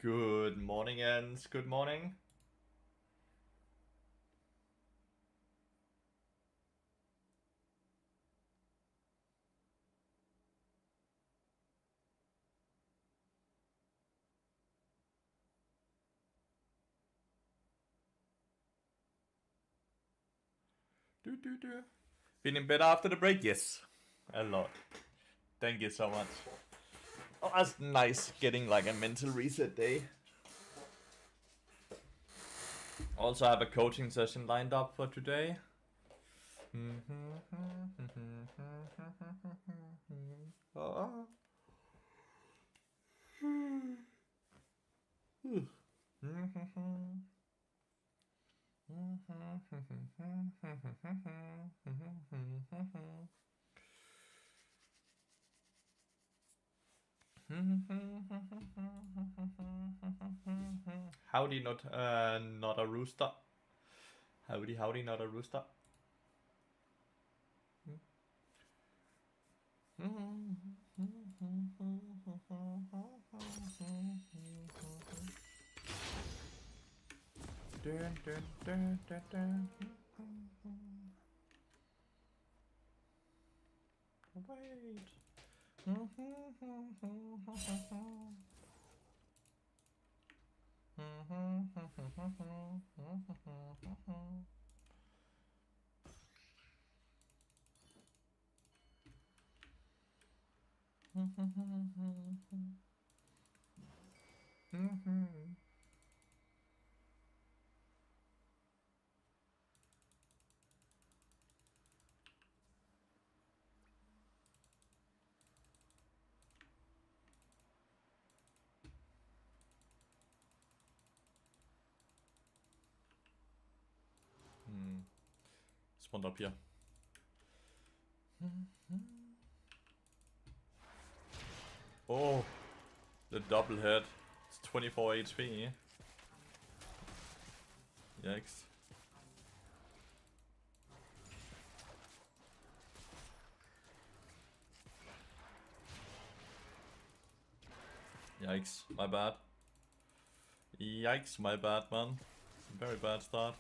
Good morning, Ens. Good morning. Feeling better after the break? Yes. A lot. Thank you so much. Oh, that's nice getting like a mental reset day. Also have a coaching session lined up for today. Oh. Howdy, not a rooster. Howdy, not a rooster. Wait. Spawned up here. Oh, the double head. It's 24 HP. Yikes. Yikes, my bad. Yikes, my bad, man. Very bad start.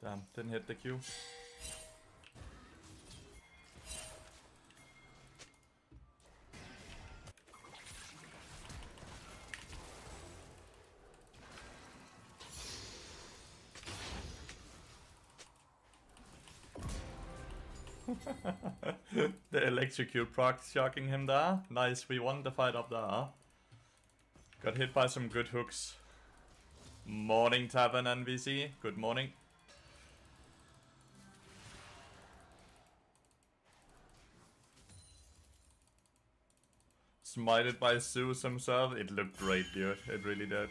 Damn, didn't hit the Q. The electrocute proc shocking him there. Nice, we won the fight up there. Got hit by some good hooks. Morning, Tavern NVC. Good morning. Smited by Zeus himself. It looked great, dude. It really did.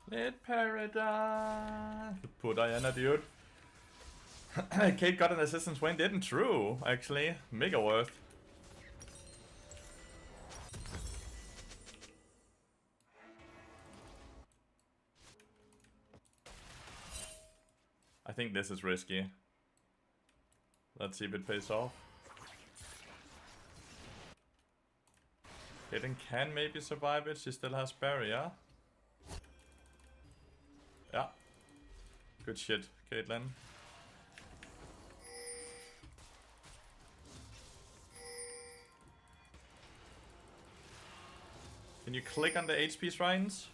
Lit Paradise. Poor Diana, dude. Kate got an assistance win, didn't true, actually. Mega worth. I think this is risky. Let's see if it pays off. Caitlyn can maybe survive it. She still has barrier. Yeah. Good shit, Caitlyn. Can you click on the HP shrines?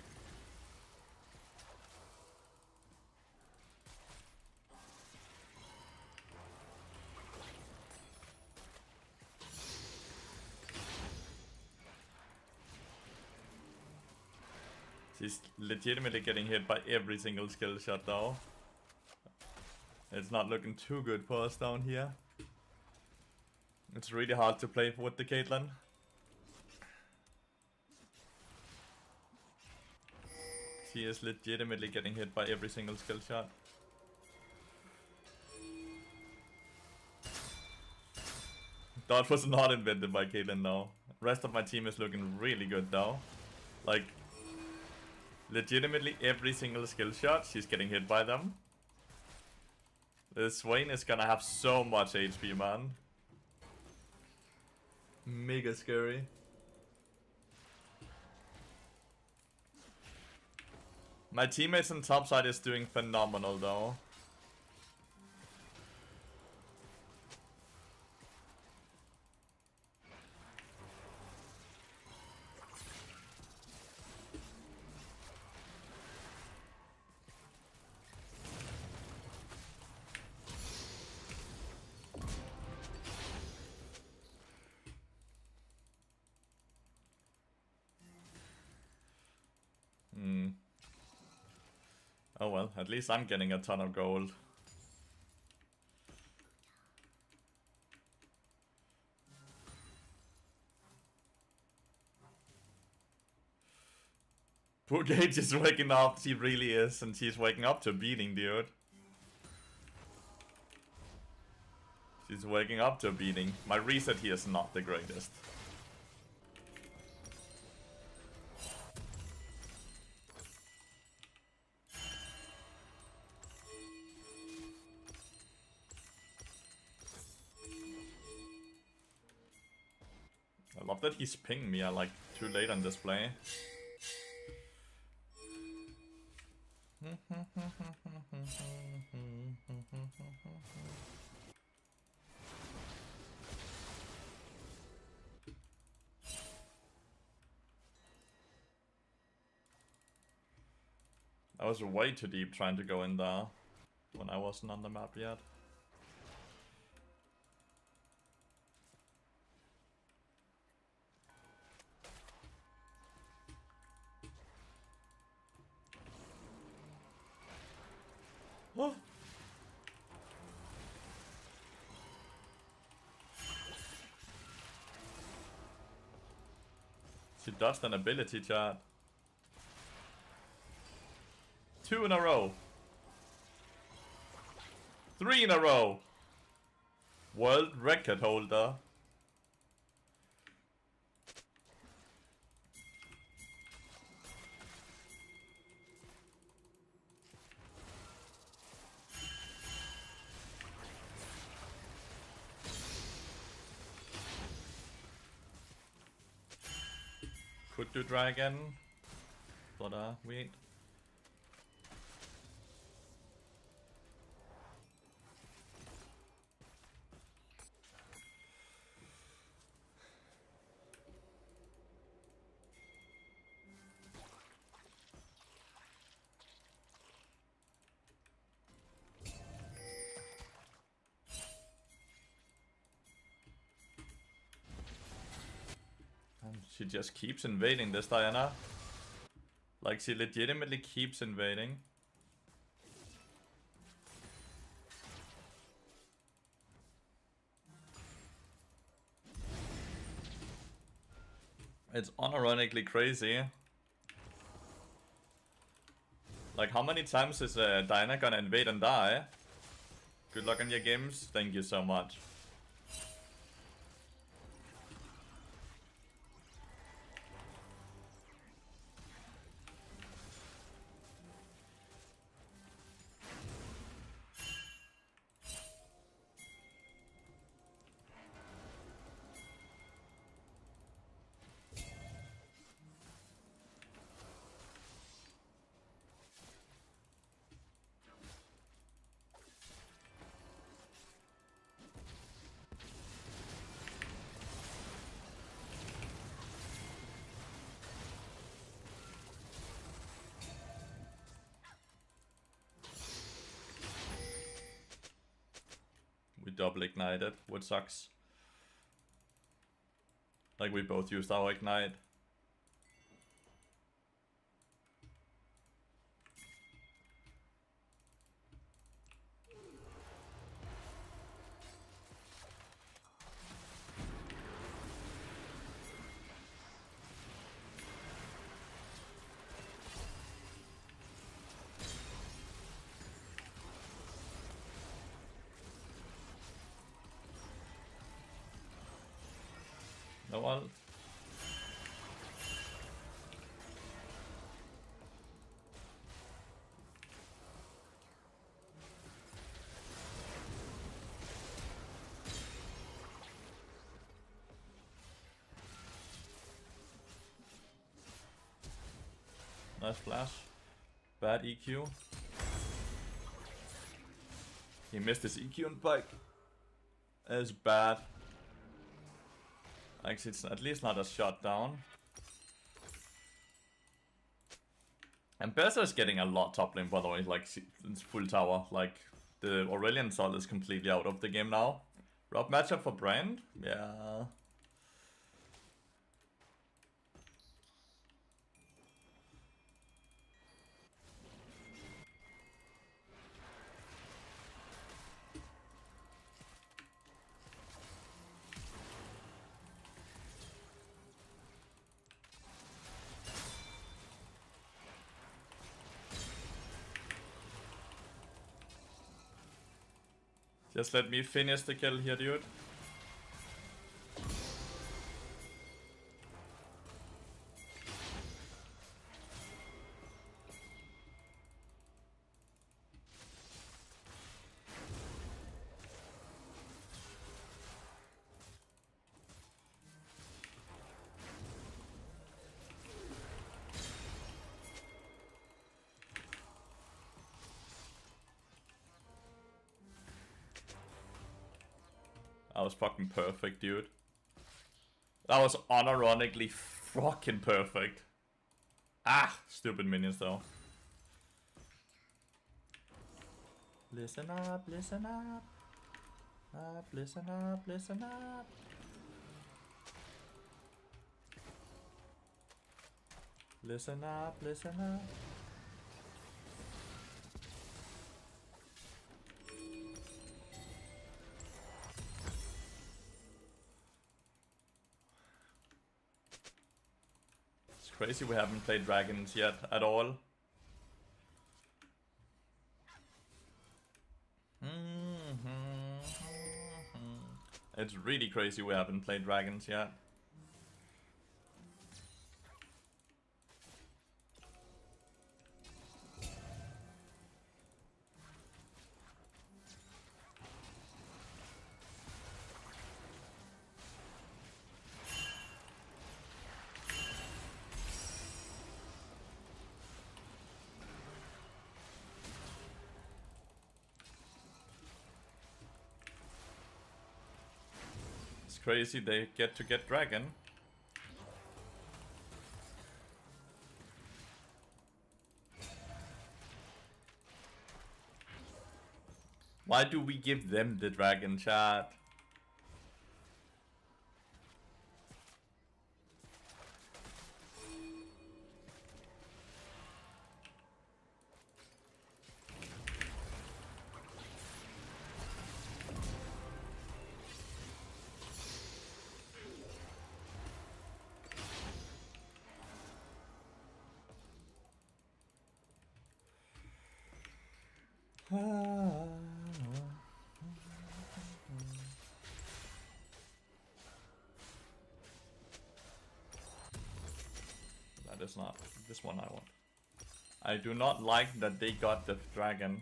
She's legitimately getting hit by every single skill shot though. It's not looking too good for us down here. It's really hard to play with the Caitlyn. She is legitimately getting hit by every single skill shot. Dodge was not invented by Caitlyn though. Rest of my team is looking really good though. Like, legitimately every single skill shot, she's getting hit by them. This Swain is gonna have so much HP, man. Mega scary. My teammates on top side is doing phenomenal though. Oh well, at least I'm getting a ton of gold. Poor Gage is waking up, she really is, and she's waking up to beating, dude. She's waking up to beating. My reset here is not the greatest. I love that he's pinging me, I like too late on display. I was way too deep trying to go in there when I wasn't on the map yet. Oh. She dodged an ability, chat. 2 in a row. 3 in a row. World record holder. Could do dragon, but wait. She just keeps invading this Diana. Like, she legitimately keeps invading. It's unironically crazy. Like, how many times is Diana gonna invade and die? Good luck on your games. Thank you so much. double ignited, which sucks. Like we both used our ignite. No ult. Nice flash. Bad EQ. He missed his EQ and bike. That's bad. Actually, it's at least not a shot down. And Berser is getting a lot top lane, by the way, like, it's full tower. Like, the Aurelion Sol is completely out of the game now. Rob matchup for Brand? Yeah. Just let me finish the kill here, dude. That was fucking perfect, dude. That was unironically fucking perfect. Ah, stupid minions though. Listen up, listen up. Listen up, listen up. Listen up, listen up. Crazy we haven't played dragons yet at all. It's really crazy we haven't played dragons yet. Crazy they get to get dragon. Why do we give them the dragon, chat? That is not this one I want. I do not like that they got the dragon.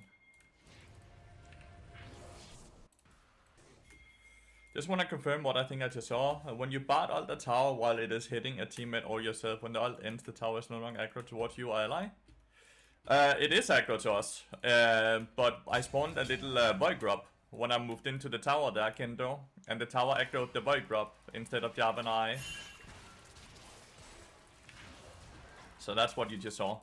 Just want to confirm what I think I just saw. When you bard ult the tower while it is hitting a teammate or yourself, when the ult ends, the tower is no longer aggro towards you or ally. It is aggro to us, but I spawned a little boy grub when I moved into the tower there, Kendo, and the tower aggroed the boy grub instead of Jab and I. So that's what you just saw.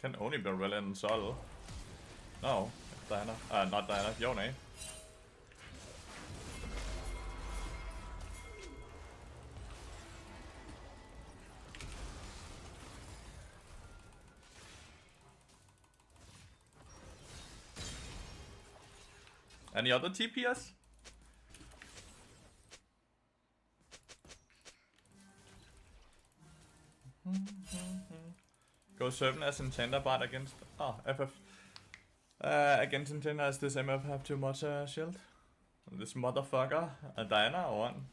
Can only be Reliant and Sol. No, it's Diana. Not Diana, Yone. Any other TPS? Go Serpent as Enchanter bot against... Oh, FF. Against Enchanter as this MF have too much shield. This motherfucker. A Diana or one?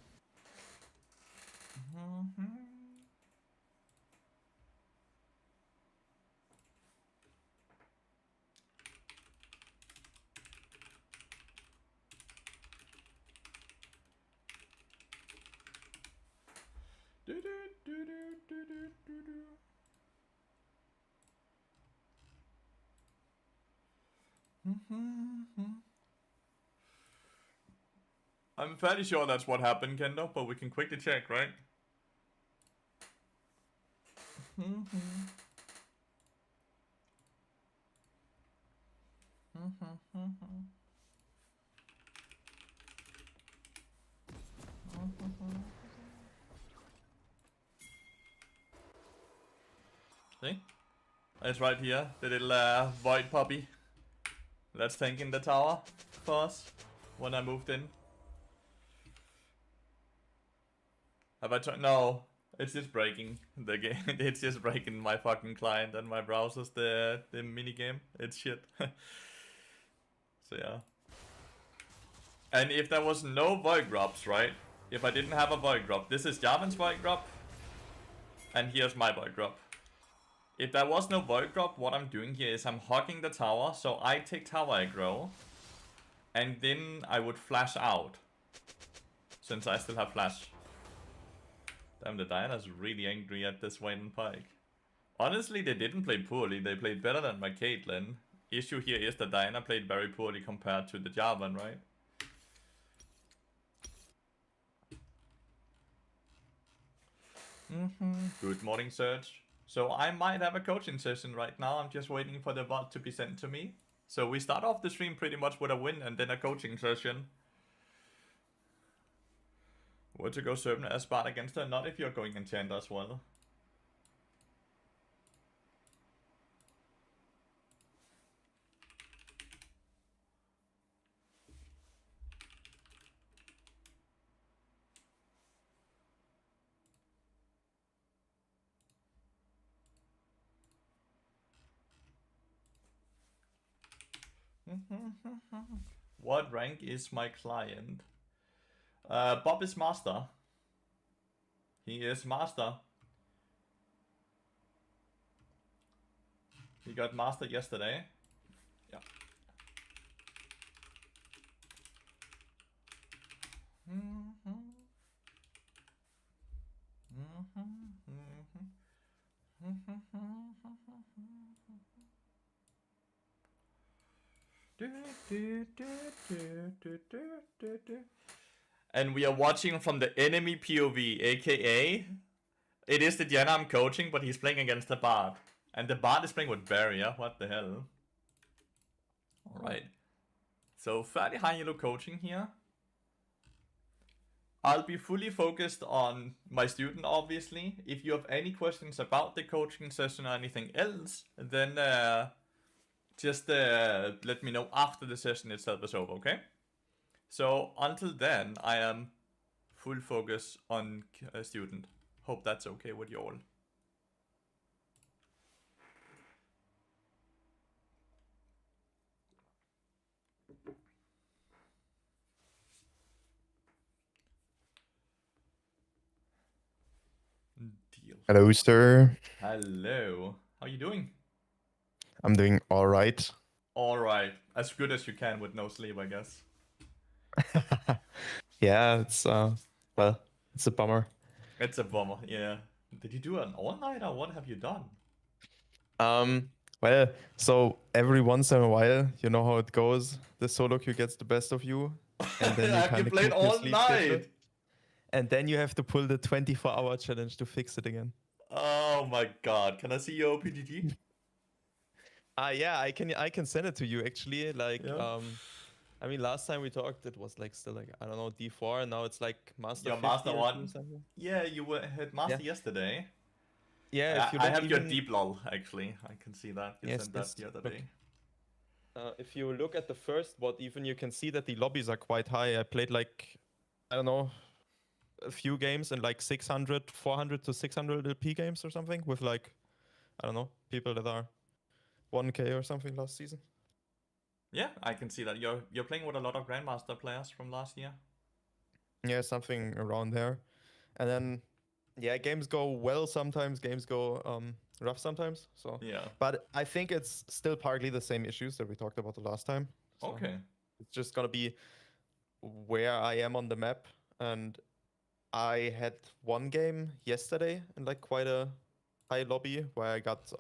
I'm fairly sure that's what happened, Kendo, but we can quickly check, right? See? It's right here, the little void puppy. That's tanking the tower for us when I moved in. Have I tried? No, it's just breaking the game. It's just breaking my fucking client and my browsers, the mini game. It's shit. So yeah. And if there was no void drops, right? If I didn't have a void drop, this is Jarvan's void drop, and here's my void drop. If there was no void drop, what I'm doing here is I'm hogging the tower, so I take tower aggro, and then I would flash out, since I still have flash. Damn, the Diana's really angry at this Wayne and Pike. Honestly, they didn't play poorly, they played better than my Caitlyn. Issue here is that Diana played very poorly compared to the Jarvan, right? Good morning, Serge. So I might have a coaching session right now. I'm just waiting for the VOD to be sent to me. So we start off the stream pretty much with a win and then a coaching session. Were to go Serpent as Bard against her? Not if you're going Enchanter as well. What rank is my client? Bob is master. He is master. He got master yesterday. Yeah. And we are watching from the enemy POV, aka it is the Diana I'm coaching, but he's playing against the Bard. And the Bard is playing with Barrier, what the hell? Alright. So fairly high elo coaching here. I'll be fully focused on my student, obviously. If you have any questions about the coaching session or anything else, then just let me know after the session itself is over, okay? So until then, I am full focus on a student. Hope that's okay with you all. Deal. Hello, sir. Hello. How you doing? I'm doing all right. All right. As good as you can with no sleep, I guess. Yeah, it's well, it's a bummer. It's a bummer, yeah. Did you do an all-night or what have you done? Well, so every once in a while, you know how it goes. The solo queue gets the best of you, and then you Have kind you of played keep your all sleep schedule, night? and then you have to pull the 24-hour challenge to fix it again. Oh my god. Can I see your OPGG? Yeah, I can send it to you actually. Like, Yeah. I mean, last time we talked, it was like still like I don't know D4, and now it's like Master Your 50 master or one. something. Yeah, you were hit master Yeah, yesterday. yeah. If you I look have your even deep lol actually. I can see that you yes, sent that yes. the other Look, day. if you look at the first bot, even you can see that the lobbies are quite high. I played like I don't know a few games in like 600, 400 to 600 LP games or something with like I don't know people that are 1K or something last season. Yeah, I can see that you're playing with a lot of grandmaster players from last year. Yeah, something around there. And then yeah, games go well sometimes, games go rough sometimes. So Yeah. but I think it's still partly the same issues that we talked about the last time. So Okay. it's just gonna be where I am on the map. And I had one game yesterday in like quite a high lobby where I got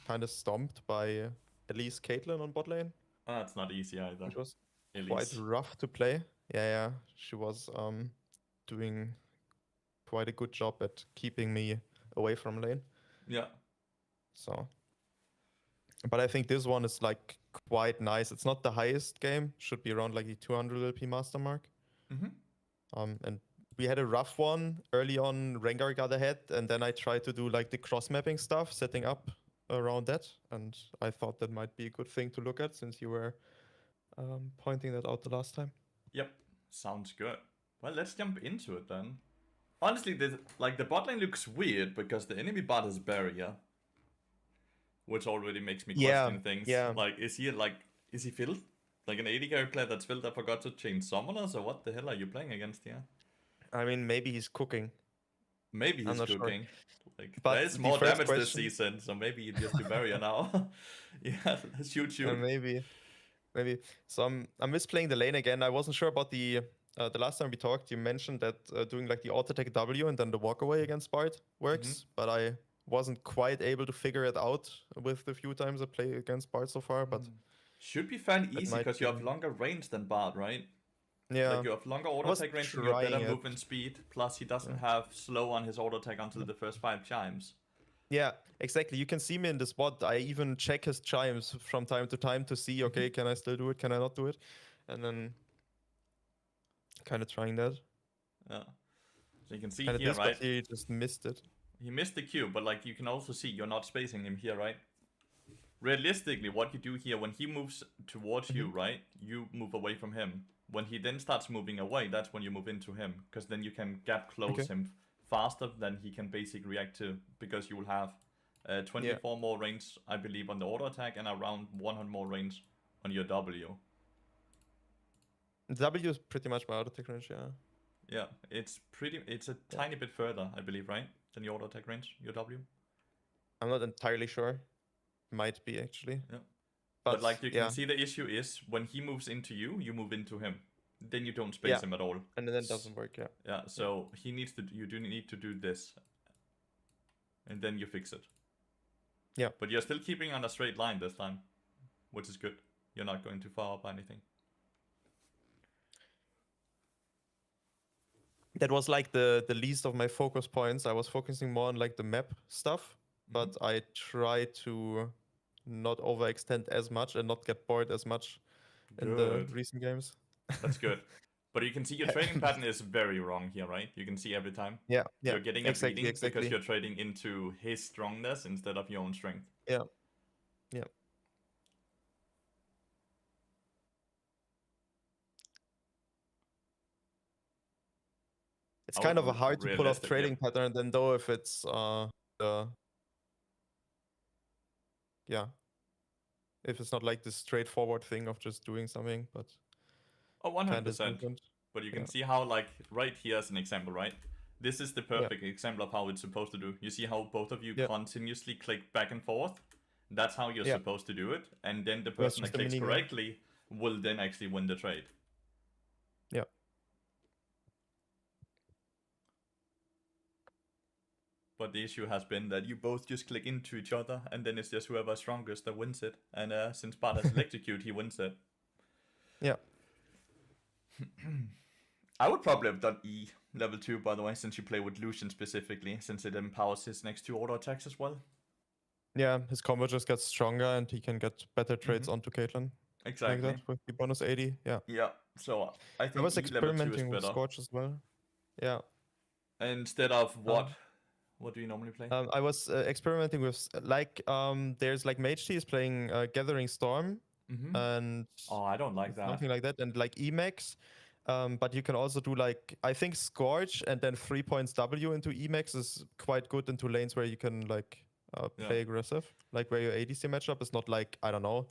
kind of stomped by Elise Caitlyn on bot lane, That's not easy either. which was quite Elise. rough to play. Yeah, she was doing quite a good job at keeping me away from lane. Yeah. So, but I think this one is like quite nice. It's not the highest game; should be around like the 200 LP master mark. Mm-hmm. And we had a rough one early on. Rengar got ahead, and then I tried to do like the cross mapping stuff, setting up around that. And I thought that might be a good thing to look at since you were pointing that out the last time. Yep. Sounds good. Well, let's jump into it then. Honestly, the bot lane looks weird because the enemy bot is barrier, which already makes me Yeah, question things. yeah. Like, is he filled? Like an 80 character player that's filled, I forgot to change summoners, or what the hell are you playing against here? I mean, maybe he's cooking. Maybe I'm he's not sure. cooking. Like, there But is the more first damage this question, season, so maybe you just do barrier now. Yeah, shoot. maybe. So I'm misplaying the lane again. I wasn't sure about the last time we talked. You mentioned that doing like the auto attack W and then the walk away against Bard works, but I wasn't quite able to figure it out with the few times I play against Bard so far. But Should be fairly that easy might because you have be longer range than Bard, right? Like yeah. you have longer I auto was attack range and you have trying better it. movement speed. Plus, he doesn't Yeah. have slow on his auto attack until the first 5 chimes. Yeah, exactly. You can see me in the spot. I even check his chimes from time to time to see, okay, can I still do it? Can I not do it? And then kind of trying that. Yeah. So you can see Kind of here, this, but right? he just missed it. He missed the Q, but like you can also see you're not spacing him here, right? Realistically, what you do here, when he moves towards you, right? You move away from him. When he then starts moving away, that's when you move into him. Because then you can gap close Okay. him faster than he can basically react to. Because you will have 24 more range, I believe, on the auto attack and around 100 more range on your W. W is pretty much my auto attack range, yeah. Yeah, it's a tiny bit further, I believe, right? Than your auto attack range, your W. I'm not entirely sure. Might be actually. Yeah. But like you yeah. can see, the issue is when he moves into you, you move into him. Then you don't space him at all. And then it doesn't work, yeah. Yeah, so you do need to do this. And then you fix it. Yeah. But you're still keeping on a straight line this time, which is good. You're not going too far up or anything. That was like the least of my focus points. I was focusing more on like the map stuff, but I try to not overextend as much and not get bored as much in the recent games. That's good. But you can see your trading pattern is very wrong here, right? You can see every time. Yeah. You're getting a beating exactly. because you're trading into his strongness instead of your own strength. Yeah. It's kind of a hard to pull off trading pattern than though if it's if it's not like this straightforward thing of just doing something, but 100%. But you can see how, like, right here as an example, right? This is the perfect example of how it's supposed to do. You see how both of you continuously click back and forth? That's how you're supposed to do it. And then the person that clicks correctly will then actually win the trade. Yeah. But the issue has been that you both just click into each other, and then it's just whoever's strongest that wins it. And since Bart has electrocute, he wins it. Yeah. I would probably have done E level 2, by the way, since you play with Lucian specifically, since it empowers his next 2 auto attacks as well. Yeah, his combo just gets stronger and he can get better trades onto Caitlyn. Exactly. Like that with the bonus 80. Yeah. Yeah. So I I think was E level 2 is experimenting with better. Scorch as well. Yeah. Instead of what? What do you normally play? I was experimenting with there's like Mage T is playing Gathering Storm and Oh, I don't like that. something like that, and like Emax. But you can also do like I think Scorch and then 3 points W into Emax is quite good into lanes where you can like play aggressive, like where your ADC matchup is not like I don't know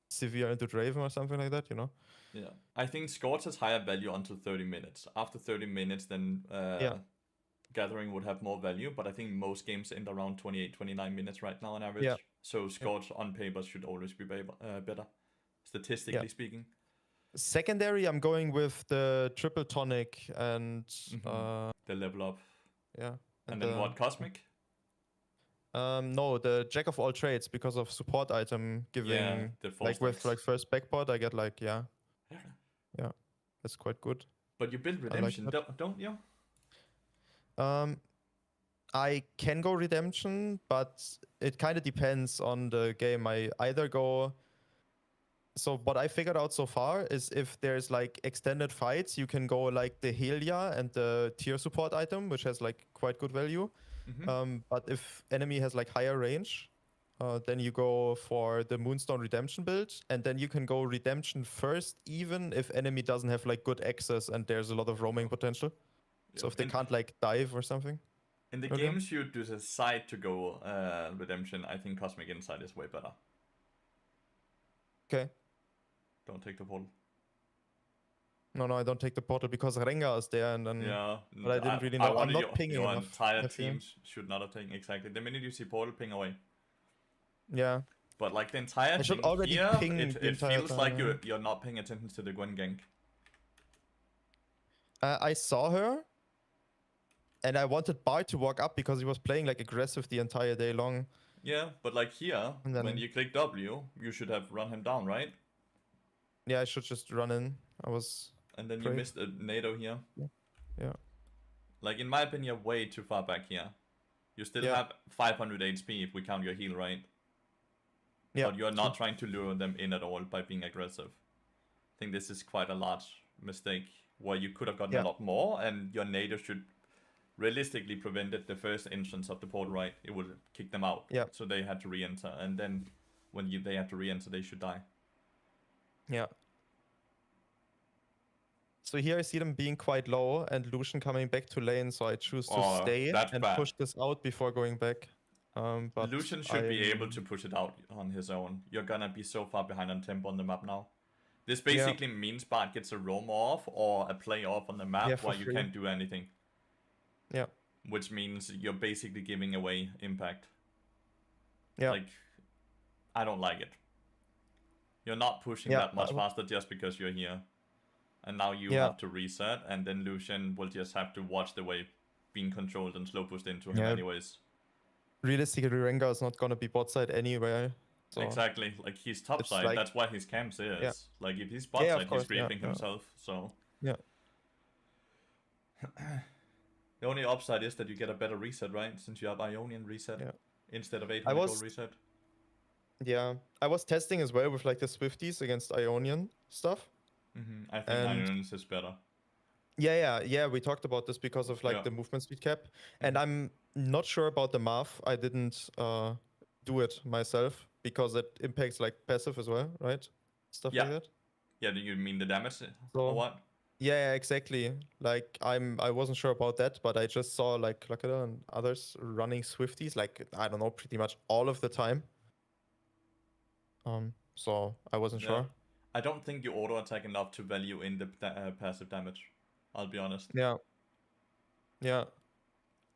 severe into Draven or something like that, you know. Yeah, I think Scorch has higher value until 30 minutes. After 30 minutes, then Gathering would have more value, but I think most games end around 28, 29 minutes right now on average. Yeah. So Scorch on paper should always be better, statistically speaking. Secondary, I'm going with the triple tonic and the level up. Yeah. And then what, Cosmic? No, the Jack of all trades because of support item giving the like with like first backbot I get like yeah, that's quite good. But you build Redemption, don't you? I can go Redemption, but it kind of depends on the game. I either go. So what I figured out so far is if there's like extended fights, you can go like the Helia and the tier support item, which has like quite good value. But if enemy has like higher range, then you go for the Moonstone Redemption build, and then you can go Redemption first, even if enemy doesn't have like good access and there's a lot of roaming potential. So if they can't like dive or something. In the games you decide to go Redemption, I think Cosmic Insight is way better. Okay. Don't take the portal. No, I don't take the portal because Rengar is there, and then. Yeah, but I didn't really know. I'm not pinging your enough. entire team should not have taken exactly. The minute you see portal, ping away. Yeah. But like the entire I should thing already here, ping it feels like you're not paying attention to the Gwen gank. I saw her, and I wanted Bart to walk up because he was playing like aggressive the entire day long. Yeah, but like here, then, when you click W, you should have run him down, right? Yeah, I should just run in. And then you missed a NATO here. Yeah. Like in my opinion, way too far back here. You still have 500 HP if we count your heal, right? Yeah. But you're not trying to lure them in at all by being aggressive. I think this is quite a large mistake where you could have gotten a lot more, and your NATO should realistically prevented the first entrance of the portal, right? It would kick them out. Yeah. So they had to re-enter, and then when they have to re-enter, they should die. Yeah. So here I see them being quite low and Lucian coming back to lane, so I choose to stay and push this out before going back. But Lucian should be able to push it out on his own. You're gonna be so far behind on tempo on the map now. This basically means Bart gets a roam off or a play off on the map while you can't do anything. Yeah. Which means you're basically giving away impact. Yeah. Like, I don't like it. You're not pushing that much faster just because you're here. And now you have to reset, and then Lucian will just have to watch the wave being controlled and slow pushed into him anyways. Realistically, Rengar is not gonna be bot side anywhere. So exactly, like he's top side, like, that's why his camps is. Like if he's bot side, he's griefing himself, so... Yeah. The only upside is that you get a better reset, right? Since you have Ionian reset instead of 800 gold reset. Yeah, I was testing as well with like the Swifties against Ionian stuff. I think Ionian's is better. Yeah, we talked about this because of like the movement speed cap. And I'm not sure about the math. I didn't do it myself because it impacts like passive as well, right? Stuff like that. Yeah, do you mean the damage or what? Yeah, exactly. Like I wasn't sure about that, but I just saw like Lakada and others running Swifties, like I don't know, pretty much all of the time. So I wasn't sure. I don't think you auto attack enough to value in the passive damage. I'll be honest. Yeah.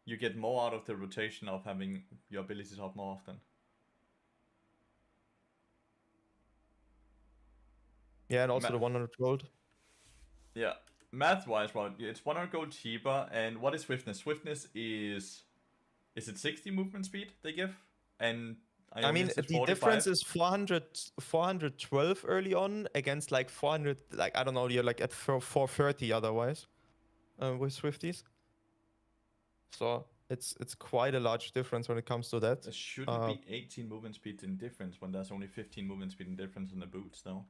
You get more out of the rotation of having your abilities up more often. Yeah, and also the 100 gold. Yeah, math-wise, well, it's 100 gold cheaper. And what is Swiftness? Swiftness is it 60 movement speed they give? And I mean, the difference is 412 early on against like 400, like, I don't know, you're like at 430 otherwise with Swifties. So It's quite a large difference when it comes to that. There shouldn't be 18 movement speed in difference when there's only 15 movement speed in difference in the boots, though.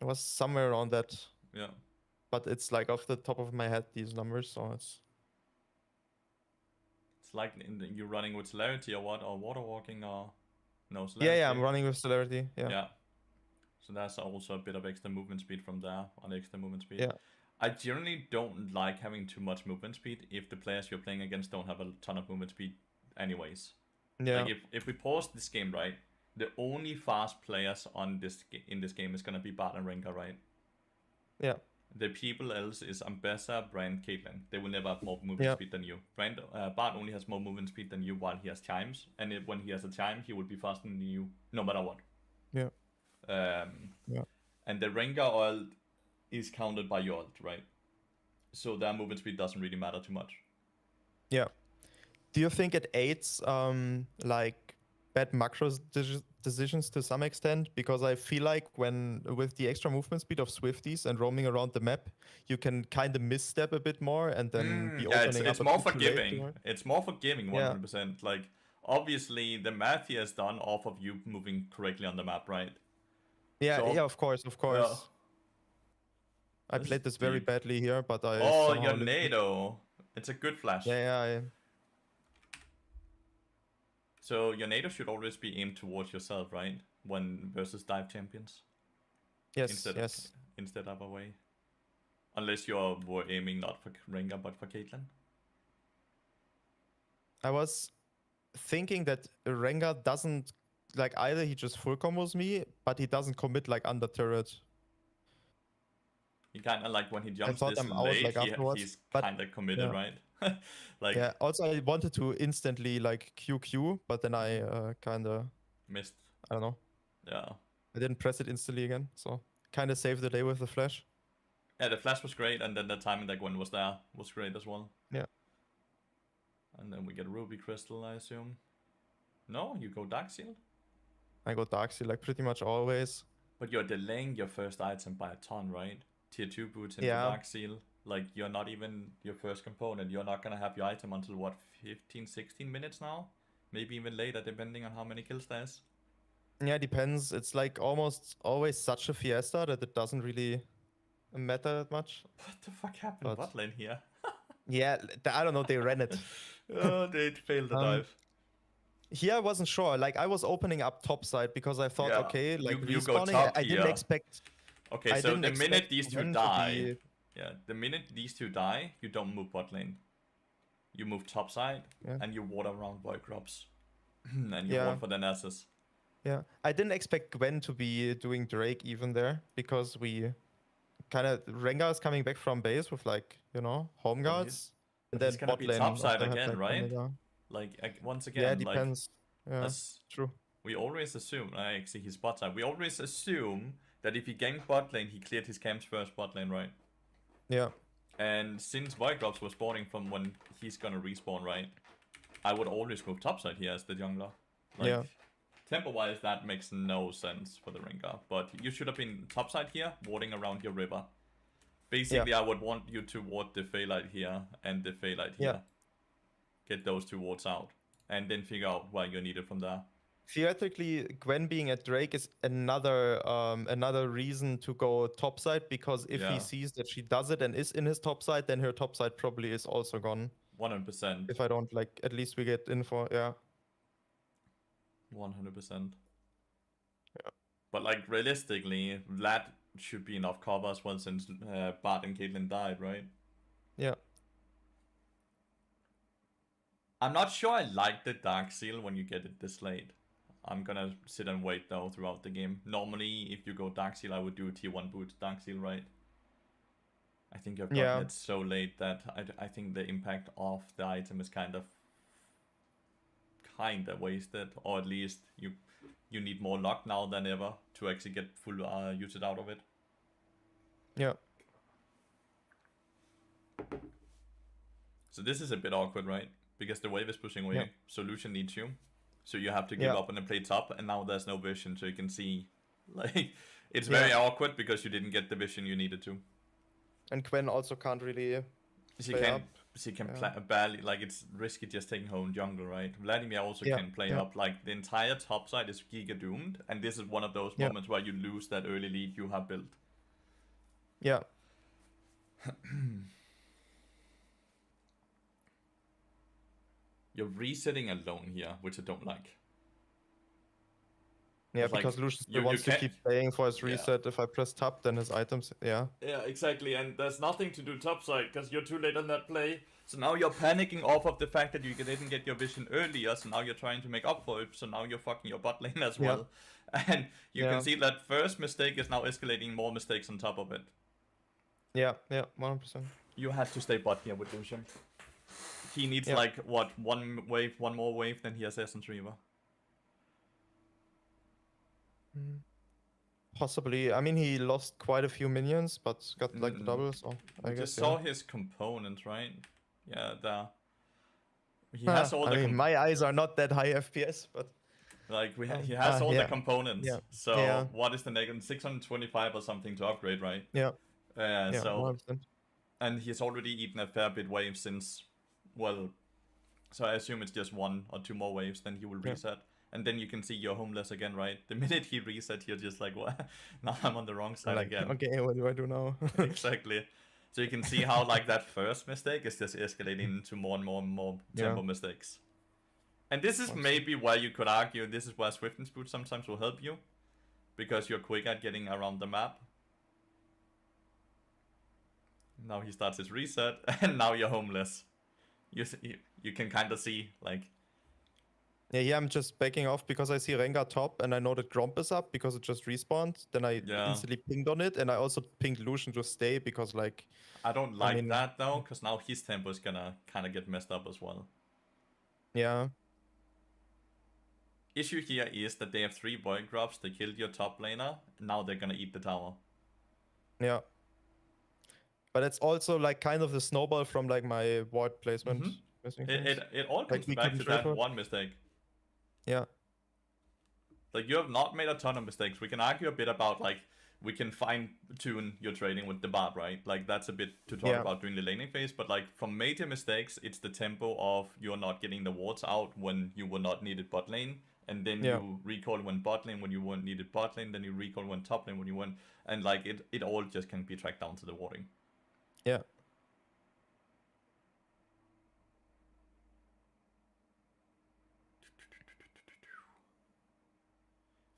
It was somewhere around that. Yeah. But it's like off the top of my head, these numbers, so it's... It's like you're running with celerity or what? Or water walking or... No, celerity. Yeah, I'm running with celerity, yeah. Yeah. So that's also a bit of extra movement speed from there, on the extra movement speed. Yeah. I generally don't like having too much movement speed if the players you're playing against don't have a ton of movement speed anyways. Yeah. Like if we pause this game, right, the only fast players on in this game is gonna be Bart and Rengar, right? Yeah. The people else is Ambessa, Brand, Caitlyn. They will never have more movement speed than you. Bart only has more movement speed than you while he has chimes, and when he has a chime, he will be faster than you no matter what. Yeah. And the Rengar ult is counted by your ult, right? So their movement speed doesn't really matter too much. Yeah. Do you think it aids like bad macro decisions to some extent? Because I feel like when with the extra movement speed of Swifties and roaming around the map, you can kind of misstep a bit more and then be opening it's up more a bit too late, forgiving. It's more forgiving 100%. Like obviously the math here is done off of you moving correctly on the map, right? Yeah, so, yeah, of course. Yeah. I played this very badly here, but I... Oh, your NATO. It's a good flash. Yeah. So your NATO should always be aimed towards yourself, right? When versus dive champions. Yes, Instead of away. Unless you were aiming not for Rengar, but for Caitlyn. I was thinking that Rengar doesn't... Like, either he just full combos me, but he doesn't commit, like, under turret. He kind of, like, when he jumps this late, he's kind of committed, right? Like, yeah, also I wanted to instantly, like, QQ, but then I kind of... missed. I don't know. Yeah. I didn't press it instantly again, so kind of saved the day with the flash. Yeah, the flash was great, and then the timing that Gwen was there was great as well. Yeah. And then we get Ruby Crystal, I assume. No, you go Dark Seal? I go Dark Seal, like, pretty much always. But you're delaying your first item by a ton, right? Tier 2 boots into Dark Seal. Like, you're not even your first component. You're not gonna have your item until, what, 15, 16 minutes now? Maybe even later, depending on how many kills there is. Yeah, depends. It's, like, almost always such a fiesta that it doesn't really matter that much. What the fuck happened bot lane here? Yeah, I don't know, they ran it. Oh, they failed the dive. Here I wasn't sure. Like, I was opening up top side because I thought, okay, like, you go top I didn't expect... Okay, so the minute these two die... Yeah, the minute these two die, you don't move bot lane. You move top side, and you ward around void crops. And you ward for the Nessus. Yeah, I didn't expect Gwen to be doing Drake even there, because we kind of... Rengar is coming back from base with, like, you know, home guards. And then bot lane top side again, right? Like, once again, yeah, it depends. Like, yeah, true. We always assume, actually his bot side, we always assume that if he ganked bot lane, he cleared his camps first bot lane, right? Yeah. And since Void Drops was spawning from when he's gonna respawn, right? I would always move topside here as the jungler. Like, tempo-wise, that makes no sense for the Rengar. But you should have been topside here, warding around your river. Basically, I would want you to ward the Phalite here and the Phalite here. Get those two wards out. And then figure out where you're needed from there. Theoretically, Gwen being at Drake is another reason to go topside, because if he sees that she does it and is in his topside, then her topside probably is also gone. 100%. If I don't, like, at least we get info, 100%. Yeah. But, like, realistically, Vlad should be enough cover as well, since Bart and Caitlyn died, right? Yeah. I'm not sure I like the Dark Seal when you get it this late. I'm gonna sit and wait though throughout the game. Normally, if you go Dark Seal, I would do tier 1 boot Dark Seal, right? I think you've gotten it so late that I think the impact of the item is kind of wasted. Or at least you need more luck now than ever to actually get full usage out of it. Yeah. So this is a bit awkward, right? Because the wave is pushing away. Solution needs you. So you have to give up and then play top, and now there's no vision, so you can see, like, it's very awkward because you didn't get the vision you needed to. And Quen also can't really She play can up. she can Yeah. play barely, like it's risky just taking home jungle, right? Vladimir also Yeah, can play yeah. up, like the entire top side is giga doomed, and this is one of those Yeah. moments where you lose that early lead you have built. Yeah. You're resetting alone here, which I don't like. Yeah, It's like, because Lucian still you wants to can't. keep playing for his Yeah. reset. If I press tab, then his items, yeah. Yeah, exactly, and there's nothing to do topside because you're too late on that play. So now you're panicking off of the fact that you didn't get your vision earlier, so now you're trying to make up for it, so now you're fucking your bot lane as well. And you can see that first mistake is now escalating more mistakes on top of it. Yeah, 100%. You have to stay bot here with Lucian. He needs like, what, one more wave, then he has Essence Reaver. Possibly. I mean, he lost quite a few minions, but got like the double, so I guess. Just saw his components, right? Yeah, there. He has all I the. mean, my eyes are not that high FPS, but like he has all the components. Yeah. So what is the negative? 625 or something to upgrade, right? Yeah. So 100%. And he's already eaten a fair bit wave since, well. So I assume it's just 1 or 2 more waves, then he will reset. And then you can see you're homeless again, right? The minute he resets, you're just like, what? Now I'm on the wrong side again. Okay, what do I do now? Exactly. So you can see how like that first mistake is just escalating into more and more tempo mistakes. And this is maybe where you could argue this is where Swift and Spoot sometimes will help you. Because you're quick at getting around the map. Now he starts his reset, and now you're homeless. You can kind of see, like... Yeah, I'm just backing off because I see Rengar top, and I know that Gromp is up because it just respawned. Then I instantly pinged on it, and I also pinged Lucian to stay because, like... I don't like that, though, because now his tempo is gonna kind of get messed up as well. Yeah. Issue here is that they have 3 void drops, they killed your top laner, now they're gonna eat the tower. Yeah. But it's also, like, kind of the snowball from, like, my ward placement. It all comes back to that one mistake. Yeah. Like, you have not made a ton of mistakes. We can argue a bit about, like, we can fine-tune your trading with the Bard, right? Like, that's a bit to talk about during the laning phase. But, like, from major mistakes, it's the tempo of you're not getting the wards out when you were not needed bot lane. And then you recall when bot lane when you weren't needed bot lane. Then you recall when top lane when you weren't. And, like, it all just can be tracked down to the warding. Yeah.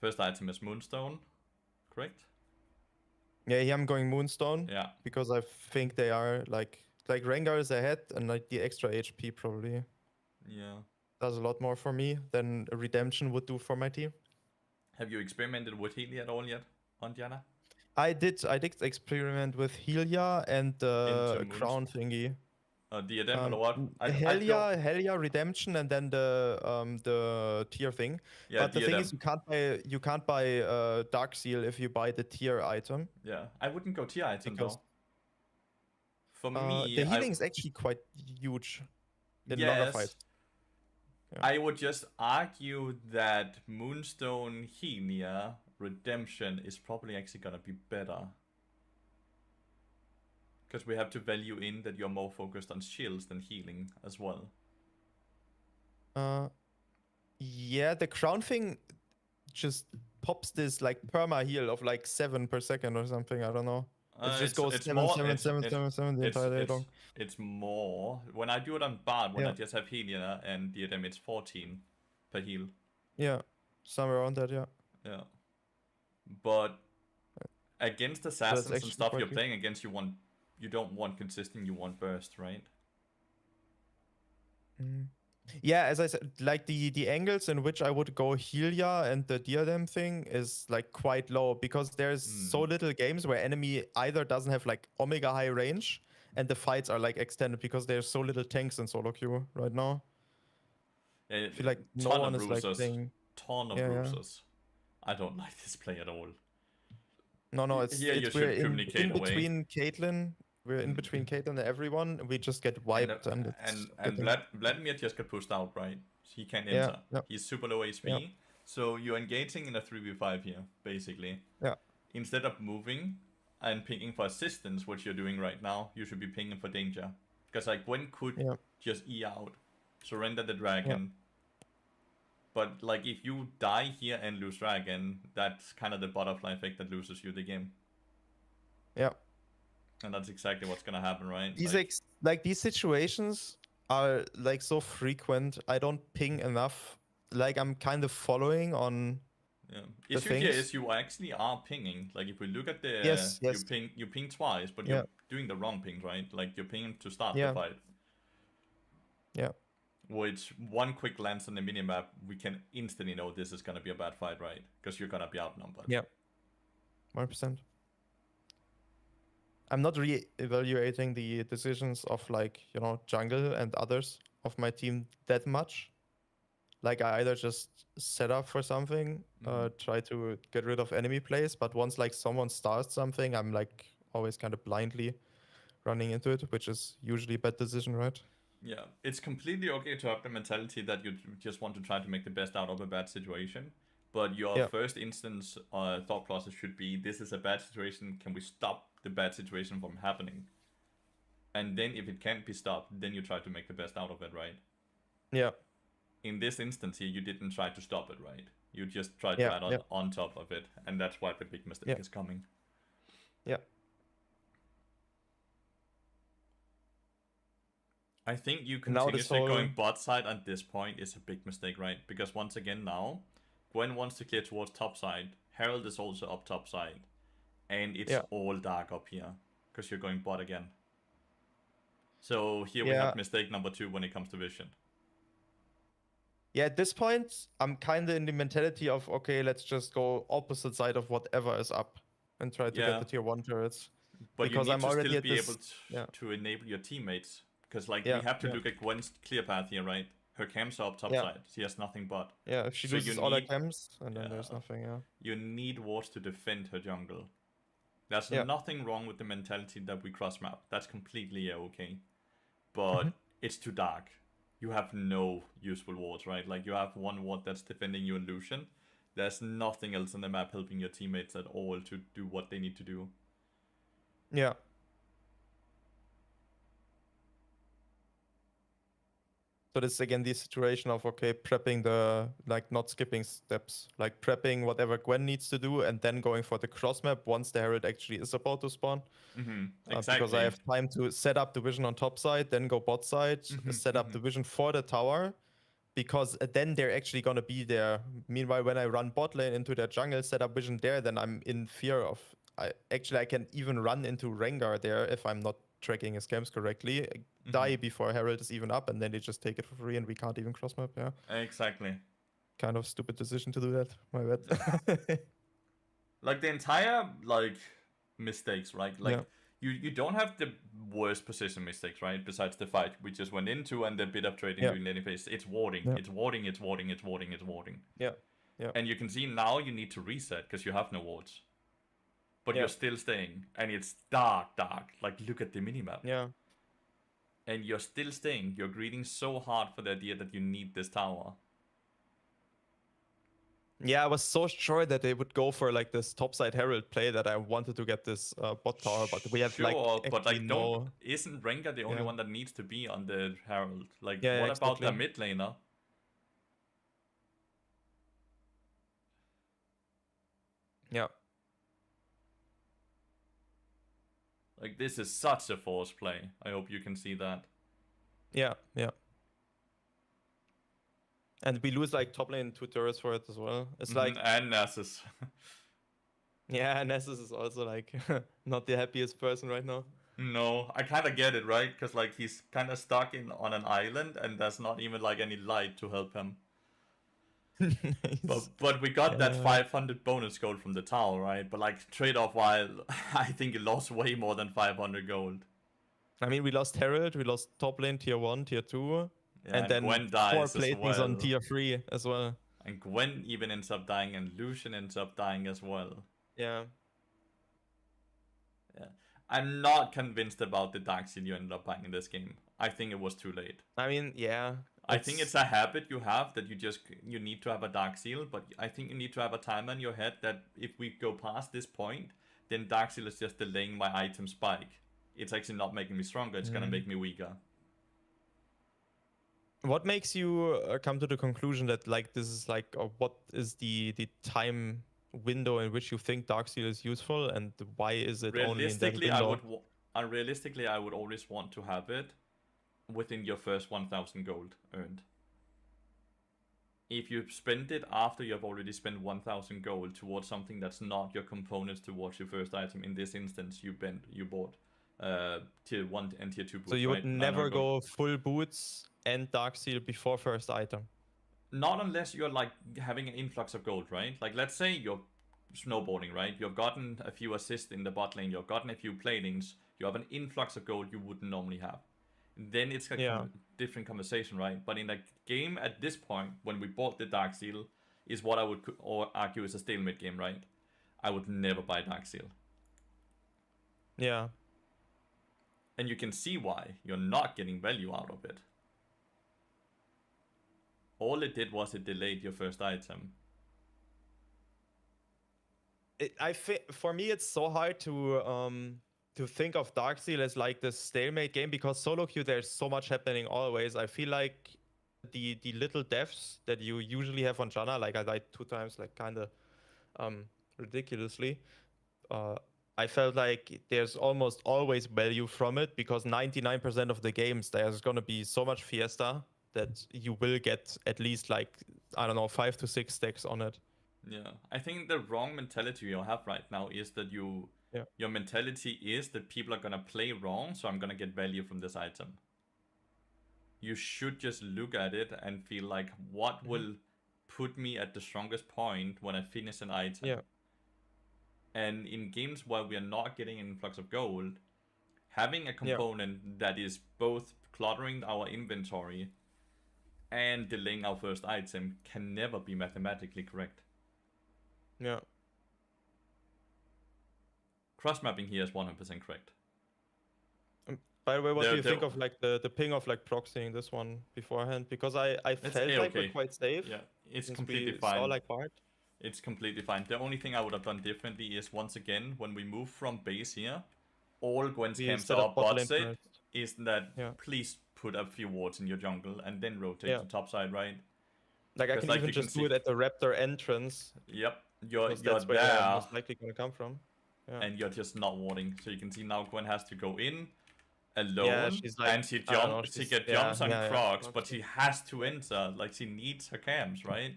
First item is Moonstone, correct? Yeah, here I'm going Moonstone. Yeah. Because I think they are like Rengar is ahead, and like the extra HP probably. Yeah. Does a lot more for me than a Redemption would do for my team. Have you experimented with Healy at all yet on Diana? I did experiment with Helia and the crown thingy. Diadem or what? Helia Redemption, and then the tier thing. Yeah, but the thing is, you can't buy Dark Seal if you buy the tier item. Yeah, I wouldn't go tier item though. For me, the healing is actually quite huge in longer fights. Yeah. I would just argue that Moonstone Helia Redemption is probably actually gonna be better. Because we have to value in that you're more focused on shields than healing as well. Yeah, the crown thing just pops this like perma heal of like 7 per second or something. I don't know. It just goes 7 the entire day long. It's more. When I do it on Bard, when I just have Helia and Diadem, it's 14 per heal. Yeah, somewhere around that, yeah. Yeah. But against assassins and stuff you're playing against, you don't want consistent, you want burst, right? Yeah, as I said, like the angles in which I would go Helia and the Diadem thing is like quite low because there's so little games where enemy either doesn't have like Omega high range and the fights are like extended because there's so little tanks in solo queue right now. I feel like no one is like playing. Ton of bruisers. I don't like this play at all. No, we're in between Caitlyn. We're in between Caitlyn and everyone. We just get wiped. And Vladimir just got pushed out, right? He can't enter. Yeah. He's super low HP. So you're engaging in a 3v5 here, basically. Yeah. Instead of moving, and pinging for assistance, which you're doing right now, you should be pinging for danger. Because like Gwen could just E out, surrender the dragon. But like if you die here and lose dragon, that's kind of the butterfly effect that loses you the game. Yeah. And that's exactly what's gonna happen, right? These these situations are like so frequent. I don't ping enough. Like I'm kind of following on. Yeah. Issue here is you actually are pinging. Like if we look at the yes. you ping twice, but you're doing the wrong ping, right? Like you're pinging to start the fight. Yeah. Which one quick glance on the minimap, we can instantly know this is gonna be a bad fight, right? Because you're gonna be outnumbered. Yeah. 100%. I'm not re-evaluating the decisions of like, you know, jungle and others of my team that much. Like I either just set up for something, try to get rid of enemy plays, but once like someone starts something, I'm like always kind of blindly running into it, which is usually a bad decision, right? Yeah, it's completely okay to have the mentality that you just want to try to make the best out of a bad situation. But your first instance thought process should be, this is a bad situation, can we stop the bad situation from happening? And then if it can't be stopped, then you try to make the best out of it, right? Yeah. In this instance here, you didn't try to stop it, right? You just tried to add on top of it, and that's why the big mistake is coming. Yeah. I think you continuously going bot side at this point is a big mistake, right? Because once again now, Gwen wants to clear towards top side. Herald is also up top side. And it's all dark up here. Because you're going bot again. So here we have mistake number 2 when it comes to vision. Yeah, at this point, I'm kind of in the mentality of, okay, let's just go opposite side of whatever is up. And try to get the tier 1 turrets. But because you need to still be able to enable your teammates. Because like we have to look at Gwen's clear path here, right? Her cams are up top side. She has nothing but. Yeah, if she loses all her cams, and then there's nothing, You need wards to defend her jungle. There's nothing wrong with the mentality that we cross map. That's completely okay. But it's too dark. You have no useful wards, right? Like you have one ward that's defending your illusion. There's nothing else on the map helping your teammates at all to do what they need to do. Yeah. So this is again the situation of, okay, prepping the, like not skipping steps, like prepping whatever Gwen needs to do and then going for the cross map once the Herald actually is about to spawn. Exactly. Because I have time to set up the vision on top side, then go bot side, set up the vision for the tower, because then they're actually going to be there. Meanwhile, when I run bot lane into their jungle, set up vision there, then I'm in fear of, I can even run into Rengar there if I'm not tracking his camps correctly, die before Herald is even up, and then they just take it for free and we can't even cross map. Exactly. Kind of stupid decision to do that. My bad. Like the entire mistakes, right? Like you don't have the worst position mistakes, right? Besides the fight we just went into and the bit of trading during the phase. It's warding. It's warding. It's warding. It's warding. It's warding. Yeah. And you can see now you need to reset because you have no wards. But you're still staying, and it's dark. Like, look at the minimap. Yeah. And you're still staying. You're greeting so hard for the idea that you need this tower. Yeah, I was so sure that they would go for like this topside Herald play that I wanted to get this bot tower, but we have isn't Rengar the only one that needs to be on the Herald? Like, what about the mid laner? Yeah. Like, this is such a forced play. I hope you can see that. Yeah. And we lose like top lane 2 turrets for it as well. It's like... And Nessus. Yeah, Nessus is also like not the happiest person right now. No, I kind of get it, right? Because like he's kind of stuck on an island and there's not even like any light to help him. But we got that 500 bonus gold from the tower, right? But like trade-off while I think it lost way more than 500 gold. I mean, we lost Herald, we lost top lane tier 1, tier 2, and then Gwen dies 4 platings on tier 3 as well. And Gwen even ends up dying and Lucian ends up dying as well. Yeah. I'm not convinced about the Dark Seal you ended up buying in this game. I think it was too late. I mean, yeah. I think it's a habit you have that you need to have a Dark Seal, but I think you need to have a timer in your head that if we go past this point, then Dark Seal is just delaying my item spike. It's actually not making me stronger, it's gonna make me weaker. What makes you come to the conclusion that like this is like, or what is the time window in which you think Dark Seal is useful, and why is it only in that window? Realistically, I would always want to have it within your first 1,000 gold earned. If you spend it after you have already spent 1,000 gold towards something that's not your components towards your first item, in this instance, you bought tier 1 and tier 2 boots. So you would right? never go full boots and Dark Seal before first item? Not unless you're like having an influx of gold, right? Like let's say you're snowboarding, right? You've gotten a few assists in the bot lane, you've gotten a few platings, you have an influx of gold you wouldn't normally have. Then it's a different conversation, right? But in the game at this point, when we bought the Dark Seal, is what I would argue is a stalemate game, right? I would never buy Dark Seal. Yeah. And you can see why. You're not getting value out of it. All it did was it delayed your first item. For me, it's so hard to think of Dark Seal as like this stalemate game, because solo queue there's so much happening always. I feel like the little deaths that you usually have on Janna, like I died 2 times, like kind of ridiculously. I felt like there's almost always value from it, because 99% of the games there's gonna be so much fiesta that you will get at least like, I don't know, 5 to 6 stacks on it. Yeah, I think the wrong mentality you have right now is that your mentality is that people are gonna play wrong, so I'm gonna get value from this item. You should just look at it and feel like, what will put me at the strongest point when I finish an item? Yeah. And in games where we are not getting an influx of gold, having a component that is both cluttering our inventory and delaying our first item can never be mathematically correct. Yeah. Cross-mapping here is 100% correct. By the way, what do you think of like the ping of like proxying this one beforehand? Because I felt like we're quite safe. Yeah, it's completely fine. Saw like Bart. It's completely fine. The only thing I would have done differently is, once again, when we move from base here, all Gwen's camps that are bot side is that please put a few wards in your jungle and then rotate to top side, right? Like I can even just do it at the Raptor entrance. Yep, you're that's there. Where you're most likely gonna come from. Yeah. And you're just not warding. So you can see now Gwen has to go in alone, and she jumps on Crocs, but she has to enter. Like, she needs her cams, right?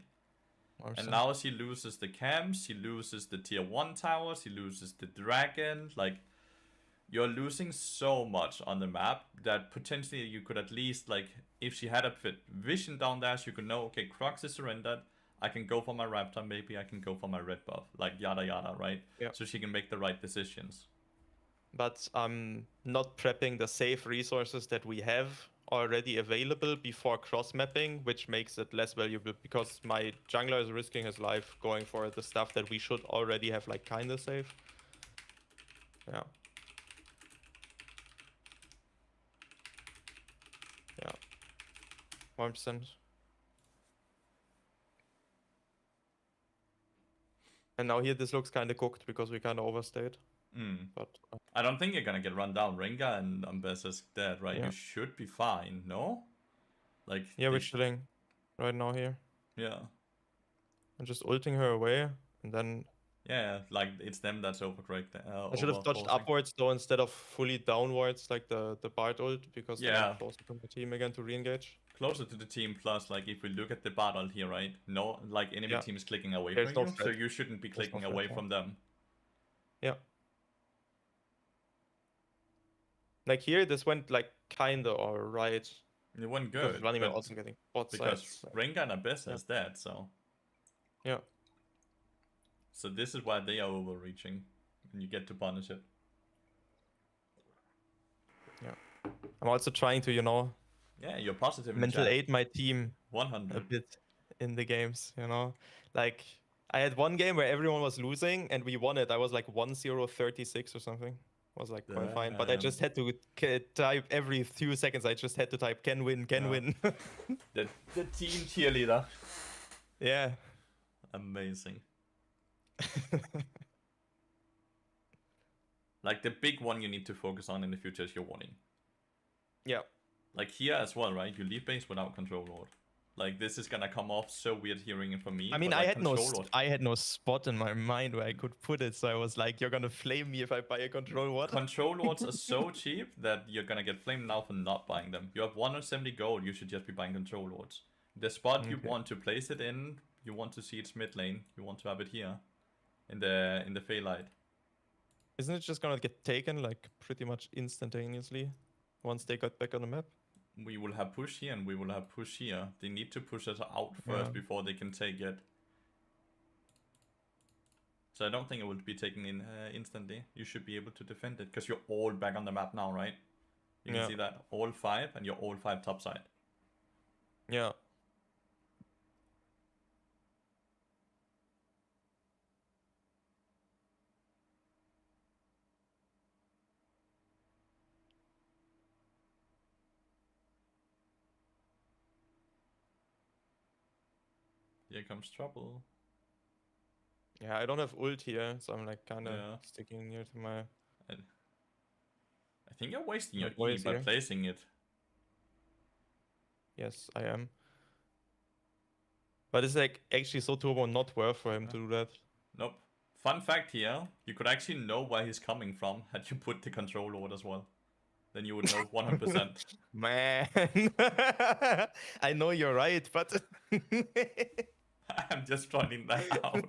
100%. And now she loses the cams, she loses the tier 1 tower, she loses the dragon. Like, you're losing so much on the map that potentially you could at least, like, if she had a vision down there, she could know, okay, Crocs is surrendered, I can go for my Raptor, maybe I can go for my red buff, like yada yada, right? Yeah. So she can make the right decisions. But I'm not prepping the safe resources that we have already available before cross-mapping, which makes it less valuable, because my jungler is risking his life going for the stuff that we should already have like kinda safe. Yeah. Yeah. 1%. And now here this looks kinda cooked because we kinda overstayed. But I don't think you're gonna get run down. Rengar and Ambessa's dead, right? You should be fine, no? Like, yeah, we're chilling right now here. Yeah. I'm just ulting her away, and then yeah, like it's them that's overcorrect. I should have dodged upwards though instead of fully downwards, like the Bard ult, because they're closer to the team again to re-engage. Closer to the team, plus like if we look at the Bard ult here, right? No, like enemy team is clicking away from you, so you shouldn't be clicking away from them. Yeah. Like here, this went like kinda alright. It went good. Running also getting bot because sides. Rengar and Ambessa is dead, so. Yeah. So this is why they are overreaching, and you get to punish it. Yeah. I'm also trying to, yeah, you're positive. Mental aid my team 100 a bit in the games, Like I had one game where everyone was losing and we won it. I was like 1-0-36 or something. Was like quite fine, but I just had to type every few seconds. I just had to type can win, can win. the team cheerleader. Yeah. Amazing. Like the big one you need to focus on in the future is your warning. Yeah. Like here as well, right? You leave base without control lord. Like this is gonna come off so weird hearing it from me. I mean, but, I like, had control lord. I had no spot in my mind where I could put it, so I was like, "You're gonna flame me if I buy a control what?" Control lords are so cheap that you're gonna get flamed now for not buying them. You have 170 gold. You should just be buying control lords. The spot you Okay. want to place it in, you want to see its mid lane. You want to have it here, in the Phalite. Isn't it just gonna get taken like pretty much instantaneously once they got back on the map? We will have push here and we will have push here. They need to push us out first before they can take it. So I don't think it will be taken in instantly. You should be able to defend it because you're all back on the map now, right? You can see that all 5 and you're all 5 top side. Yeah. Here comes trouble. Yeah, I don't have ult here, so I'm like kind of sticking near to my. I think you're wasting your My E by here. placing it. Yes, I am. But it's like actually so turbo not worth for him to do that. Nope. Fun fact here, you could actually know where he's coming from had you put the control lord as well. Then you would know 100%. Man, I know you're right, but I'm just trying that out.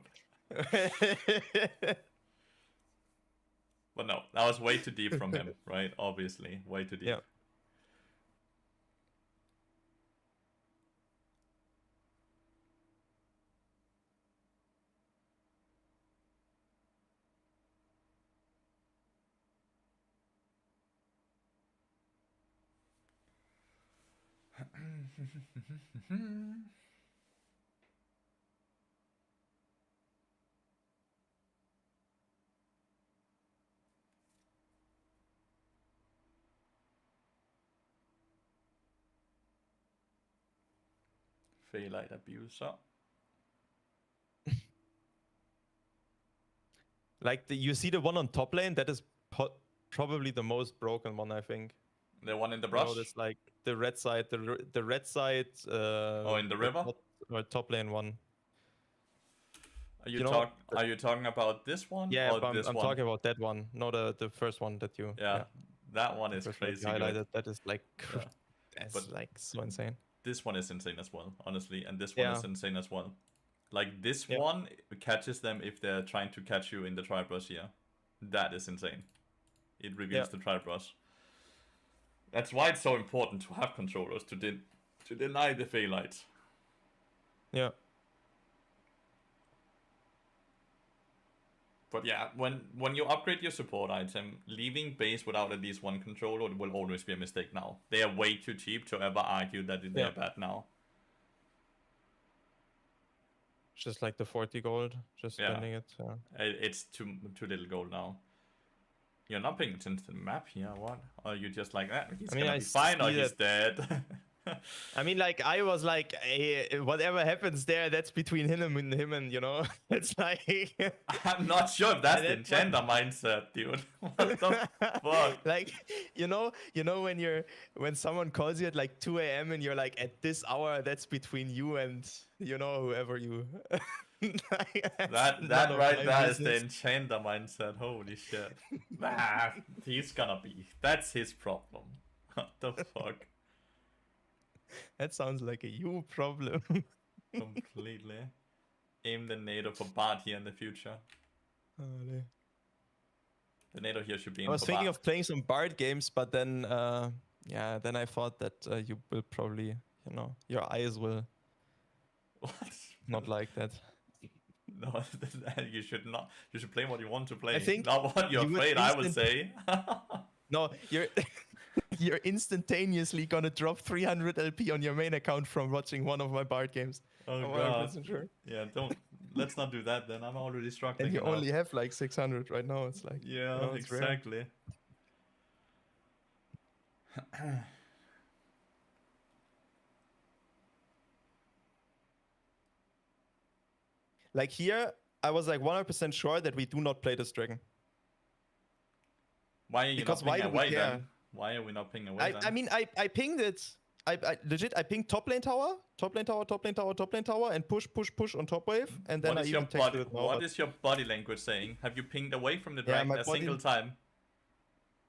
But no, that was way too deep from him, right? Obviously, way too deep. Yeah. Phalite abuser. Like you see the one on top lane, that is probably the most broken one, I think. The one in the brush? No, that's like the red side, the red side. Oh, in the river? Top lane one. Are you talking about this one? Yeah, or but this I'm one? talking about that one, not the first one that you. Yeah, that one is crazy highlighted. good. That is like, that's like so insane. This one is insane as well, honestly, and this one is insane as well. Like this one catches them if they're trying to catch you in the tri brush here. That is insane. It reveals the tri brush. That's why it's so important to have controllers to deny the Phalite. Yeah. But yeah, when you upgrade your support item, leaving base without at least one controller will always be a mistake now. They are way too cheap to ever argue that they're bad now. Just like the 40 gold, just spending it. It's too little gold now. You're not paying attention to the map here, what? Or you just like, he's gonna be fine or he's dead. I mean, like, I was like, hey, whatever happens there, that's between him and you know, it's like... I'm not sure if that's the enchanter mindset, dude. What the fuck? Like, you know when someone calls you at like 2 a.m. and you're like, at this hour, that's between you and, you know, whoever you... that right there is the enchanter mindset. Holy shit. He's gonna be. That's his problem. What the fuck? That sounds like a you problem. Completely. Aim the NATO for Bard here in the future. The NATO here should be in I was thinking of playing some Bard games, but then, then I thought that you will probably, you know, your eyes will not like that. No, you should not. You should play what you want to play. I think not what you're afraid I would say. No, you're instantaneously gonna drop 300 LP on your main account from watching one of my Bard games. Oh god. Sure. Yeah, let's not do that then. I'm already struggling. And you only have like 600 right now. It's like, yeah, you know, it's exactly. Like here, I was like 100% sure that we do not play this dragon. Why are you Because not why pinging do we away care? then? Why are we not pinging away then? I mean, I pinged it. I legit, I pinged top lane tower, top lane tower, top lane tower, top lane tower, and push on top wave, and then I even texted it now. What is your body language saying? Have you pinged away from the Yeah, dragon my a body- single time?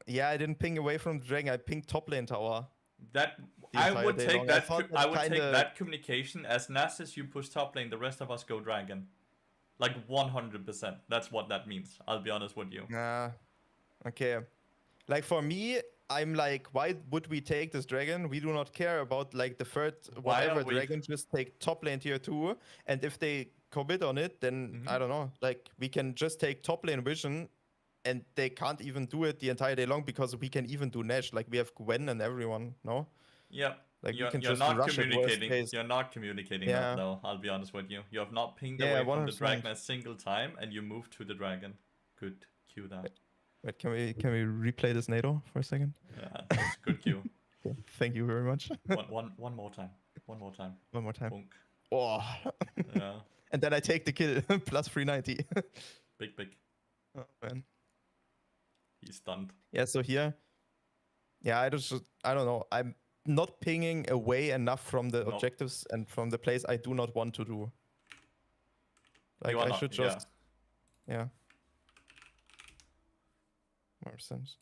Yeah, I didn't ping away from the dragon. I pinged top lane tower. That the I entire would day take long. that. thought I would take kinda- that communication as Nasus you push top lane, the rest of us go dragon. Like 100%. That's what that means. I'll be honest with you. Nah. Okay. Like for me, I'm like, why would we take this dragon? We do not care about like the third Why are whatever we- dragon. Just take top lane tier 2, and if they commit on it, then I don't know. Like we can just take top lane vision, and they can't even do it the entire day long because we can even do Nash. Like we have Gwen and everyone. No. Yeah. Like you're, we can you're just not rush it worst communicating. case. You're not communicating Yeah. that though. I'll be honest with you. You have not pinged Yeah, away from the 100%. dragon a single time, and you moved to the dragon. Good. Cue that. Wait, can we replay this NATO for a second? Yeah, that's good cue. Okay. Thank you very much. One more time. One more time. One more time. Bonk. Oh. Yeah. And then I take the kill plus 390. Big. Oh man. He's stunned. Yeah, so here, yeah, I don't know. I'm not pinging away enough from the No. objectives and from the plays I do not want to do. Like You are I not- should just, yeah. More sense.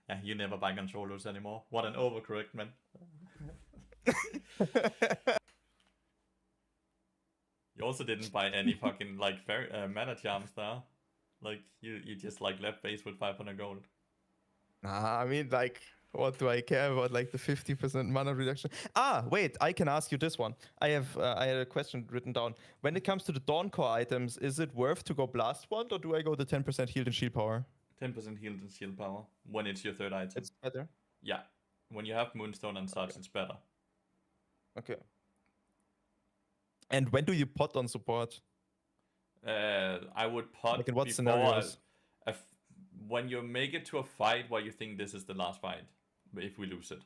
Yeah, you never buy controllers anymore. What an overcorrect, man. You also didn't buy any fucking like mana charms there. Like you just like left base with 500 gold. Nah, I mean, like, what do I care about, like, the 50% mana reduction? Ah, wait, I can ask you this one. I had a question written down. When it comes to the Dawn Core items, is it worth to go Blast Wand, or do I go the 10% healed and shield power? 10% healed and shield power when it's your third item. It's better. Yeah, when you have Moonstone and such, it's better. Okay. And when do you pot on support? I would pot Like in what before scenarios? when you make it to a fight where you think this is the last fight, if we lose it,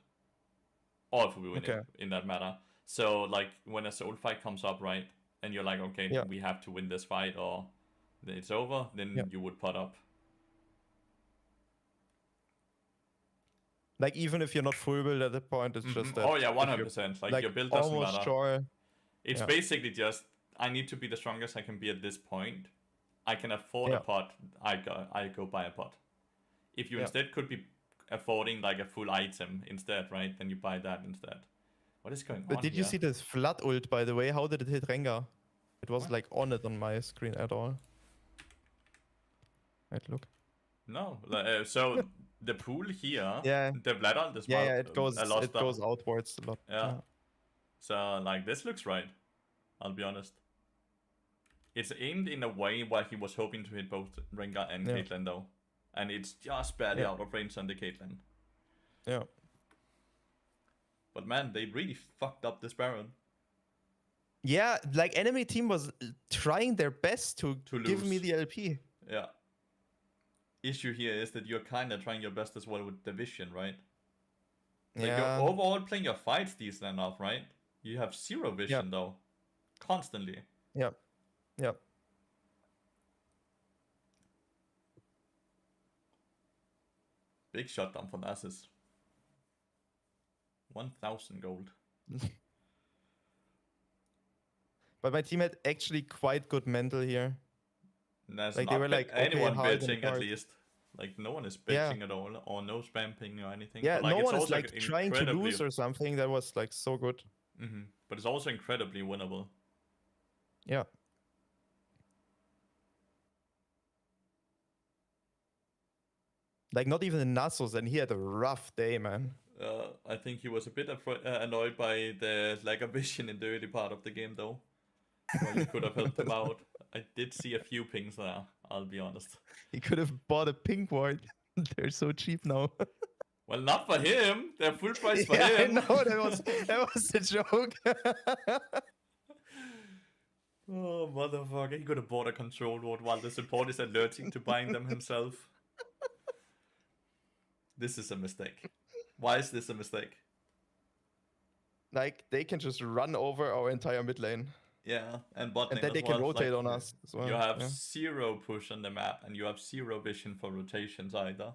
or if we win it, in that matter. So like when a soul fight comes up, right, and you're like, okay, we have to win this fight or it's over, then you would pot up. Like even if you're not full build at that point, it's just that. Oh yeah, 100%. Like your build doesn't matter. Sure. It's basically just I need to be the strongest I can be at this point. I can afford a pot. I go buy a pot. If you instead could be affording like a full item instead, right? Then you buy that instead. What is going on? But did you see this flood ult, by the way? How did it hit Rengar? It was like on it on my screen at all. Wait, look. No. So the pool here. Yeah. The blood ult is it goes. a lot It goes outwards a lot. Yeah. So like this looks right. I'll be honest. It's aimed in a way where he was hoping to hit both Rengar and Caitlyn though. And it's just barely out of range on the Caitlyn. Yeah. But man, they really fucked up this Baron. Yeah, like enemy team was trying their best to give me lose. the LP. Yeah. Issue here is that you're kind of trying your best as well with the vision, right? Like you're overall playing your fights decent enough, right? You have zero vision though. Constantly. Yep. Yep. Big shutdown for Nasus. 1,000 gold. But my team had actually quite good mental here. There's Like, not they were like, okay, anyone how are you gonna bitching at guard? least. Like no one is bitching at all, or no spam ping or anything. Yeah, but, like, no it's one is also like trying to incredibly- lose or something. That was like so good. But it's also incredibly winnable. Yeah. Like not even in Nasus, and he had a rough day, man. I think he was a bit annoyed by the lack of vision in the early part of the game, though. Well, you could have helped him out. I did see a few pings there, I'll be honest. He could have bought a pink ward. They're so cheap now. Well, not for him. They're full price for yeah, him. I know, that was a joke. Oh, motherfucker. He could have bought a control ward while the support is allergic to buying them himself. This is a mistake. Why is this a mistake? Like, they can just run over our entire mid lane. Yeah, and bot And lane then they as can well. rotate Like, on us as well. you have yeah. 0 push on the map, and you have 0 vision for rotations either.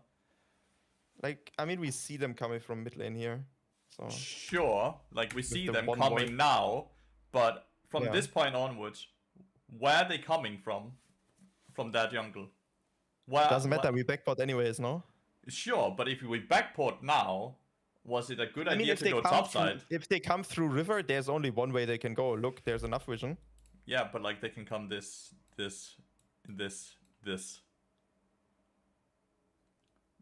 Like, I mean, we see them coming from mid lane here. So Sure, like we see the them one coming ward. now, but from Yeah. this point onwards, where are they coming from? From that jungle? Where, Doesn't matter, we backport anyways, no? Sure, but if we backport now, was it a good I mean, idea if to they go come topside? if they come through river, there's only one way they can go. Look, there's enough vision. Yeah, but like they can come this.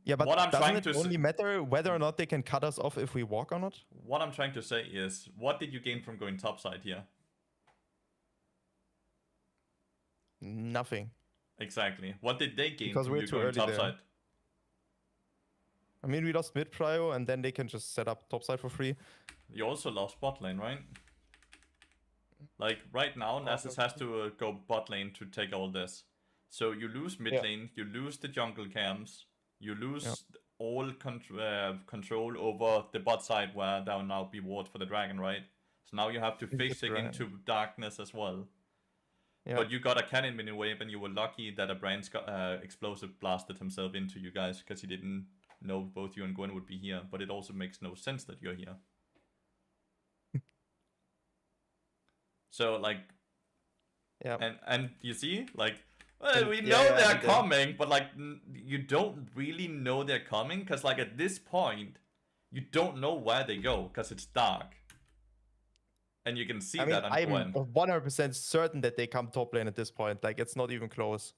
Yeah, but What I'm trying doesn't to it s- only matter whether or not they can cut us off if we walk or not? What I'm trying to say is, what did you gain from going topside here? Nothing. Exactly. What did they gain Because from we're you too going early there. topside? I mean, we lost mid prio, and then they can just set up topside for free. You also lost bot lane, right? Like right now, Nasus has to go bot lane to take all this. So you lose mid lane, you lose the jungle camps, you lose all control over the bot side where there will now be ward for the dragon, right? So now you have to face it into darkness as well. Yeah. But you got a cannon mini wave, and you were lucky that a brand explosive blasted himself into you guys because he didn't know both you and Gwen would be here. But it also makes no sense that you're here. So like, yeah. And you see, like, well, we yeah, know yeah, they're and coming, but like, you don't really know they're coming because like at this point, you don't know where they go because it's dark. And you can see that on Gwen. I'm 100% certain that they come top lane at this point. Like, it's not even close.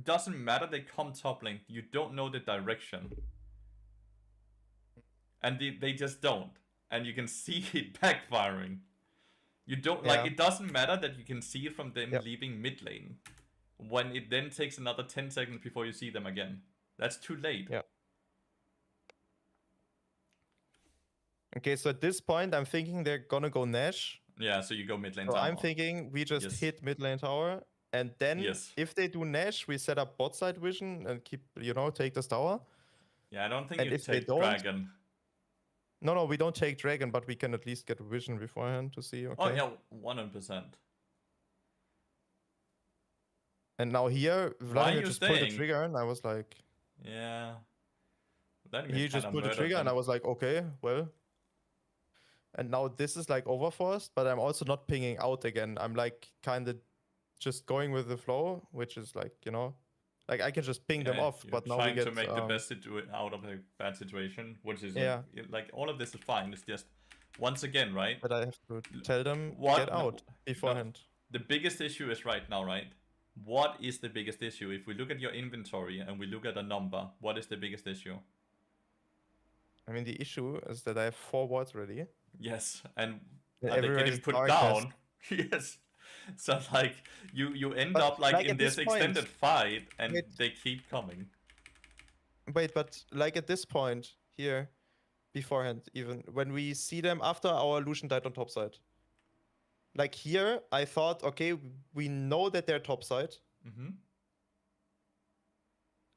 Doesn't matter, they come top lane. You don't know the direction. And they just don't. And you can see it backfiring. You don't, like, it doesn't matter that you can see it from them leaving mid lane. When it then takes another 10 seconds before you see them again. That's too late. Yeah. Okay, so at this point, I'm thinking they're gonna go Nash. Yeah, so you go mid lane so tower. I'm thinking we just hit mid lane tower, and then if they do Nash, we set up bot side vision and keep, take this tower. Yeah, I don't think and you take dragon. No, we don't take dragon, but we can at least get vision beforehand to see. Okay. Oh yeah, 100%. And now here, Vladimir just pulled the trigger, and I was like, yeah. He just pulled the trigger, and I was like, okay, well. And now this is like overforced, but I'm also not pinging out again. I'm like kind of just going with the flow, which is like, like I can just ping them off, but now we get to make the best out of a bad situation, which is like all of this is fine. It's just once again, right? But I have to tell them get out beforehand. The biggest issue is right now, right? What is the biggest issue? If we look at your inventory and we look at a number, what is the biggest issue? I mean, the issue is that I have 4 wards ready. Yes, and they're getting put down. Yes. So like you end up like in this extended fight, and they keep coming. Wait, but like at this point here, beforehand, even when we see them after our Lucian died on top side. Like here, I thought, okay, we know that they're top side.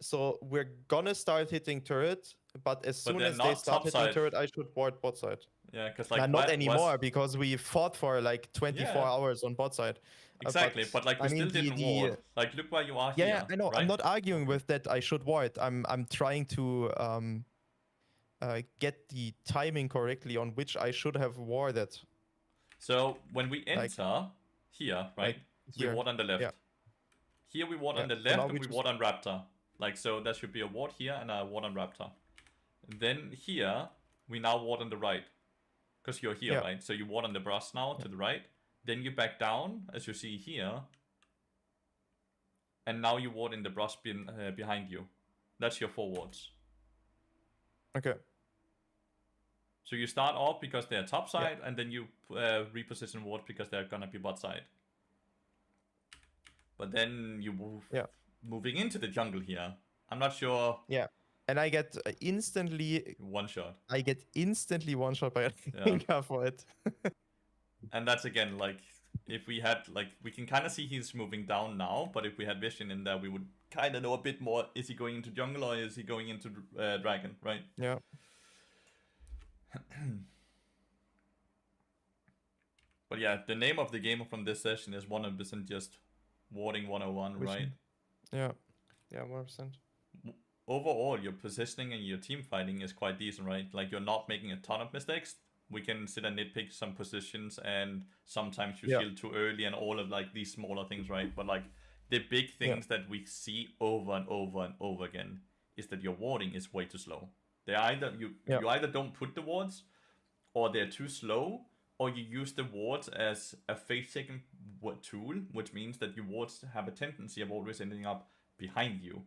So we're gonna start hitting turret, but as soon as they start hitting turret, I should ward bot side. Yeah, because like not anymore, because we fought for like 24 hours on bot side. Exactly, but like we still didn't ward. Like look where you are here. Yeah, I know. Right? I'm not arguing with that. I should ward. I'm trying to get the timing correctly on which I should have warded. So when we enter here, right? We ward on the left. Yeah. Here we ward on the left, and we ward on Raptor. Like so, there should be a ward here and a ward on Raptor. And then here we now ward on the right, because you're here, right? So you ward on the brush now to the right. Then you back down, as you see here. And now you ward in the brush behind you. That's your 4 wards. Okay. So you start off because they're top side, and then you reposition ward because they're gonna be bot side. But then you move moving into the jungle here. I'm not sure. Yeah. And I get instantly one shot. I get instantly one shot by a finger for it. And that's again like if we had, like, we can kind of see he's moving down now, but if we had vision in there, we would kind of know a bit more. Is he going into jungle or is he going into dragon, right? Yeah. But yeah, the name of the game from this session is 100% just warding 101, right? Yeah. Yeah, 100%. Overall, your positioning and your team fighting is quite decent, right? Like, you're not making a ton of mistakes. We can sit and nitpick some positions, and sometimes you shield too early and all of, like, these smaller things, right? But, like, the big things that we see over and over and over again is that your warding is way too slow. They either you either don't put the wards, or they're too slow, or you use the wards as a face-checking tool, which means that your wards have a tendency of always ending up behind you,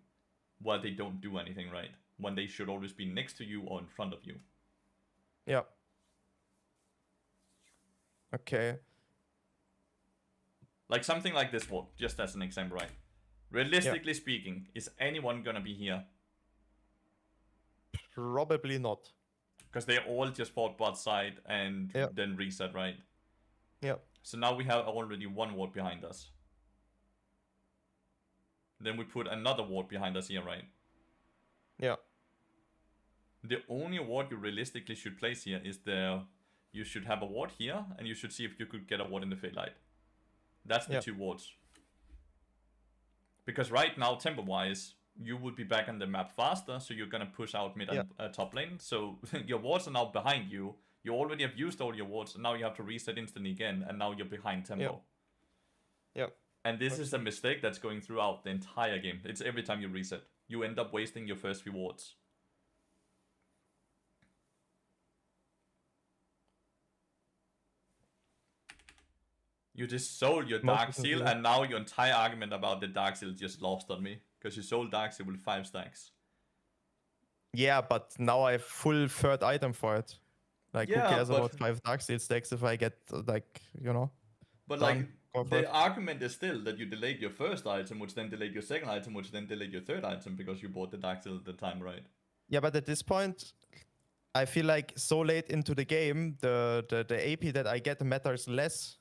while they don't do anything, right? When they should always be next to you or in front of you. Yeah. Okay. Like something like this ward, just as an example, right? Realistically speaking, is anyone gonna be here? Probably not. Because they all just fought bot side and then reset, right? Yeah. So now we have already one ward behind us. Then we put another ward behind us here, right? Yeah. The only ward you realistically should place here is you should have a ward here, and you should see if you could get a ward in the Fade Light. That's the two wards. Because right now, tempo-wise, you would be back on the map faster, so you're gonna push out mid and top lane. So your wards are now behind you. You already have used all your wards, and now you have to reset instantly again, and now you're behind tempo. Yeah. And this is a mistake that's going throughout the entire game. It's every time you reset. You end up wasting your first few wards. You just sold your Dark Seal, and now your entire argument about the Dark Seal just lost on me. Because you sold Dark Seal with 5 stacks. Yeah, but now I have full third item for it. Like, who cares about 5 Dark Seal stacks if I get, like, you know... But, like, the argument is still that you delayed your first item, which then delayed your second item, which then delayed your third item, because you bought the Dark Seal at the time, right? Yeah, but at this point, I feel like so late into the game, the AP that I get matters less.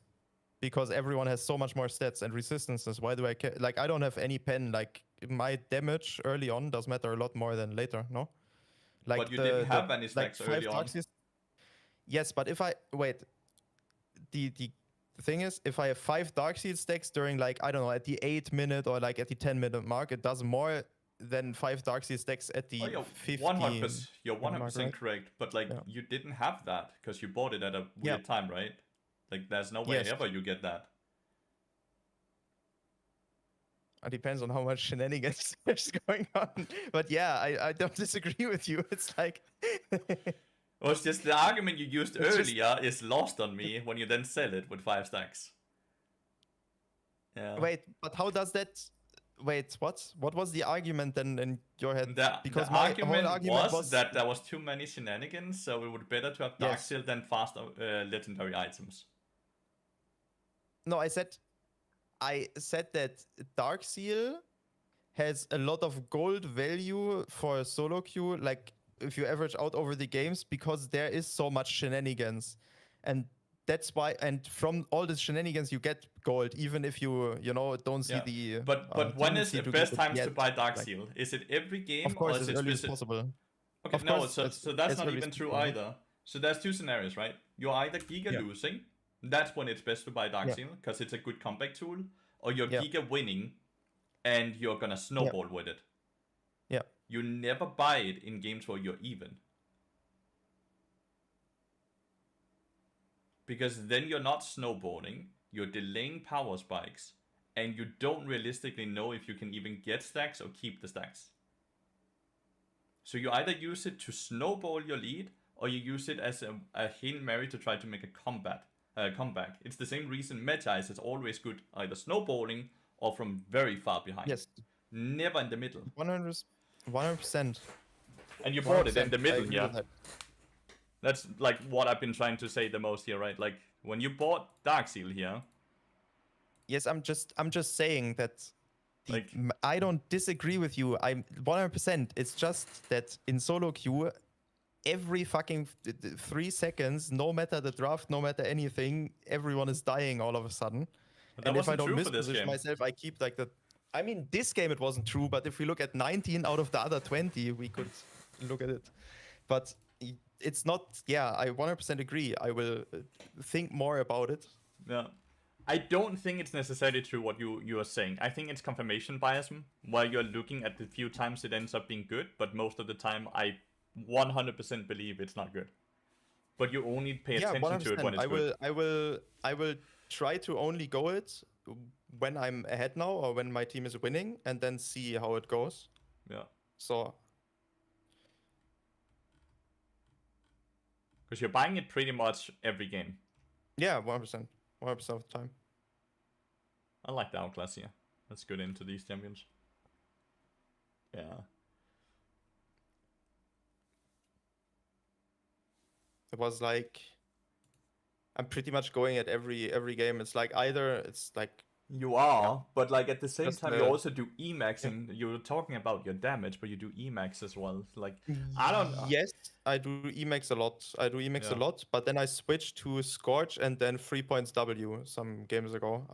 Because everyone has so much more stats and resistances. Why do I care? Like, I don't have any pen. Like, my damage early on does matter a lot more than later, no? Like, but you didn't have any stacks early on. Yes, but if I... Wait. The thing is, if I have 5 Dark Seal stacks during, like, I don't know, at the 8-minute or, like, at the 10-minute mark, it does more than 5 Dark Seal stacks at the 50... 100%, you're 100% correct. But, like, you didn't have that because you bought it at a weird time, right? Like, there's no way ever you get that. It depends on how much shenanigans there's going on. But yeah, I don't disagree with you. It's like... Well, it's just the argument you used earlier is lost on me when you then sell it with 5 stacks. Yeah. Wait, but how does that... Wait, what? What was the argument then in your head? Because my argument was that there was too many shenanigans, so it would be better to have Dark Seal than faster legendary items. No, I said that Dark Seal has a lot of gold value for solo queue, like if you average out over the games, because there is so much shenanigans. And that's why, and from all the shenanigans you get gold, even if you don't see the... But when is the best time to buy Dark Seal? Is it every game? Of course, or is as early as possible. Okay, no, so that's not even true either. So there's 2 scenarios, right? You're either Giga losing, that's when it's best to buy Dark Seal, because it's a good comeback tool, or you're Giga winning, and you're gonna snowball with it. Yeah. You never buy it in games where you're even. Because then you're not snowballing, you're delaying power spikes, and you don't realistically know if you can even get stacks or keep the stacks. So you either use it to snowball your lead, or you use it as a Hail Mary to try to make a comeback. It's the same reason meta is always good, either snowballing or from very far behind. Yes. Never in the middle. 100%. And you bought it in the middle, yeah. That's like what I've been trying to say the most here, right? Like when you bought Dark Seal here. Yes, I'm just saying that I don't disagree with you. I'm 100%. It's just that in solo queue, every fucking 3 seconds, no matter the draft, no matter anything, everyone is dying all of a sudden. But that And if I wasn't don't true for this misposition game. myself, I keep like the. I mean, this game it wasn't true, but if we look at 19 out of the other 20, we could look at it. But it's not. Yeah, I 100% agree. I will think more about it. Yeah. I don't think it's necessarily true what you are saying. I think it's confirmation bias while you're looking at the few times it ends up being good, but most of the time I 100% believe it's not good. But you only pay attention to it when it's good. I will try to only go it when I'm ahead now or when my team is winning, and then see how it goes. Yeah. So Because you're buying it pretty much every game. yeah, 100%. 100% of the time. I like the outclass here. Let's get into these champions. Yeah. It was like I'm pretty much going at every game. It's like either it's like You are, but like at the same Just time, you the- also do Emax, and you're talking about your damage, but you do Emax as well. Like, I don't. Yes, I do Emax a lot. I do Emax a Yeah. lot, but then I switched to Scorch and then 3 points W some games ago.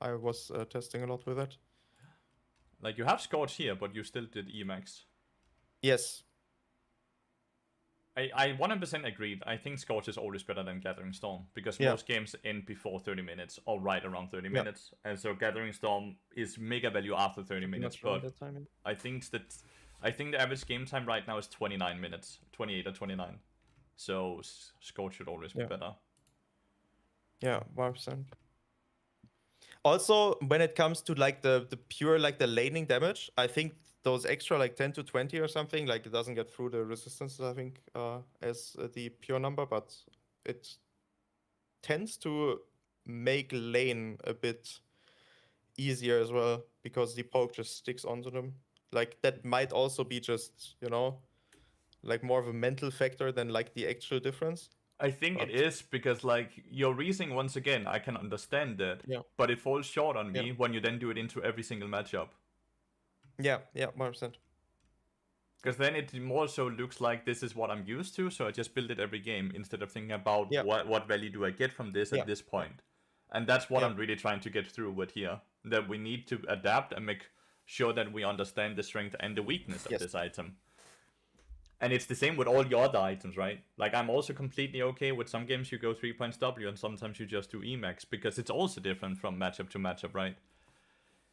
I was testing a lot with it. Like, you have Scorch here, but you still did Emax. Yes. I 100% agreed. I think Scorch is always better than Gathering Storm, because Yeah. most games end before 30 minutes, or right around 30 Yeah. minutes. And so Gathering Storm is mega value after 30 minutes, Much around but that time. I think the average game time right now is 29 minutes, 28 or 29. So Scorch should always be Yeah. better. Yeah, 100%. Also, when it comes to like the pure like the laning damage, I think those extra like 10 to 20 or something, like it doesn't get through the resistances, I think, as the pure number, but it tends to make lane a bit easier as well because the poke just sticks onto them. Like that might also be just, like more of a mental factor than like the actual difference. I think it But- is because, like, your reasoning, once again, I can understand that, Yeah. but it falls short on me Yeah. when you then do it into every single matchup. Yeah, 100%. Because then it more so looks like this is what I'm used to, so I just build it every game instead of thinking about Yeah. what value do I get from this Yeah. at this point. And that's what Yeah. I'm really trying to get through with here. That we need to adapt and make sure that we understand the strength and the weakness of Yes. this item. And it's the same with all your other items, right? Like, I'm also completely okay with some games you go 3 points W and sometimes you just do Emax, because it's also different from matchup to matchup, right?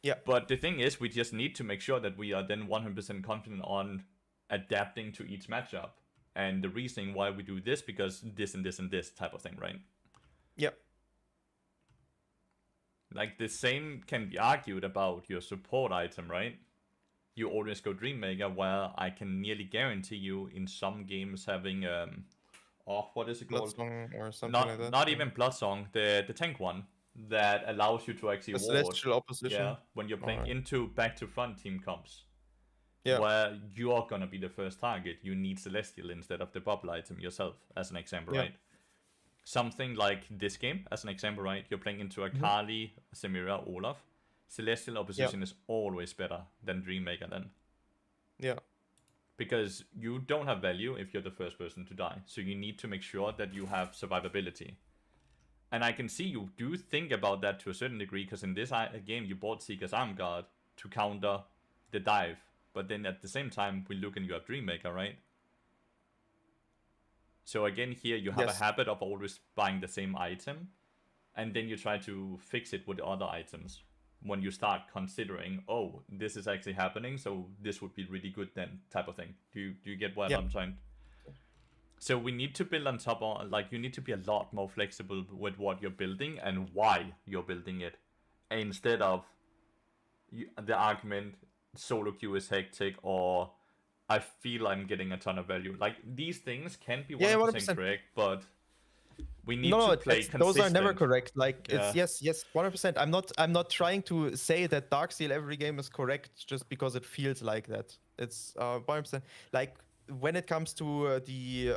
Yeah. But the thing is, we just need to make sure that we are then 100% confident on adapting to each matchup. And the reasoning why we do this, because this and this and this type of thing, right? Yeah. Like, the same can be argued about your support item, right? You always go Dreammaker, where I can nearly guarantee you in some games having what is it called? Bloodsong or something Not like that. not even Bloodsong, the tank one that allows you to actually The ward. celestial opposition. Yeah, when you're playing Alright. into back to front team comps. Yeah. Where you're gonna be the first target, you need Celestial instead of the bubble item yourself, as an example, Yeah. right? Something like this game, as an example, right? You're playing into a Mhm. Kali, Samira, Olaf. Celestial opposition is always better than Dreammaker then. Yeah. Because you don't have value if you're the first person to die. So you need to make sure that you have survivability. And I can see you do think about that to a certain degree, because in this game you bought Seeker's Arm Guard to counter the dive. But then at the same time, we look and you have Dreammaker, right? So again, here you have Yes. a habit of always buying the same item, and then you try to fix it with other items. When you start considering, oh, this is actually happening, so this would be really good then, type of thing. Do you get what Yeah. I'm trying? So we need to build on top of, like, you need to be a lot more flexible with what you're building and why you're building it, instead of the argument solo queue is hectic, or I feel I'm getting a ton of value. Like, these things can be 100% 100%. correct, but we need No, to play consistent. those are never correct. Like Yeah. it's yes, 100%. I'm not trying to say that Darksteel every game is correct just because it feels like that. It's 100%. Like when it comes to the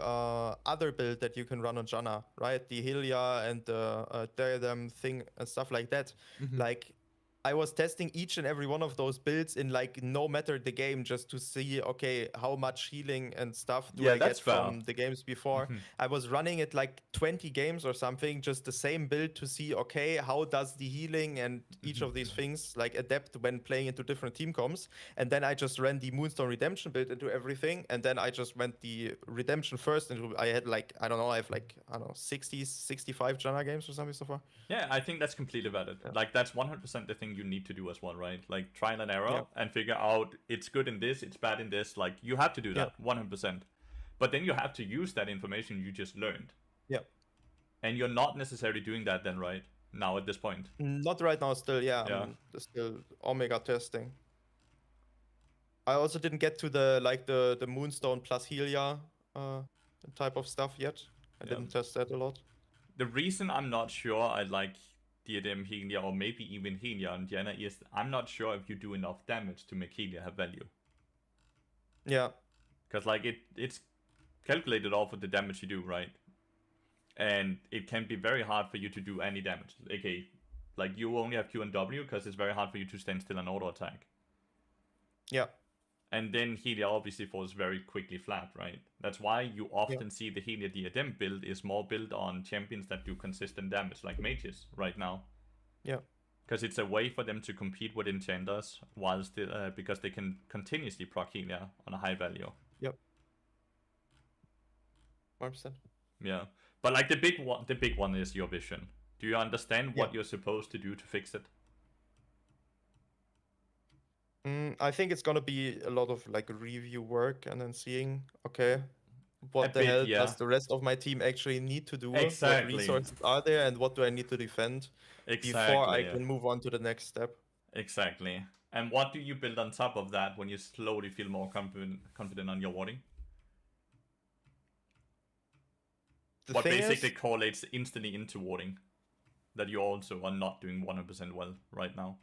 other build that you can run on Janna, right? The Hylia and the Diadem thing and stuff like that. Mhm. Like I was testing each and every one of those builds in like no matter the game, just to see, okay, how much healing and stuff do Yeah, I that's get fair. from the games before. I was running it like 20 games or something, just the same build to see, okay, how does the healing and each of these things like adapt when playing into different team comps. And then I just ran the Moonstone Redemption build into everything. And then I just went the Redemption first into, I had like, I don't know, I have like, I don't know, 60, 65 Janna games or something so far. Yeah, I think that's completely valid. Yeah. Like, that's 100% the thing you need to do as well, right? Like, trial and error Yeah. and figure out it's good in this, it's bad in this. Like, you have to do that, 100%. But then you have to use that information you just learned. Yeah. And you're not necessarily doing that then, right? Now at this point. Not right now, still, yeah. Yeah. I'm still Omega testing. I also didn't get to the Moonstone plus Helia type of stuff yet. I didn't test that a lot. The reason I'm not sure I like Diadem Helia or maybe even Helia and Diana is I'm not sure if you do enough damage to make Helia have value. Yeah. Because like it's calculated off of the damage you do, right? And it can be very hard for you to do any damage. Okay, like you only have Q and W because it's very hard for you to stand still and auto attack. Yeah. And then Helia obviously falls very quickly flat, right? That's why you often see the Helia Diadem build is more built on champions that do consistent damage, like mages right now. Yeah. Because it's a way for them to compete with enchanters while still, because they can continuously proc Helia on a high value. Yep. 100%. Yeah, but like the big one is your vision. Do you understand what you're supposed to do to fix it? I think it's gonna be a lot of like review work and then seeing, okay, what the hell does the rest of my team actually need to do? Exactly. What resources are there and what do I need to defend before I can move on to the next step? Exactly. And what do you build on top of that when you slowly feel more confident on your warding? What basically correlates instantly into warding that you also are not doing 100% well right now.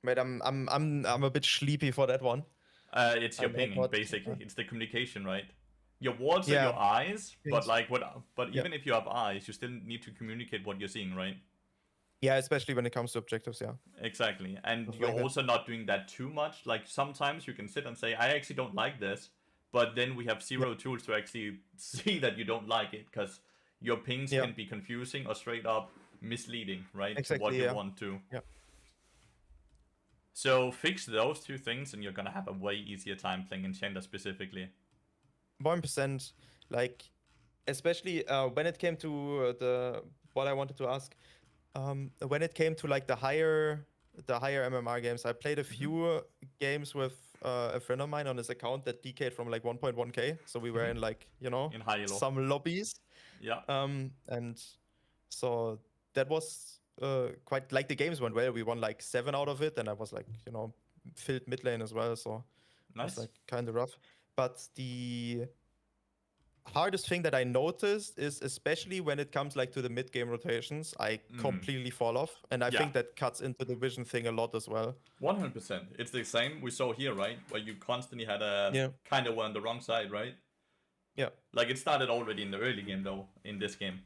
Wait, I'm a bit sleepy for that one. It's your pinging, basically. It's the communication, right? Your wards are your eyes, but like even if you have eyes, you still need to communicate what you're seeing, right? Yeah, especially when it comes to objectives, yeah. Exactly. And you're also not doing that too much. Like sometimes you can sit and say, I actually don't like this, but then we have zero tools to actually see that you don't like it, because your pings can be confusing or straight up misleading, right? Exactly, what you want to. Yeah. So fix those two things and you're gonna have a way easier time playing Enchanter specifically. 1%, like, especially when it came to what I wanted to ask, when it came to like the higher MMR games, I played a few games with a friend of mine on his account that DK'd from like 1.1k, so we were in like, you know, in some lobbies. Yeah. And so that was quite, like, the games went well. We won like 7 out of it, and I was like, you know, filled mid lane as well, so nice. It was like kind of rough. But the hardest thing that I noticed is, especially when it comes like to the mid game rotations, I completely fall off, and I think that cuts into the vision thing a lot as well. 100%. It's the same we saw here, right? Where you constantly had a kind of were on the wrong side, right? Yeah. Like it started already in the early game though, in this game,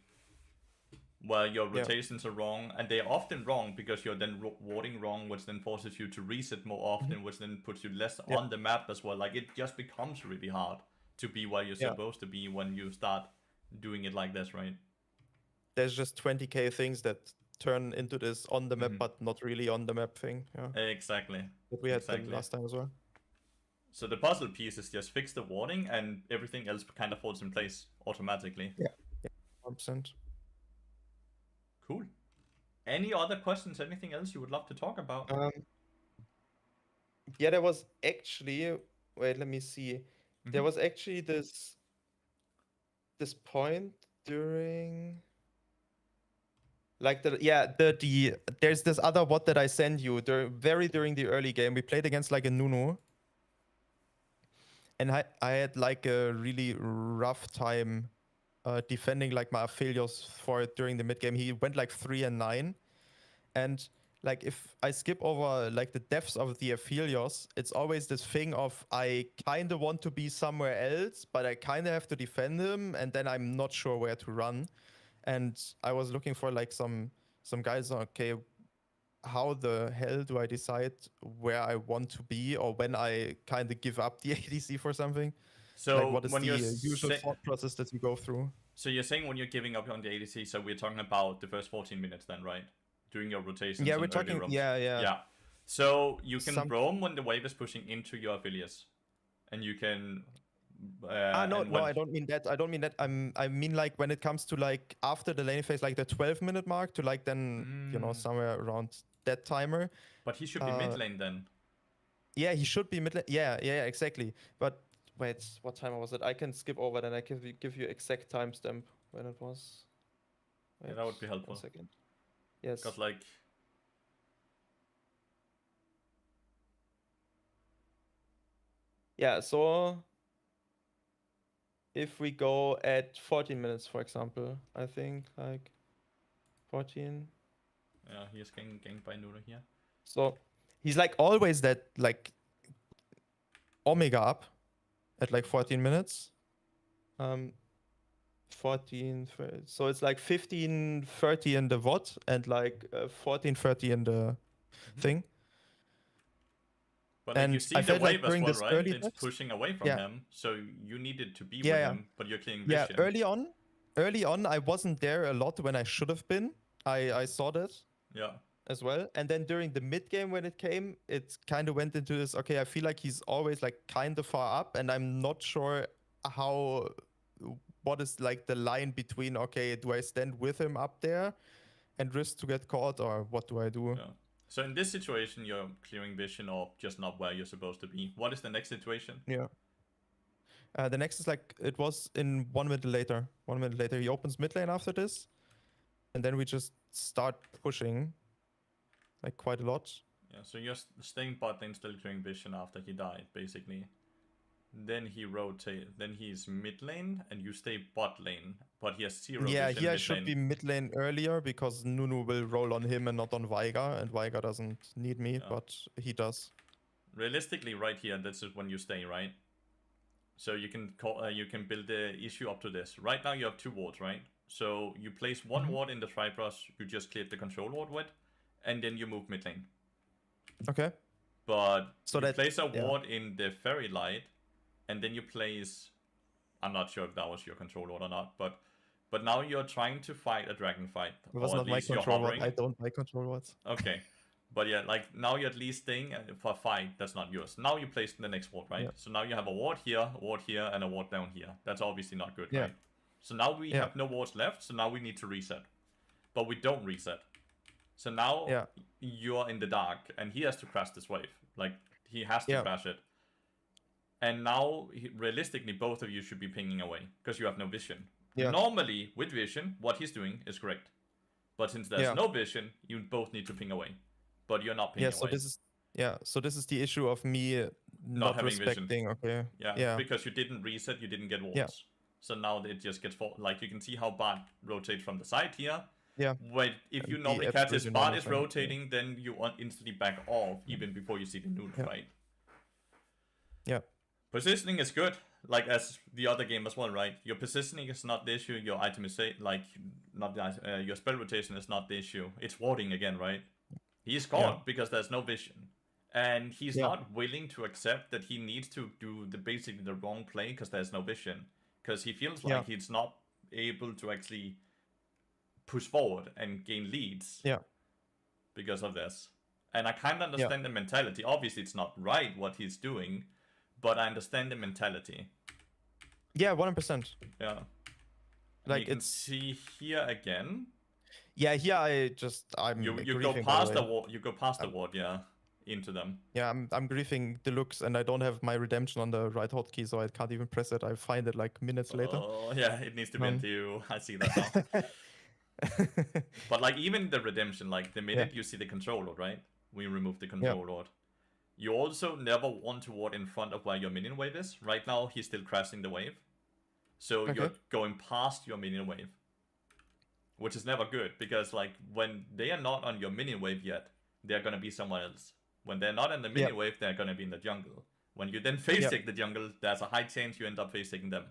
where your rotations are wrong, and they're often wrong because you're then warding wrong, which then forces you to reset more often, which then puts you less on the map as well. Like it just becomes really hard to be where you're supposed to be when you start doing it like this, right? There's just 20k things that turn into this on the map but not really on the map thing. Yeah. Exactly. That we had them last time as well. So the puzzle piece is just fix the warding and everything else kind of falls in place automatically. Yeah. 100%. Cool. Any other questions? Anything else you would love to talk about? Yeah, there was actually, wait, let me see. There was actually this point during, like, there's this other bot that I sent you during the early game. We played against like a Nunu, and I had like a really rough time defending like my Aphelios for it during the mid game. He went like 3-9, and like if I skip over like the depths of the Aphelios, it's always this thing of I kind of want to be somewhere else, but I kind of have to defend him, and then I'm not sure where to run. And I was looking for like some some guys are okay. How the hell do I decide where I want to be, or when I kind of give up the ADC for something? So Like, what is when the you're usual thought process that you go through? so you're saying when you're giving up on the ADC, so we're talking about the first 14 minutes then, right? Doing your rotations Yeah, we're and early talking. roams. Yeah. Yeah. So you can Some. roam when the wave is pushing into your affiliates, and you can. No, And when I don't mean that. I don't mean that. I mean like when it comes to like after the lane phase, like the 12-minute mark to like then somewhere around that timer. But he should be mid lane then. Yeah, he should be mid lane. Yeah, exactly. But wait, what time was it? I can skip over, then I can give you exact timestamp when it was. Wait, Yeah, that would be helpful. 1 second. Yes. Because like. Yeah, so if we go at 14 minutes, for example, I think like 14. Yeah, he is getting ganked by Nudo here. So he's like always that like Omega up at like 14 minutes. 14, so it's like 15:30 in the VOD and like 14:30 in the thing. But like And you see I the felt like wave as during well, this right? early It's bit, pushing away from him, so you needed to be with him, but you're clearing vision. early on, I wasn't there a lot when I should have been. I saw that. Yeah. As well, and then during the mid game when it came, it kind of went into this. Okay, I feel like he's always like kind of far up, and I'm not sure what is like the line between. Okay, do I stand with him up there and risk to get caught, or what do I do? Yeah. So in this situation, you're clearing vision or just not where you're supposed to be. What is the next situation? Yeah. The next is like it was in 1 minute later. 1 minute later, he opens mid lane after this, and then we just start pushing. Like quite a lot. Yeah, so you're staying bot lane, still clearing vision after he died, basically. Then he rotate. Then he's mid lane, and you stay bot lane, but he has zero vision. Yeah, here I should be mid lane earlier because Nunu will roll on him and not on Veigar, and Veigar doesn't need me, but he does. Realistically, right here, this is when you stay, right? So you can call, you can build the issue up to this. Right now you have 2 wards, right? So you place 1 ward in the Tribrush you just cleared the control ward with, and then you move mid lane. Okay. But so you place a ward in the Fairy Light, and then you place... I'm not sure if that was your control ward or not, but now you're trying to fight a dragon fight. It was not my control ward. I don't like control wards. Okay. But yeah, like now you're at least staying for a fight that's not yours. Now you place the next ward, right? Yeah. So now you have a ward here, and a ward down here. That's obviously not good, right? So now we have no wards left, so now we need to reset. But we don't reset. So now you're in the dark, and he has to crash this wave. Like, he has to crash it. And now, realistically, both of you should be pinging away, because you have no vision. Yeah. Normally, with vision, what he's doing is correct. But since there's no vision, you both need to ping away. But you're not pinging away. So this is the issue of me not having respecting vision. Okay. Yeah, because you didn't reset, you didn't get wards. Yeah. So now it just gets... Like, you can see how Bart rotates from the side here. Yeah. Wait, if you normally catch his Bart is rotating, then you instantly back off even before you see the Nunu fight. Yeah. Positioning is good, like as the other game as well, right? Your positioning is not the issue. Your item is your spell rotation is not the issue. It's warding again, right? He's caught because there's no vision, and he's not willing to accept that he needs to do basically the wrong play because there's no vision, because he feels like he's not able to actually push forward and gain leads because of this. And I kind of understand the mentality. Obviously, it's not right what he's doing, but I understand the mentality. Yeah, 100%. Yeah. Like, you can see here again. Yeah, here I'm you go past the ward. You go past the ward, into them. Yeah, I'm griefing deluxe, and I don't have my redemption on the right hotkey, so I can't even press it. I find it like minutes later. Oh yeah, it needs to be into you. I see that now. But like even the redemption, like the minute you see the control lord, right? We remove the control lord. You also never want to ward in front of where your minion wave is. Right now, he's still crashing the wave. So you're going past your minion wave. Which is never good, because like when they are not on your minion wave yet, they're going to be somewhere else. When they're not in the minion wave, they're going to be in the jungle. When you then face take the jungle, there's a high chance you end up face taking them.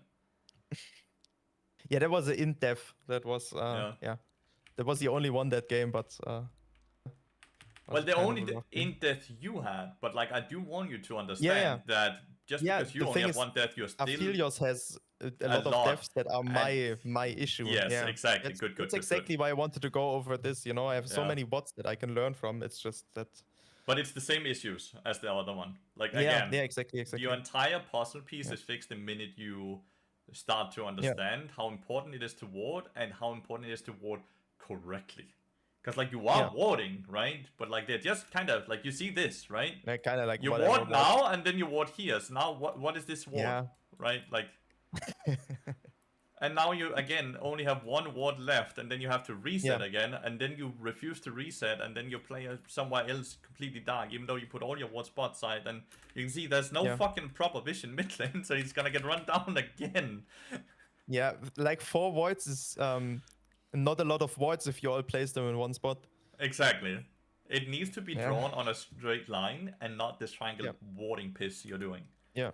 Yeah, that was an in-depth. That was, That was the only one that game, but Well, was the kind of only a rough game. in death you had, but like I do want you to Yeah, understand that just because you the only thing have is, one death, you're still Aphelios has a a lot of lot. deaths that are And my issue. yes, Yeah, exactly. Good. that's exactly why I wanted to go over this. You know, I have so Yeah. many bots that I can learn from. It's just that. But it's the same issues as the other one. Like Yeah, again, yeah, exactly. your entire puzzle piece is fixed the minute you start to understand how important it is to ward and how important it is to ward correctly. Because like you are warding, right? But like they're just kind of like you see this, right? Like kind of like You whatever. ward now and then you ward here. So now what is this ward? Yeah. Right? Like and now you again only have one ward left and then you have to reset again and then you refuse to reset and then you play somewhere else completely dark even though you put all your ward spot side and you can see there's no fucking proper vision mid lane so he's gonna get run down again. Yeah, like 4 voids is not a lot of voids if you all place them in one spot. Exactly. It needs to be drawn on a straight line and not this triangle warding piss you're doing. Yeah,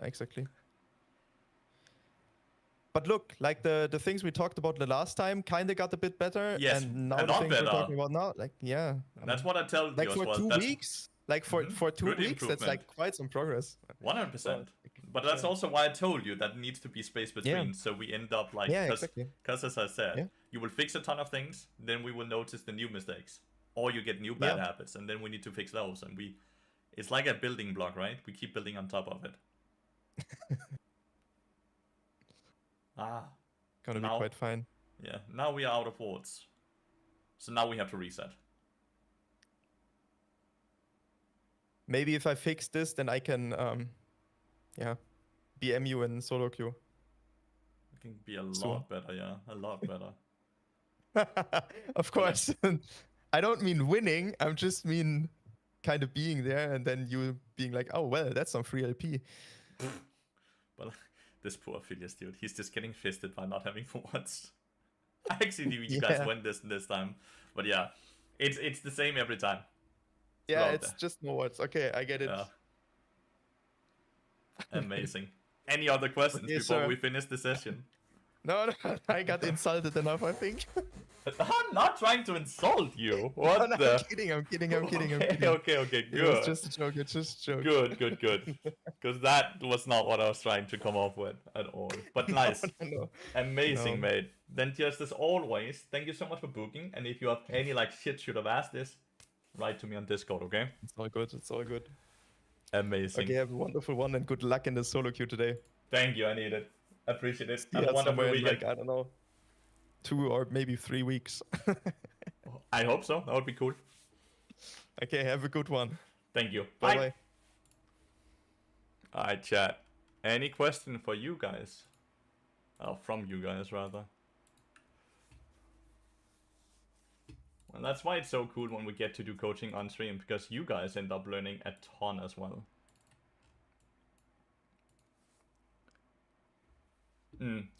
exactly. But look, like the things we talked about the last time kind of got a bit better. Yes, and now a the lot things better. we're talking about now, like That's what I tell like you for as well. 2 That's weeks, like for 2 good weeks, that's like quite some progress. 100%. But that's also why I told you that needs to be space between, so we end up like because as I said, you will fix a ton of things, then we will notice the new mistakes, or you get new bad habits, and then we need to fix those. And it's like a building block, right? We keep building on top of it. Gonna be quite fine. Yeah, now we are out of wards, so now we have to reset. Maybe if I fix this, then I can, BM you in solo queue. It can be a lot better, yeah, a lot better. Of course. I don't mean winning, I just mean kind of being there and then you being like, oh, well, that's some free LP. Well, this poor Aphelios dude, he's just getting fisted by not having wards. I actually knew you guys win this time, but yeah, it's the same every time. Yeah, it's just no words. Okay, I get it. Yeah. Amazing. Any other questions before we finish the session? No, I got insulted enough, I think. I'm not trying to insult you. What no, the? I'm kidding. Okay, good. It's just a joke. Good. Because that was not what I was trying to come up with at all. But nice. No. Amazing, mate. Then just as always, thank you so much for booking. And if you have any like shit should have asked this, write to me on Discord, okay? It's all good. Amazing. Okay, have a wonderful one and good luck in the solo queue today. Thank you, I need it. Appreciate it. Have a wonderful weekend. I don't know, 2 or maybe 3 weeks. I hope so. That would be cool. Okay, have a good one. Thank you. Bye. Alright, chat. Any question for you guys? Oh, from you guys, rather. And that's why it's so cool when we get to do coaching on stream, because you guys end up learning a ton as well.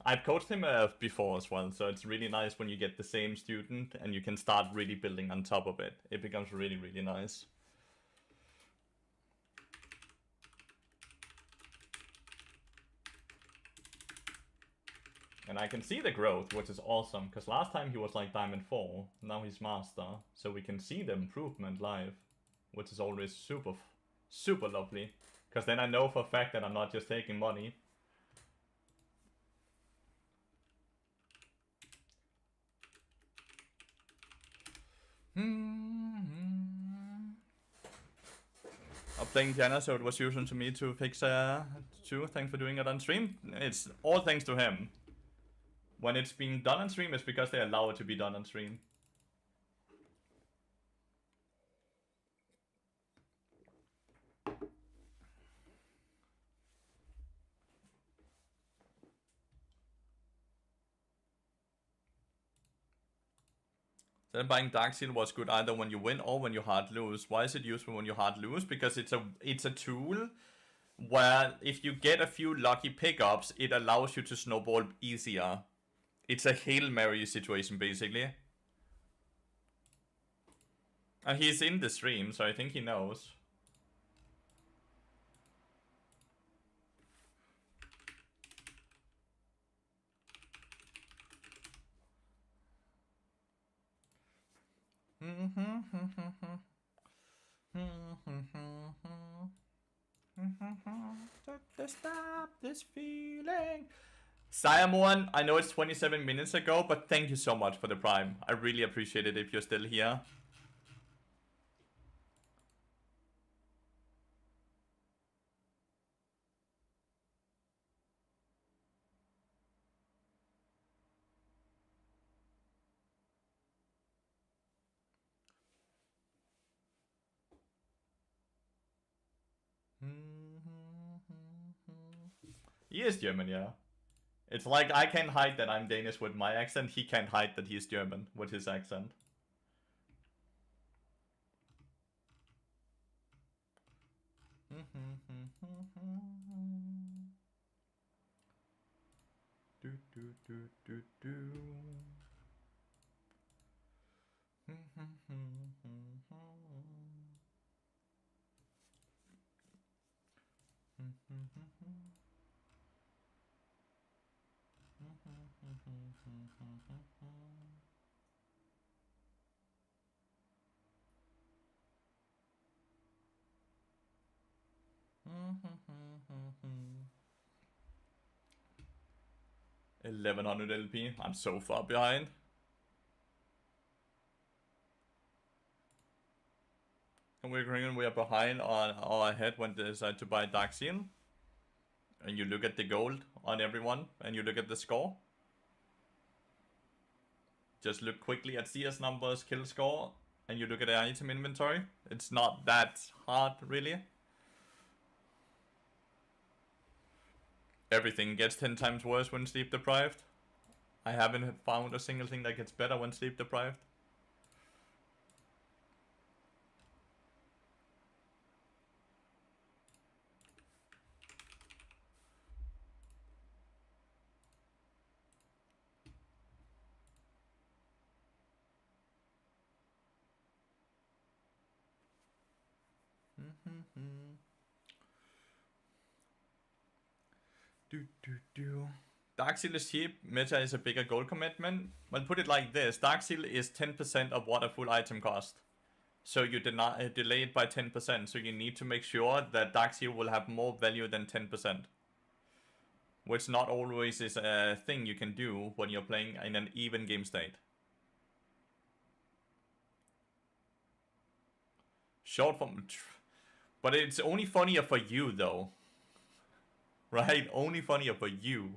I've coached him before as well, so it's really nice when you get the same student and you can start really building on top of it. It becomes really, really nice. And I can see the growth, which is awesome, because last time he was like Diamond 4, now he's Master, so we can see the improvement live, which is always super, super lovely, because then I know for a fact that I'm not just taking money. I'm playing piano, so it was usual to me to fix too. Thanks for doing it on stream. It's all thanks to him. When it's being done on stream, it's because they allow it to be done on stream. Then buying Dark Seal was good either when you win or when you hard lose. Why is it useful when you hard lose? Because it's a tool where if you get a few lucky pickups, it allows you to snowball easier. It's a Hail Mary situation, basically. And he's in the stream, so I think he knows. To stop this feeling. Siamon, I know it's 27 minutes ago, but thank you so much for the Prime. I really appreciate it if you're still here. He is German, yeah. It's like I can't hide that I'm Danish with my accent. He can't hide that he's German with his accent. Do, do, do, do, do. $1100 LP. I'm so far behind. And we're agreeing we are behind on our head when they decide to buy Dark Seal. And you look at the gold on everyone and you look at the score. Just look quickly at CS numbers, kill score, and you look at the item inventory. It's not that hard, really. Everything gets 10 times worse when sleep deprived. I haven't found a single thing that gets better when sleep deprived. Dark Seal is cheap, meta is a bigger goal commitment. Well, put it like this, Dark Seal is 10% of what a full item cost. So you delay it by 10%, so you need to make sure that Dark Seal will have more value than 10%. Which not always is a thing you can do when you're playing in an even game state. Short form... But it's only funnier for you, though. Right? Only funnier for you.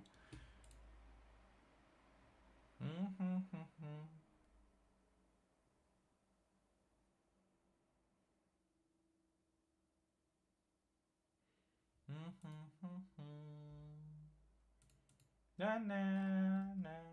Na na na.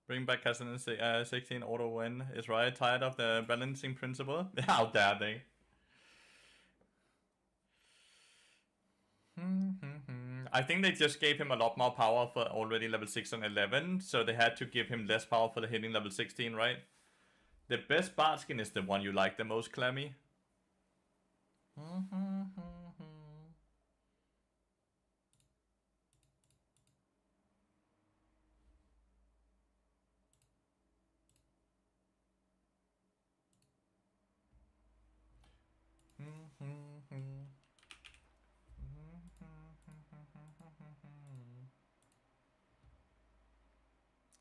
Bring back Cassidy 16 auto win is right. Tired of the balancing principle? How dare they? I think they just gave him a lot more power for already level 6 and 11, so they had to give him less power for the hitting level 16, right? The best bard skin is the one you like the most, Clammy.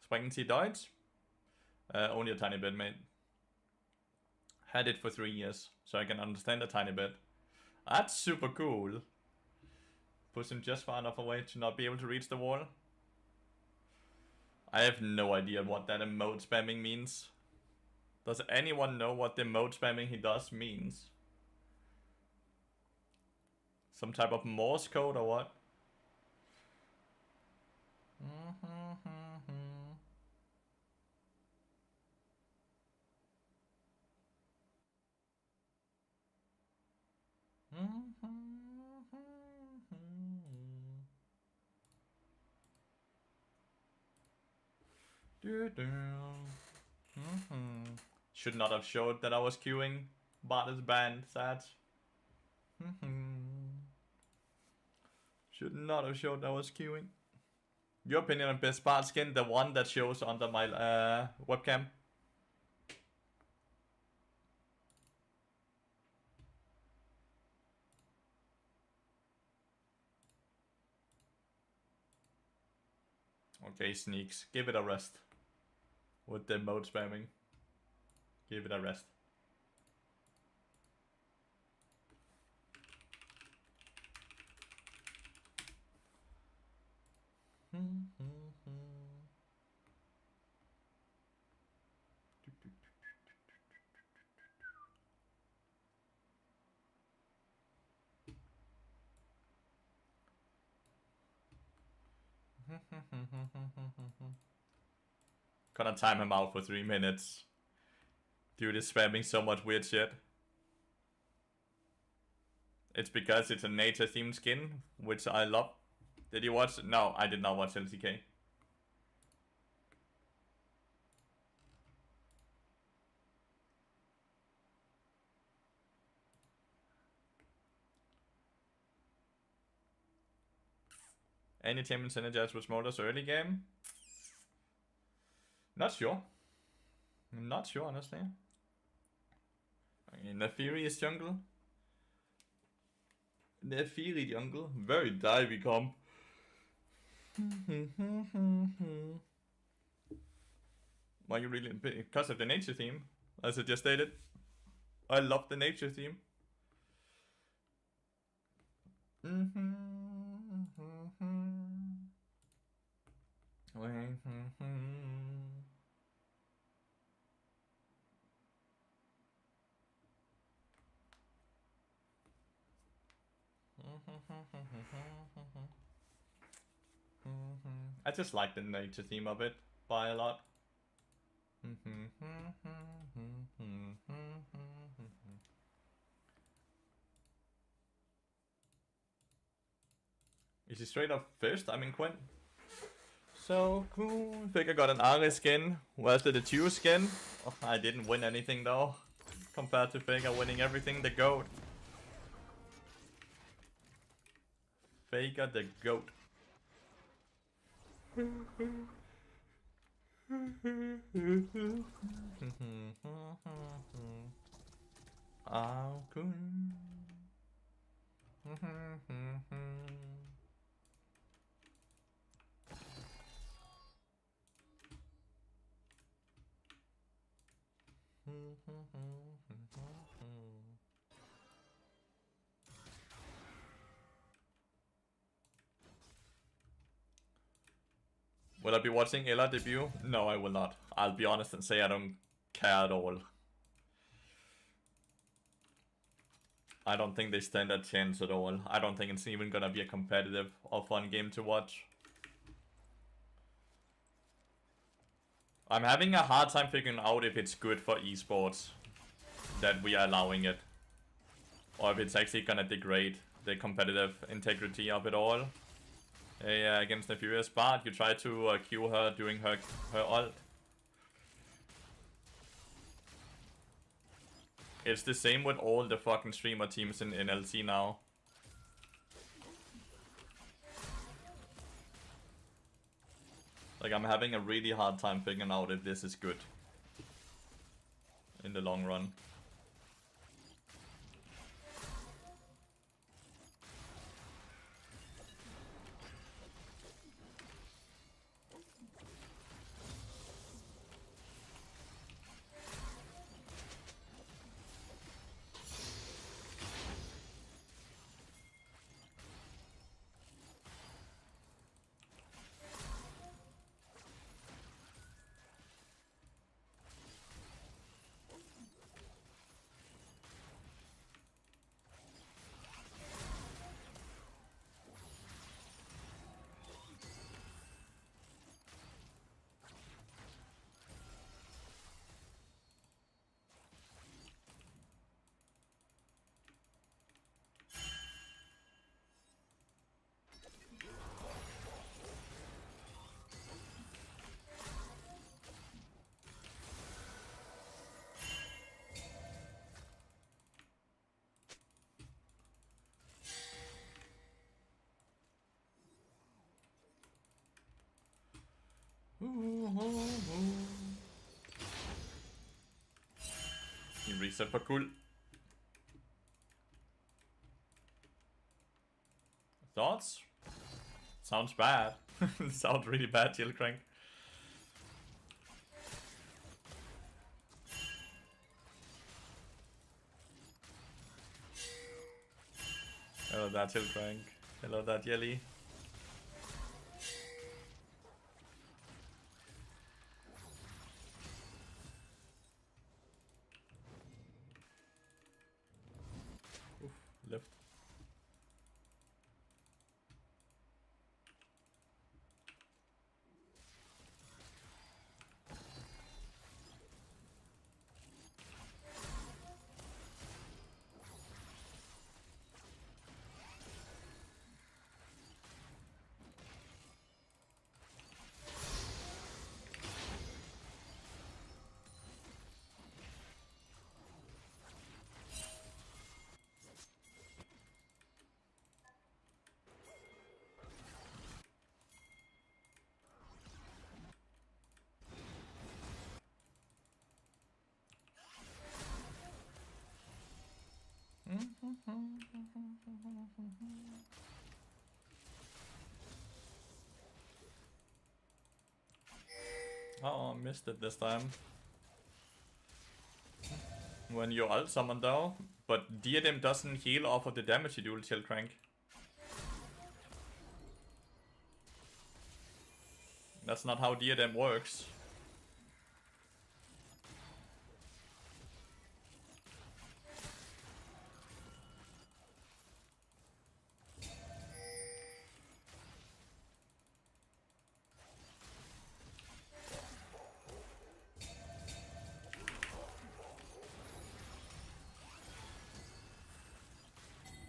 Sprechen Sie Deutsch? Only a tiny bit, mate. Had it for 3 years, so I can understand a tiny bit. That's super cool. Push him just far enough away to not be able to reach the wall. I have no idea what that emote spamming means. Does anyone know what the emote spamming he does means? Some type of Morse code or what? Should not have showed that I was queuing. Bot is banned, sad. Should not have showed that I was queuing. Your opinion on best Bard skin? The one that shows under my webcam. Okay, Sneaks. Give it a rest. With the mode spamming. Give it a rest. Gonna time him out for 3 minutes. Dude is spamming so much weird shit. It's because it's a nature themed skin, which I love. Did you watch? No, I did not watch LCK. Any team in synergize with Smolder's early game? Not sure. Not sure, honestly. I mean, Lathyrus jungle. Lathyrus jungle. Very divey comp. Why you really? Because of the nature theme, as I just stated. I love the nature theme. I just like the nature theme of it by a lot. Is he straight up first? I'm in Quinn. So cool. Think I got an Ari skin. Where's the 2 skin? Oh, I didn't win anything though. Compared to Faker winning everything, the GOAT. Faker the GOAT. Oh, cool. Will I be watching Ella debut? No, I will not. I'll be honest and say I don't care at all. I don't think they stand a chance at all. I don't think it's even gonna be a competitive or fun game to watch. I'm having a hard time figuring out if it's good for esports that we are allowing it. Or if it's actually gonna degrade the competitive integrity of it all. Against the Furious Bard, you try to Q her during her ult. It's the same with all the fucking streamer teams in LC now. Like, I'm having a really hard time figuring out if this is good in the long run. He reset for cool. Thoughts? Sounds bad. Sounds really bad, Chill Crank. Hello there, Chill Crank. Hello there, Jelly. Oof, left. Oh, I missed it this time. When you ult summon though, but Diadem doesn't heal off of the damage you do, Chill Crank. That's not how Diadem works.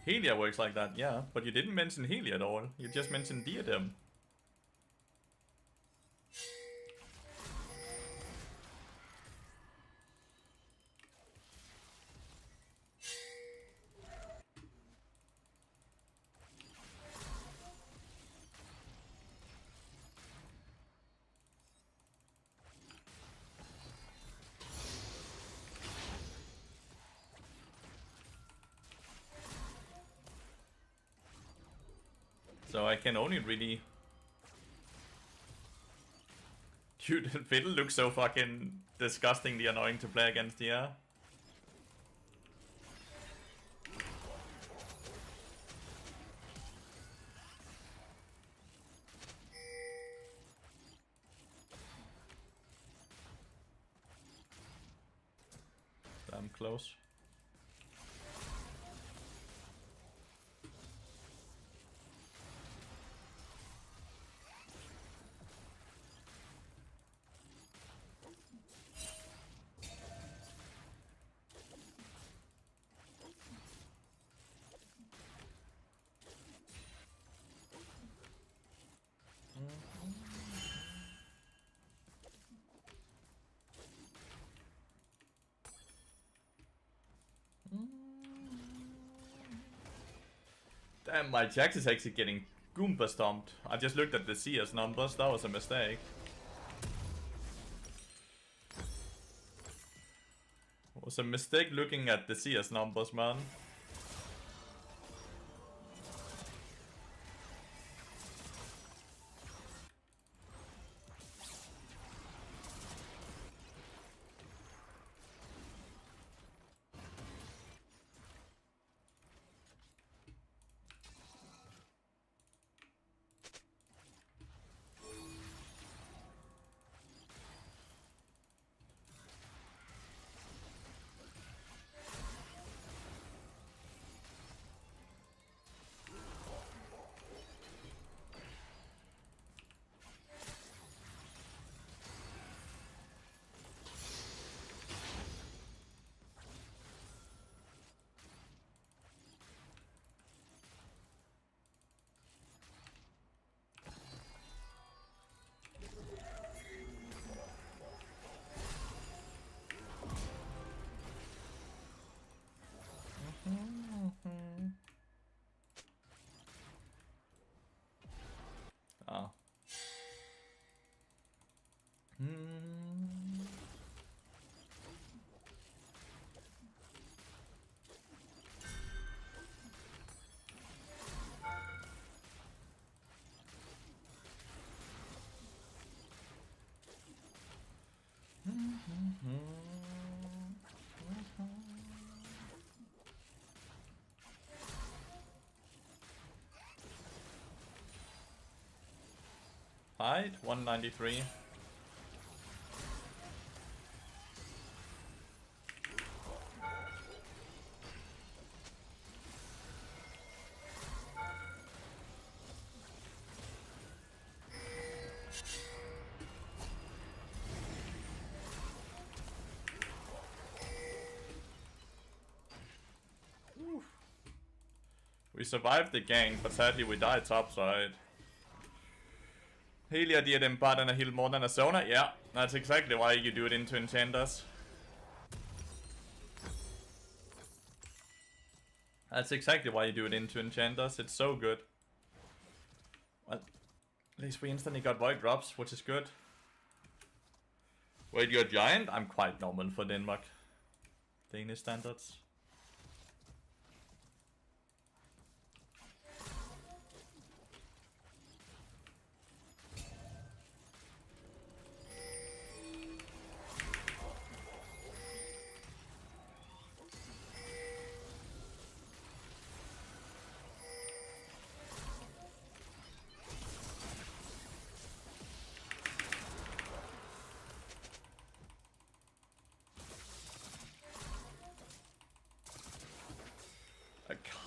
Helia works like that, yeah, but you didn't mention Helia at all. You just mentioned Diadem. So I can only really... Dude, Fiddle looks so fucking disgustingly annoying to play against here. Damn close. Damn, my Jax is actually getting Goomba stomped. I just looked at the CS numbers, that was a mistake. It was a mistake looking at the CS numbers, man. Height 193. We survived the gank, but sadly we died topside. Helia did impart and a heal more than a Sona? Yeah, that's exactly why you do it into enchanters. That's exactly why you do it into enchanters, it's so good. Well, at least we instantly got void drops, which is good. Wait, you're a giant? I'm quite normal for Denmark. Danish standards.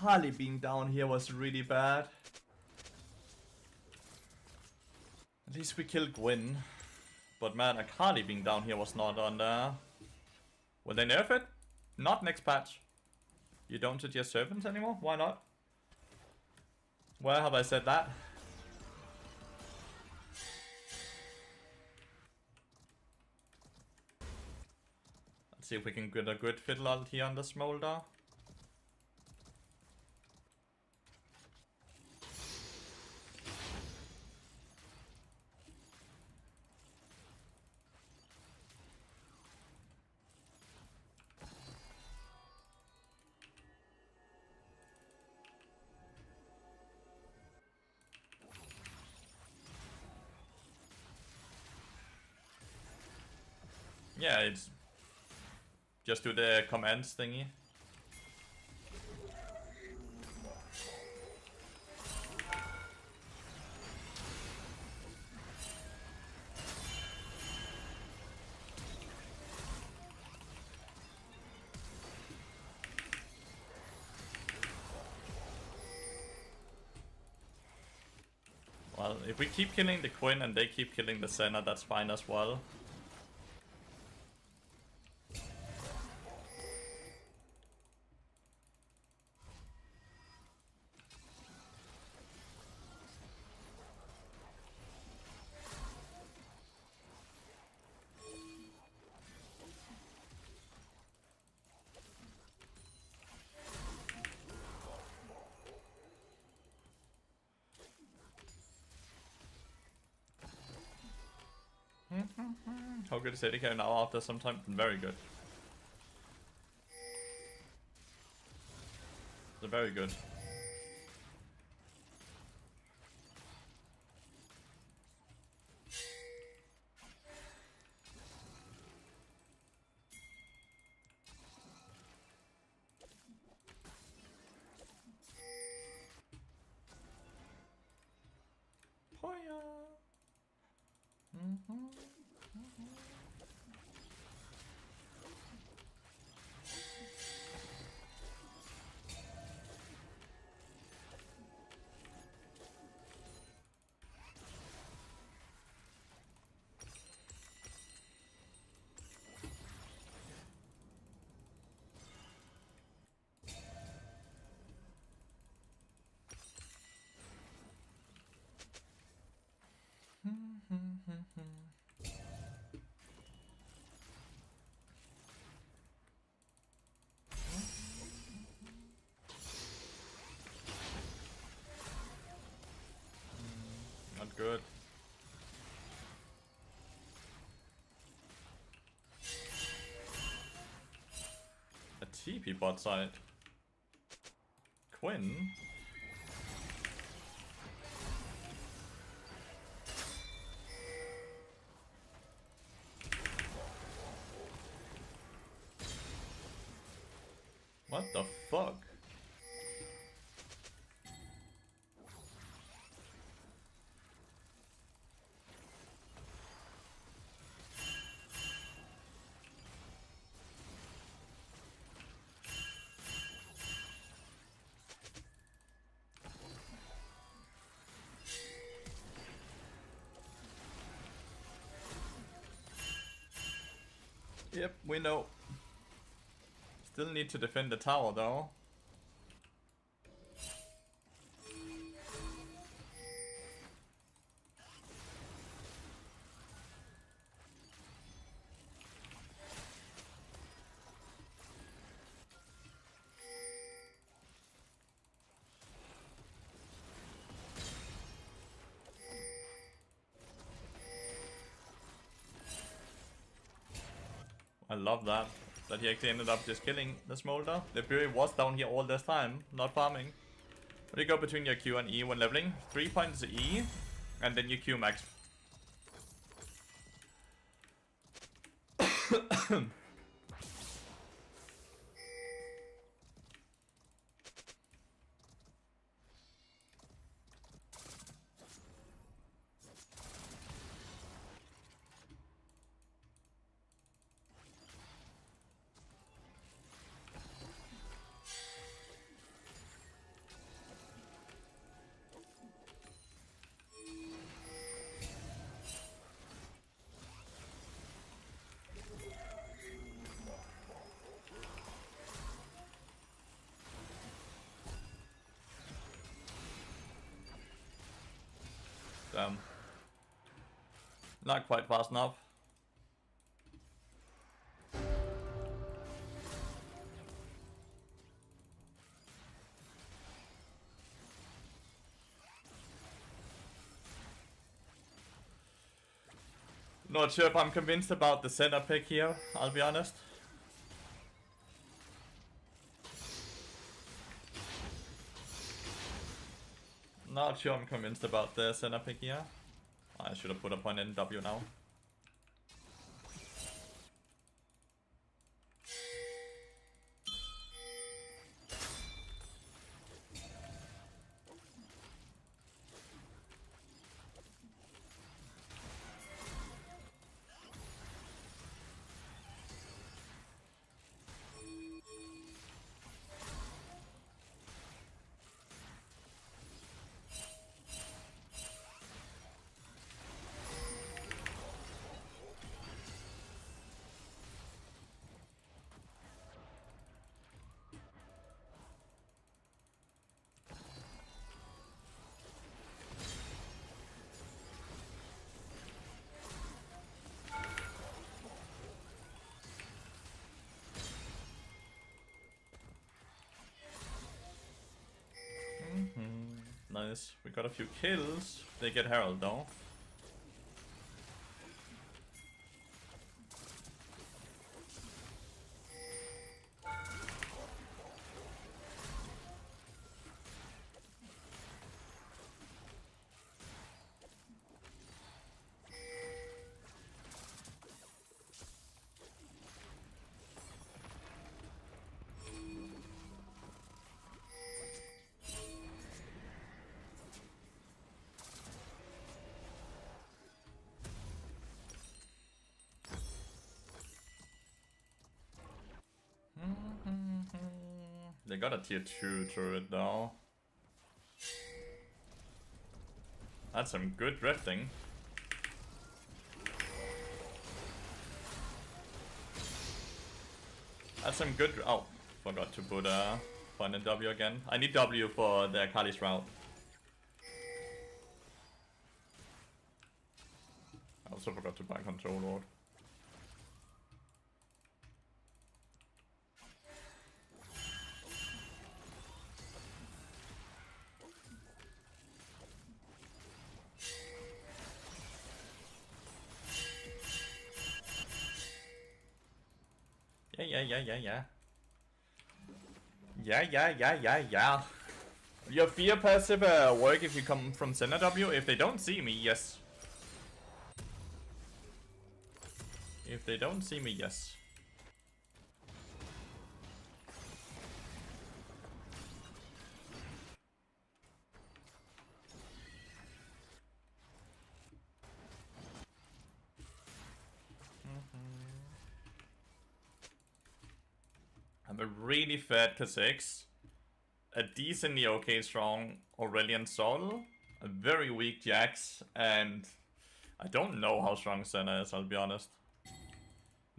Akali being down here was really bad. At least we killed Gwyn. But man, Akali being down here was not on there. Will they nerf it? Not next patch. You don't suggest serpents anymore? Why not? Where have I said that? Let's see if we can get a good fiddle out here on the smolder. Yeah, it's just do the commands thingy. Well, if we keep killing the Queen and they keep killing the Senna, that's fine as well. How good is ADK now after some time? Very good. They're very good. Not good. A TP bot side. Quinn? What the fuck? Yep, we know. Still need to defend the tower though. I love that he actually ended up just killing the Smolder. The Fury was down here all this time, not farming. What do you go between your Q and E when leveling? 3 points E, and then you Q max. Not quite fast enough. Not sure if I'm convinced about the center pick here, I'll be honest. Not sure I'm convinced about the center pick here. I should have put a point in W now. Nice. We got a few kills. They get Herald though. They got a tier 2 turret though. That's some good drifting. That's some good. Oh, forgot to put a point in W again. I need W for the Kali's route. I also forgot to buy Control Lord. Yeah. Your fear passive work if you come from center W. If they don't see me, yes. If they don't see me, yes. I'm a really fat Kha'Zix, a decently okay strong Aurelian Sol, a very weak Jax, and I don't know how strong Senna is, I'll be honest.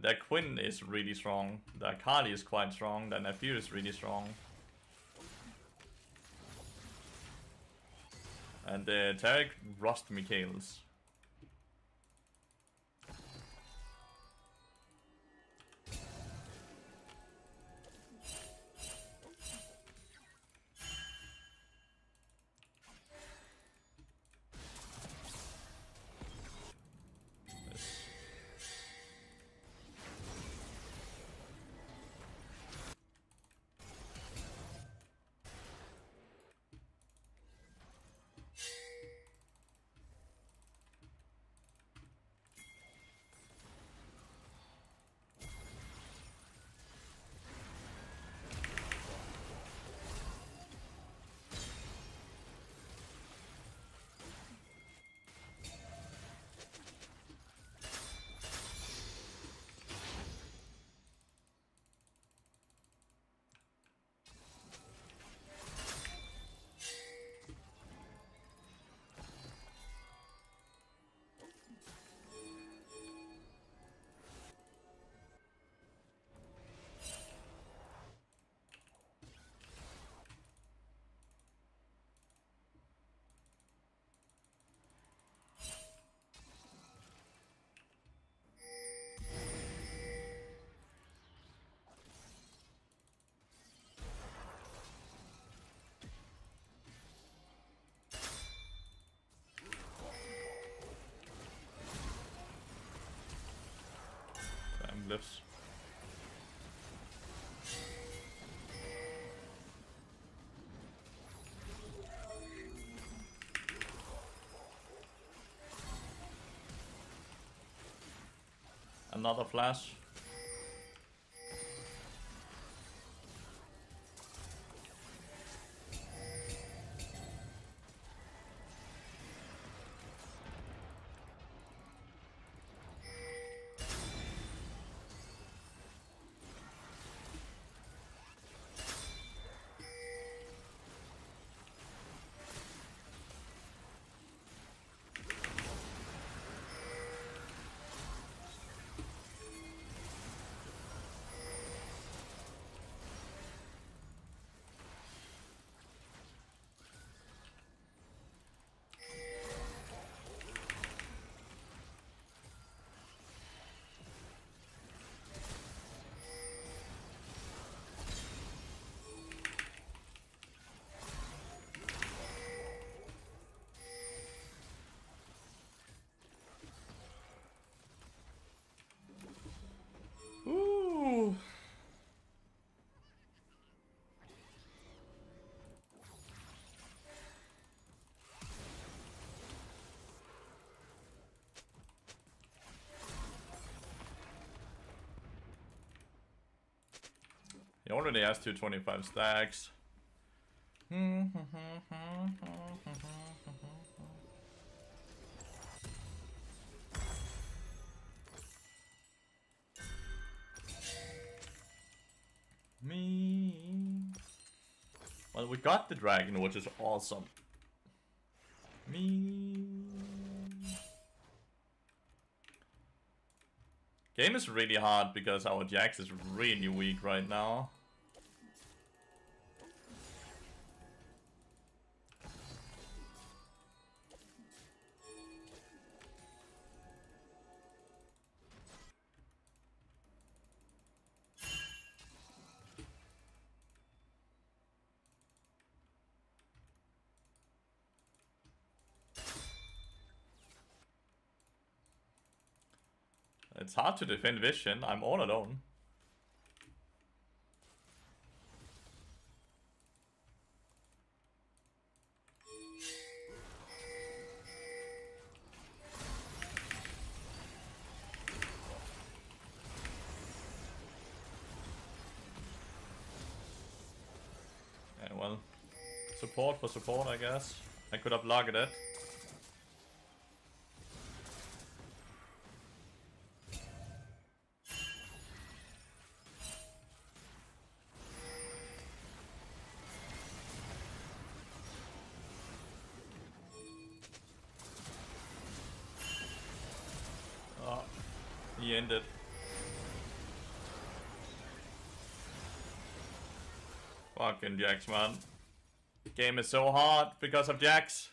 Their Quinn is really strong. Their Kali is quite strong. Their Lathyrus is really strong. And Tarek Rust Mikhails. Glyphs. Another flash. Ooh. He already has 225 stacks. Me. Well, we got the dragon, which is awesome. Me. Game is really hard because our Jax is really weak right now. It's hard to defend Vision. I'm all alone. Yeah, well, support for support, I guess. I could have logged it. He ended. Fucking Jax, man. Game is so hard because of Jax.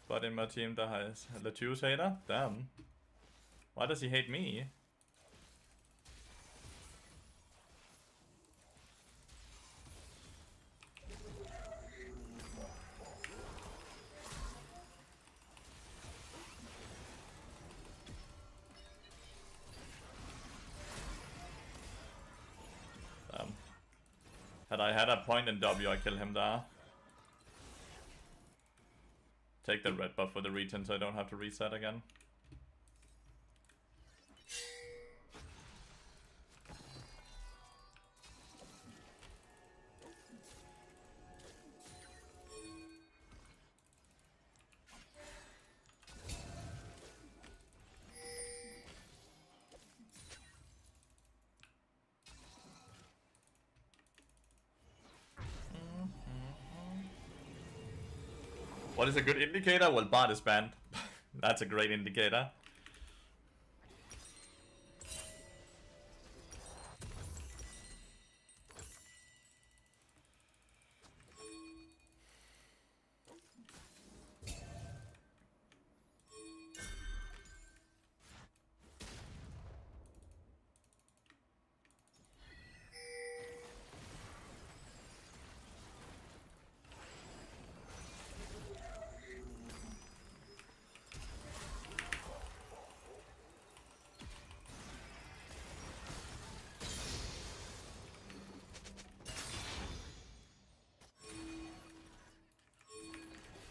But in my team there has Lathyrus hater? Damn. Why does he hate me? Damn. Had I had a point in W, I kill him there. Take the red buff for the regen so I don't have to reset again. What is a good indicator? Well, Bard is banned. That's a great indicator.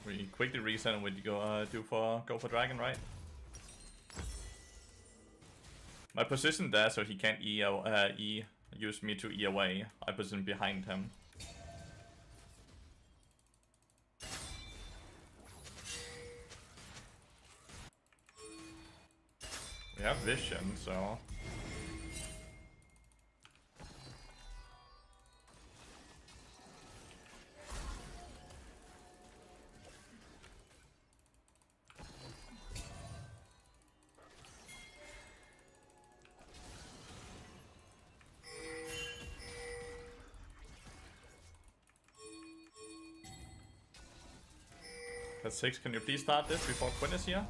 We quickly reset and we go go for dragon, right? My position there so he can't use me to E away. I position behind him. We have vision, so that's 6. Can you please start this before Quinn is here?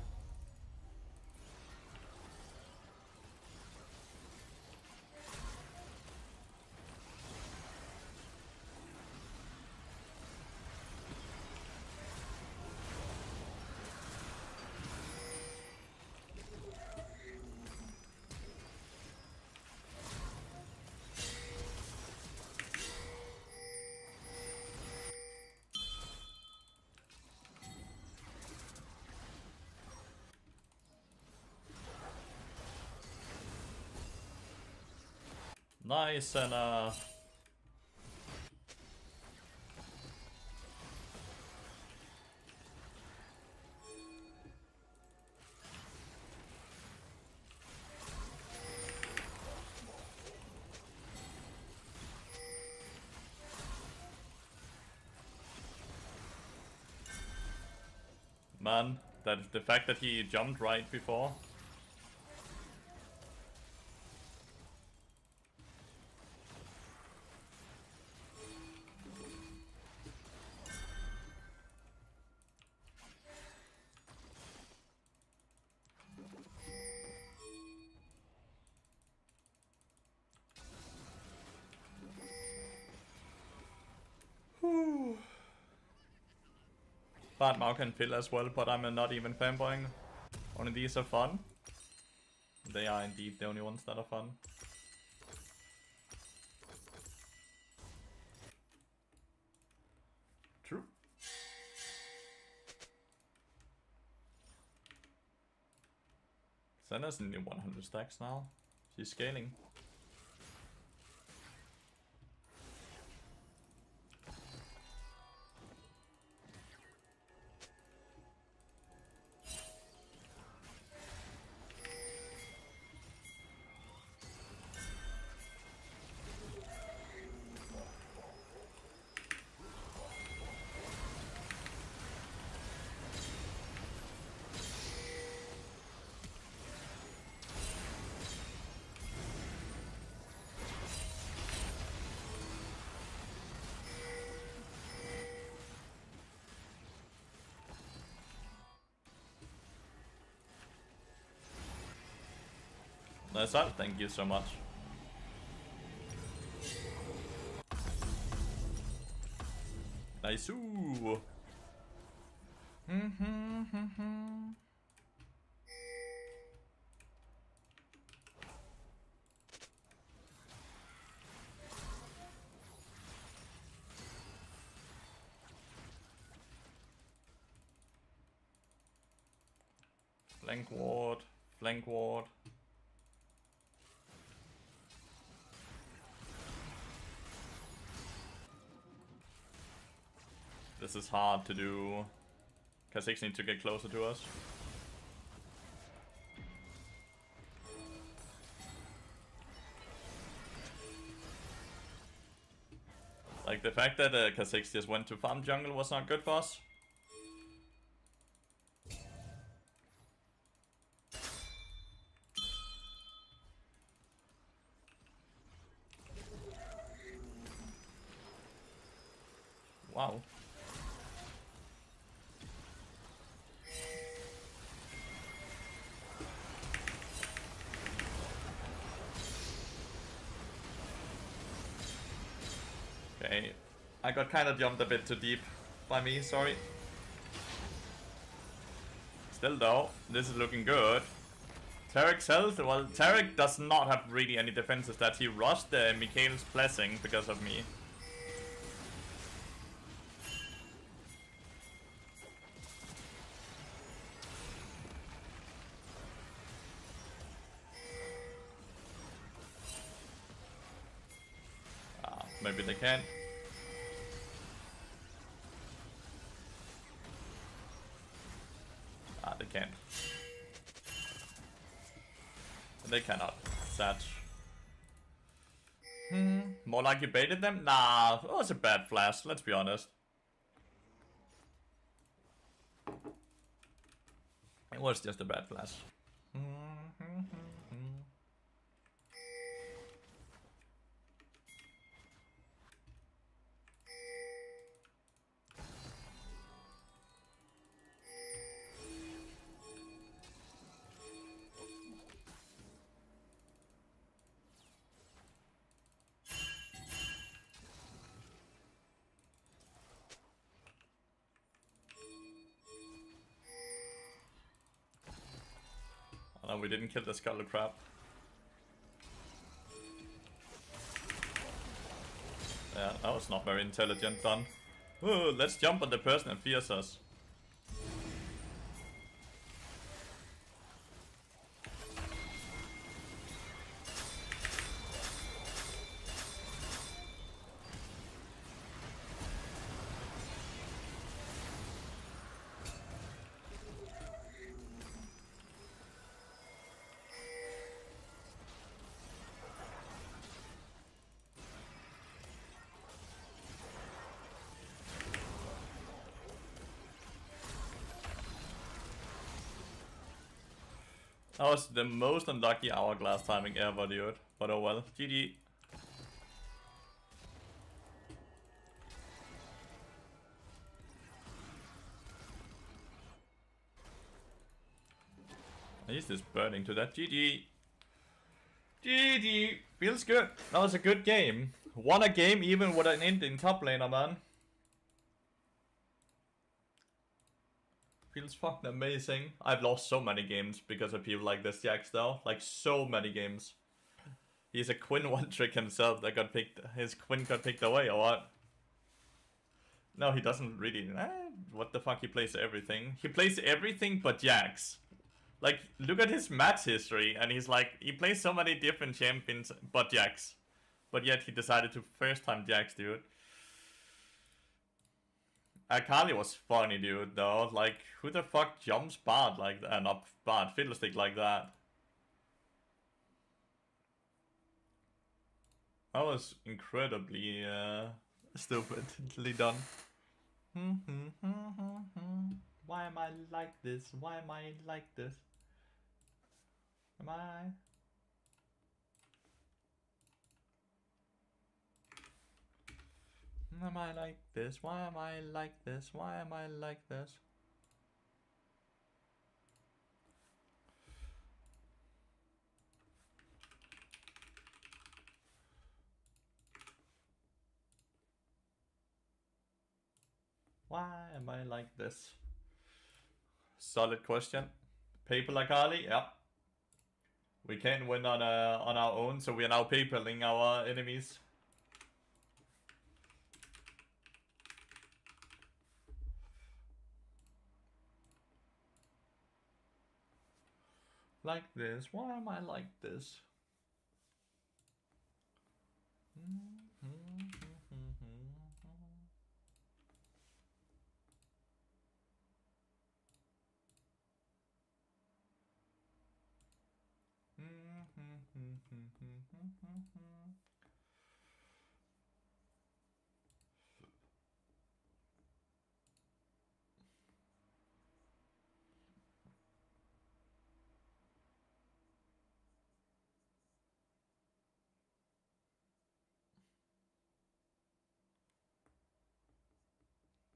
Nice, and man, that the fact that he jumped right before. Bad Mao can fill as well, but I'm not even fanboying. Only these are fun. They are indeed the only ones that are fun. True. Senna's nearly 100 stacks now. She's scaling. That's all. Thank you so much. Nice. Ooh. Flank ward. Flank ward. This is hard to do. Kha'Zix need to get closer to us. Like, the fact that Kha'Zix just went to farm jungle was not good for us. Wow. Okay, I got kind of jumped a bit too deep by me, sorry. Still though, this is looking good. Tarek's health, well, Tarek does not have really any defenses that he rushed Mikhail's blessing because of me. Maybe they can. They can't. They cannot. Sad. More like you baited them? Nah, it was a bad flash, let's be honest. It was just a bad flash. No, we didn't kill the skull crab. Yeah, that was not very intelligent done. Ooh, let's jump on the person and fierce us. That was the most unlucky hourglass timing ever, dude. But oh well. GG. He's just burning to that. GG. GG. Feels good. That was a good game. Won a game even with an Indian top laner, man. Feels fucking amazing. I've lost so many games because of people like this Jax though. Like so many games. He's a Quinn one trick himself that got picked. His Quinn got picked away or what? No, he doesn't really. What the fuck? He plays everything. He plays everything but Jax. Like, look at his match history and he's like, he plays so many different champions but Jax. But yet he decided to first time Jax, dude. Akali was funny, dude, though. Like, who the fuck jumps bad like that? Not bad, fiddlestick like that. That was incredibly stupidly done. Why am I like this? Why am I like this? Am I? Am I like this? Why am I like this? Why am I like this? Why am I like this? Solid question. Paper like Harley? Yeah. We can't win on our own, so we are now papeling our enemies. Like this. Why am I like this?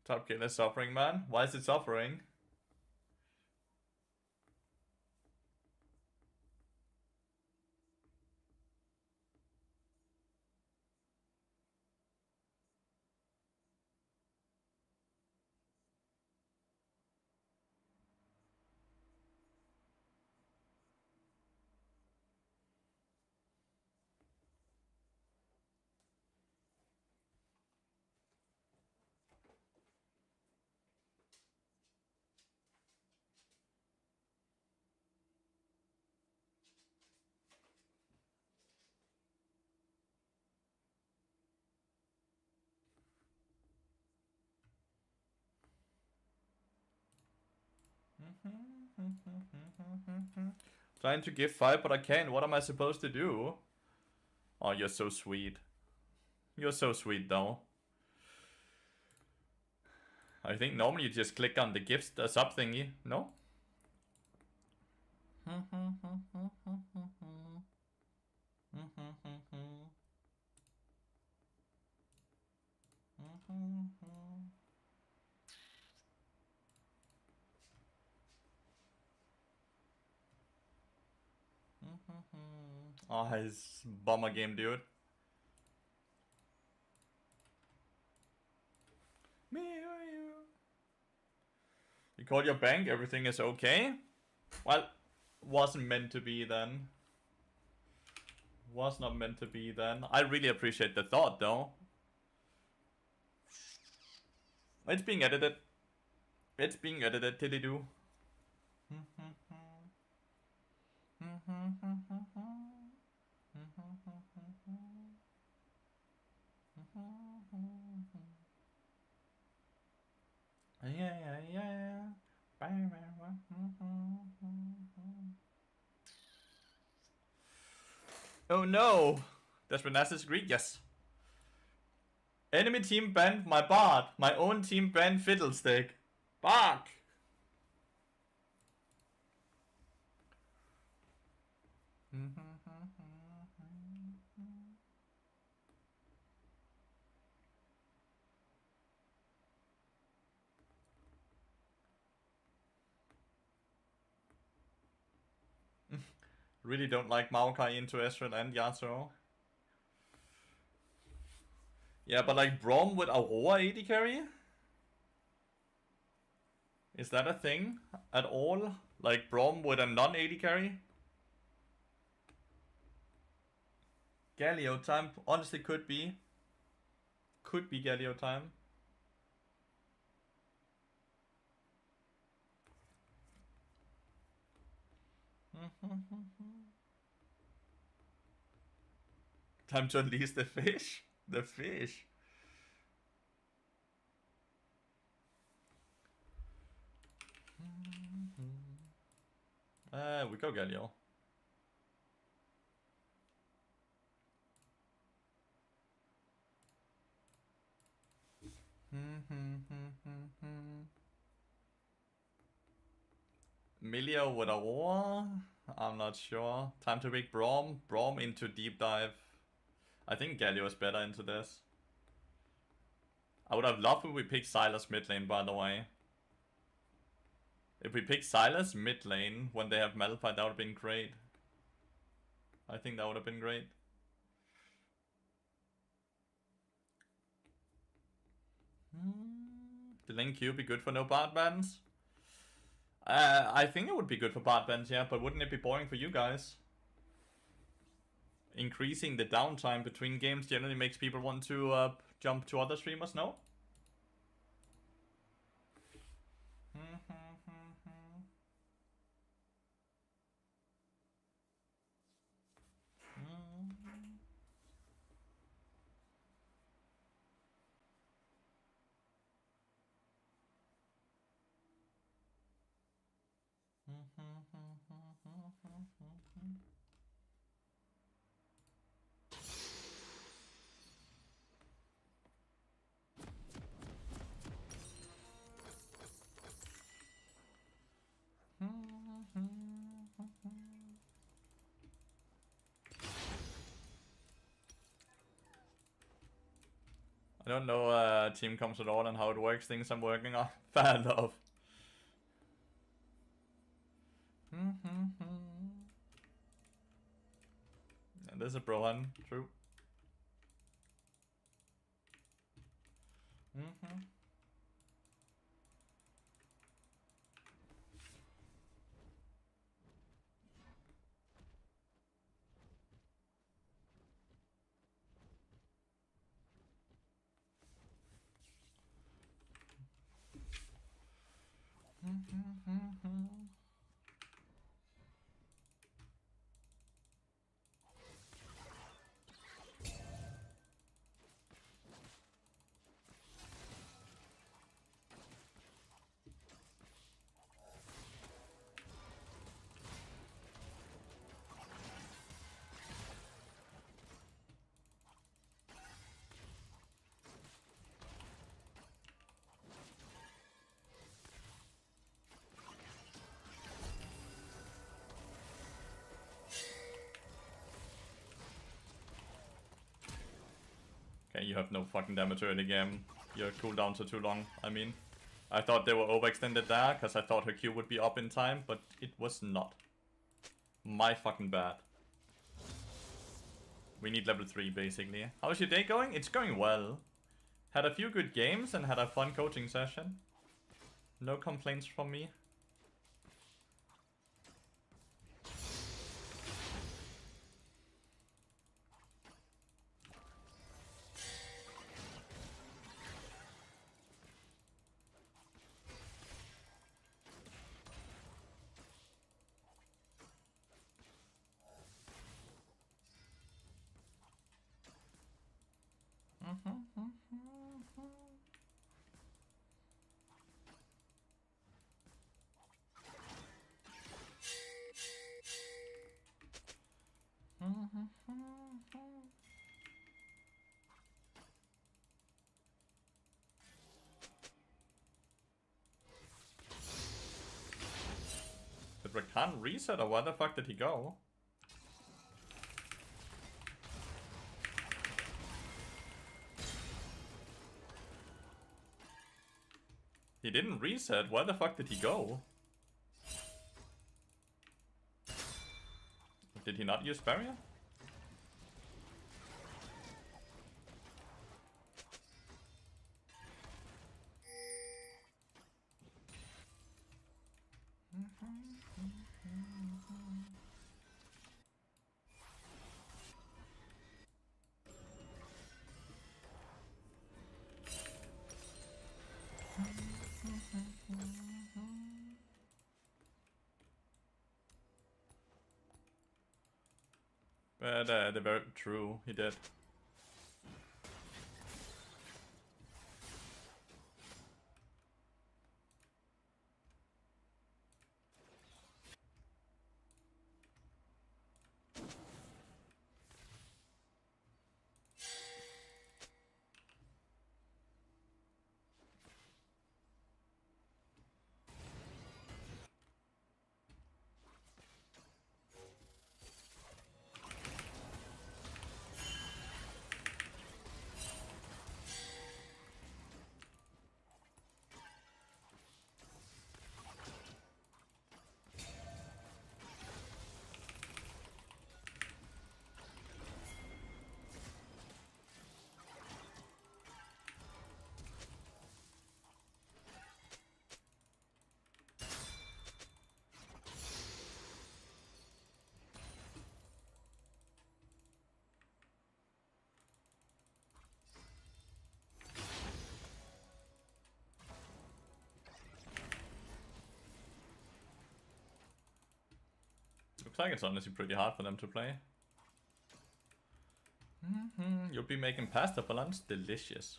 Top kill is suffering, man. Why is it suffering? Trying to give 5, but I can't. What am I supposed to do? Oh, you're so sweet. You're so sweet, though. I think normally you just click on the gift sub thingy, no? Oh, his bomber game, dude. Me or you? You called your bank, everything is okay? Well, wasn't meant to be then. Was not meant to be then. I really appreciate the thought, though. It's being edited. It's being edited, did it do? Yeah. Oh no! Desperatus Greek, yes. Enemy team banned my bard. My own team banned Fiddlestick. Fuck! Really don't like Maokai into Ezreal and Yasuo. Yeah, but like Braum with Aurora AD carry? Is that a thing at all? Like Braum with a non-AD carry? Galio time honestly could be. Could be Galio time. Time to unleash the fish. The fish. We go Galio. Milio with Aurora? I'm not sure. Time to pick Braum. Braum into deep dive. I think Galio is better into this. I would have loved if we picked Sylas mid lane, by the way. If we pick Sylas mid lane when they have Malphite, that would have been great. I think that would have been great. The lane Q be good for no bot bans? I think it would be good for bot bans, yeah, but wouldn't it be boring for you guys? Increasing the downtime between games generally makes people want to jump to other streamers, no? I don't know team comps at all and how it works. Things I'm working on. Fair enough. And there's a Brohan, true. Okay, you have no fucking damage early game. Your cooldowns are too long, I mean. I thought they were overextended there, because I thought her Q would be up in time, but it was not. My fucking bad. We need level 3, basically. How's your day going? It's going well. Had a few good games and had a fun coaching session. No complaints from me. Did Rakan reset or where the fuck did he go? He didn't reset, where the fuck did he go? Did he not use barrier? But they're very true, he did. Looks like it's honestly pretty hard for them to play. You'll be making pasta for lunch? Delicious.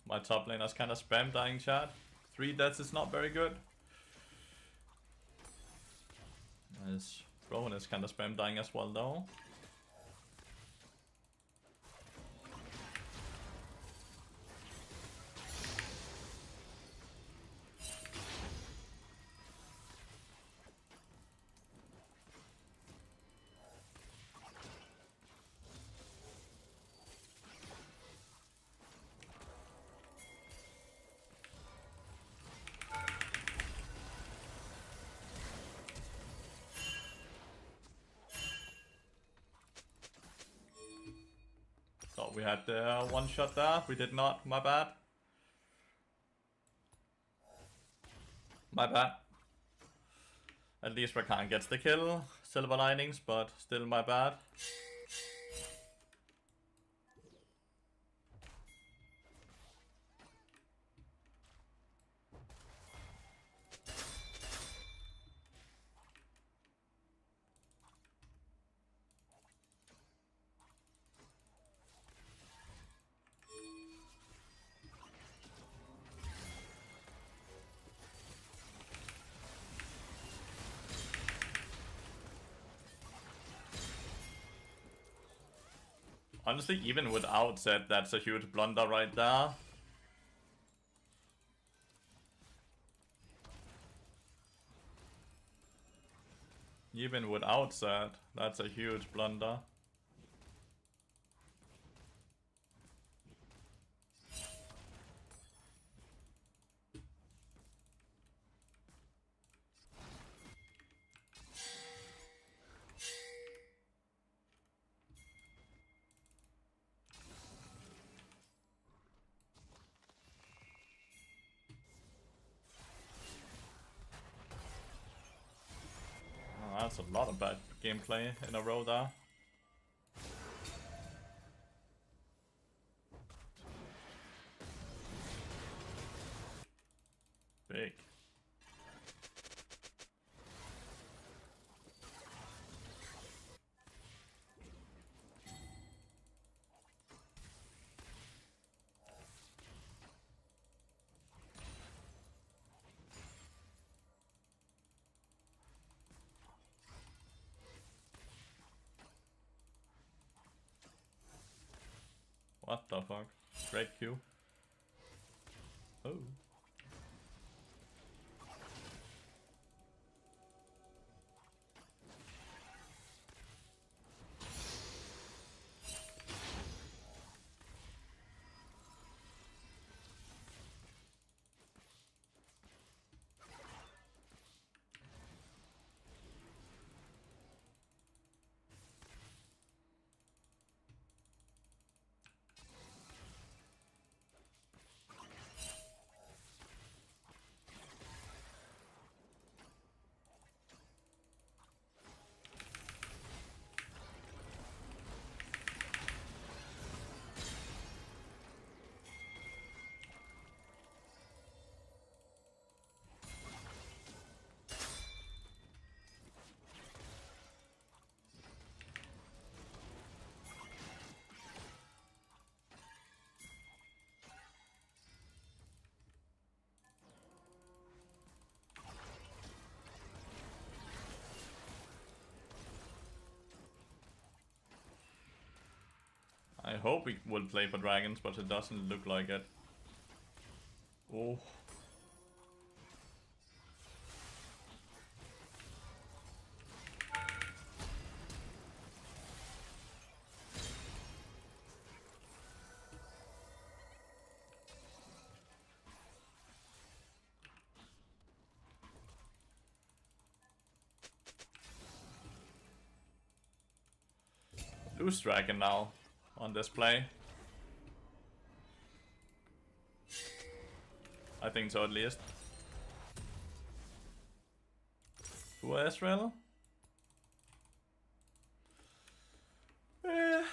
My top laner's kind of spam dying, chat. 3 deaths is not very good. His Rowan is kind of spam dying as well, though. Thought we had the one shot there. We did not. My bad. My bad. At least Rakan gets the kill. Silver linings, but still my bad. Honestly, even without Zed, that's a huge blunder right there. Even without Zed, that's a huge blunder. That's a lot of bad gameplay in a row there. Big. What the fuck? Great Q. Oh. I hope we will play for dragons, but it doesn't look like it. Oh. Who's dragon now on display? I think so at least. Who are Israel? Eh.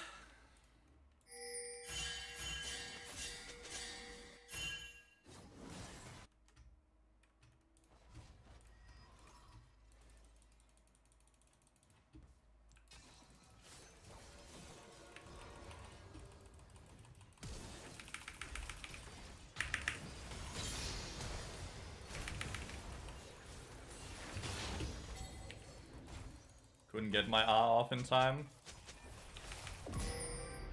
Couldn't get my R off in time.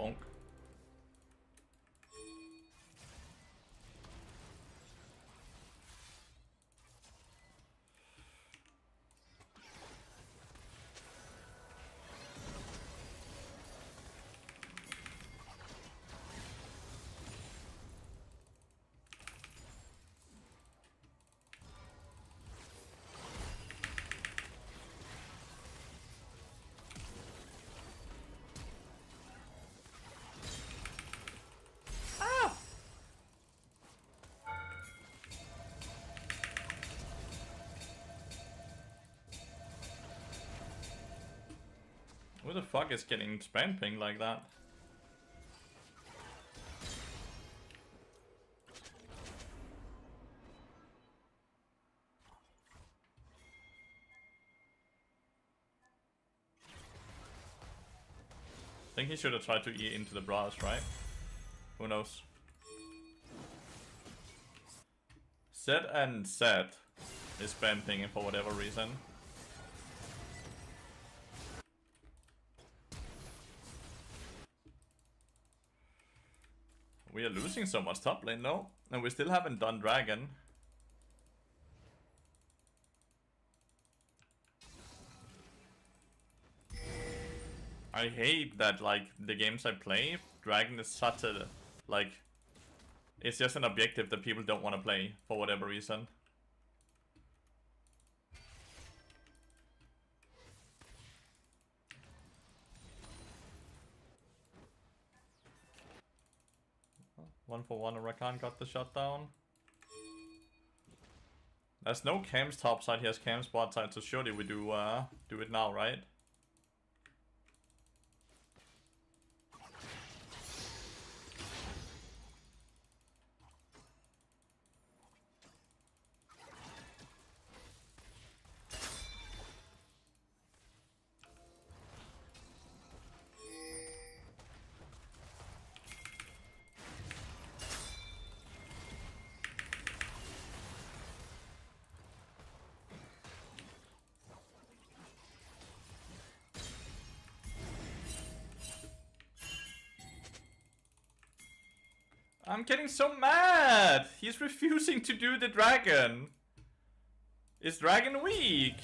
Bonk. Who the fuck is getting spam ping like that? I think he should have tried to E into the bras, right? Who knows? Set and set is spam pinging for whatever reason. We are losing so much top lane though, and we still haven't done dragon. I hate that, like, the games I play, dragon is such a, like, it's just an objective that people don't want to play for whatever reason. One for one, Rakan got the shutdown. There's no cams top side, he has cams bot side, so surely we do it now, right? I'm getting so mad! He's refusing to do the dragon! Is dragon weak?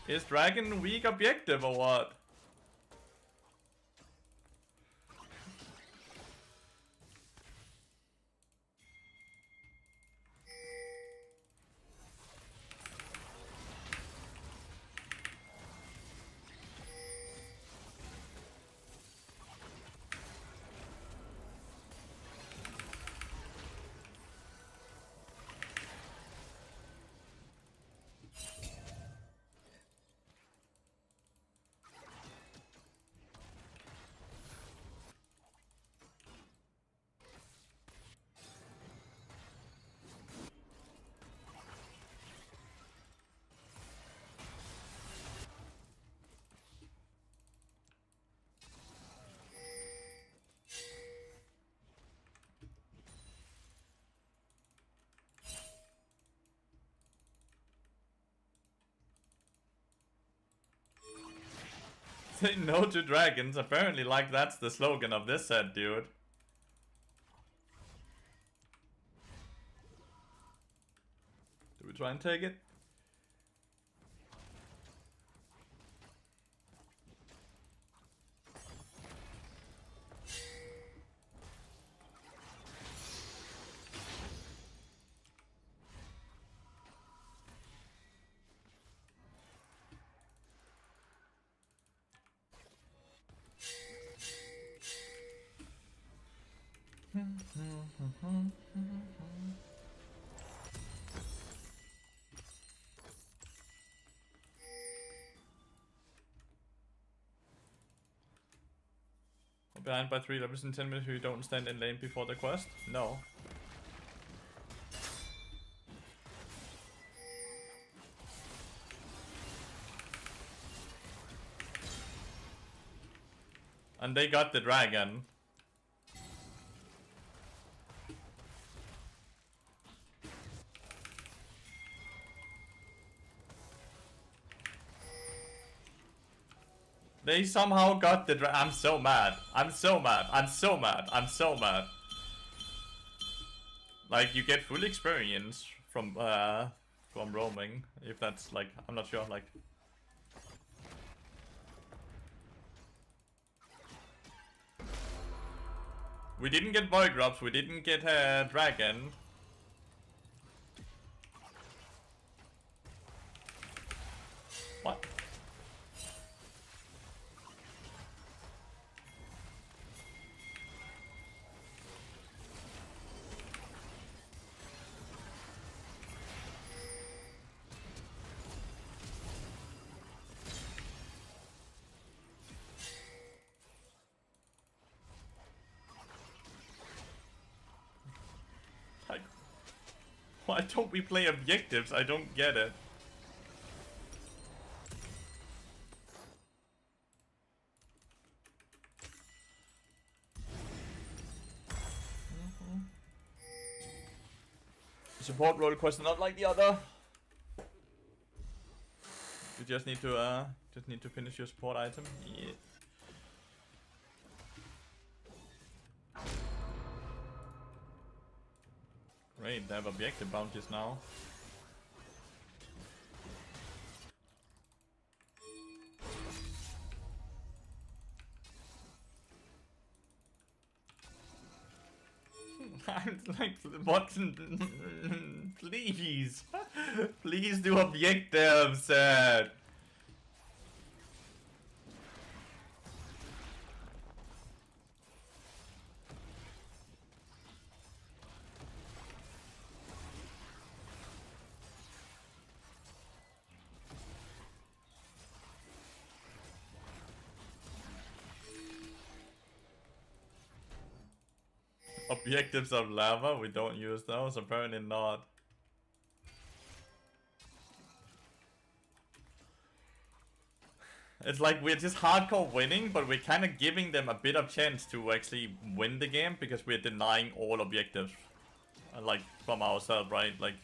Is dragon weak objective or what? Say no to dragons. Apparently, like, that's the slogan of this set, dude. try and take it. Behind by 3 levels in 10 minutes who don't stand in lane before the quest? No. And they got the dragon. They somehow got the I'm so mad. I'm so mad. I'm so mad. I'm so mad. Like, you get full experience from roaming. If that's like, I'm not sure, like. We didn't get void drops, we didn't get a dragon. What? Like, why don't we play objectives? I don't get it. Support roll quest not like the other. You just need to finish your support item. Yeah. Great, they have objective bounties now. I'm like, what? Please. Please do objectives. Objectives of lava, we don't use those, apparently not. It's like we're just hardcore winning, but we're kind of giving them a bit of chance to actually win the game because we're denying all objectives. Like, from ourselves, right? Like...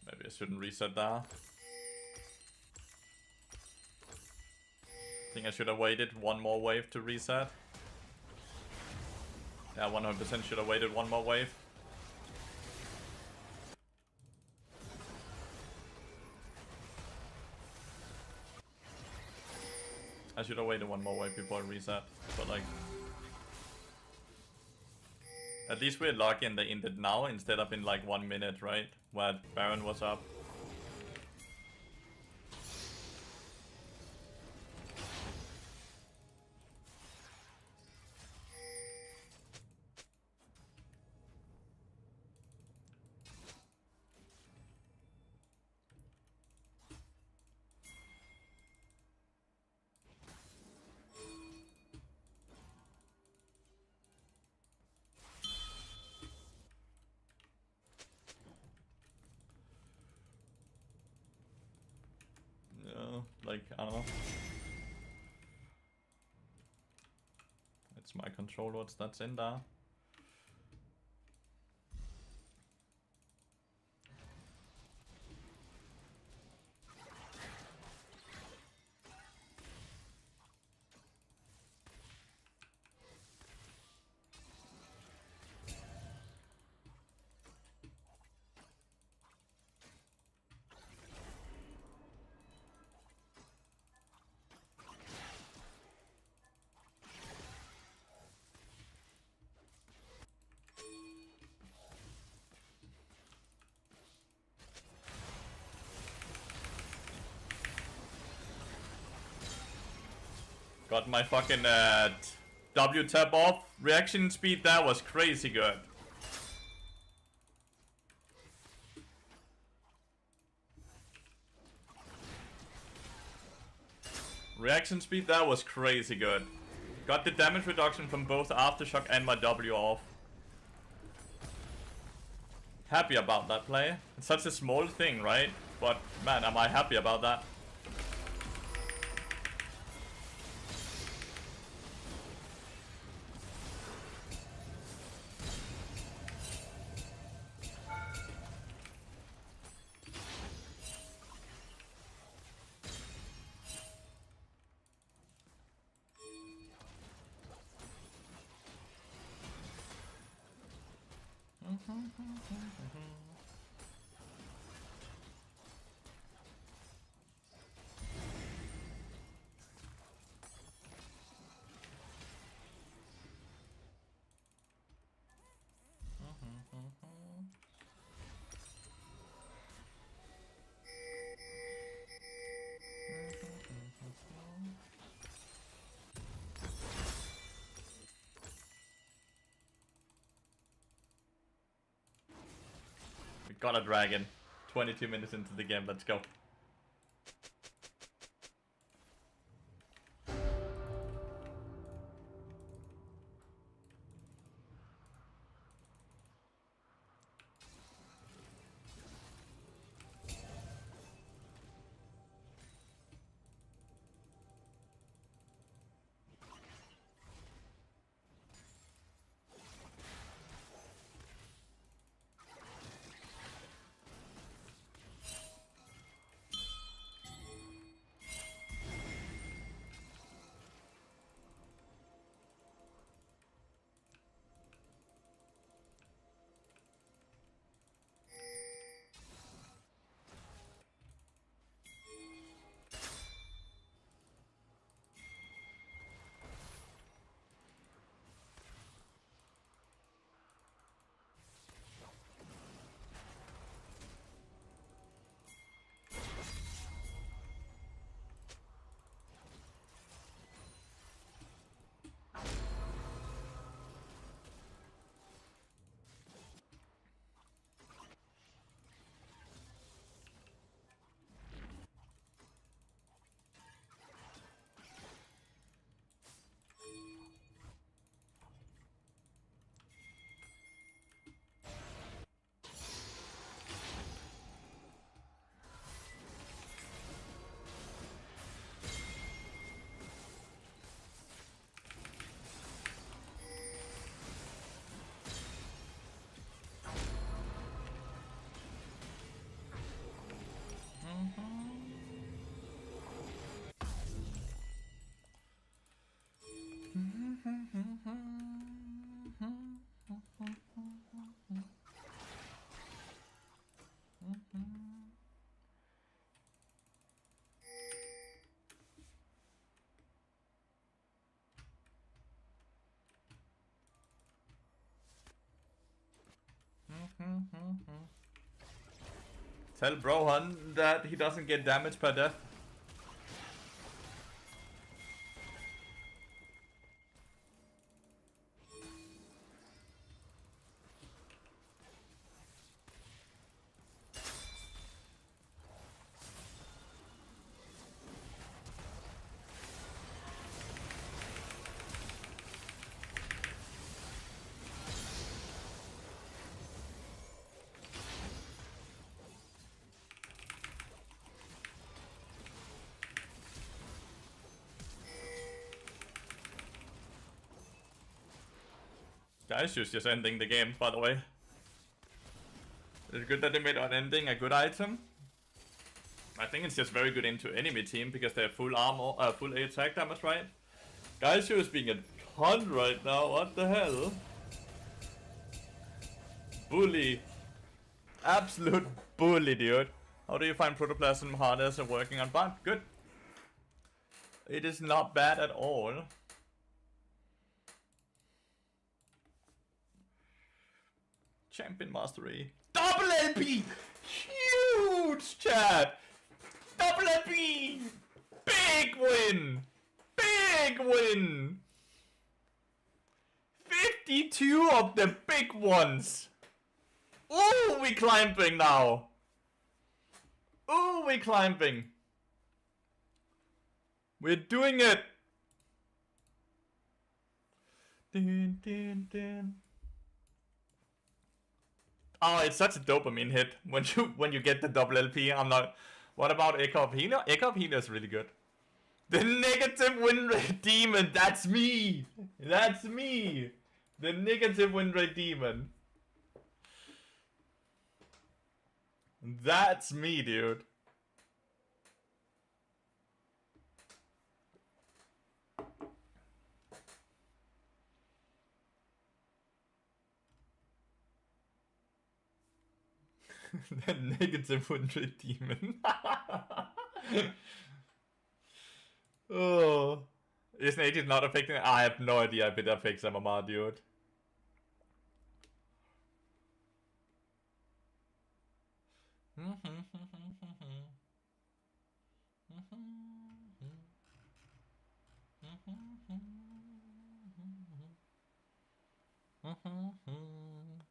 Maybe I shouldn't reset that. I think I should have waited one more wave to reset. Yeah, 100% should have waited one more wave. I should have waited one more wave before I reset, but like... At least we're lucky and they ended now instead of in like 1 minute, right? Where Baron was up. It's my control words that's in there. Got my fucking W tap off. Reaction speed there was crazy good. Reaction speed there was crazy good. Got the damage reduction from both Aftershock and my W off. Happy about that play. It's such a small thing, right? But man, am I happy about that. We got a dragon. 22 minutes into the game, let's go. Tell Brohan that he doesn't get damage per death. Guys, just ending the game, by the way. It's good that they made unending a good item. I think it's just very good into enemy team because they have full armor, full attack damage, right? Guys, is being a cunt right now. What the hell? Bully. Absolute bully, dude. How do you find protoplasm harness and working on bot? Good. It is not bad at all. Champion mastery. Double LP! Huge chat! Double LP! Big win! Big win! 52 of the big ones! Ooh, we climbing now! Ooh, we climbing! We're doing it! Dun, dun, dun. Oh, it's such a dopamine hit when you get the double LP. I'm not. What about Echo of Hina? Echo of Hina is really good. The negative win rate demon. That's me. That's me. The negative win rate demon. That's me, dude. The negative win rate demon. Oh. Isn't it not affecting? I have no idea if it affects MMR, dude.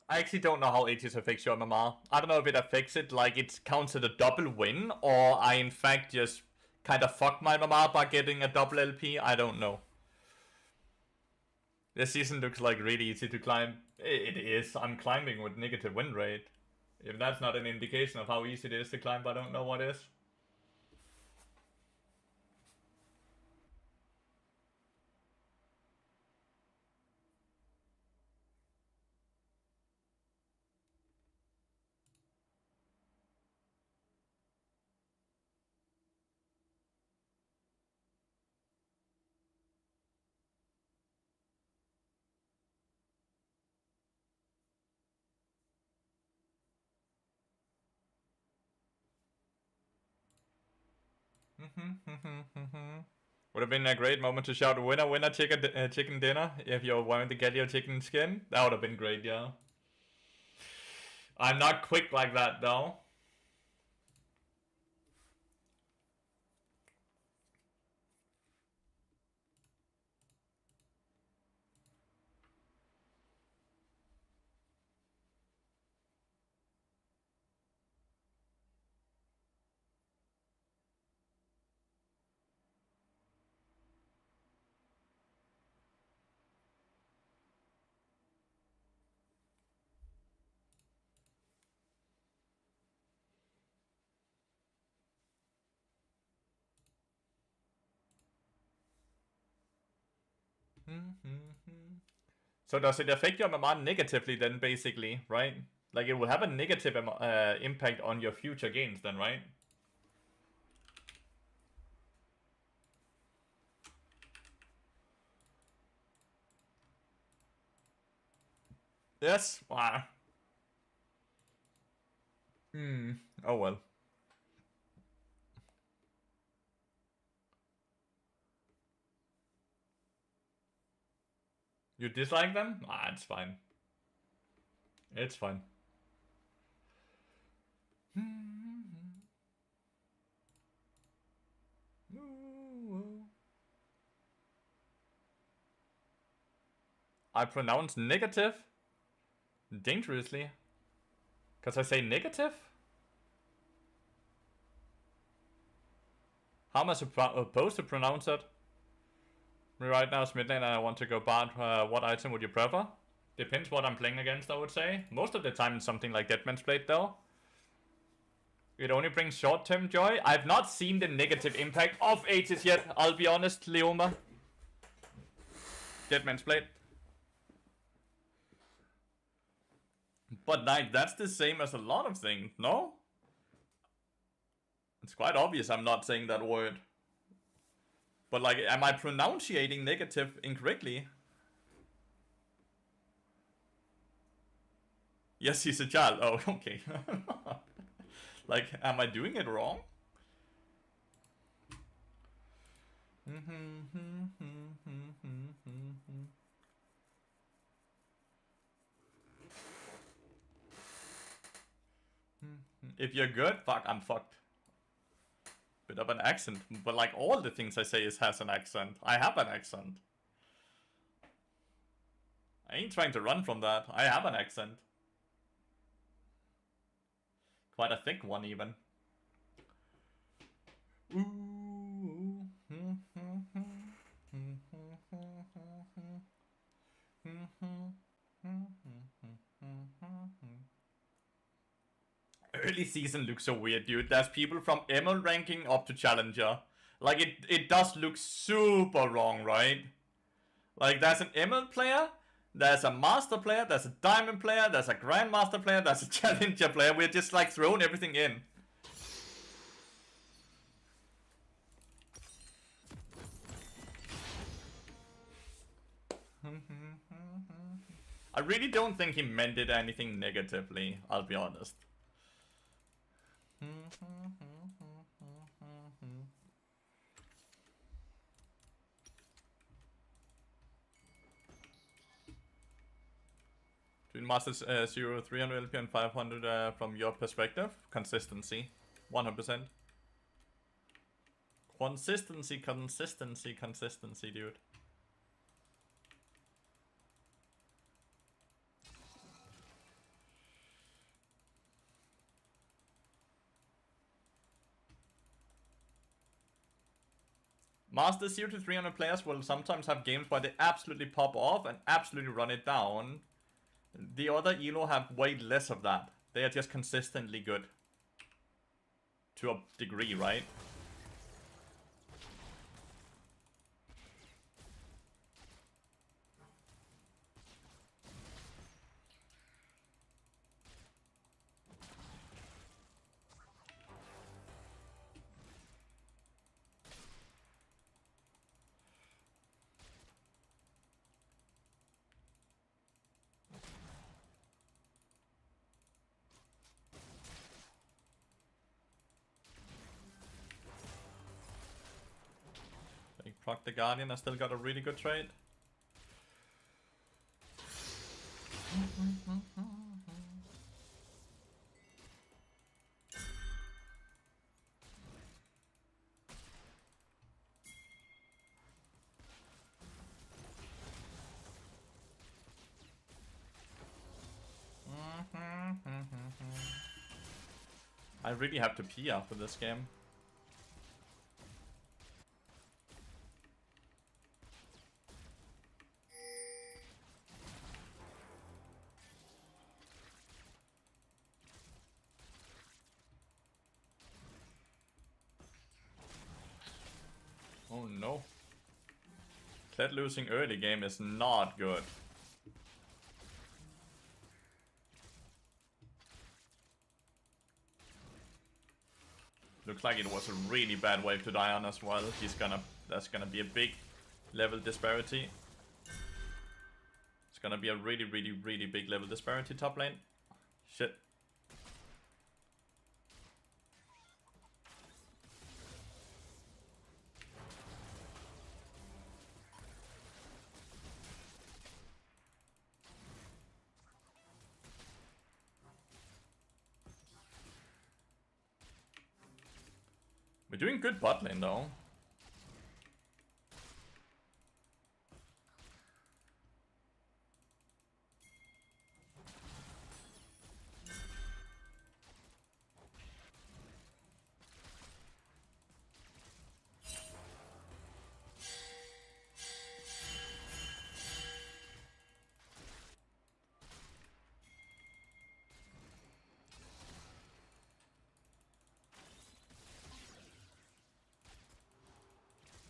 I actually don't know how Aegis affects your MMR. I don't know if it affects it like it counts as a double win, or I in fact just kind of fuck my MMR by getting a double LP. I don't know. This season looks like really easy to climb. It is. I'm climbing with negative win rate. If that's not an indication of how easy it is to climb, I don't know what is. Would have been a great moment to shout winner, winner, chicken dinner if you're wanting to get your chicken skin. That would have been great, yeah. I'm not quick like that, though. So does it affect your MMR negatively then, basically, right? Like it will have a negative impact on your future gains then, right? Yes? Wow. Oh well. You dislike them? Ah, it's fine. It's fine. I pronounce negative dangerously. Because I say negative? How am I supposed to pronounce it? Right now it's midnight and I want to go bad. What item would you prefer? Depends what I'm playing against, I would say. Most of the time it's something like Deadman's Blade though. It only brings short-term joy. I've not seen the negative impact of Aegis yet, I'll be honest, Leoma. Deadman's Blade. But like, that's the same as a lot of things, no? It's quite obvious I'm not saying that word. But like, am I pronouncing negative incorrectly? Yes, he's a child. Oh, okay. Like, am I doing it wrong? If you're good, fuck, I'm fucked. Bit of an accent, but like all the things I say has an accent. I have an accent. I ain't trying to run from that. I have an accent. Quite a thick one, even. Early season looks so weird, dude. There's people from ML ranking up to Challenger. Like, it does look super wrong, right? Like, there's an ML player, there's a Master player, there's a Diamond player, there's a Grandmaster player, there's a Challenger player. We're just, like, throwing everything in. I really don't think he meant it anything negatively, I'll be honest. Between Masters 0, 300 LP and 500 from your perspective, consistency, 100%. Consistency, dude. Masters 0 to 300 players will sometimes have games where they absolutely pop off and absolutely run it down. The other ELO have way less of that. They are just consistently good. To a degree, right? Proc the Guardian, I still got a really good trade. I really have to pee after this game. Oh no. Kled losing early game is not good. Looks like it was a really bad wave to die on as well. That's gonna be a big level disparity. It's gonna be a really big level disparity top lane. Shit. We're doing good bot lane though.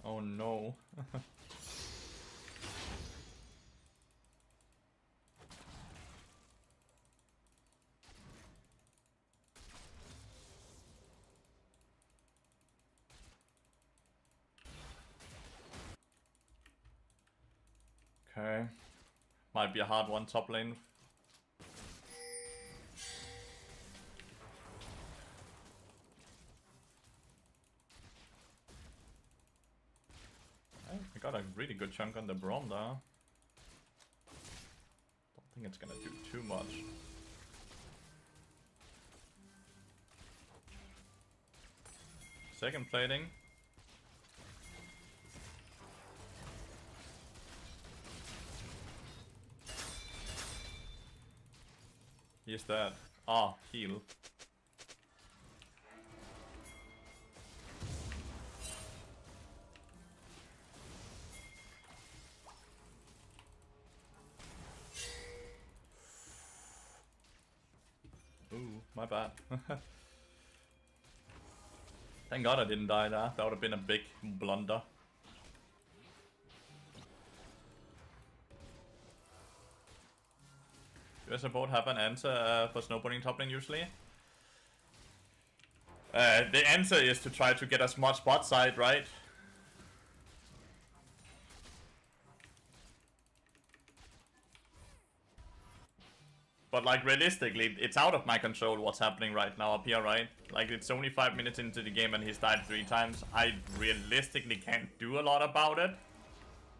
Oh no. Okay. Might be a hard one top lane. I got a really good chunk on the Braum there. Don't think it's gonna do too much. Second plating. He's dead. Ah, heal. Ooh, my bad. Thank God I didn't die there. That would have been a big blunder. Do you support have an answer for snowboarding top lane usually? The answer is to try to get as much bot side, right? But like realistically, it's out of my control what's happening right now up here, right? Like it's only 5 minutes into the game and he's died 3 times. I realistically can't do a lot about it.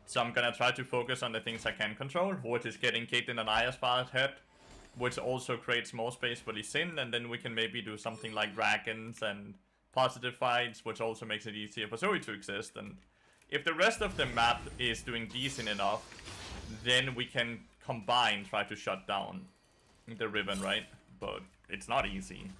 So I'm gonna try to focus on the things I can control, which is getting Caitlyn and I as far ahead, which also creates more space for Lee Sin, and then we can maybe do something like dragons and positive fights, which also makes it easier for Zoe to exist. And if the rest of the map is doing decent enough, then we can combine, try to shut down the Riven, right? But it's not easy.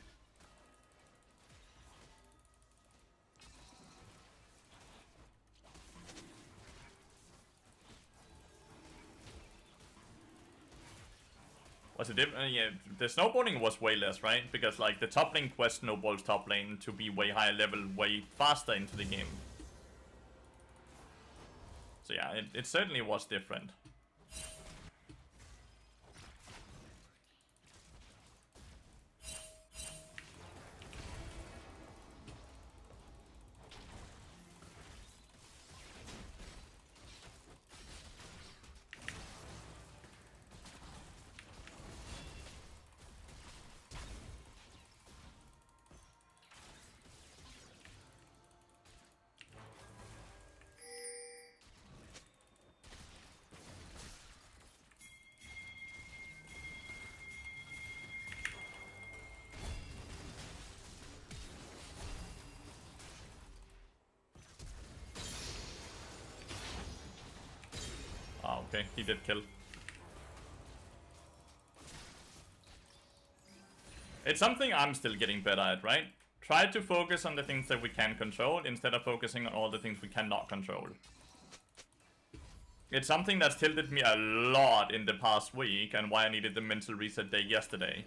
Was it different? Yeah, the snowballing was way less, right? Because like the top lane quest snowballs top lane to be way higher level, way faster into the game. So yeah, it certainly was different. Ah, okay, he did kill. It's something I'm still getting better at, right? Try to focus on the things that we can control instead of focusing on all the things we cannot control. It's something that's tilted me a lot in the past week and why I needed the mental reset day yesterday.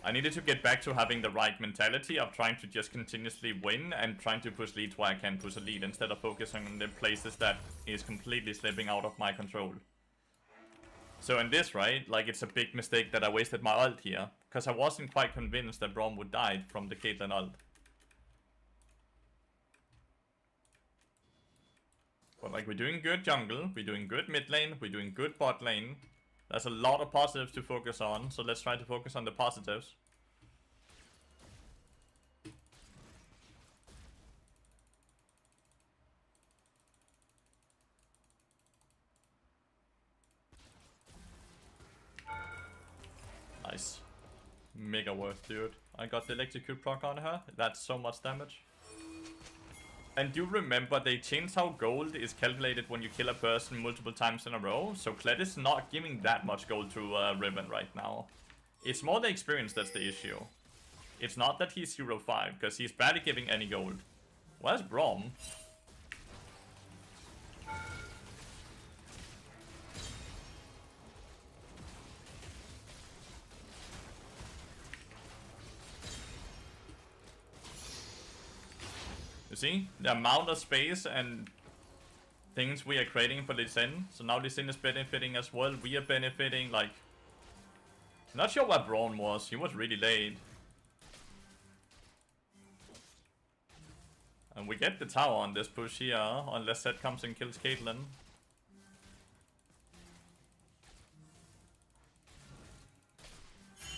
I needed to get back to having the right mentality of trying to just continuously win and trying to push leads where I can push a lead instead of focusing on the places that is completely slipping out of my control. So in this, right, like it's a big mistake that I wasted my ult here, because I wasn't quite convinced that Braum would die from the Caitlyn ult. But like we're doing good jungle, we're doing good mid lane, we're doing good bot lane. There's a lot of positives to focus on, so let's try to focus on the positives. Nice. Mega worth, dude. I got the electrocute proc on her. That's so much damage. And do remember they changed how gold is calculated when you kill a person multiple times in a row. So Kled is not giving that much gold to Riven right now. It's more the experience that's the issue. It's not that he's 0-5, because he's barely giving any gold. Where's Braum? You see? The amount of space and things we are creating for Lee Sin. So now Lee Sin is benefiting as well. We are benefiting, like... Not sure where Braun was. He was really late. And we get the tower on this push here, unless Zed comes and kills Caitlyn.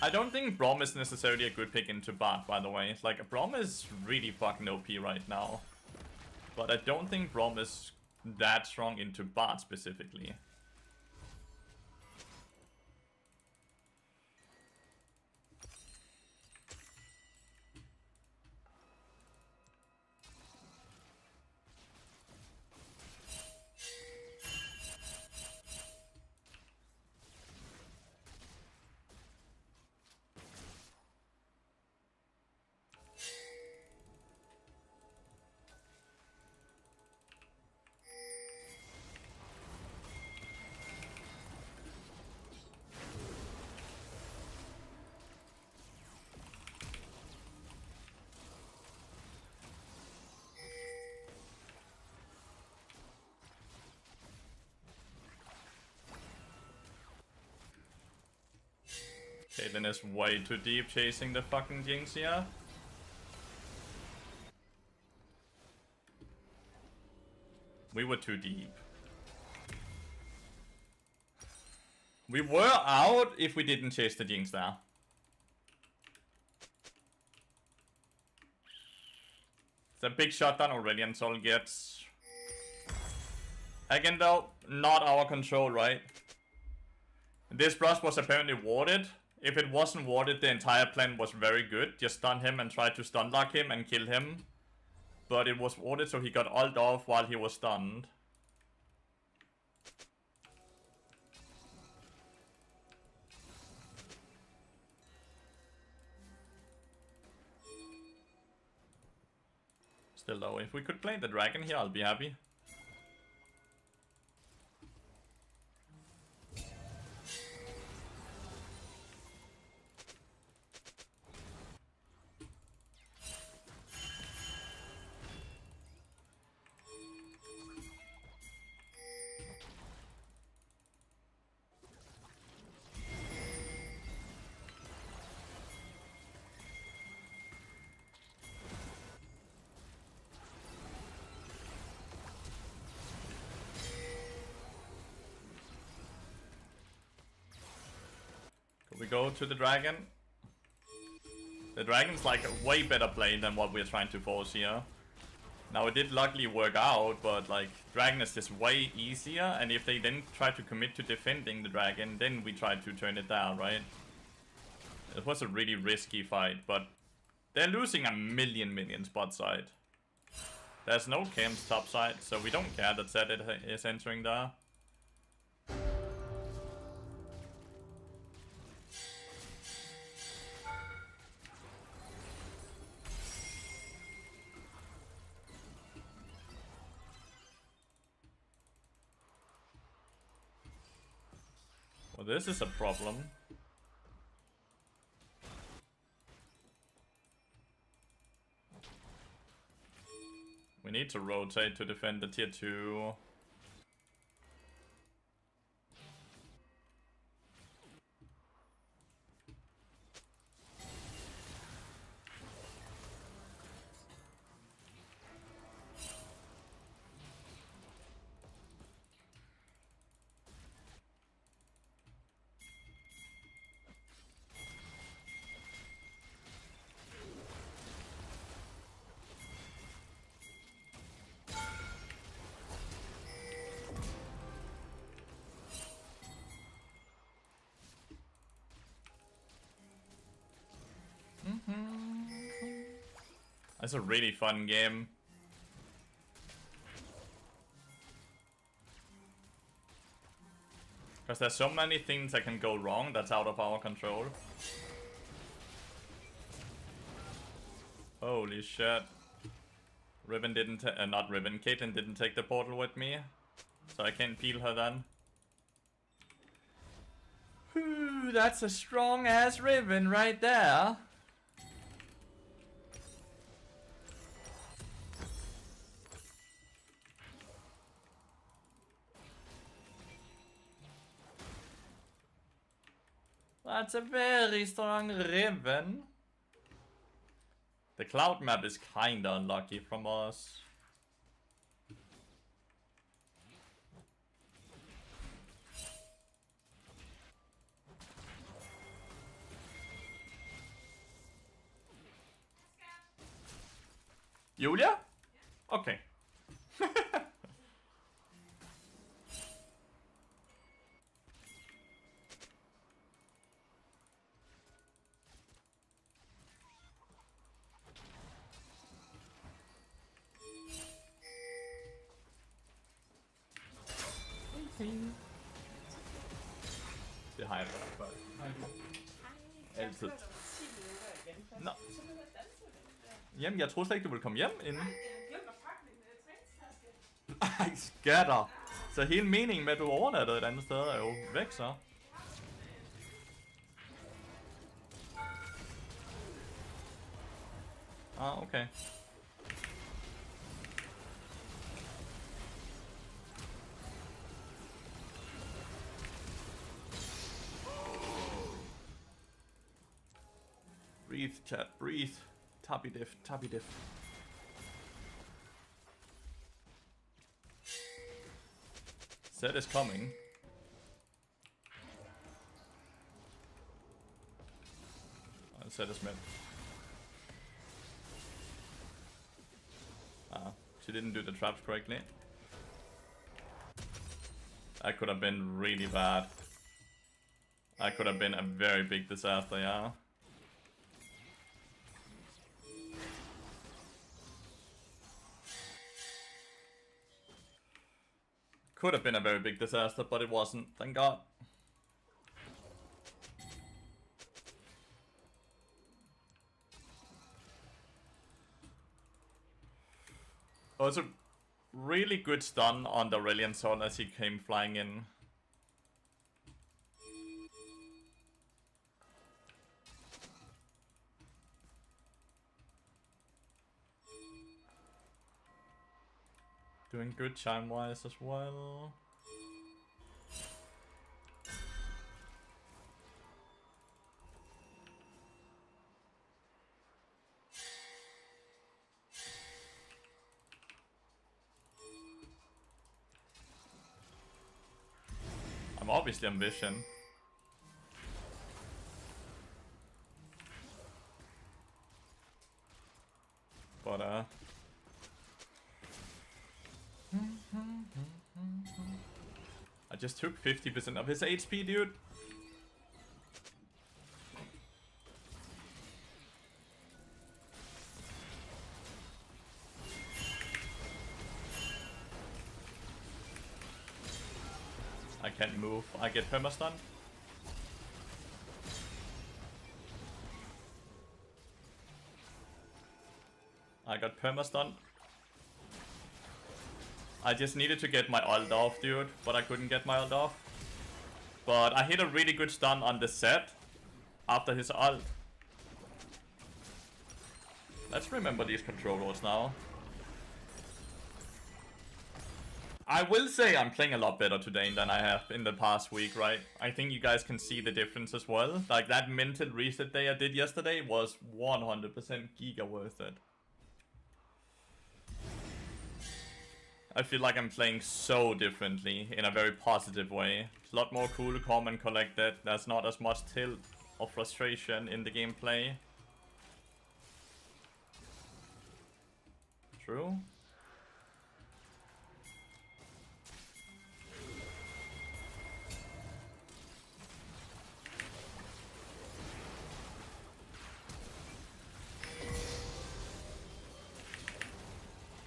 I don't think Braum is necessarily a good pick into bot, by the way. It's like, Braum is really fucking OP right now. But I don't think Braum is that strong into bot specifically. Caitlyn is way too deep chasing the fucking Jinx here. We were too deep. We were out if we didn't chase the Jinx there. It's a big shutdown already and Sol gets... Again though, not our control, right? This brush was apparently warded. If it wasn't warded, the entire plan was very good. Just stun him and try to stun lock him and kill him. But it was warded, so he got ult off while he was stunned. Still though, if we could play the dragon here, I'll be happy. We go to the dragon. The dragon's like a way better play than what we're trying to force here. Now it did luckily work out, but like dragon is just way easier, and if they then try to commit to defending the dragon, then we try to turn it down, right? It was a really risky fight, but they're losing a million bot side. There's no camps top side, so we don't care that Zed is entering there. Well, this is a problem. We need to rotate to defend the tier 2. It's a really fun game. Because there's so many things that can go wrong that's out of our control. Holy shit. Riven didn't, not Riven, Caitlyn didn't take the portal with me. So I can't peel her then. Whew, that's a strong ass Riven right there. That's a very strong Riven. The cloud map is kinda unlucky from us. Julia? Okay. Det har jeg været før. Altid. Nå. Jamen, jeg troede slet ikke, du ville komme hjem inden. Ej, skatter. Så hele meningen med, at du overnattede et andet sted, er jo væk så. Ah, okay. Breathe, chat, breathe. Tappy diff, tappy diff. Set is coming. Set is mid. She didn't do the traps correctly. That could have been really bad. That could have been a very big disaster, yeah. Could have been a very big disaster, but it wasn't, thank God. Also, really good stun on the Aurelian Sword as he came flying in. Doing good chime-wise as well. I'm obviously on vision. But I just took 50% of his HP, dude. I can't move. I get perma-stun. I got perma-stun. I just needed to get my ult off, dude, but I couldn't get my ult off. But I hit a really good stun on the set after his ult. Let's remember these controllers now. I will say I'm playing a lot better today than I have in the past week, right? I think you guys can see the difference as well. Like, that mental reset day I did yesterday was 100% giga worth it. I feel like I'm playing so differently in a very positive way. It's a lot more cool, calm and collected. There's not as much tilt or frustration in the gameplay. True.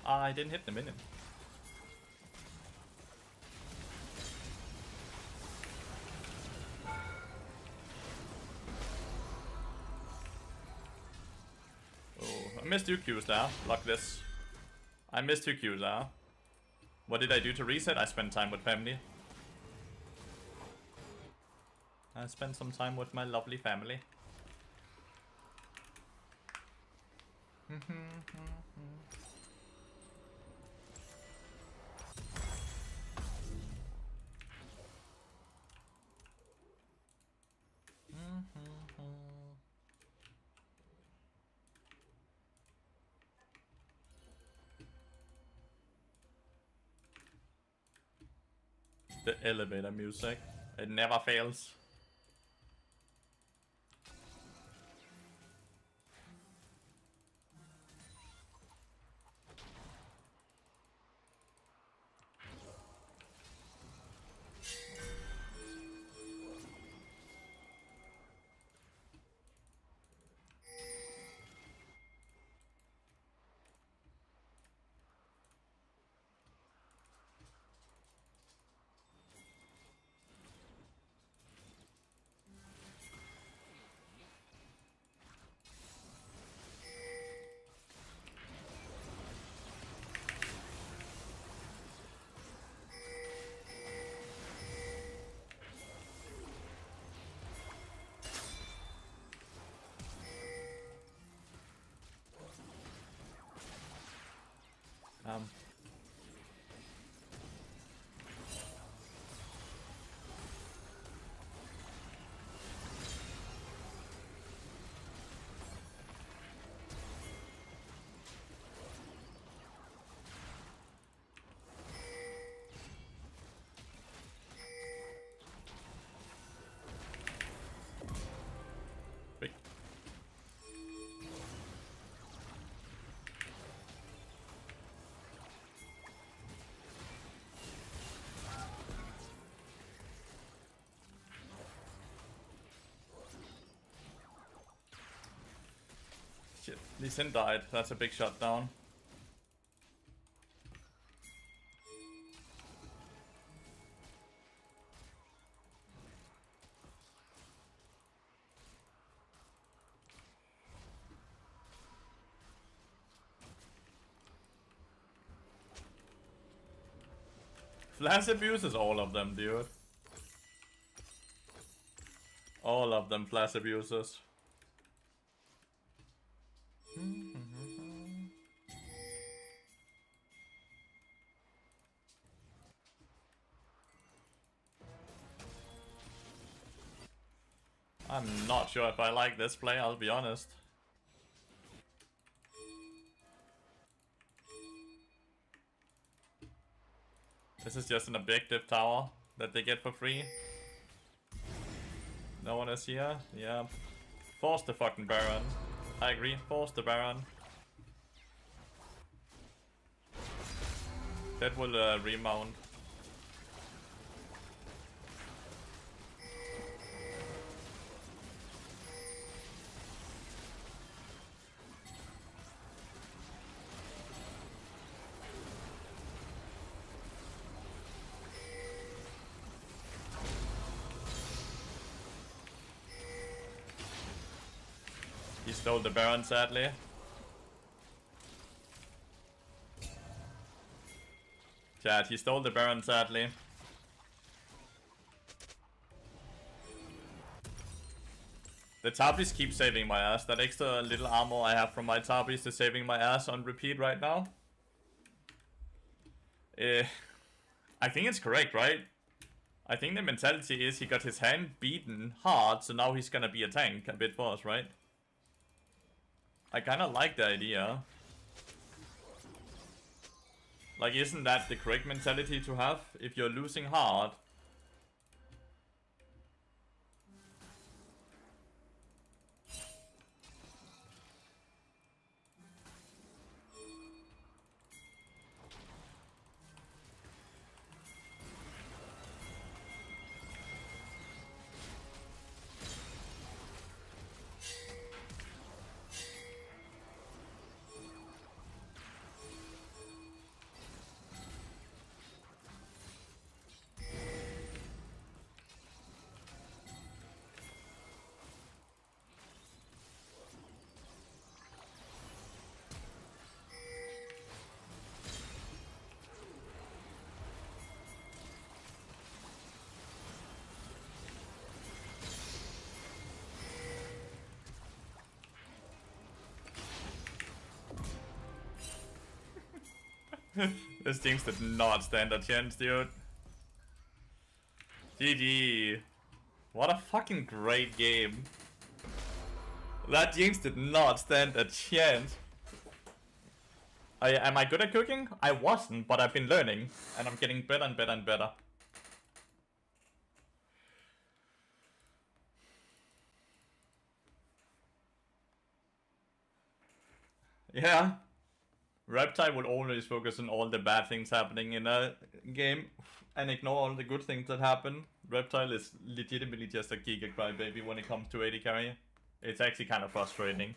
I didn't hit the minion. Oh, I missed 2 Qs there. Block this. I missed 2 Qs there. What did I do to reset? I spent time with family. I spent some time with my lovely family. The elevator music. It never fails. Shit, Lee Sin died. That's a big shot down. Flash abuses all of them, dude. All of them flash abusers. I'm not sure if I like this play, I'll be honest. This is just an objective tower that they get for free. No one is here? Yeah. Force the fucking Baron. I agree, force the Baron. That will remount. He stole the Baron, sadly. Chat, he stole the Baron, sadly. The Tarpies keep saving my ass. That extra little armor I have from my Tarpies is saving my ass on repeat right now. I think it's correct, right? I think the mentality is he got his hand beaten hard, so now he's gonna be a tank a bit for us, right? I kinda like the idea. Like, isn't that the correct mentality to have? If you're losing hard, this Jinx did not stand a chance, dude. GG. What a fucking great game. That Jinx did not stand a chance. Am I good at cooking? I wasn't, but I've been learning. And I'm getting better and better and better. Yeah. Reptile will always focus on all the bad things happening in a game and ignore all the good things that happen. Reptile is legitimately just a giga crybaby when it comes to AD carry. It's actually kind of frustrating.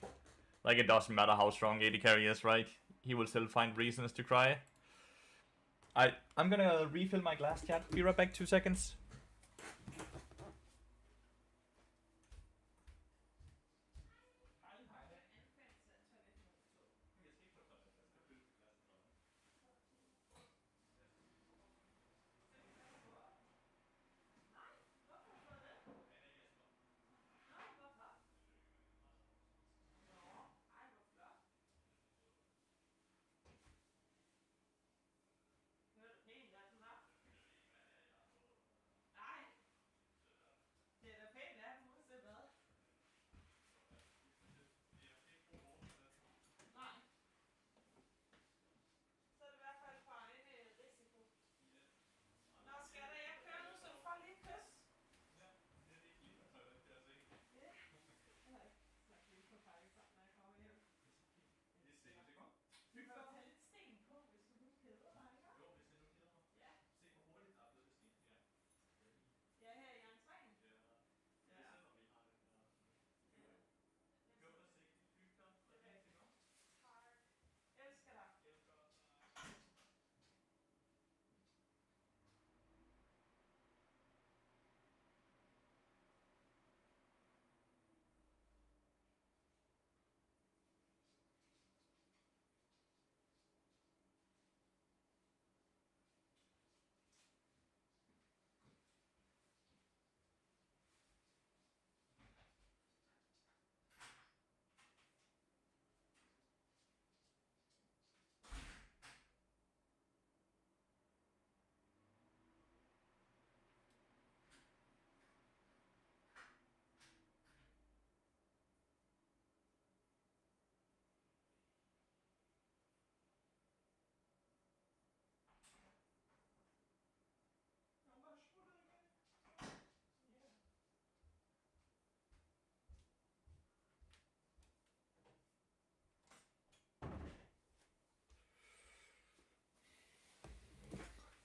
Like, it doesn't matter how strong AD carry is, right? He will still find reasons to cry. I'm gonna refill my glass, chat. Be right back, 2 seconds.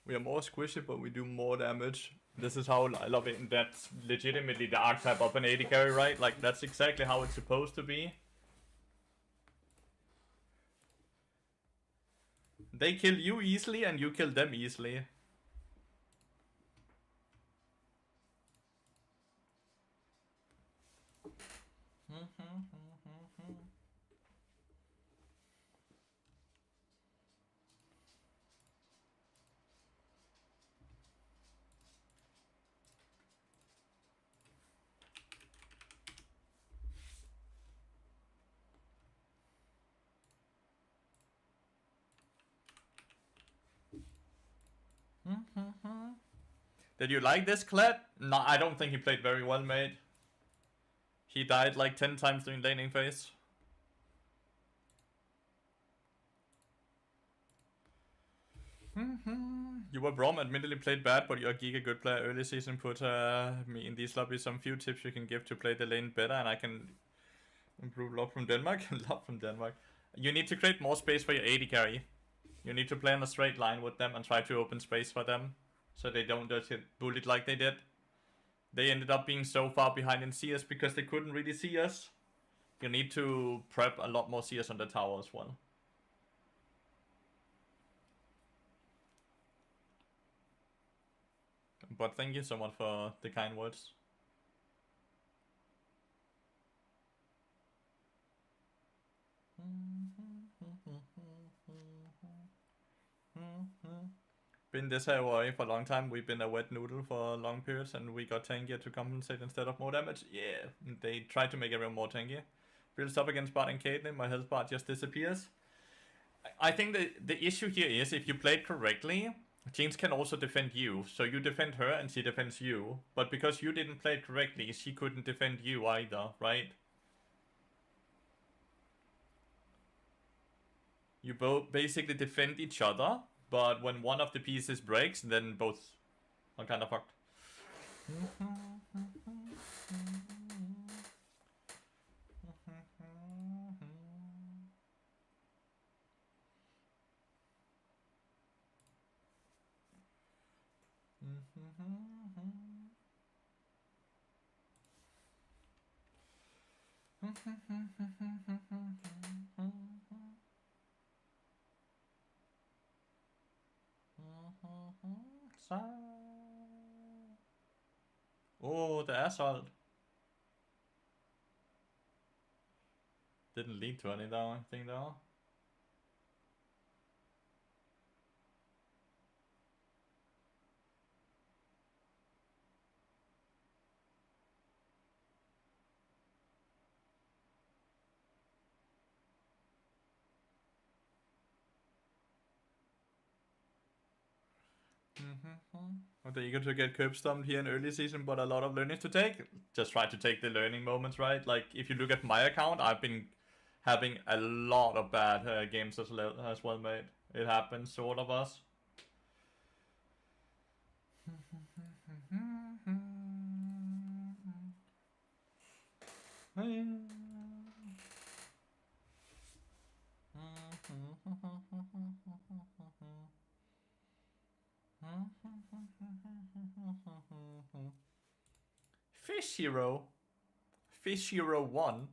We are more squishy, but we do more damage. This is how I love it, and that's legitimately the archetype of an AD carry, right? Like, that's exactly how it's supposed to be. They kill you easily, and you kill them easily. Did you like this, Kled? No, I don't think he played very well, mate. He died like 10 times during laning phase. You were Brom, admittedly played bad, but you're a giga good player. Early season put me in these lobbies. Some few tips you can give to play the lane better, and I can improve love from Denmark. Love from Denmark. You need to create more space for your AD carry. You need to play on a straight line with them and try to open space for them, so they don't just get bullied like they did. They ended up being so far behind in CS because they couldn't really see us. You need to prep a lot more CS on the tower as well. But thank you so much for the kind words. Been this way for a long time. We've been a wet noodle for long periods, and we got tankier to compensate instead of more damage. Yeah, they tried to make everyone more tankier. Builds up against Bart and Caitlyn, my health bar just disappears. I think the issue here is if you played correctly, Jinx can also defend you. So you defend her and she defends you. But because you didn't play it correctly, she couldn't defend you either, right? You both basically defend each other, but when one of the pieces breaks, then both are kind of fucked. Oh, the assault didn't lead to anything though. Not that eager to get curb stomped here in early season, but a lot of learnings to take. Just try to take the learning moments, right? Like, if you look at my account, I've been having a lot of bad games as well, mate. It happens to all of us. Fish Hero. Fish Hero 1.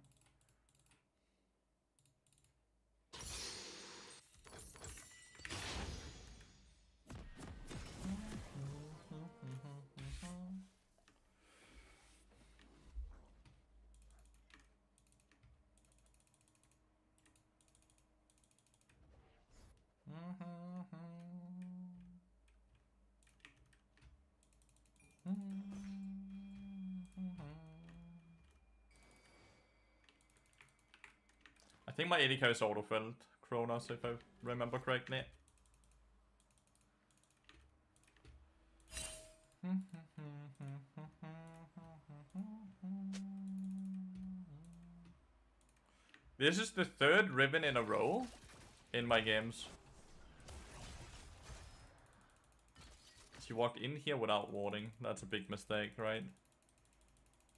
I think my AD carry is auto-filled Kronos, if I remember correctly. This is the third ribbon in a row in my games. She walked in here without warding. That's a big mistake, right?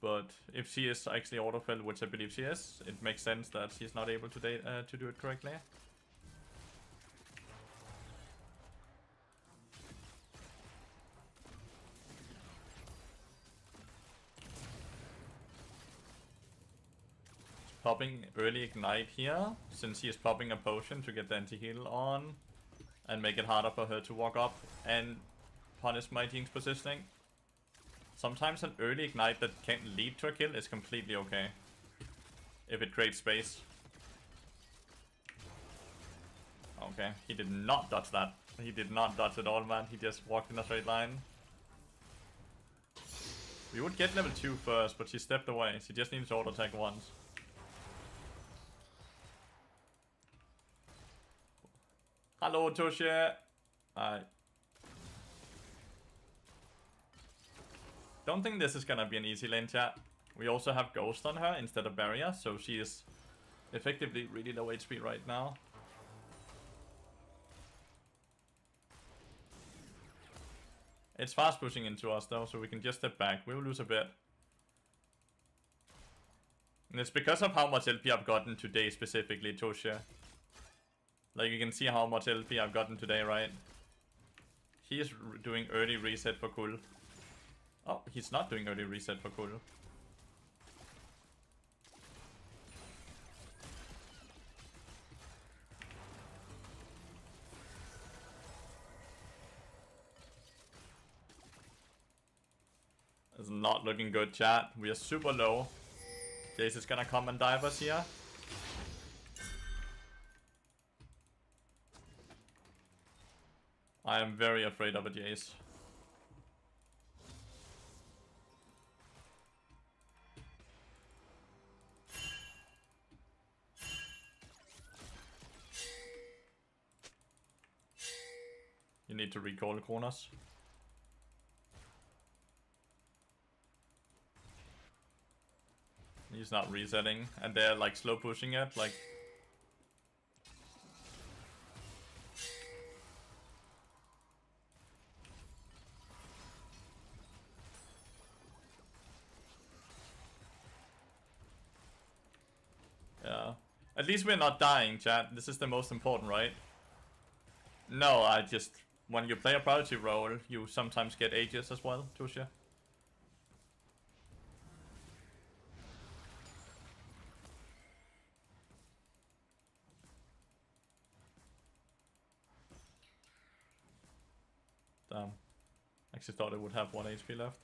But if she is actually auto-filled, which I believe she is, it makes sense that she's not able to do it correctly. popping early ignite here, since he is popping a potion to get the anti-heal on, and make it harder for her to walk up and punish my team's positioning. Sometimes an early ignite that can lead to a kill is completely okay, if it creates space. Okay, he did not dodge that. He did not dodge at all, man. He just walked in a straight line. We would get level 2 first, but she stepped away. She just needed to auto attack once. Hello, Toshe. Don't think this is gonna be an easy lane, chat. We also have Ghost on her instead of Barrier, so she is effectively really low HP right now. It's fast pushing into us though, so we can just step back. We will lose a bit. And it's because of how much LP I've gotten today specifically, Toshe. Like you can see how much LP I've gotten today, right? He is doing early reset for cool. Oh, he's not doing early reset for cool. It's not looking good, chat. We are super low. Jace is gonna come and dive us here. I am very afraid of a Jace. You need to recall corners. He's not resetting, and they're like slow pushing it, like. Yeah. At least we're not dying, chat. This is the most important, right? No, I just... When you play a priority role, you sometimes get ages as well, Toshe. Damn. Actually thought it would have 1 HP left.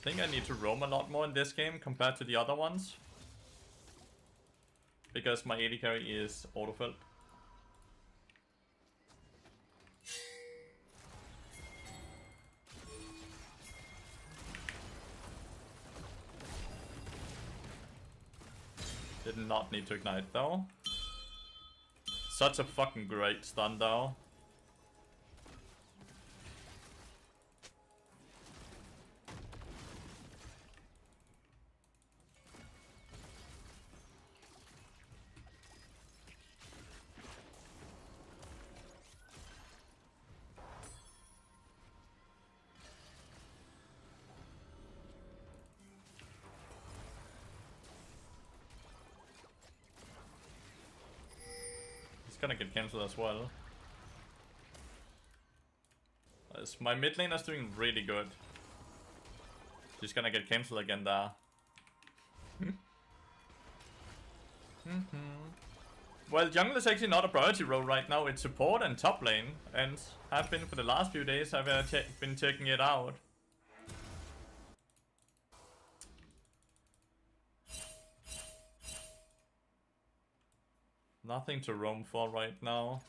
I think I need to roam a lot more in this game compared to the other ones. Because my AD carry is autofilled. Did not need to ignite though. Such a fucking great stun though. Gonna get cancelled as well. My mid lane is doing really good. She's gonna get cancelled again there. Well, jungle is actually not a priority role right now. It's support and top lane, and have been for the last few days. I've been checking it out. Nothing to roam for right now.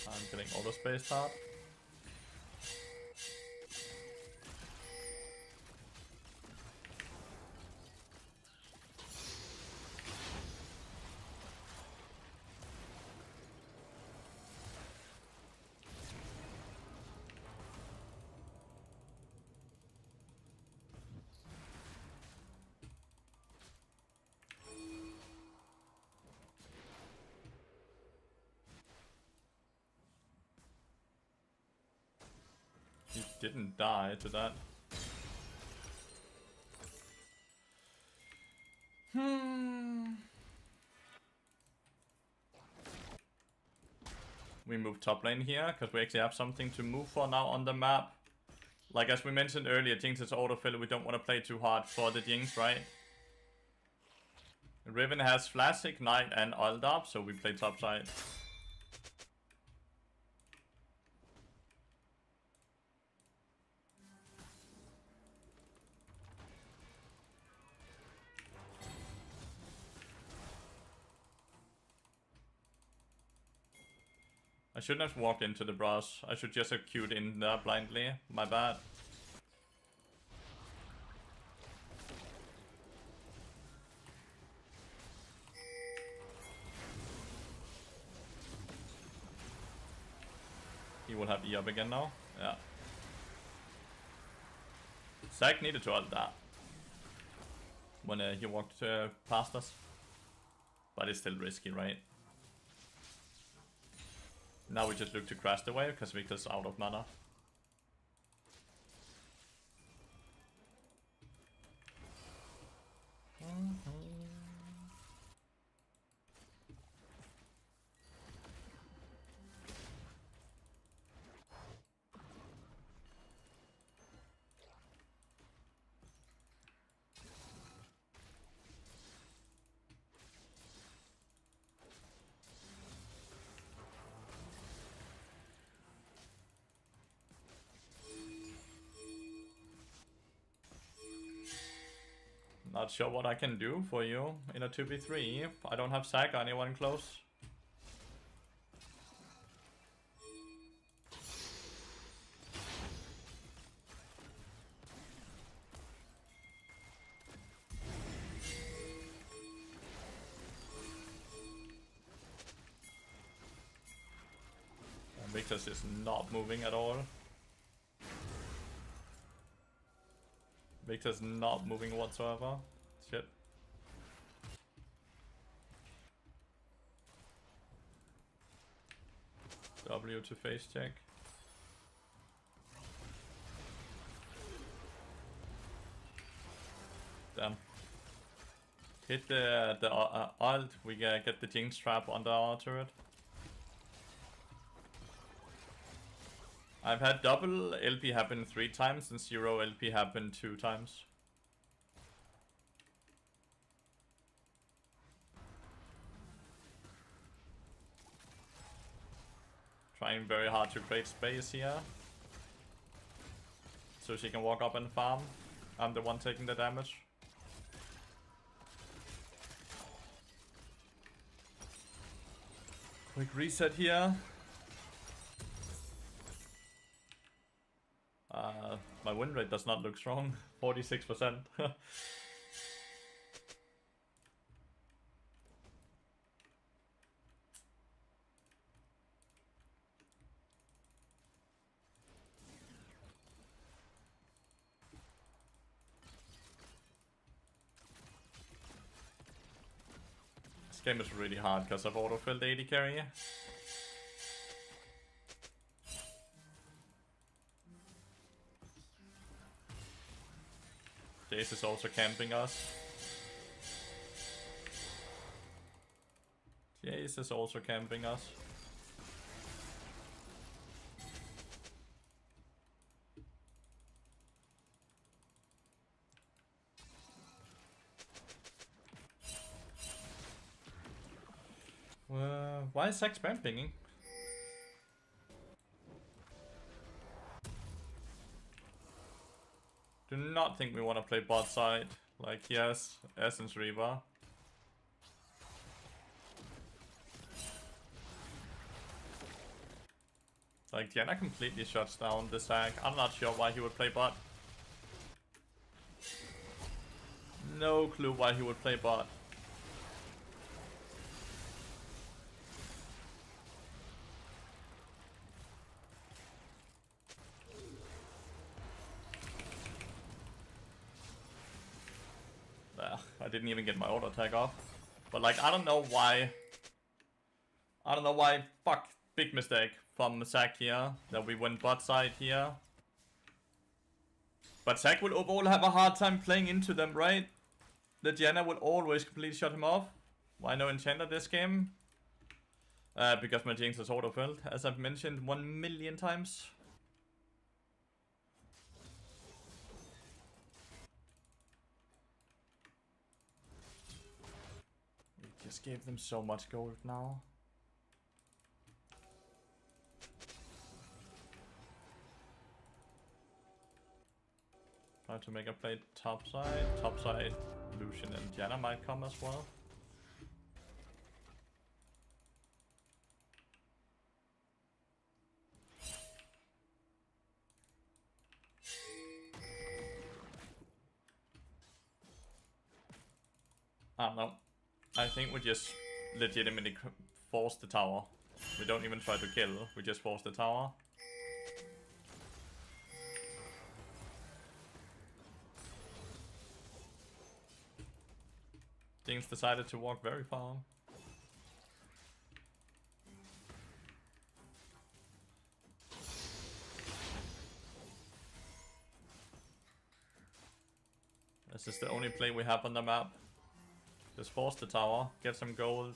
I'm getting auto space hard. didn't die to that. We move top lane here, because we actually have something to move for now on the map. Like as we mentioned earlier, Jinx is autofill, we don't want to play too hard for the Jinx, right? Riven has Flash, Ignite and Ult up, so we play top side. I shouldn't have walked into the brush. I should just have queued in there blindly. My bad. He will have E up again now. Yeah. Zac needed to ult that when he walked past us. But it's still risky, right? Now we just look to crash the wave because Victor's out of mana. Not sure what I can do for you in a 2v3. I don't have Zac or anyone close. And Victor's is not moving at all. Victor's not moving whatsoever. Shit. W to face check. Damn. Hit the ult, we get the Jinx trap under our turret. I've had double LP happen 3 times and 0 LP happen 2 times. Trying very hard to create space here. So she can walk up and farm. I'm the one taking the damage. Quick reset here. My win rate does not look strong. 46%. This game is really hard because I've autofilled 80 carry. Jace is also camping us. Jace is also camping us. Why is Zac spam pinging? Do not think we want to play bot side. Like, yes, Essence Reaver. Like, Diana completely shuts down the Zac. I'm not sure why he would play bot. No clue why he would play bot. I didn't even get my auto attack off. But like, I don't know why. Fuck. Big mistake from Zac here. That we went bot side here. But Zac will overall have a hard time playing into them, right? The Janna will always completely shut him off. Why no Enchanter this game? Because my Jinx is auto-filled, as I've mentioned 1,000,000 times. We just gave them so much gold now. Try to make a play topside. Topside, Lucian and Janna might come as well. I don't know. I think we just legitimately force the tower. We don't even try to kill, we just force the tower. Things decided to walk very far. This is the only play we have on the map. Just force the tower, get some gold.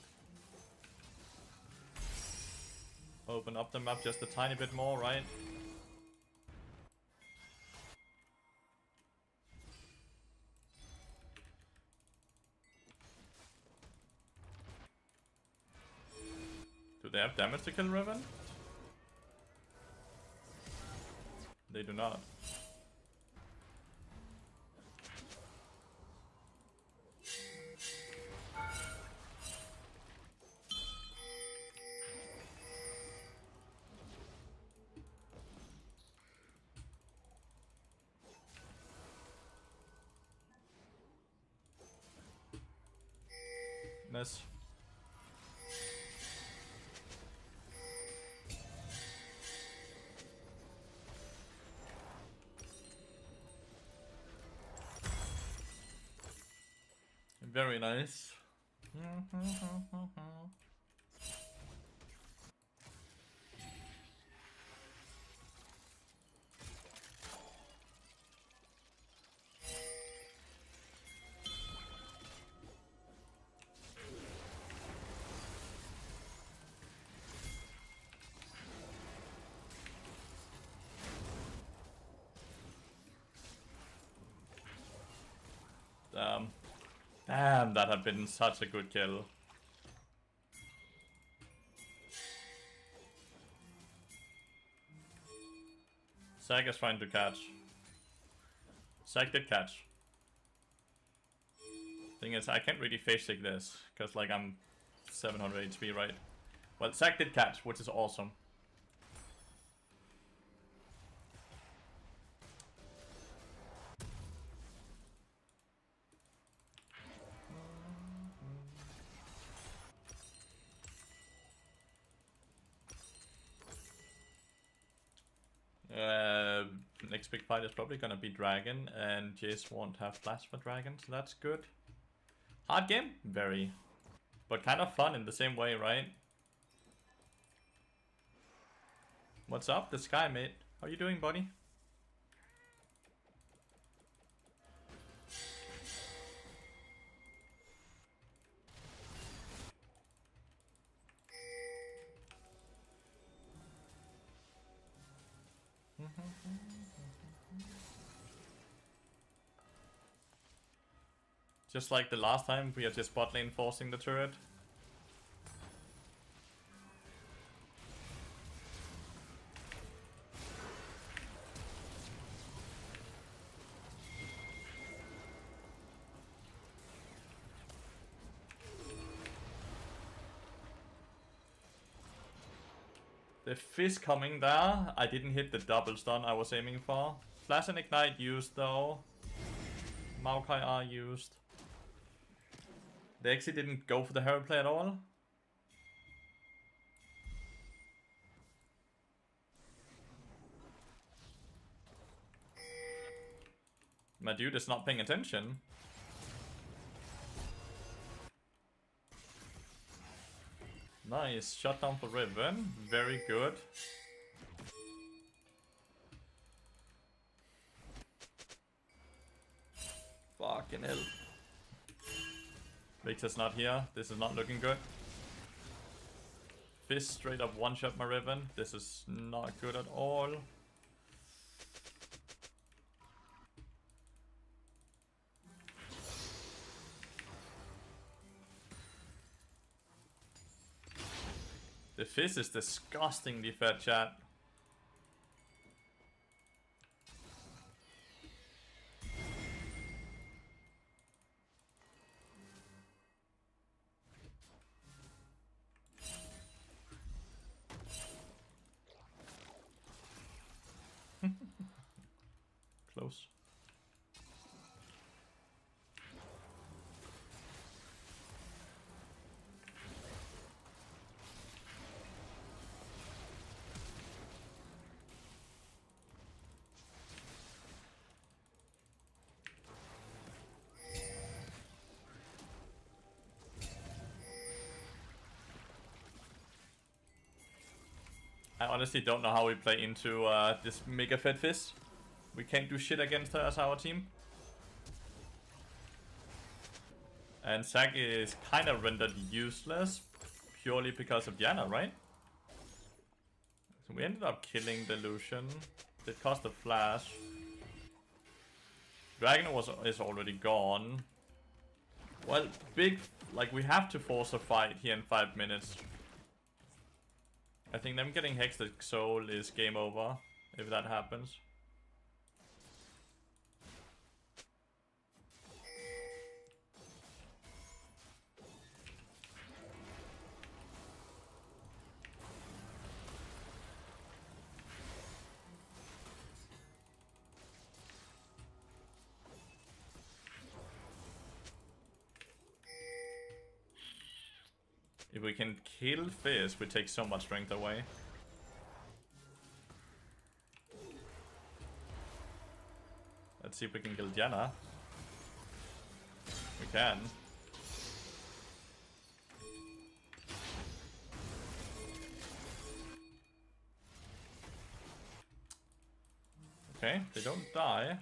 Open up the map just a tiny bit more, right? Do they have damage to kill Riven? They do not. Nice. Very nice. Damn, that had been such a good kill. Zac is trying to catch. Zac did catch. Thing is, I can't really face take this, because like I'm 700 HP, right? Well, Zac did catch, which is awesome. Next big fight is probably gonna be Dragon, and Jace won't have flash for Dragon, so that's good. Hard game? Very. But kind of fun in the same way, right? What's up, the Sky mate? How you doing, buddy? Just like the last time, we are just bot lane forcing the turret. The fish coming there. I didn't hit the double stun I was aiming for. Flash and Ignite used though. Maokai are used. They actually didn't go for the hero play at all. My dude is not paying attention. Nice, shutdown for Riven. Very good. Fucking hell. Victor's not here. This is not looking good. Fist straight up one-shot my Riven. This is not good at all. The Fizz is disgustingly fat, chat. Close. I honestly don't know how we play into this Mega Fed Fizz. We can't do shit against her as our team. And Zac is kind of rendered useless purely because of Diana, right? So we ended up killing the Lucian. It cost a flash. Dragon is already gone. Well, like we have to force a fight here in 5 minutes. I think them getting Hexed Soul is game over if that happens. If we can kill Fizz, we take so much strength away. Let's see if we can kill Diana. We can. Okay, they don't die.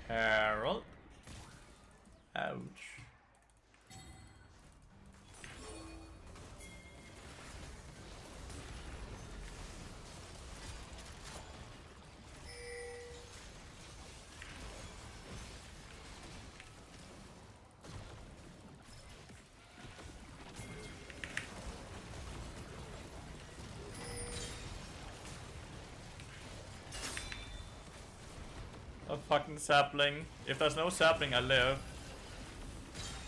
Harold. Ouch. A fucking sapling. If there's no sapling, I live.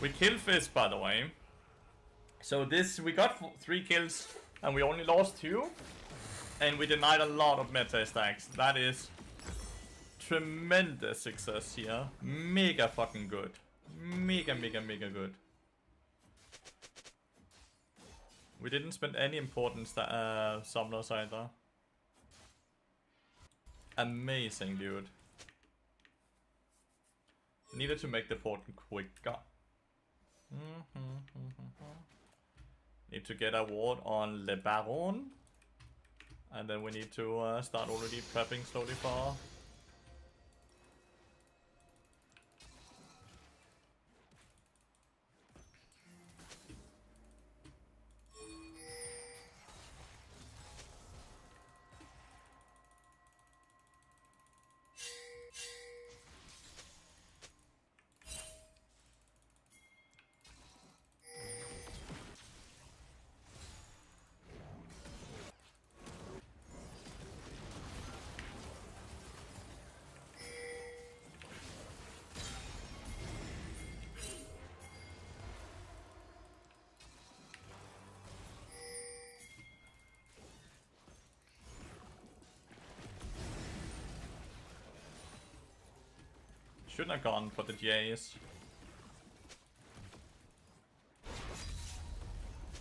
We killed Fizz, by the way. So we got 3 kills and we only lost 2. And we denied a lot of meta stacks. That is tremendous success here. Mega fucking good. Mega good. We didn't spend any important summoners either. Amazing, dude. Needed to make the portal quicker. Need to get a ward on Le Baron. And then we need to start already prepping slowly for... shouldn't have gone for the Jays.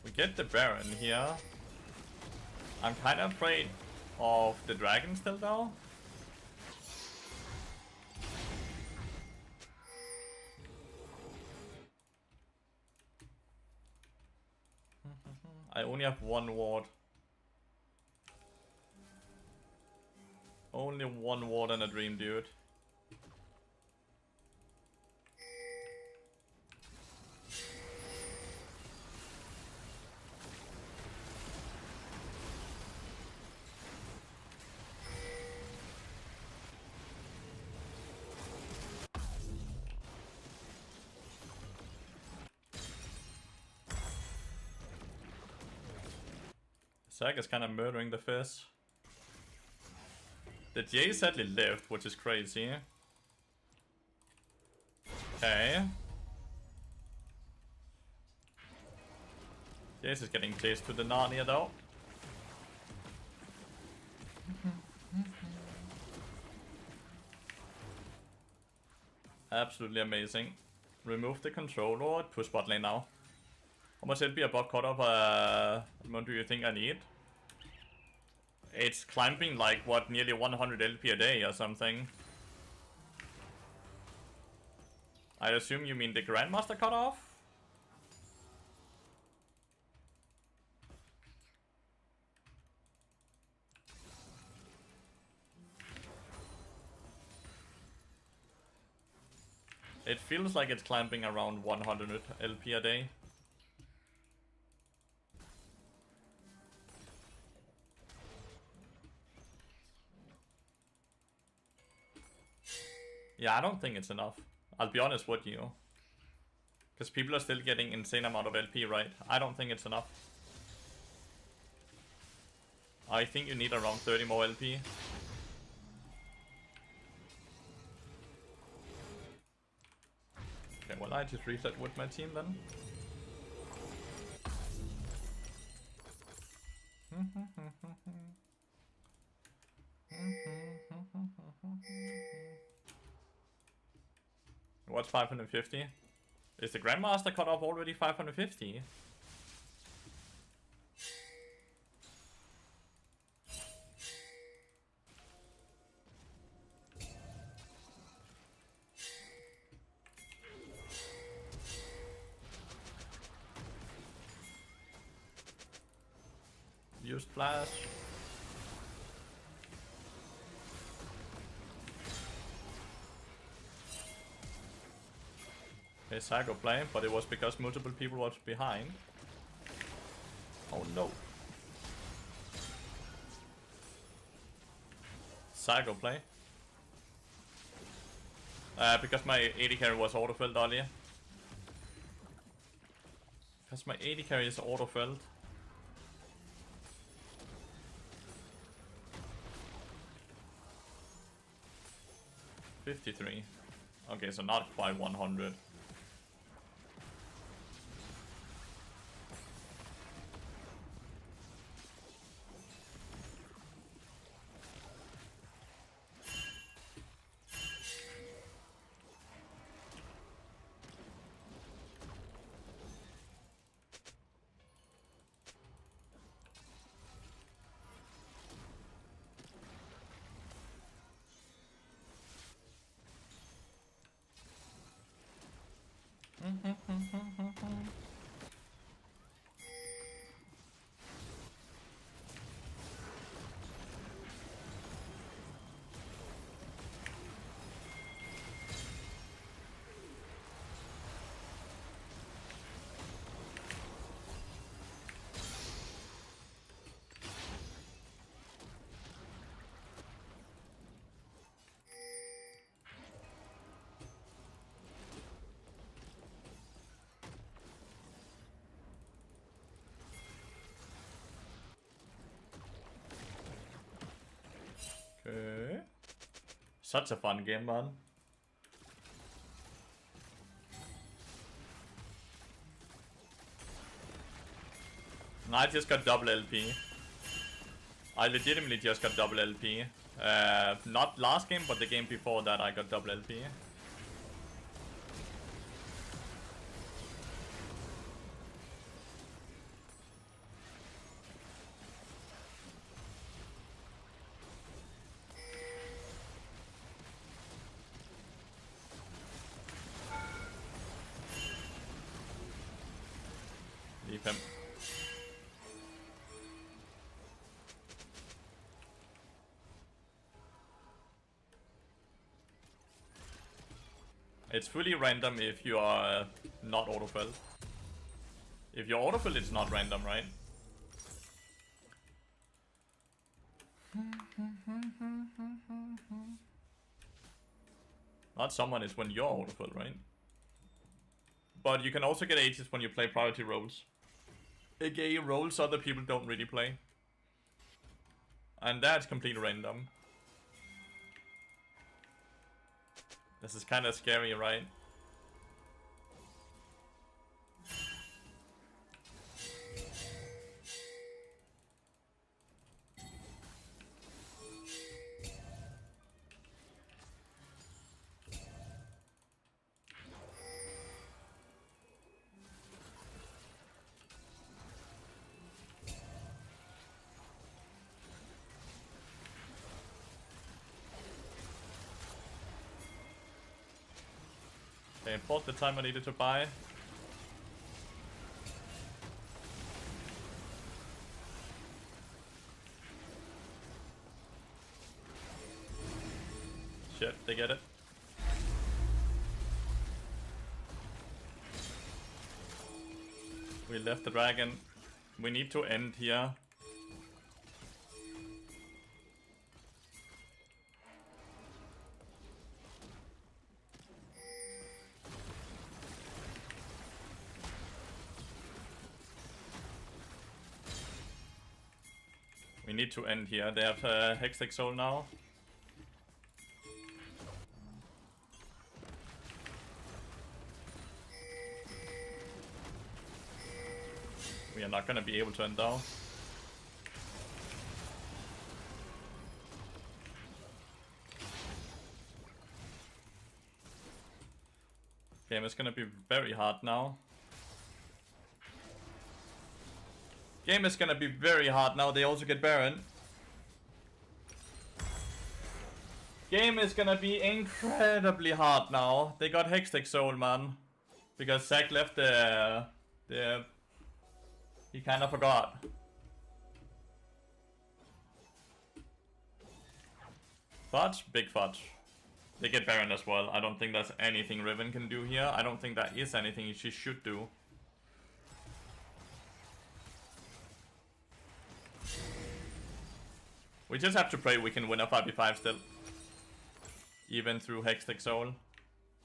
We get the Baron here. I'm kind of afraid of the dragon still though. I only have one ward. Only one ward and a dream, dude. Zac is kind of murdering the Fizz. The Jay sadly lived, which is crazy. Okay. Jace is getting chased to the Narnia though. Absolutely amazing. Remove the controller, push bot lane now. How much LP a bot cut off? What do you think I need? It's climbing like, what, nearly 100 LP a day or something. I assume you mean the Grandmaster cutoff? It feels like it's climbing around 100 LP a day. Yeah, I don't think it's enough. I'll be honest with you. Because people are still getting insane amount of LP, right? I don't think it's enough. I think you need around 30 more LP. Okay, well I just reset with my team then. What's 550? Is the Grandmaster cut off already 550? Use flash. Okay, Psycho play, but it was because multiple people were behind. Oh no. Psycho play. Because my AD carry was auto-filled earlier. Because my AD carry is auto-filled. $53. Okay, so not quite 100. Okay. Such a fun game, man. I just got double LP. I legitimately just got double LP. Not last game, but the game before that I got double LP. him. It's fully random if you are not autofilled. If you're autofilled, it's not random, right? Not someone is when you're autofilled, right? But you can also get H's when you play priority roles. AKA roles other people don't really play. And that's completely random. This is kind of scary, right? Okay, bought the time I needed to buy. Shit, they get it. We left the dragon. We need to end here. We need to end here. They have Hextech Soul now. We are not gonna be able to end though. Game is gonna be very hard now. Game is gonna be very hard now. They also get Baron. Game is gonna be incredibly hard now. They got Hextech Soul, man. Because Zack left the he kind of forgot. Fudge? Big fudge. They get Baron as well. I don't think there's anything Riven can do here. I don't think that is anything she should do. We just have to pray we can win a 5v5 still. Even through Hextech Soul.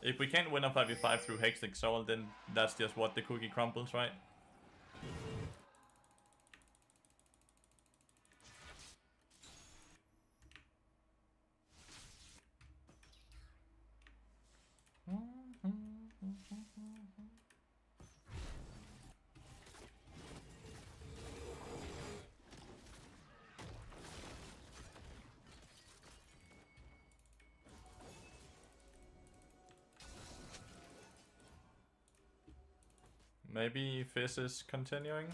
If we can't win a 5v5 through Hextech Soul, then that's just what the cookie crumbles, right? Maybe Fizz is continuing.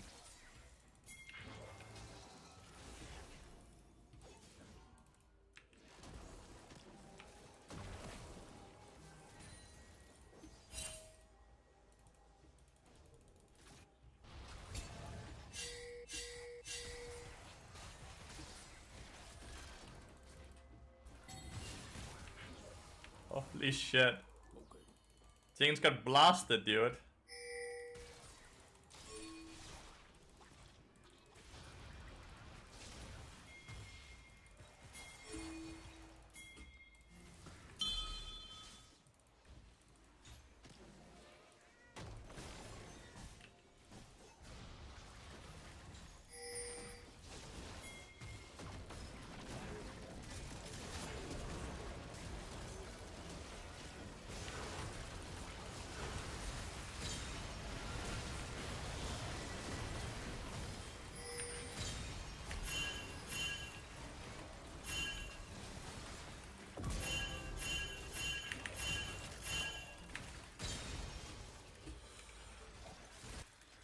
Holy shit. Things got blasted, dude.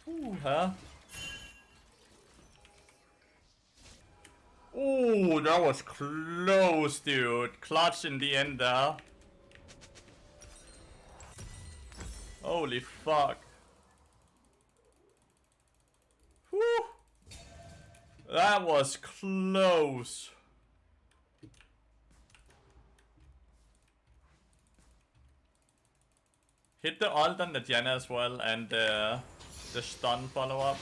Ooh, huh? Ooh, that was close, dude. Clutch in the end there. Holy fuck. That was close. Hit the ult on the Janna as well, and the stun follow-up.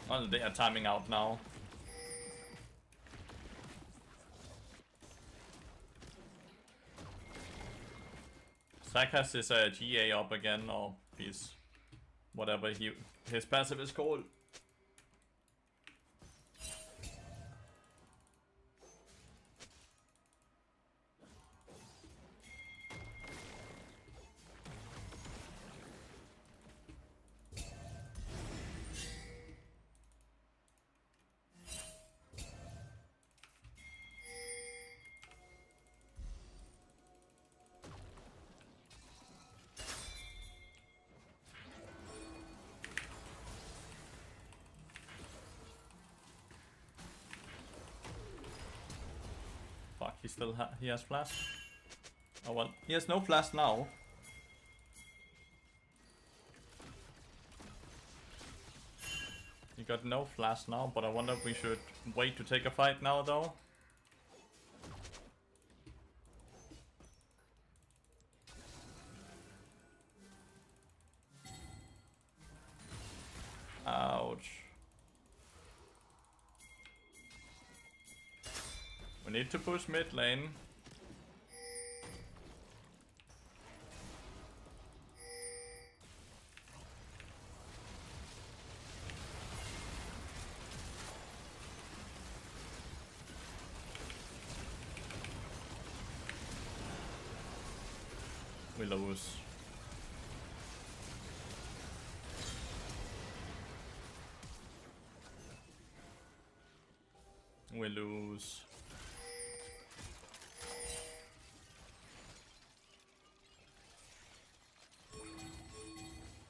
Well, they are timing out now. Zach has his GA up again, or his whatever his passive is called. Fuck, he has flash. Oh well, he has no flash now. He got no flash now, but I wonder if we should wait to take a fight now though. Ouch. We need to push mid lane. We lose. We lose.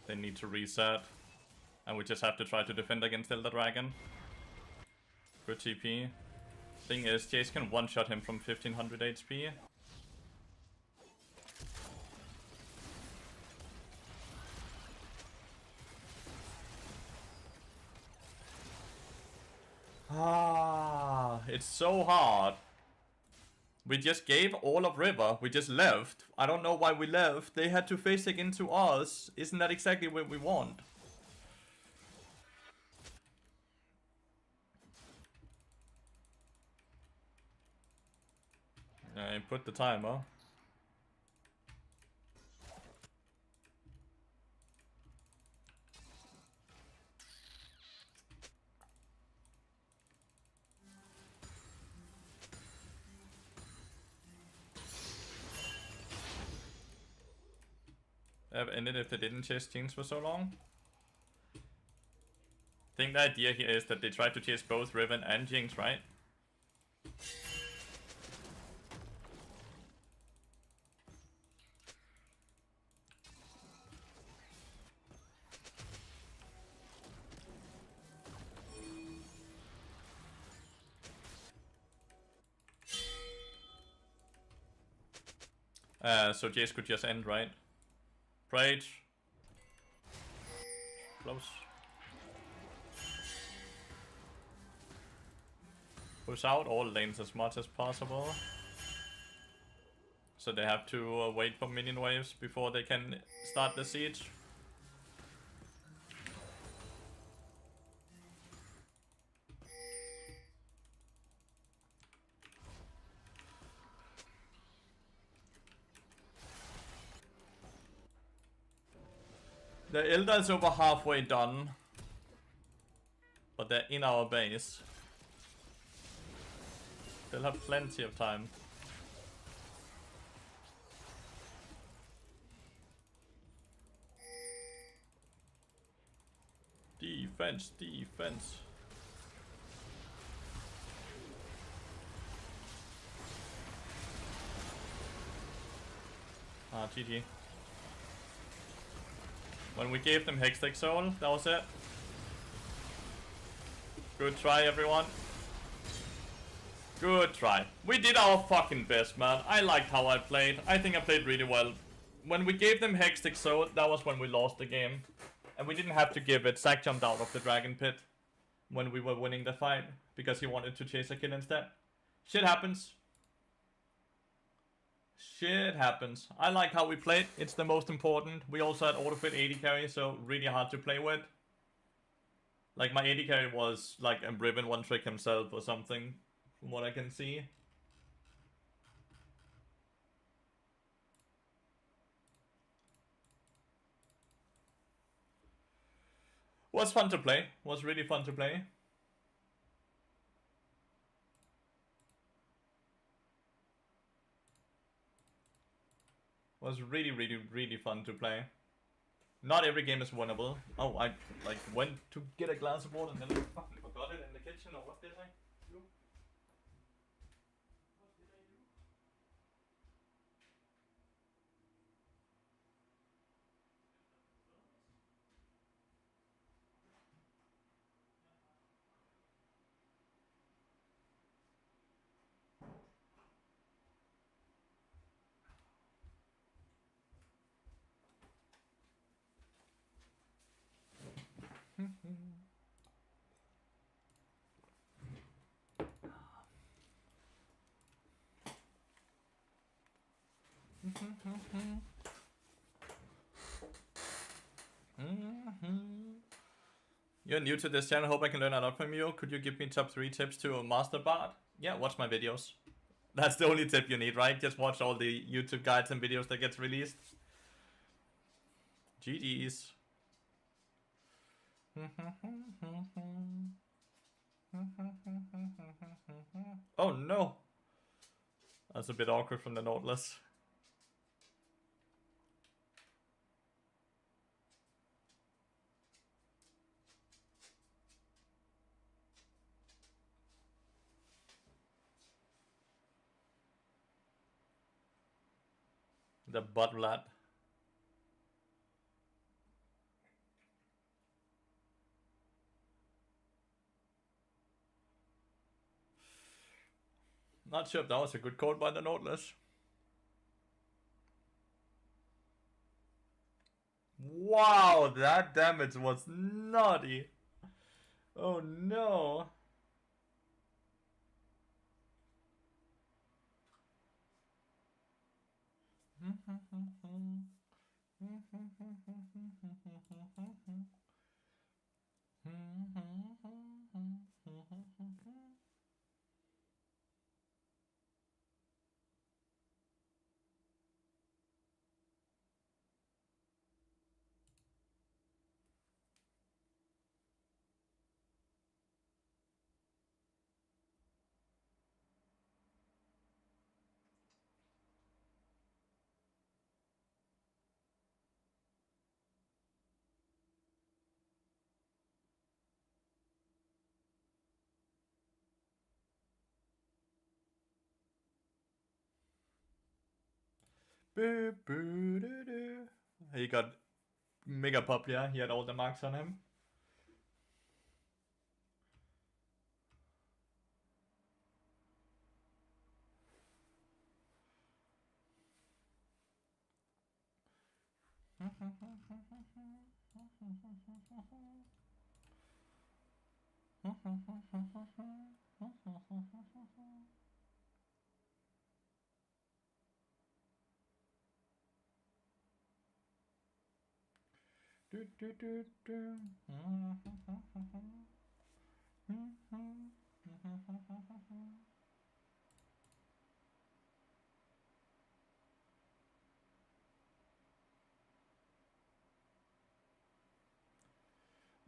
They need to reset. And we just have to try to defend against Elder Dragon. Good TP. Thing is, Jace can one-shot him from 1500 HP. It's so hard. We just gave all of River. We just left. I don't know why we left. They had to face it into us. Isn't that exactly what we want? I put the timer. Have ended if they didn't chase Jinx for so long. I think the idea here is that they try to chase both Riven and Jinx, right? So Jace could just end, right? Right. Close. Push out all lanes as much as possible. So they have to wait for minion waves before they can start the siege. The Elder is over halfway done. But they're in our base. They'll have plenty of time. Defense, defense. GG. When we gave them Hextech Soul, that was it. Good try, everyone. Good try. We did our fucking best, man. I liked how I played. I think I played really well. When we gave them Hextech Soul, that was when we lost the game. And we didn't have to give it. Zac jumped out of the Dragon Pit when we were winning the fight, because he wanted to chase a kill instead. Shit happens. Shit happens. I like how we played. It's the most important. We also had autofit 80 carry, so really hard to play with. Like, my 80 carry was like a Ribbon one trick himself or something, from what I can see. Was fun to play. Was really fun to play. Was really, really, really fun to play. Not every game is winnable. Oh, I like went to get a glass of water and then I fucking forgot it in the kitchen, or what did I do? What did I do? You're new to this channel, hope I can learn a lot from you. Could you give me top 3 tips to master bard? Yeah, watch my videos. That's the only tip you need, right? Just watch all the YouTube guides and videos that gets released. GG's. Oh no! That's a bit awkward from the Nautilus. The butt lat. Not sure if that was a good call by the Nautilus. Wow, that damage was naughty. Oh no. He got mega pop, yeah. He had all the marks on him.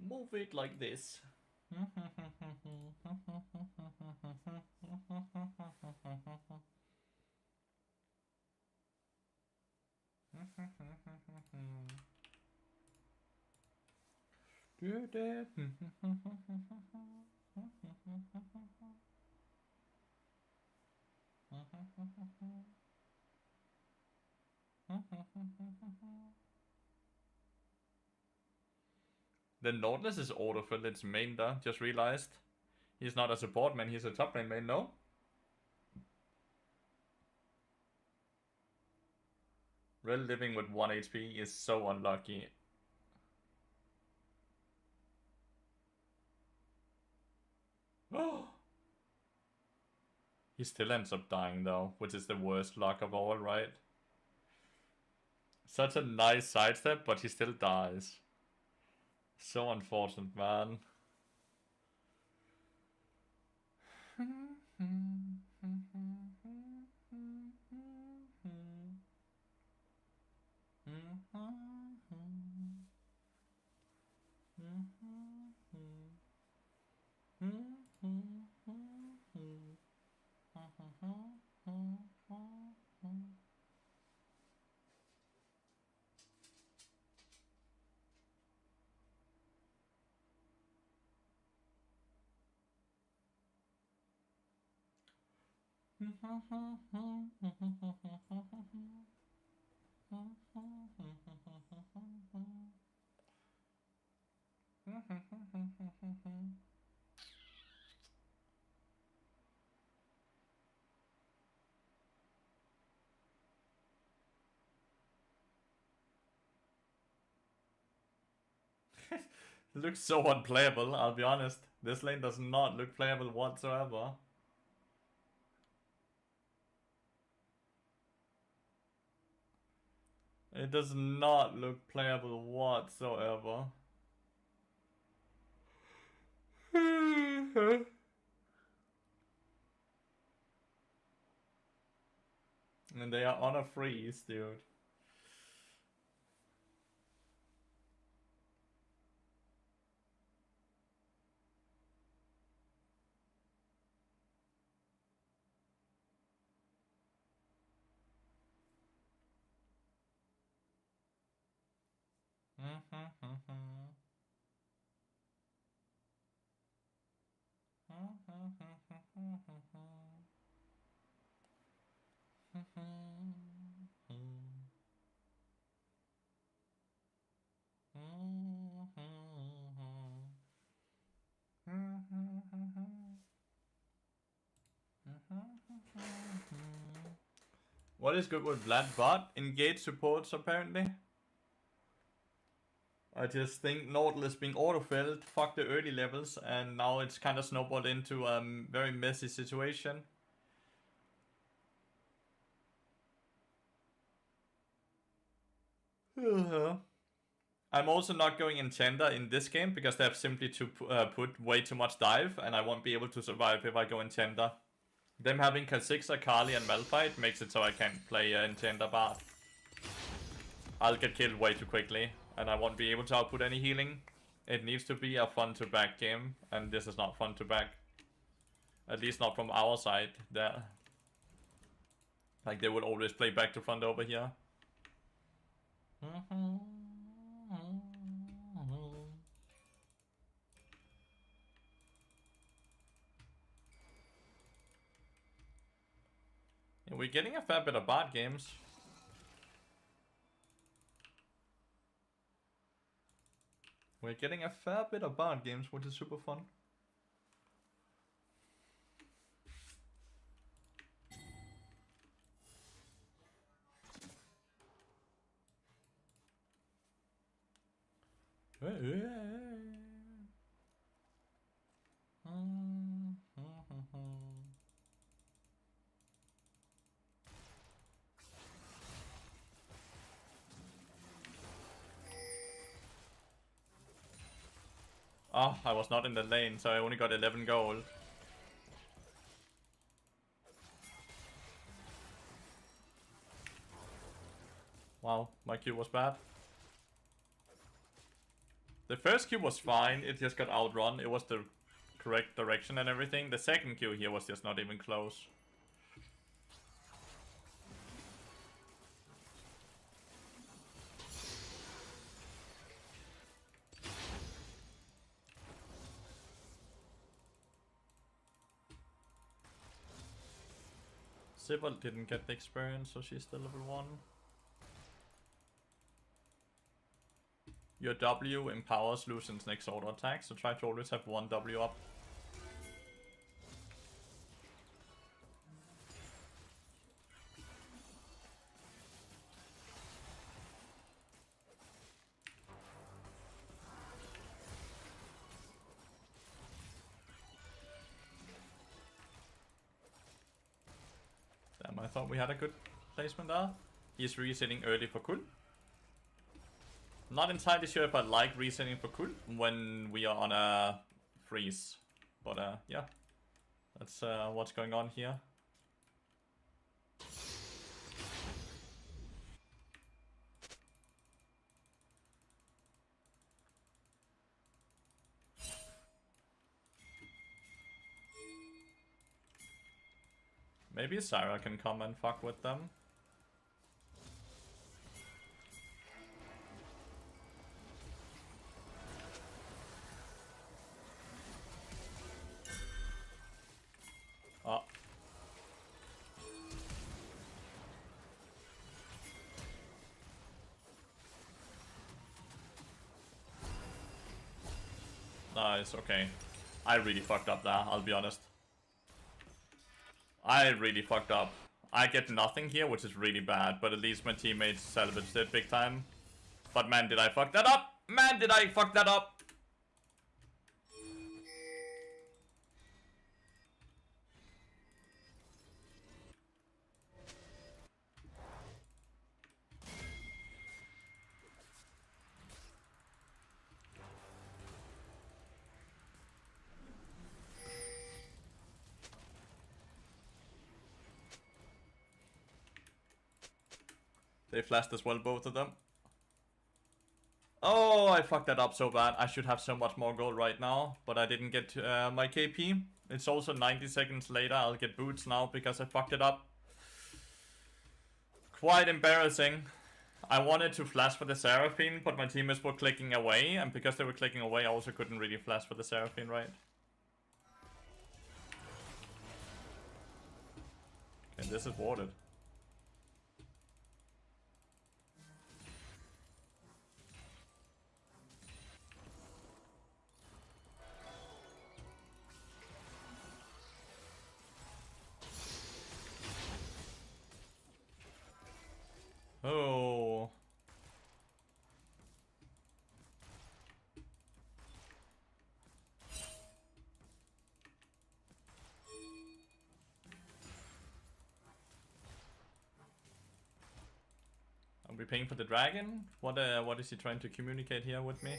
Move it like this. Do that. Then Nautilus is autofill its main though, just realized. He's not a support man, he's a top lane main, no? Rel living with 1 HP is so unlucky. He still ends up dying though, which is the worst luck of all, right? Such a nice sidestep, but he still dies. So unfortunate, man. It looks so unplayable, I'll be honest. This lane does not look playable whatsoever. It does not look playable whatsoever. And they are on a freeze, dude. What is good with Vlad bot? Engage supports apparently. I just think Nautilus being autofilled fucked the early levels, and now it's kind of snowballed into a very messy situation. I'm also not going Enchanter in this game because they have simply to put way too much dive, and I won't be able to survive if I go Enchanter. Them having Kha'Zix, Akali, and Malphite makes it so I can't play Enchanter Bard. I'll get killed way too quickly, and I won't be able to output any healing. It needs to be a fun to back game, and this is not fun to back. At least not from our side. There, like they would always play back to front over here. Yeah, we're getting a fair bit of bad games. We're getting a fair bit of bad games, which is super fun. Oh, I was not in the lane, so I only got 11 gold. Wow, my Q was bad. The first Q was fine, it just got outrun. It was the correct direction and everything. The second Q here was just not even close. Sybil didn't get the experience, so she's still level 1. Your W empowers Lucian's next auto attack, so try to always have one W up. Damn, I thought we had a good placement there. He's resetting early for Kul. Not entirely sure if I like resetting for Kul when we are on a freeze. But yeah, that's what's going on here. Maybe Syra can come and fuck with them. Oh. Nice, okay. I really fucked up there, I'll be honest. I really fucked up. I get nothing here, which is really bad, but at least my teammates salvaged it big time. But man, did I fuck that up! Man, did I fuck that up! They flashed as well, both of them. Oh, I fucked that up so bad. I should have so much more gold right now, but I didn't get my KP. It's also 90 seconds later. I'll get boots now because I fucked it up. Quite embarrassing. I wanted to flash for the Seraphine, but my teammates were clicking away, and because they were clicking away, I also couldn't really flash for the Seraphine, right? Okay, this is warded. Oh. Are we paying for the dragon? What is he trying to communicate here with me?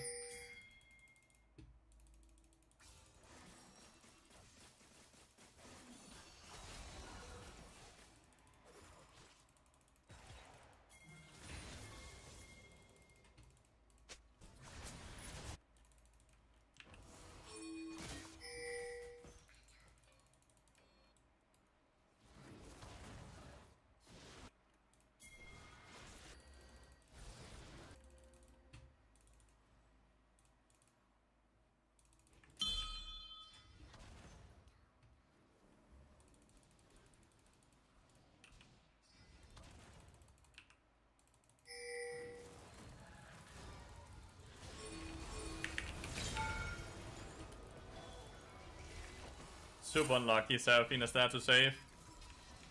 Super unlucky, Seraphine is there to save.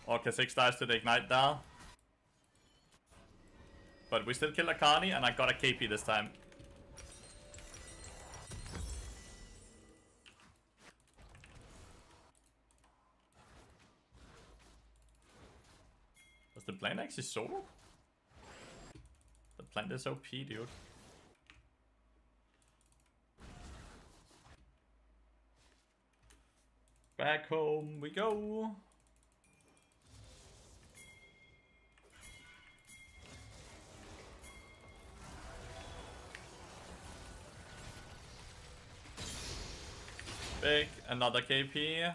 Or Kha'Zix dies to the ignite there. But we still kill Akani, and I got a KP this time. Was the plant actually solo? The plant is OP, dude. Back home we go. Big, another KP.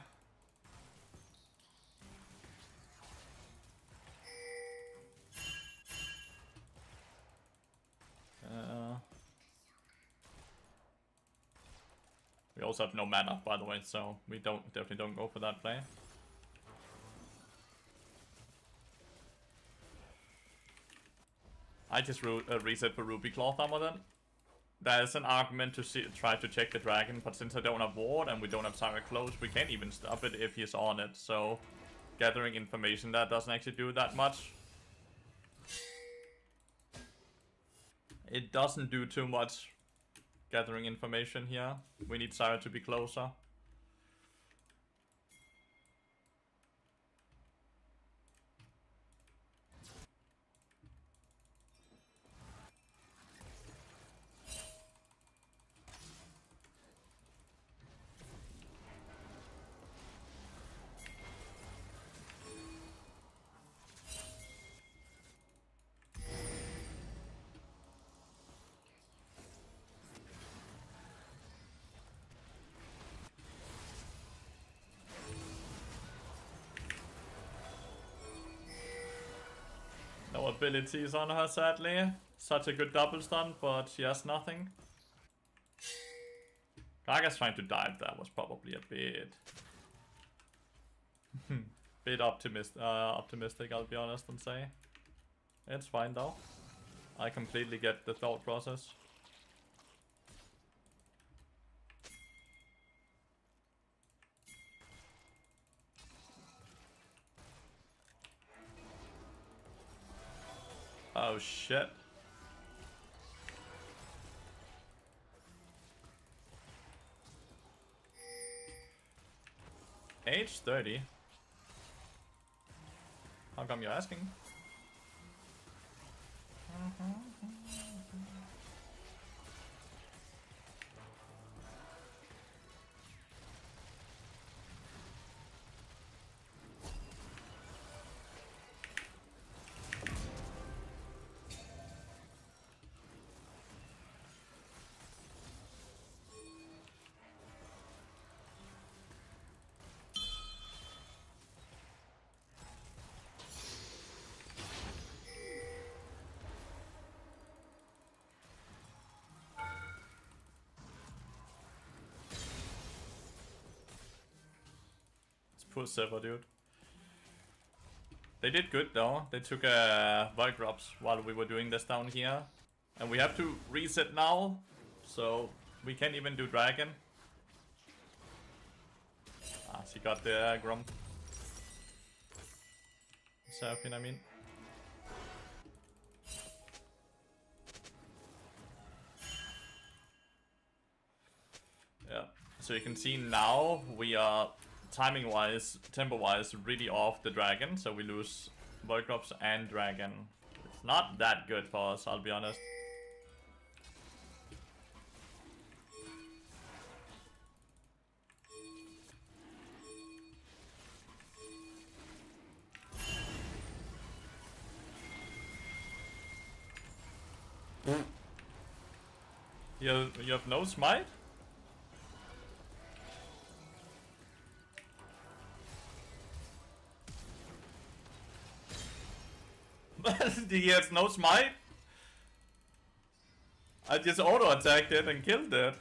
We also have no mana, by the way, so we definitely don't go for that play. I just reset for Ruby Cloth Armor then. there's an argument to try to check the dragon, but since I don't have ward and we don't have Syra close, we can't even stop it if he's on it. So gathering information, that doesn't actually do that much. It doesn't do too much gathering information here. We need Syra to be closer. No abilities on her, sadly. Such a good double stun, but she has nothing. Kaga's trying to dive. That was probably a bit... bit optimistic, I'll be honest and say. It's fine though. I completely get the thought process. Oh shit. Age 30. How come you're asking? Poor server, dude. They did good though. They took Void drops while we were doing this down here. And we have to reset now. So we can't even do dragon. Ah, she got the Grump. Seraphine, I mean. Yeah. So you can see now we are timing-wise, tempo-wise, really off the dragon, so we lose Void drops and dragon. It's not that good for us, I'll be honest. You have no smite? He has no smite? I just auto-attacked it and killed it.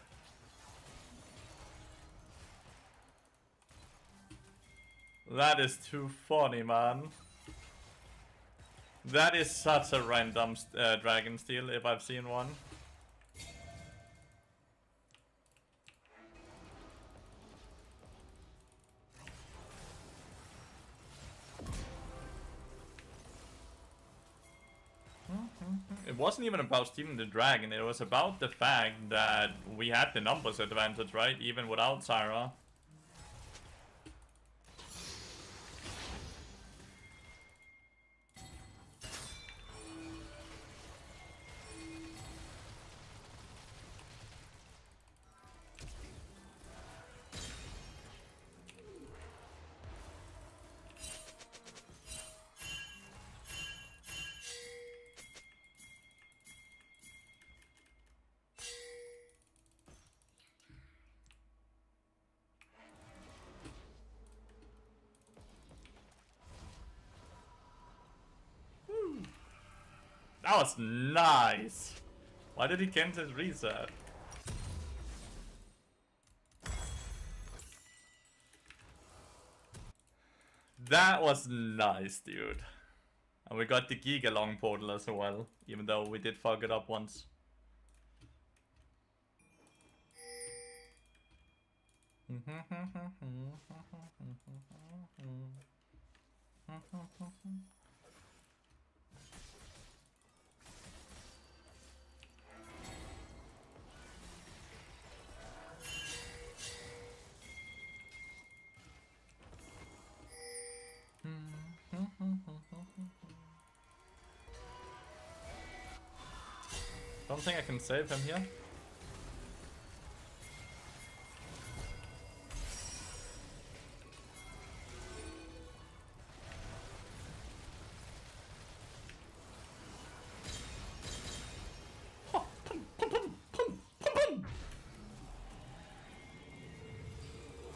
That is too funny, man. That is such a random dragon steal if I've seen one. It wasn't even about stealing the dragon, it was about the fact that we had the numbers advantage, right? Even without Syra. That was nice. Why did he cancel his reset? That was nice, dude. And we got the Giga Long portal as well, even though we did fuck it up once. Don't think I can save him here.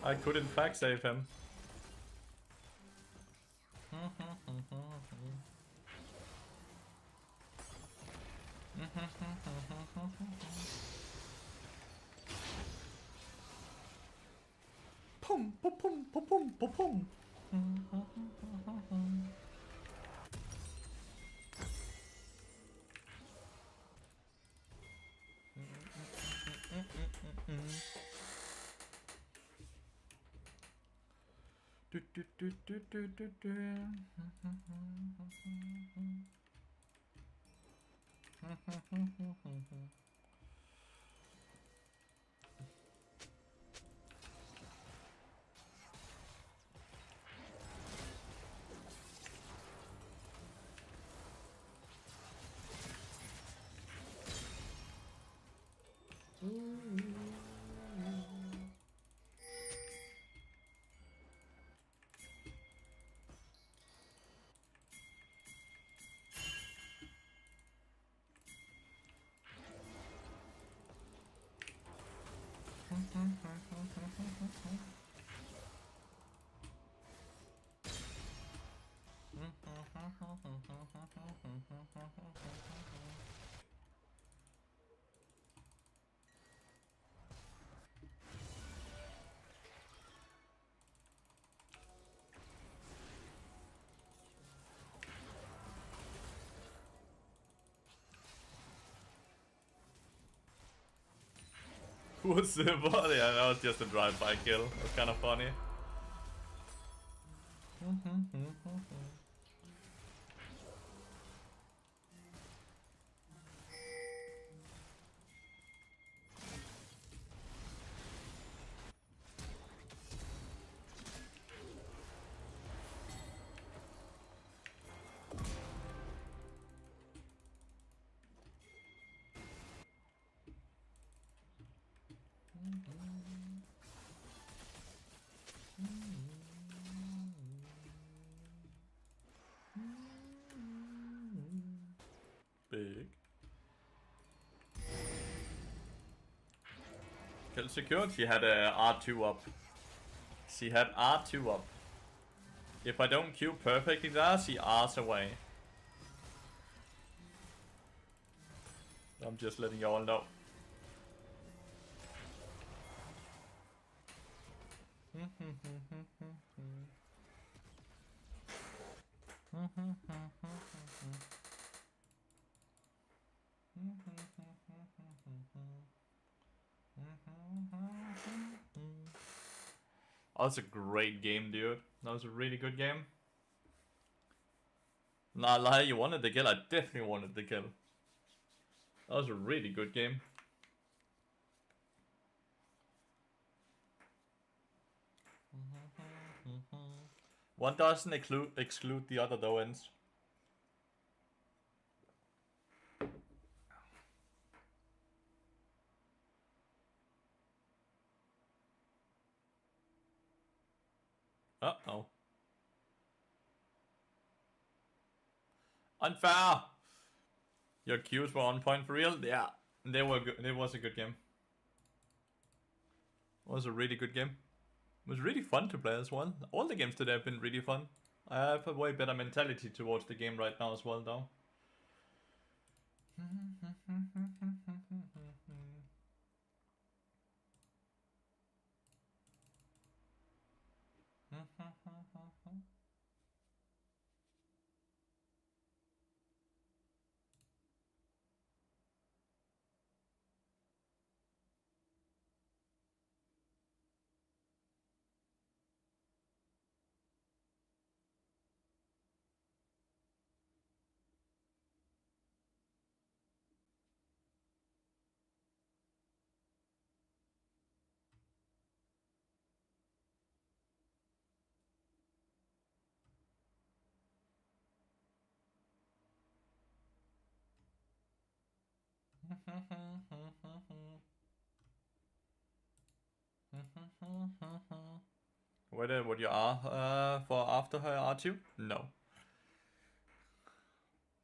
I could in fact save him. Pum pum pum pum pum pum pum. Do, do, do, do, do, do, do. What's the body? Yeah, that was just a drive-by kill. It was kind of funny. Big. Kill secured. She had a R2 up. She had R2 up. If I don't Q perfectly there, she R's away. I'm just letting y'all know. That was a great game, dude. That was a really good game. Nah, lie, you wanted the kill. I definitely wanted the kill. That was a really good game. One doesn't exclude the other though, ends. Uh-oh. Unfair! Your Qs were on point for real? Yeah, they were good. It was a good game. It was a really good game. It was really fun to play as well. All the games today have been really fun. I have a way better mentality towards the game right now as well, though. Whether what you are for after her R2? No.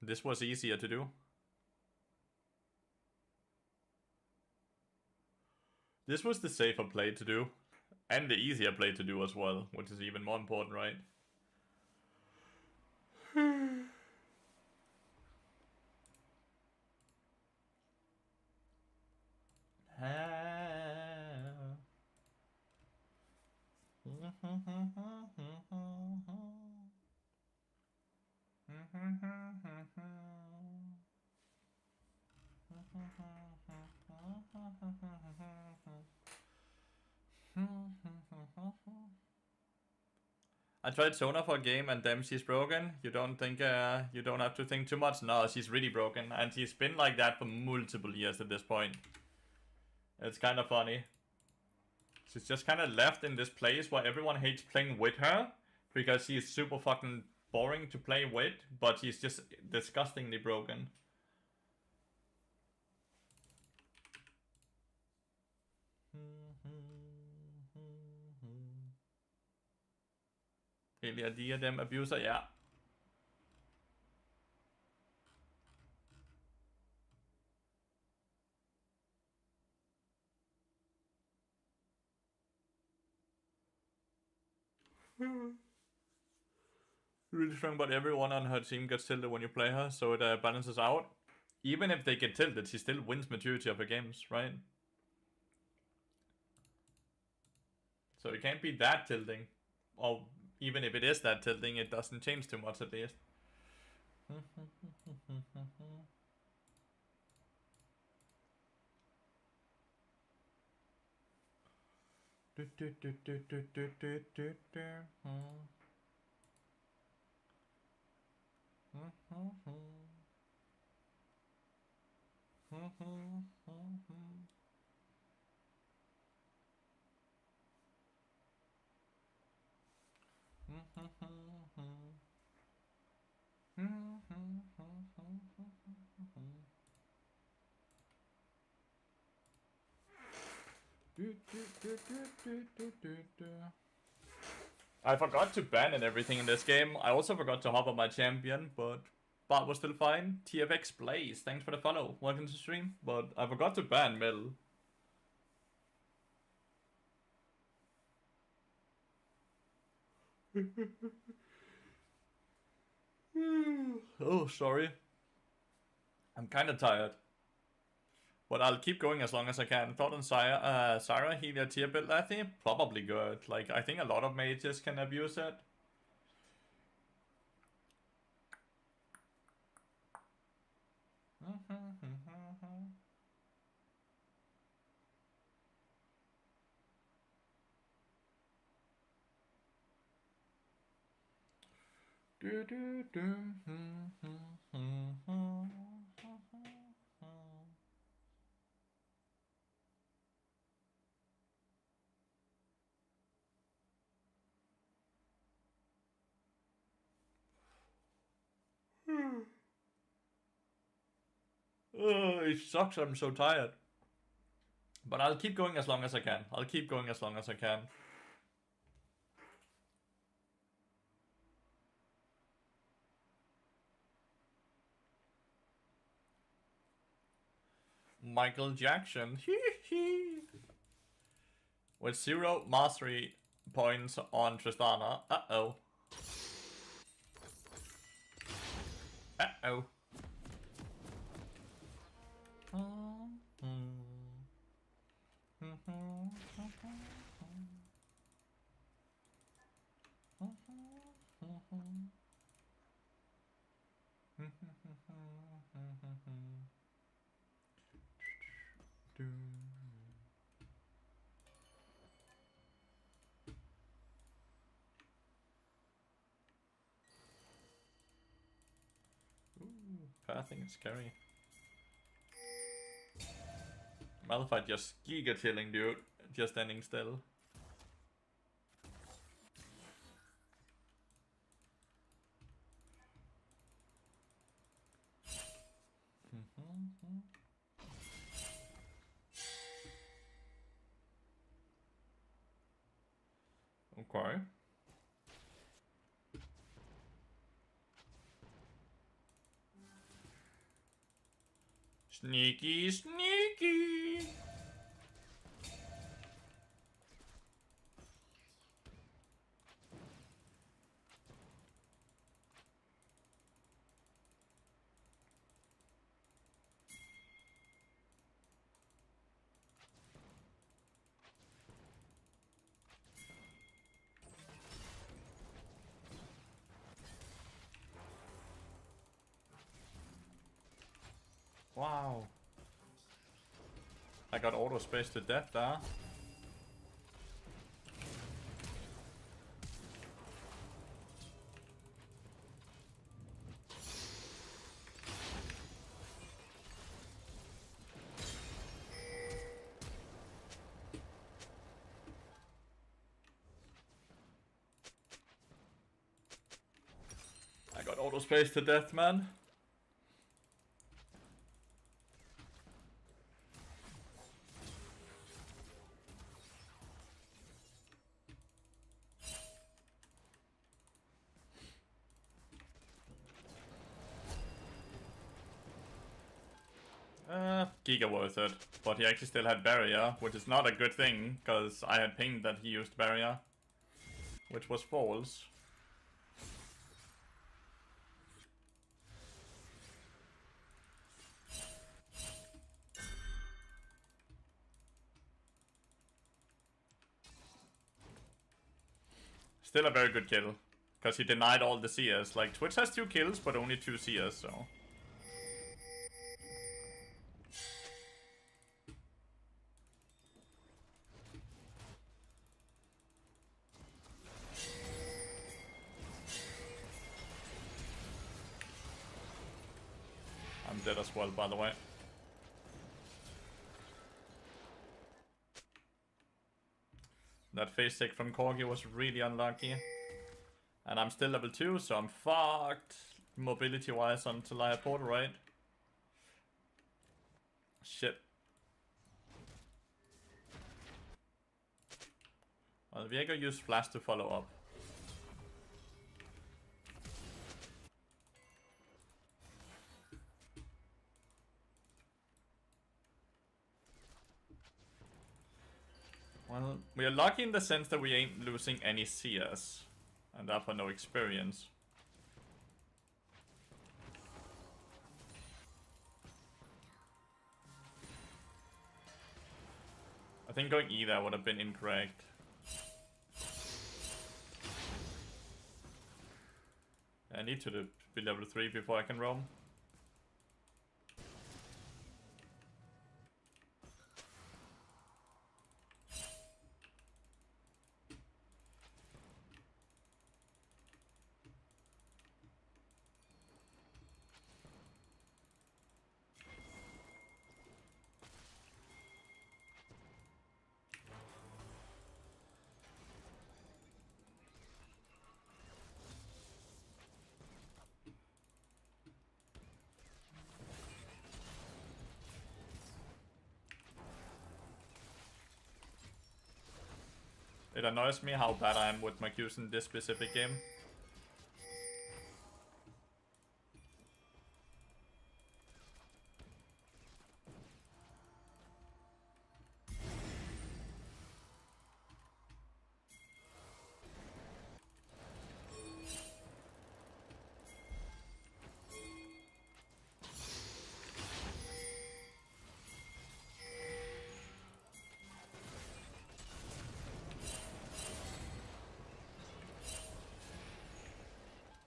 This was easier to do. This was the safer play to do. And the easier play to do as well, which is even more important, right? I tried Sona for a game and damn, she's broken. You don't think, you don't have to think too much? No, she's really broken. And she's been like that for multiple years at this point. It's kind of funny. She's just kind of left in this place where everyone hates playing with her. Because she's super fucking boring to play with. But she's just disgustingly broken. Elia Diadem Abuser, yeah. Really strong, but everyone on her team gets tilted when you play her, so it balances out. Even if they get tilted, she still wins majority of her games, right? So it can't be that tilting. Or even if it is that tilting, it doesn't change too much at least. I forgot to ban and everything in this game. I also forgot to hop on my champion, but Bart was still fine. TFX Blaze, thanks for the follow. Welcome to stream. But I forgot to ban Mel. Oh, sorry. I'm kind of tired. But I'll keep going as long as I can. Thought on Syra, Healer tier bit Lathy? Probably good. Like, I think a lot of mages can abuse it. It sucks, I'm so tired. But I'll keep going as long as I can. I'll keep going as long as I can. Michael Jackson. With 0 mastery points on Tristana. Uh-oh. Uh-oh. Pathing is scary. Malphite just giga chilling, dude. Just standing still. Okay. Sneaky, sneaky! Wow. I got auto space to death there. I got auto space to death, man. Giga worth it. But he actually still had barrier, which is not a good thing, because I had pinged that he used barrier. Which was false. Still a very good kill. Because he denied all the CS. Like, Twitch has 2 kills, but only 2 CS, so... I'm dead as well, by the way. That face take from Corgi was really unlucky. And I'm still level 2, so I'm fucked mobility-wise until I have portal, right? Shit. Well, Viego used flash to follow up. Well, we are lucky in the sense that we ain't losing any CS. And therefore no experience. I think going E there would have been incorrect. I need to be level 3 before I can roam. It annoys me how bad I am with my Qs in this specific game.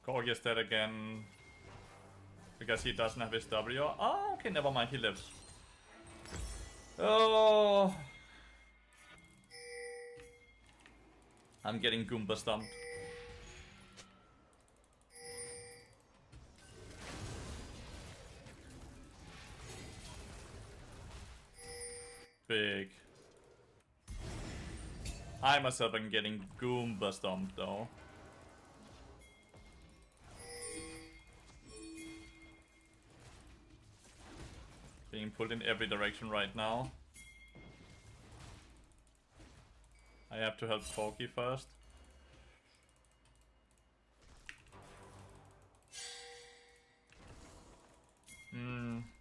Korg is dead again. Because he doesn't have his W. Oh, okay, never mind, he lives. Oh. I'm getting Goomba stumped. Big. I myself am getting Goomba stomped though. Being pulled in every direction right now. I have to help Corgi first.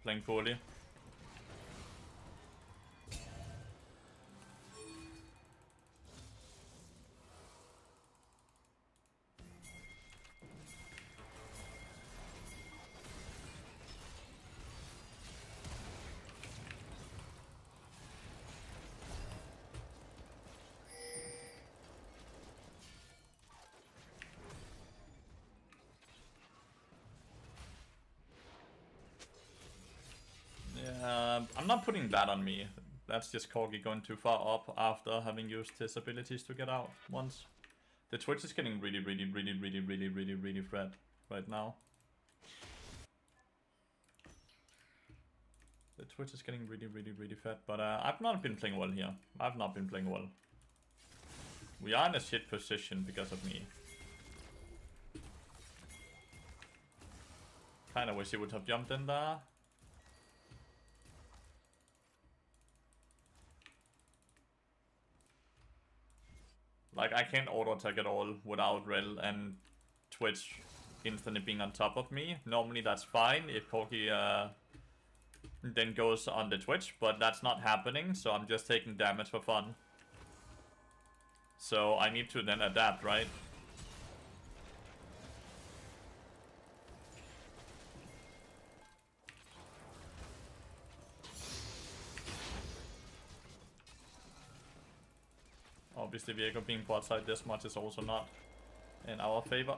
playing poorly. I'm not putting that on me. That's just Corgi going too far up after having used his abilities to get out once. The Twitch is getting really fed right now. The Twitch is getting really fed, but I've not been playing well here. I've not been playing well. We are in a shit position because of me. Kinda wish he would have jumped in there. Like, I can't auto-attack at all without Rel and Twitch instantly being on top of me. Normally that's fine if Corgi then goes on the Twitch, but that's not happening, so I'm just taking damage for fun. So I need to then adapt, right? Obviously, Viego being bot side this much is also not in our favor.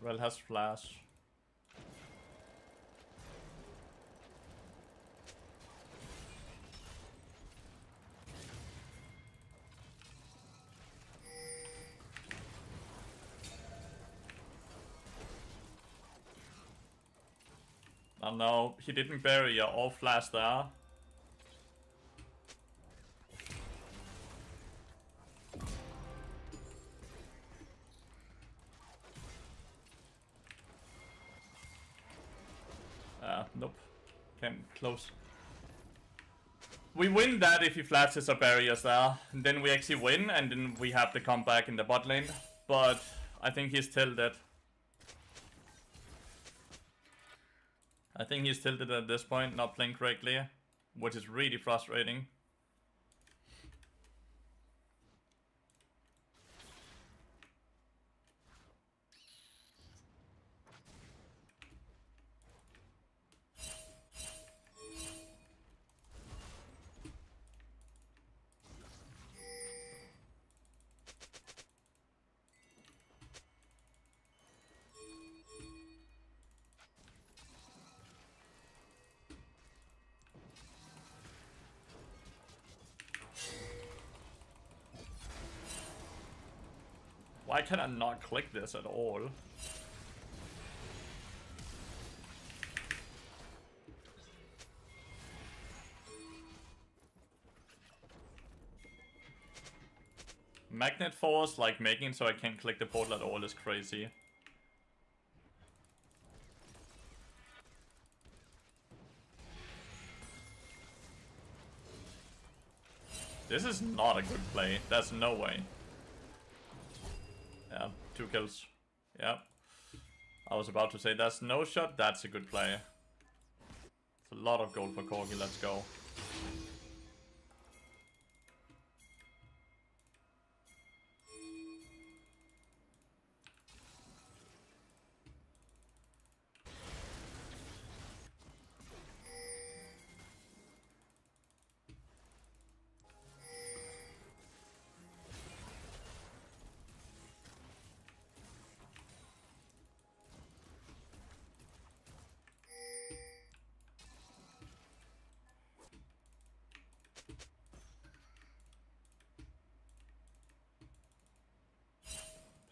Rel has flash. Oh no, he didn't bury or flash there. Nope. Can't close. We win that if he flashes or barriers there. Then we actually win, and then we have the comeback in the bot lane. But I think he's tilted. I think he's tilted at this point, not playing correctly, which is really frustrating. Why can I not click this at all? Magnet Force, like making it so I can't click the portal at all, is crazy. This is not a good play. There's no way. Yeah, 2 kills. Yeah. I was about to say that's no shot. That's a good play. It's a lot of gold for Corgi. Let's go.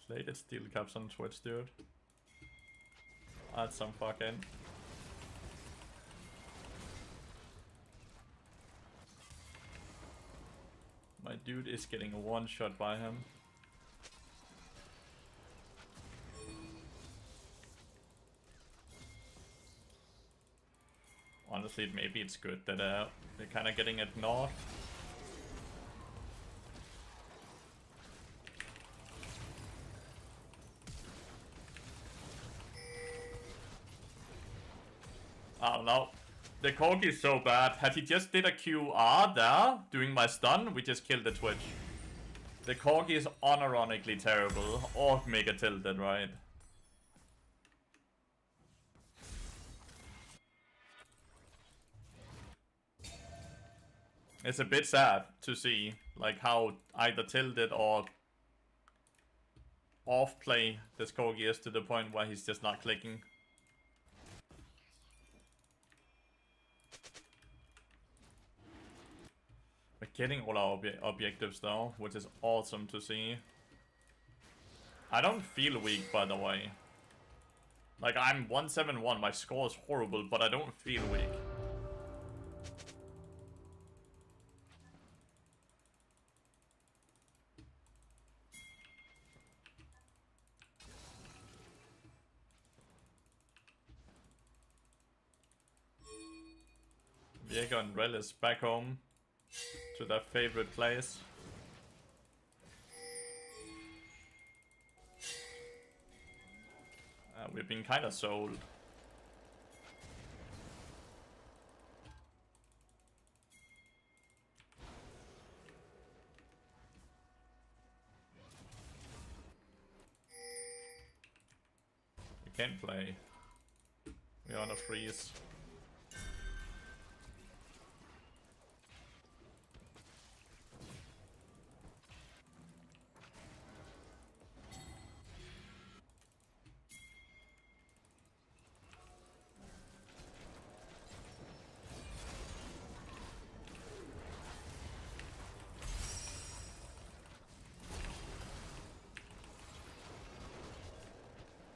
Plated steel caps on Twitch, dude. Add some fucking. My dude is getting a one shot by him. honestly, maybe it's good that they're kind of getting ignored. I don't know. The Corgi is so bad. Had he just did a QR there, doing my stun, we just killed the Twitch. The Corgi is unironically terrible. Or mega tilted, right? It's a bit sad to see, like, how either tilted or off play this Corgi is to the point where he's just not clicking. We're getting all our objectives though, which is awesome to see. I don't feel weak, by the way. Like, I'm 171, my score is horrible, but I don't feel weak. Viego and Rel is back home to their favorite place. We've been kind of sold. We can't play. We're on a freeze.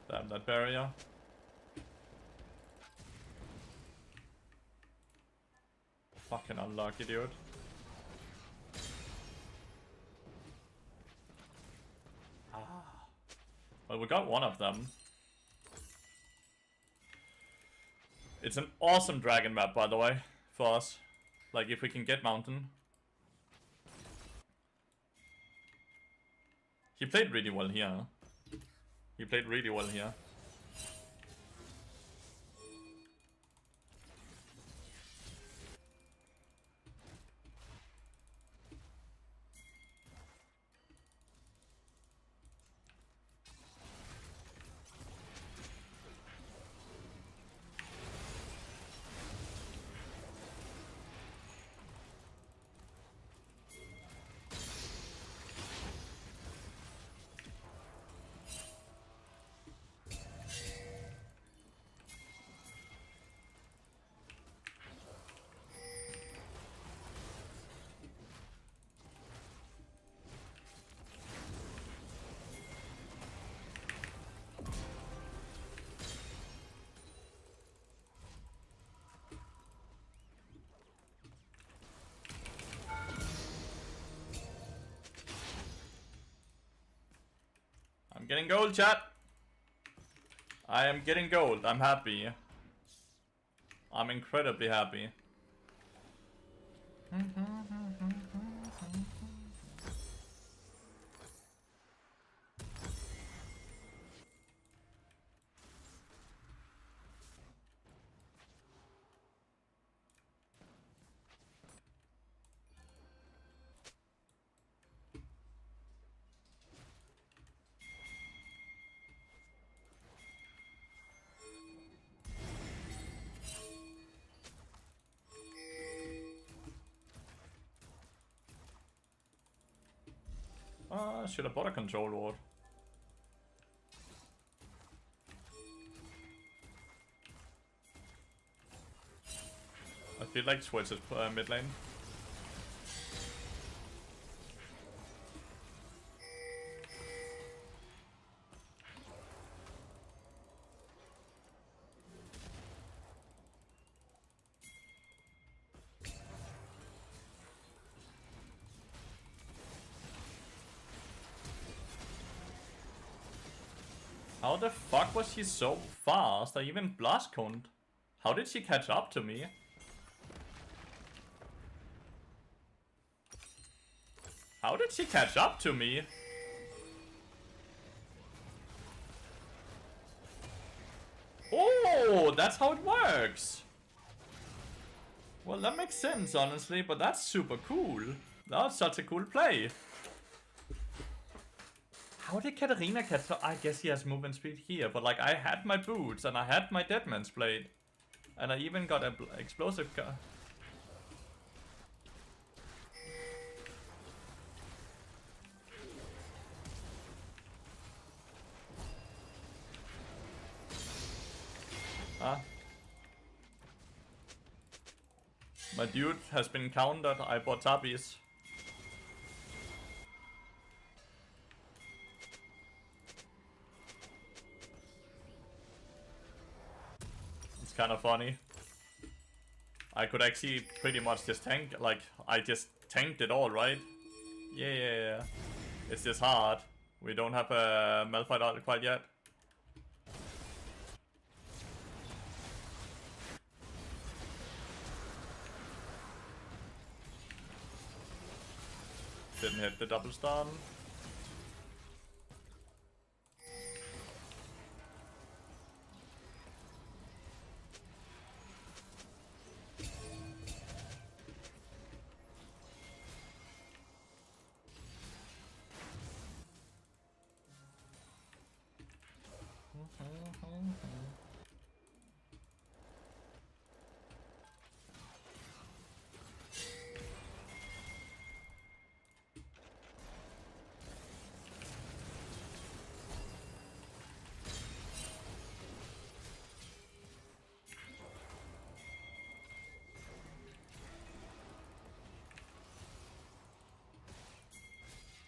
Damn that barrier. Fucking unlucky, dude. Well, we got one of them. It's an awesome dragon map, by the way, for us. Like, if we can get mountain. He played really well here. He played really well here. I'm getting gold, chat. I am getting gold. I'm happy. I'm incredibly happy. Should have bought a control ward. I feel like Twitch is mid lane. How the fuck was he so fast? I even blast coned. How did she catch up to me? How did she catch up to me? Oh, that's how it works. Well, that makes sense, honestly, but that's super cool. That was such a cool play. How did Katarina catch up? I guess he has movement speed here, but like I had my boots and I had my Deadman's Blade. And I even got an explosive car. Ah. My dude has been countered. I bought tabbies. It's kind of funny. I could actually pretty much just tank, like, I just tanked it all, right? Yeah. It's just hard. We don't have a Malphite out quite yet. Didn't hit the double stun.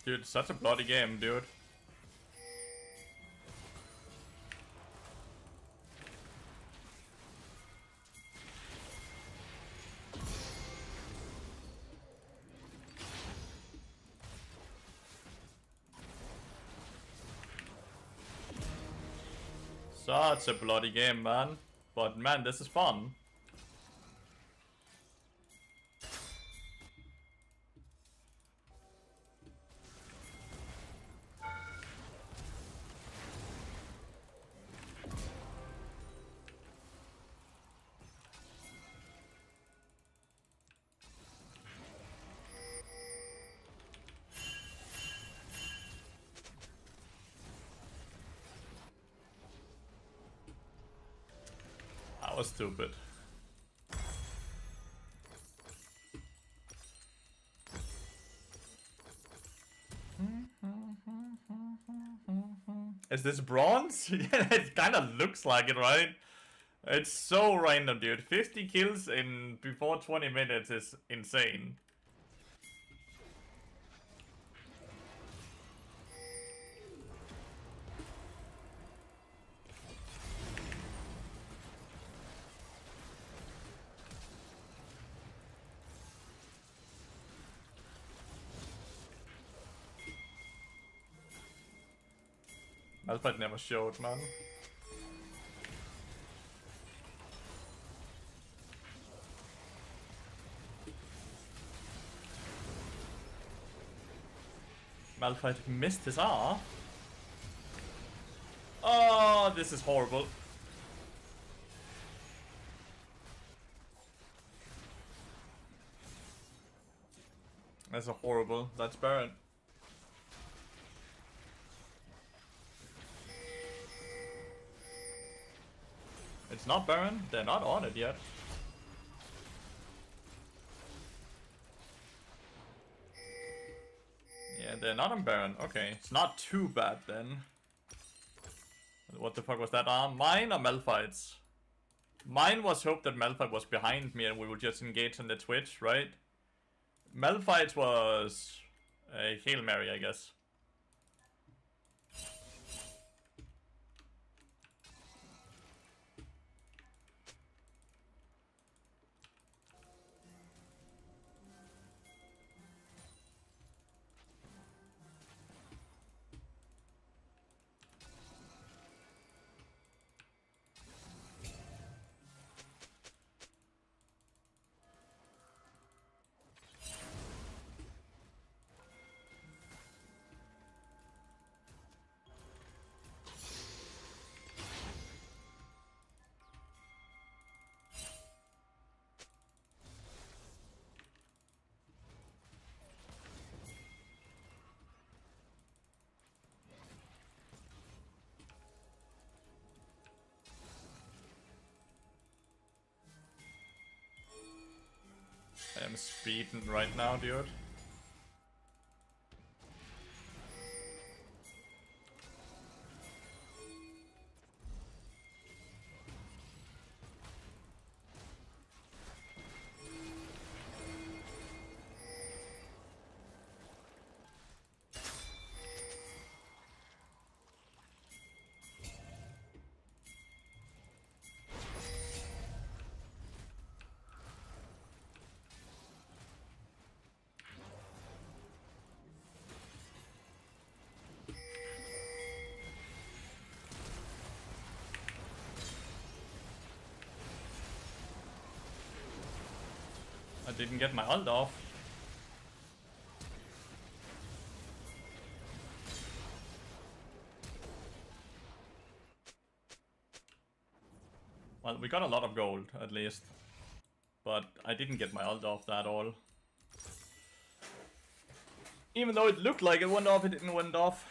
Dude, such a bloody game, dude. Such a bloody game, man. But man, this is fun. That was stupid. Is this bronze? Yeah, it kind of looks like it, right? It's so random, dude. 50 kills in before 20 minutes is insane. Malphite never showed, man. Malphite missed his R. Oh, this is horrible. That's a horrible. That's Baron. It's not Baron. They're not on it yet. Yeah, they're not on Baron. Okay, it's not too bad then. What the fuck was that arm? Mine or Malphite's? Mine was hope that Malphite was behind me and we would just engage on the Twitch, right? Malphite was a Hail Mary, I guess. speed right now, dude. I didn't get my ult off. Well, we got a lot of gold, at least. But I didn't get my ult off at all. Even though it looked like it went off, it didn't went off.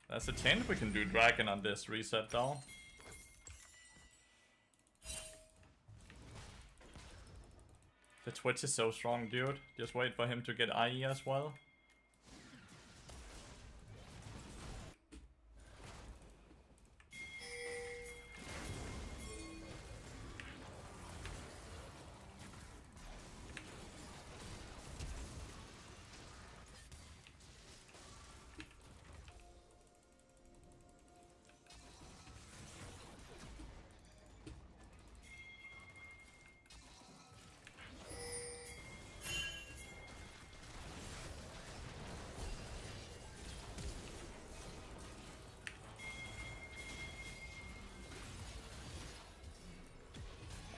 There's a chance we can do dragon on this reset though. The Twitch is so strong, dude. Just wait for him to get IE as well.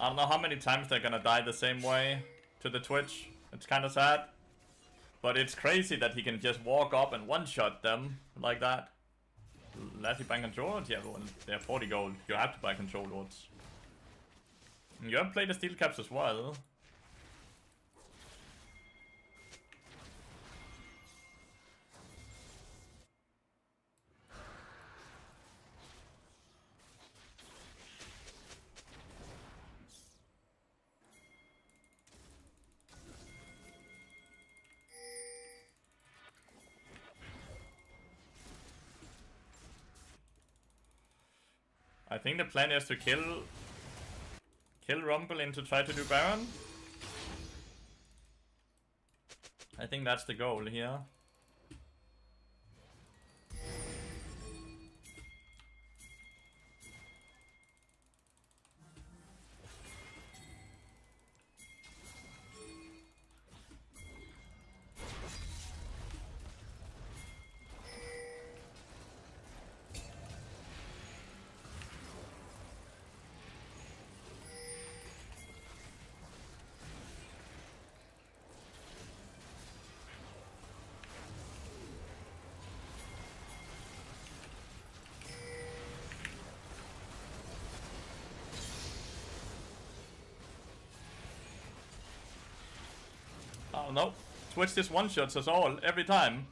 I don't know how many times they're gonna die the same way to the Twitch. It's kind of sad. But it's crazy that he can just walk up and one-shot them like that. Let you buy control lords? Yeah, well, they're 40 gold. You have to buy control lords. You have played the steel caps as well. I think the plan is to kill Rumble and to try to do Baron. I think that's the goal here. Oh no, Twitch just one-shots us all, every time.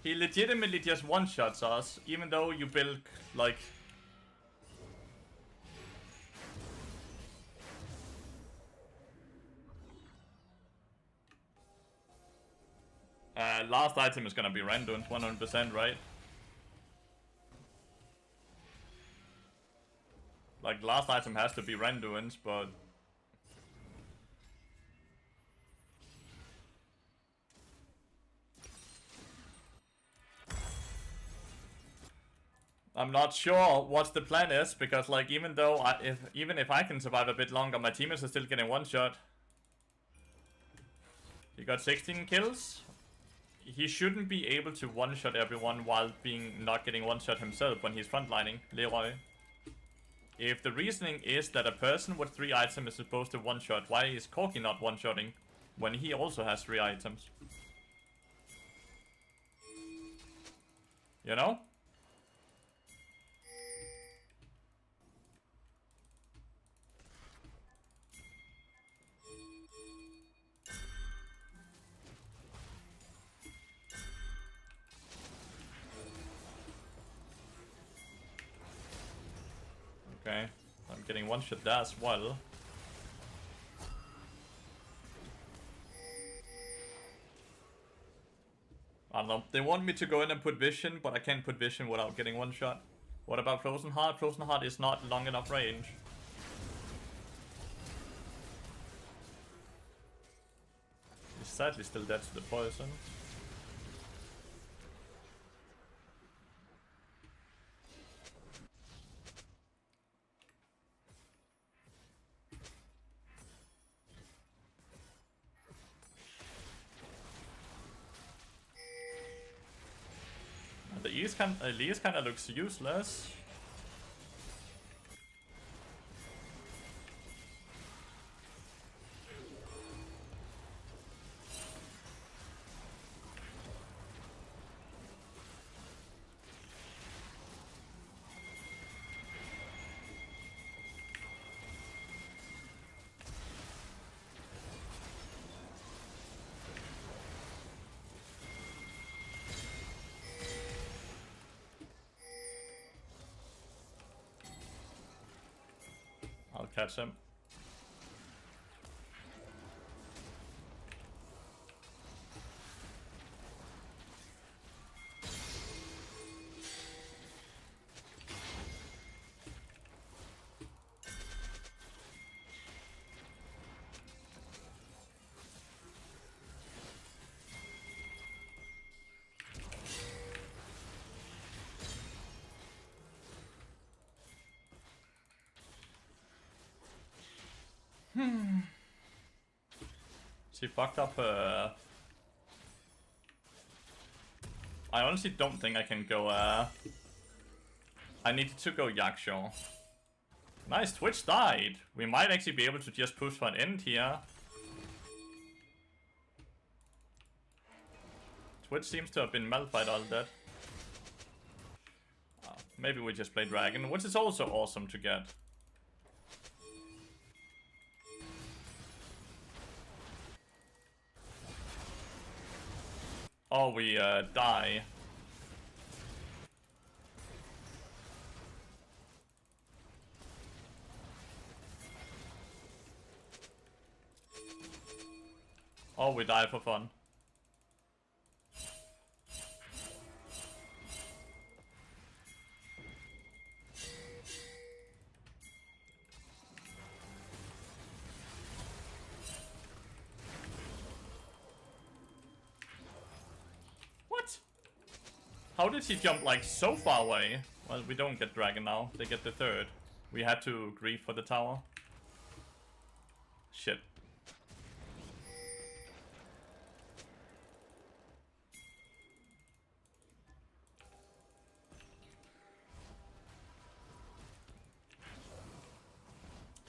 He legitimately just one-shots us, even though you build, like... last item is gonna be Randuin's 100%, right? Like, last item has to be Randuin's, but... I'm not sure what the plan is, because like even though even if I can survive a bit longer, my teammates are still getting one shot. He got 16 kills. He shouldn't be able to one shot everyone while being not getting one shot himself when he's frontlining Leroy. If the reasoning is that a person with 3 items is supposed to one shot, why is Corki not one shotting when he also has 3 items? You know? I'm getting one shot there as well. I don't know. They want me to go in and put vision, but I can't put vision without getting one shot. What about Frozen Heart? Frozen Heart is not long enough range. He's sadly still dead to the poison. The Elise kinda looks useless. I'll catch him. She fucked up I honestly don't think I can go I needed to go Yaksho. Nice, Twitch died. We might actually be able to just push for an end here. Twitch seems to have been Malphite all that. Maybe we just play Dragon, which is also awesome to get. Oh, we die. Oh, we die for fun. What? How did he jump like so far away? Well, we don't get dragon now. They get the third. We had to grieve for the tower. Shit.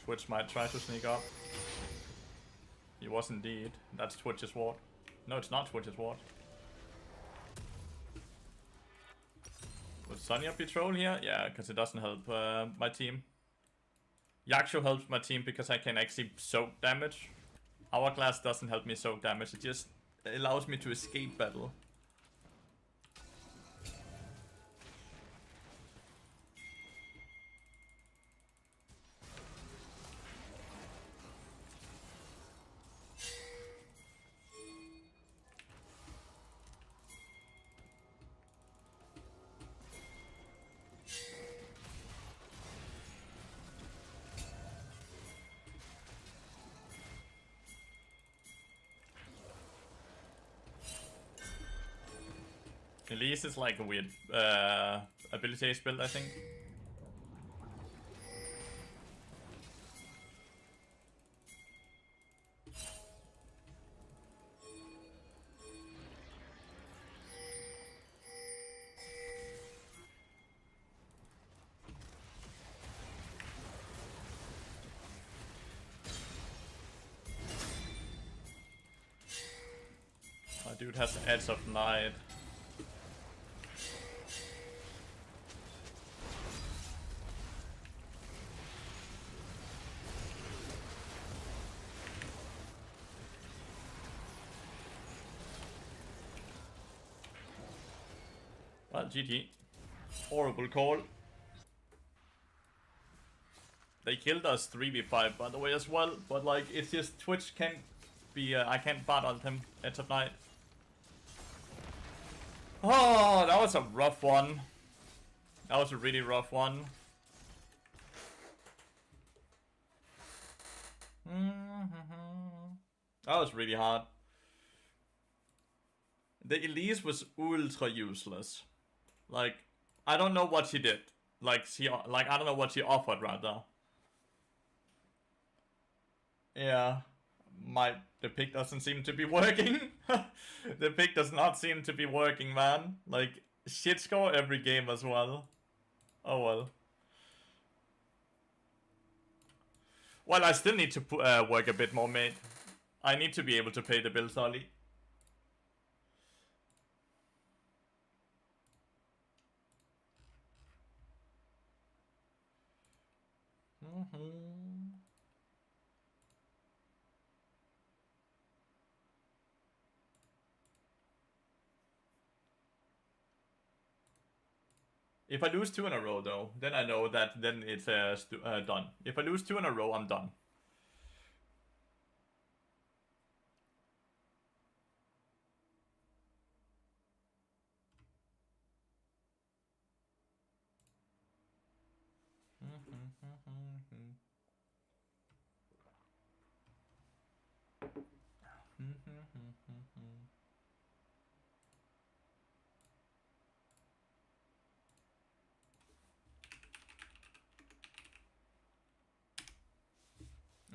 Twitch might try to sneak up. He was indeed. That's Twitch's ward. No, it's not Twitch's ward. Would Sonya be troll here? Yeah, because it doesn't help my team. Yaksho helps my team because I can actually soak damage. Hourglass doesn't help me soak damage. It just allows me to escape battle. Elise is like a weird ability build, I think. My dude has the Edge of Night. Well, GG. Horrible call. They killed us 3v5 by the way as well, but like it's just Twitch can't be I can't bot on him at night. Oh, that was a rough one. That was a really rough one. That was really hard. The Elise was ultra useless. Like, I don't know what she did. Like, I don't know what she offered, rather. Yeah. The pick doesn't seem to be working. The pick does not seem to be working, man. Like, shit score every game as well. Oh well. Well, I still need to work a bit more, mate. I need to be able to pay the bills, Ollie. If I lose 2 in a row, though, then I know that then it's done. If I lose 2 in a row, I'm done.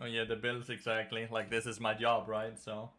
Oh yeah, the bills, exactly. Like, this is my job, right? So...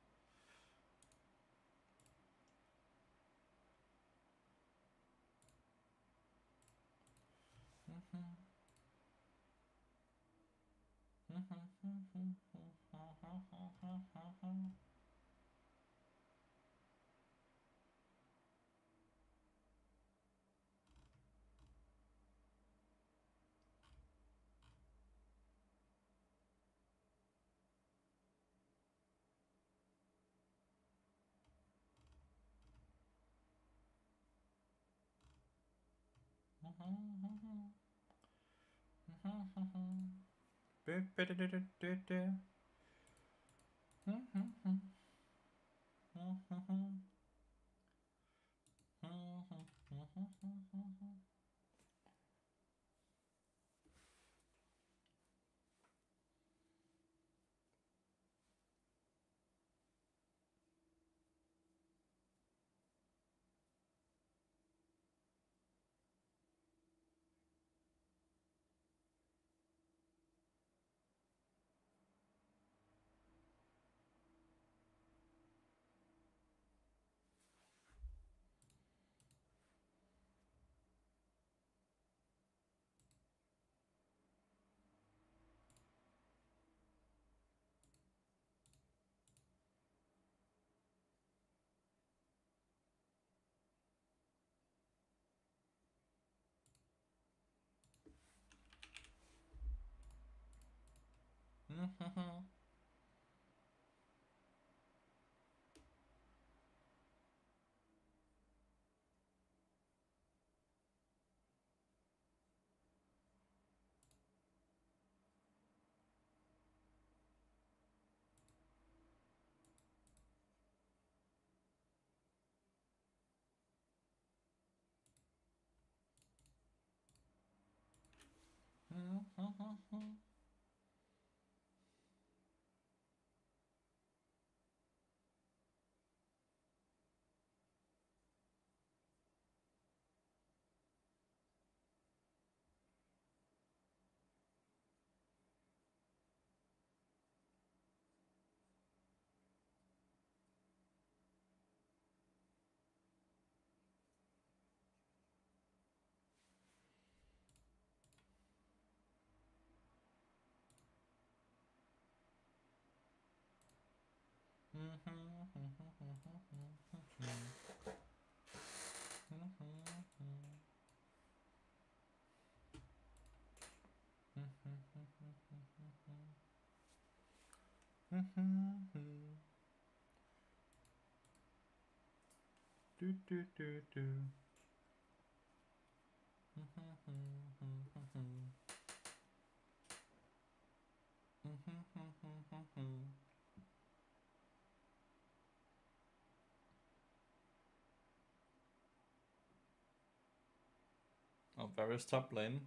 Oh, Varus top lane.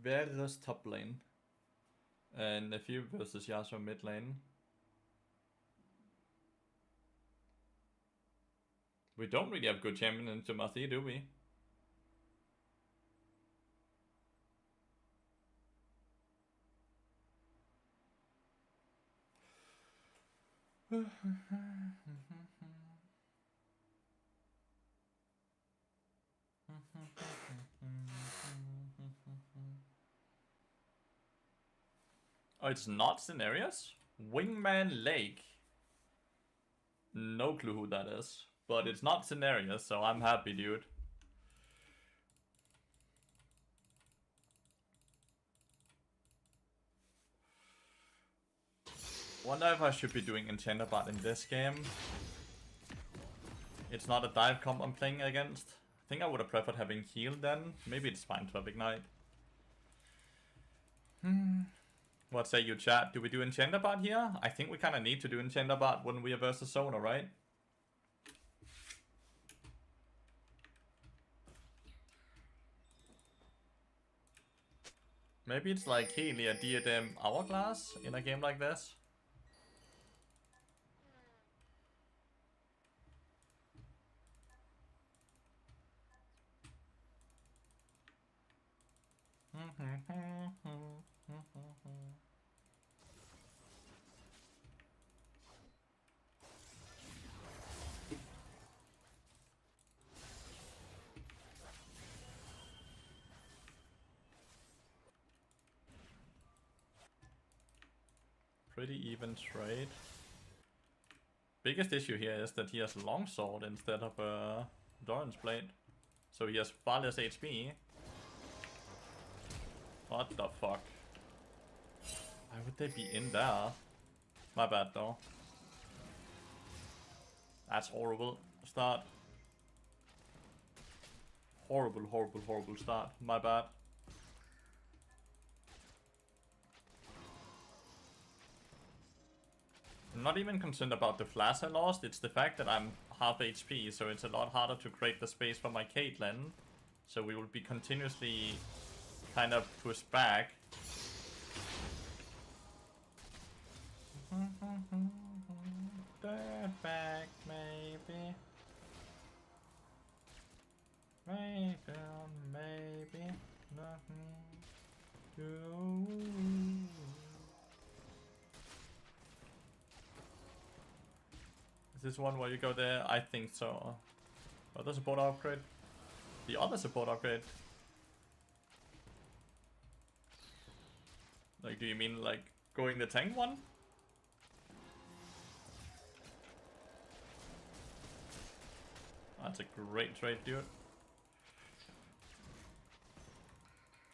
Varus top lane. And a few versus Yasuo mid lane. We don't really have good champion in Timothy, do we? Oh, it's not Cenarius? Wingman Lake. No clue who that is. But it's not Cenarius, so I'm happy, dude. Wonder if I should be doing Enchanter Bot in this game. It's not a dive comp I'm playing against. I think I would have preferred having heal then. Maybe it's fine to have Ignite. What say you, chat? Do we do Enchanter Bot here? I think we kind of need to do Enchanter Bot when we are versus Sona, right? Maybe it's like Healy a Diadem Hourglass in a game like this. Pretty even trade. Biggest issue here is that he has Longsword instead of Doran's Blade. So he has far less HP. What the fuck? Why would they be in there? My bad though. That's horrible start. Horrible, horrible, horrible start. My bad. I'm not even concerned about the flash I lost, it's the fact that I'm half HP, so it's a lot harder to create the space for my Caitlyn. So we will be continuously kind of pushed back. Back, maybe. Maybe nothing to do. Is this one where you go there? I think so. Other support upgrade? The other support upgrade? Like, do you mean like going the tank one? That's a great trade, dude.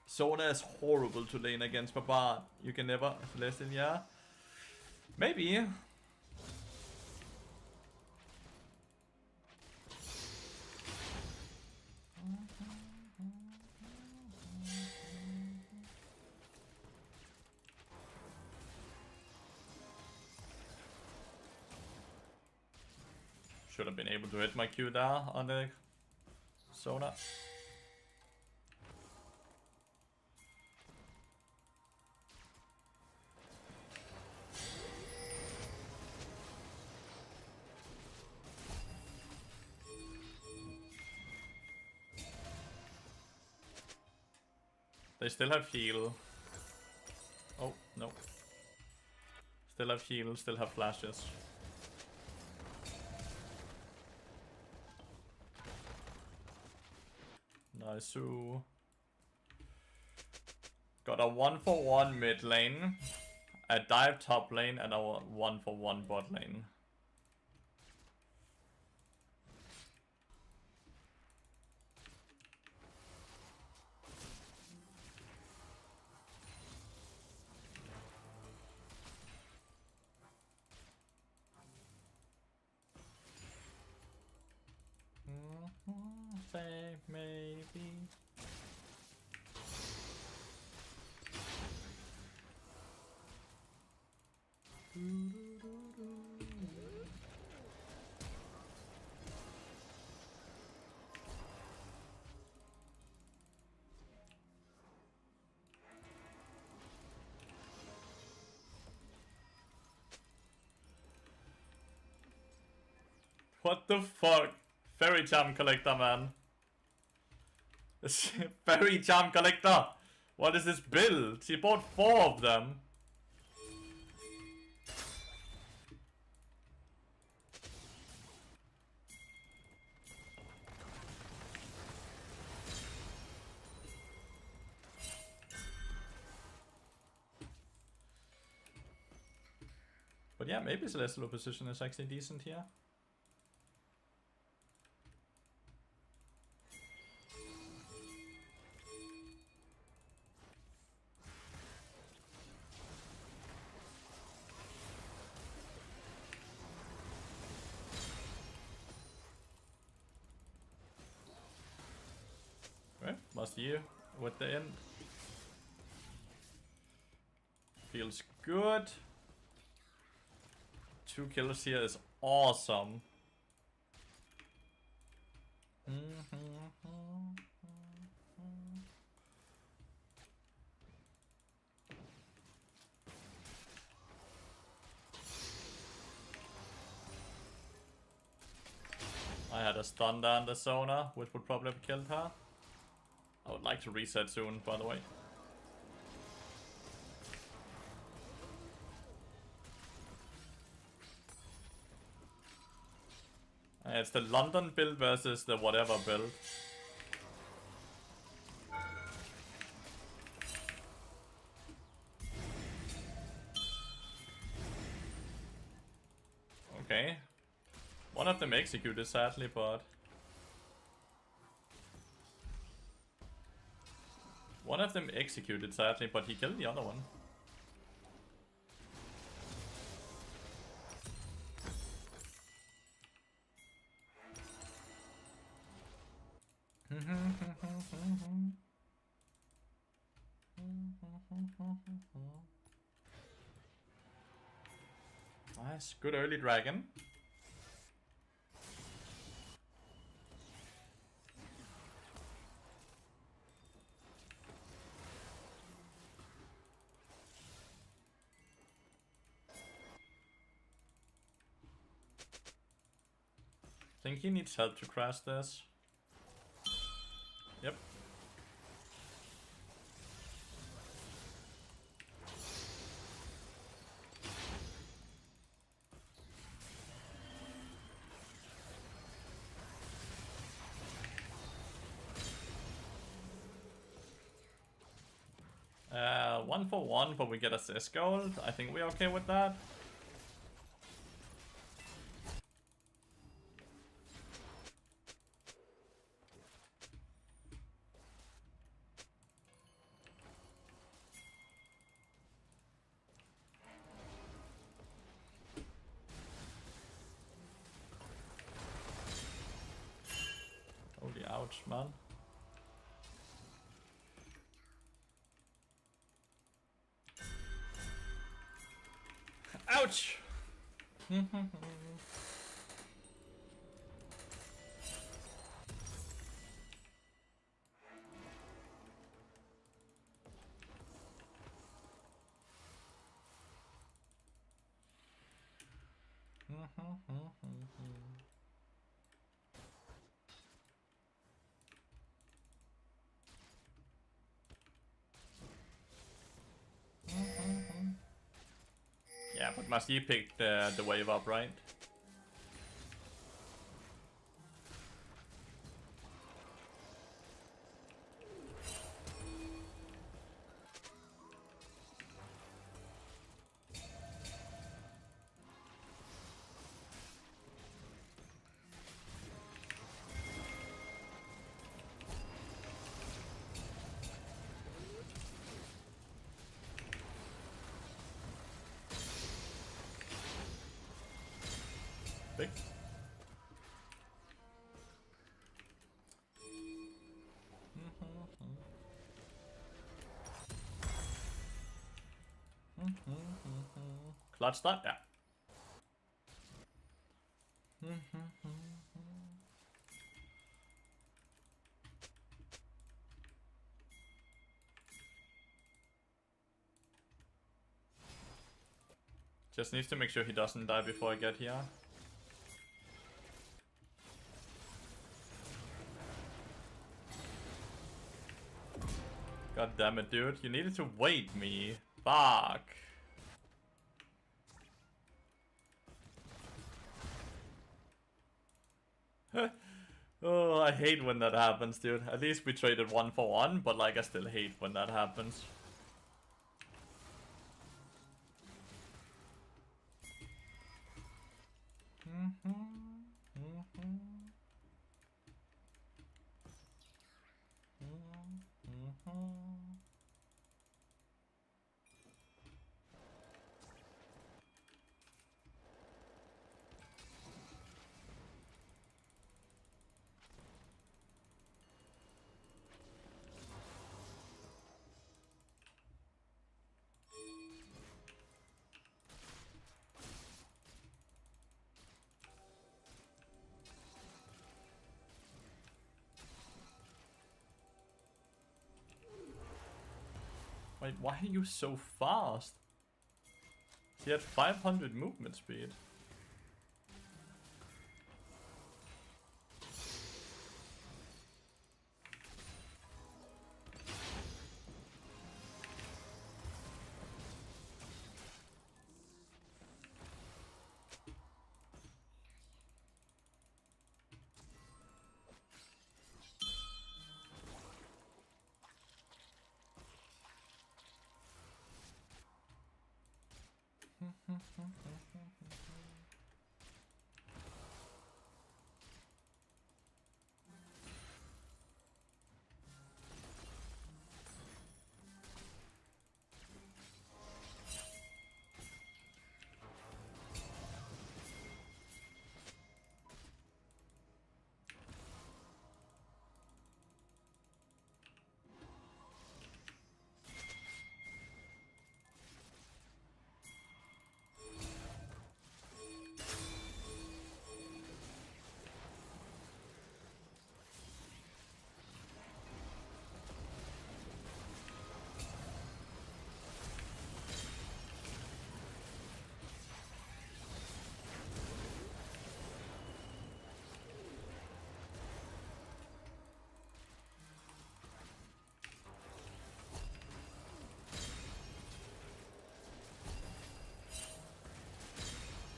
Sona is horrible to lane against Barbard. You can never listen, yeah? Maybe. Should have been able to hit my Q there on the Sona. They still have heal. Oh, no. Still have heal, still have flashes. Nice. Got a 1-for-1 mid lane, a dive top lane, and a 1-for-1 bot lane. Say maybe. What the fuck? Fairy Charm Collector, man. Fairy Charm Collector! What is this build? She bought 4 of them. But yeah, maybe Celestial Opposition is actually decent here. Okay, last year with the end. Feels good. 2 kills here is awesome. I had a stun down the Sona, which would probably have killed her. I would like to reset soon, by the way. It's the London build versus the whatever build. Okay. One of them executed sadly, but... One of them executed sadly, but he killed the other one. Nice, good early dragon. I think he needs help to crash this. Yep. One for one, but we get assist gold. I think we're okay with that. Holy ouch, man. Ouch! Yeah, but must you pick the wave up, right? Big. Clutch that, yeah. Just needs to make sure he doesn't die before I get here. God damn it, dude. You needed to wait me. Fuck. Oh, I hate when that happens, dude. At least we traded 1 for 1, but like I still hate when that happens. Wait, why are you so fast? He had 500 movement speed.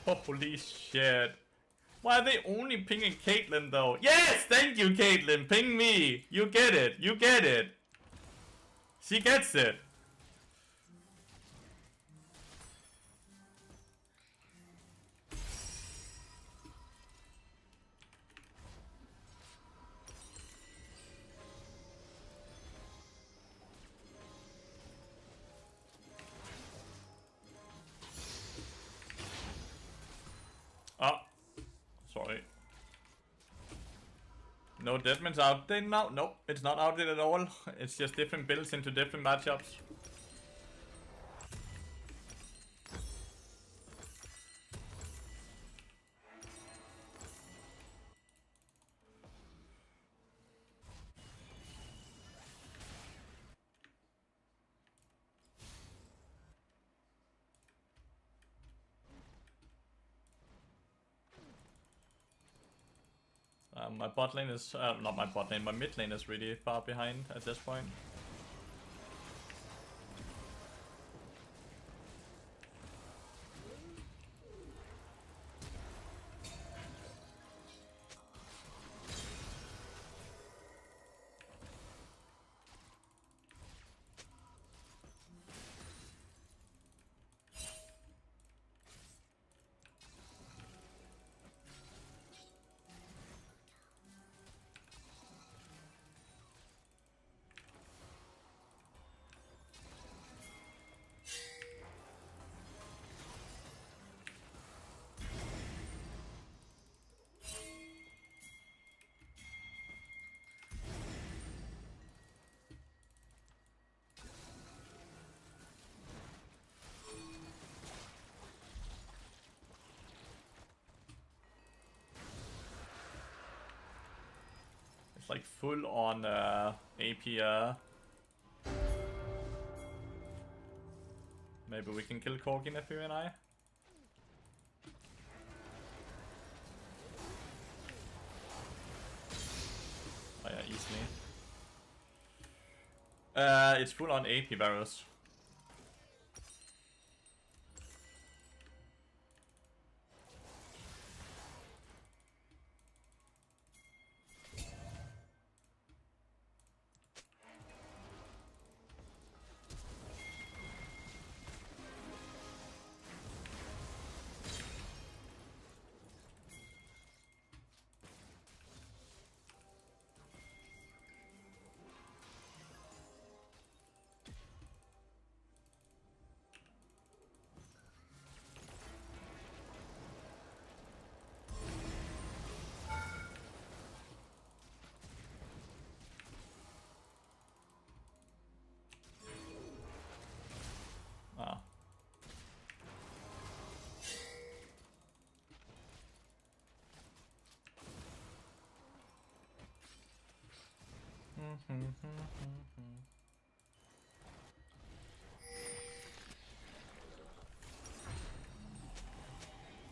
Holy shit. Why are they only pinging Caitlyn though? Yes! Thank you, Caitlyn! Ping me! You get it! You get it! She gets it! Oh. Sorry. No, Deadman's outdated now? Nope, it's not outdated at all. It's just different builds into different matchups. My bot lane is, not my bot lane, my mid lane is really far behind at this point. It's like full on AP. Maybe we can kill Corkin if you and I. Oh yeah, easily. It's full on AP Varus. Ah.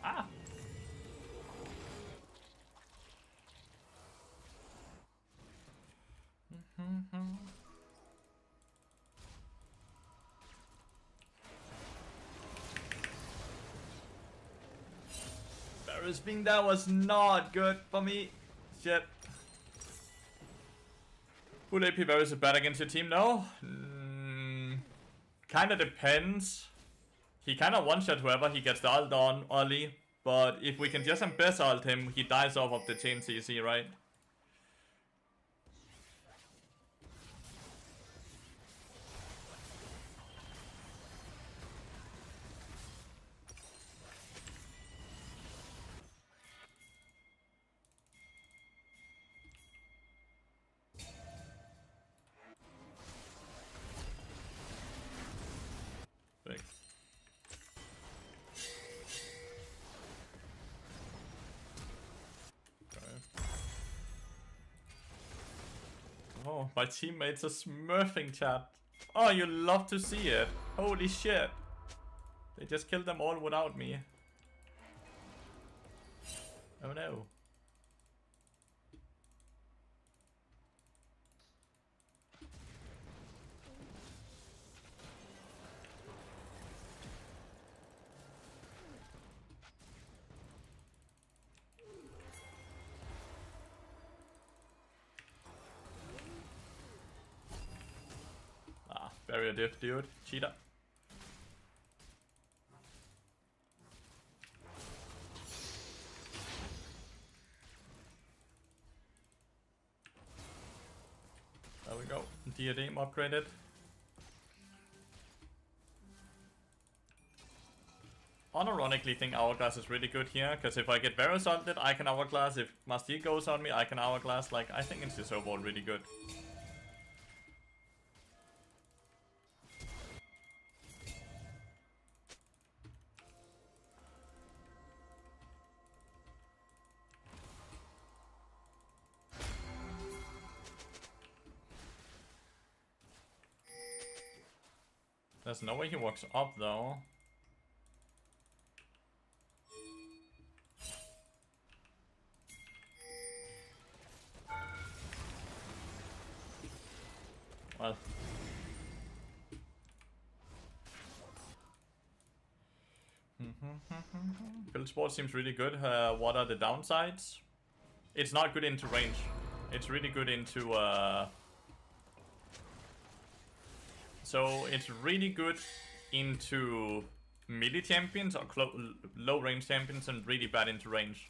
Ah. Varus being there was not good for me. Shit. Full AP Varus is bad against your team now? Kinda depends. He kinda one-shot whoever he gets the ult on early. But if we can just embed ult him, he dies off of the chain CC, right? Big. Oh, my teammates are smurfing, chat. Oh, you love to see it. Holy shit. They just killed them all without me. Oh no. Ah, barrier diff, dude. Cheater. There we go. Diadem upgraded. Unironically think Hourglass is really good here, because if I get Varus ulted, I can Hourglass. If Mastir goes on me, I can Hourglass. Like, I think it's just overall really good. There's no way he walks up though. Well. Build Sport seems really good. What are the downsides? It's not good into range. It's really good into so it's really good into melee champions or low range champions, and really bad into range.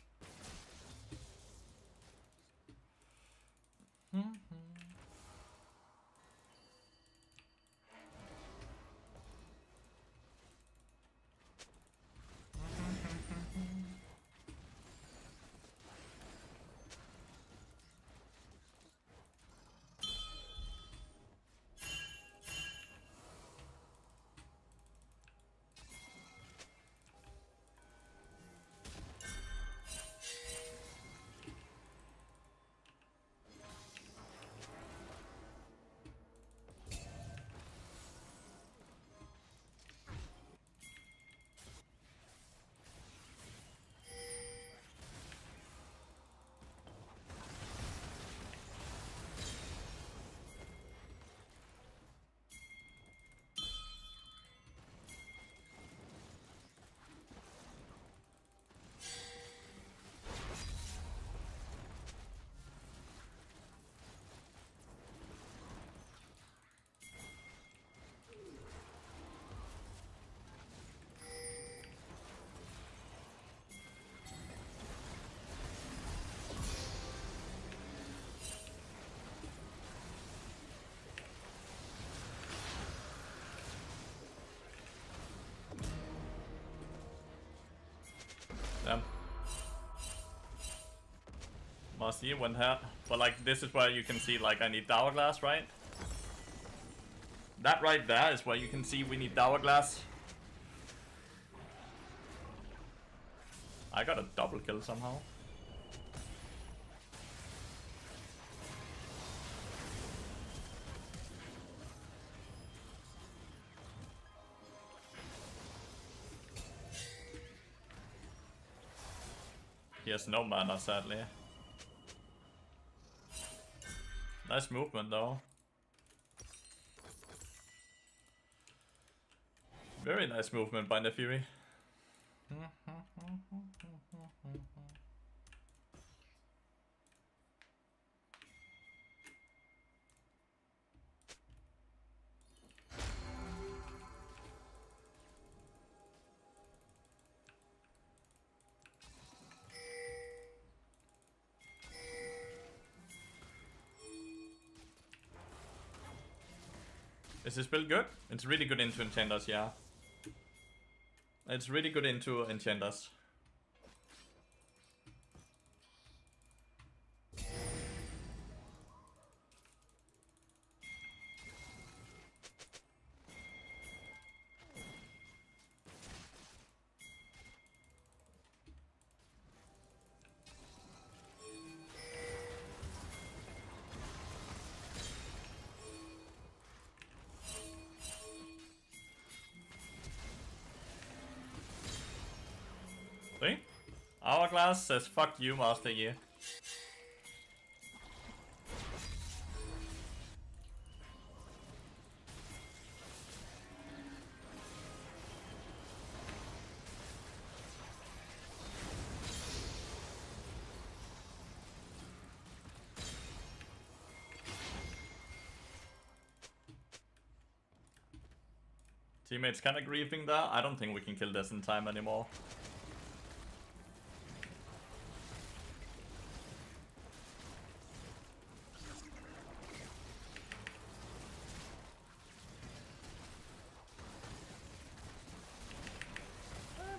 Damn. Marcy went here. But like, this is where you can see, like, I need Hourglass, right? That right there is where you can see we need Hourglass. I got a double kill somehow. He has no mana, sadly. Nice movement, though. Very nice movement by Lathyrus. Is this build good? It's really good into enchanters, yeah. It's really good into enchanters. See? Hourglass says fuck you, Master Yi. Teammates kinda griefing there. I don't think we can kill this in time anymore.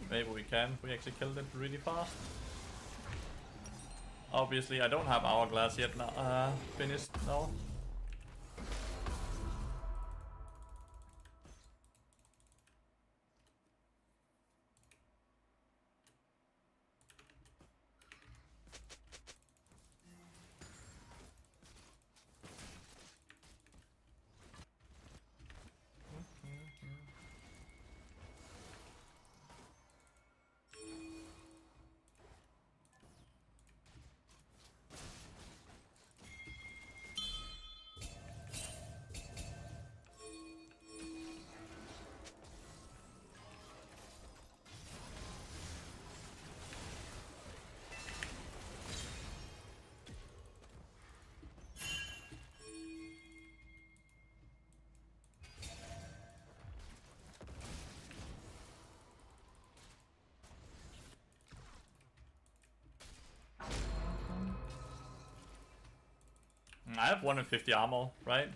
Maybe we can. We actually killed it really fast. Obviously, I don't have Hourglass yet. Finished now. I have 150 armor, right?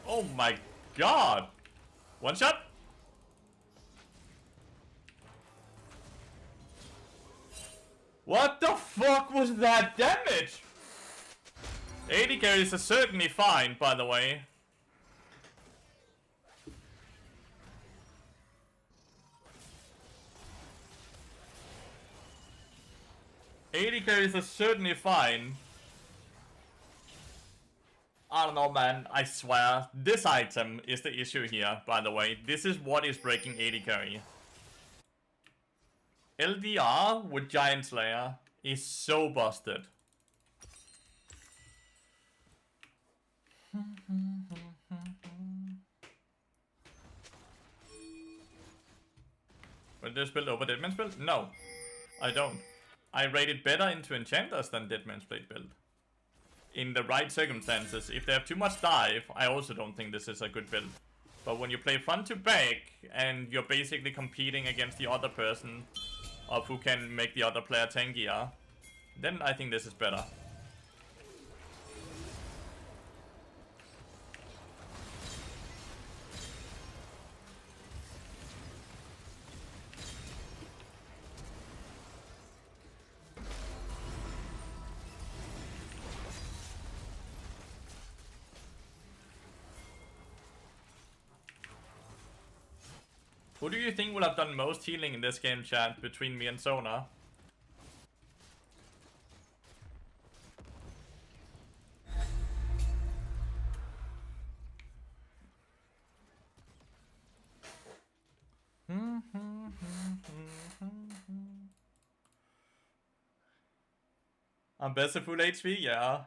Oh my god! One shot? What the fuck was that damage? 80 carries are certainly fine, by the way. $80 carries are certainly fine. I don't know, man. I swear. This item is the issue here, by the way. This is what is breaking 80 carry. LDR with Giant Slayer is so busted. Will this build over Deadman's build? No, I don't. I rate it better into Enchanters than Deadman's Blade build. In the right circumstances. If they have too much dive, I also don't think this is a good build. But when you play front to back and you're basically competing against the other person of who can make the other player tankier, then I think this is better. Who do you think will have done most healing in this game, chat, between me and Sona? I'm best at full HP, yeah.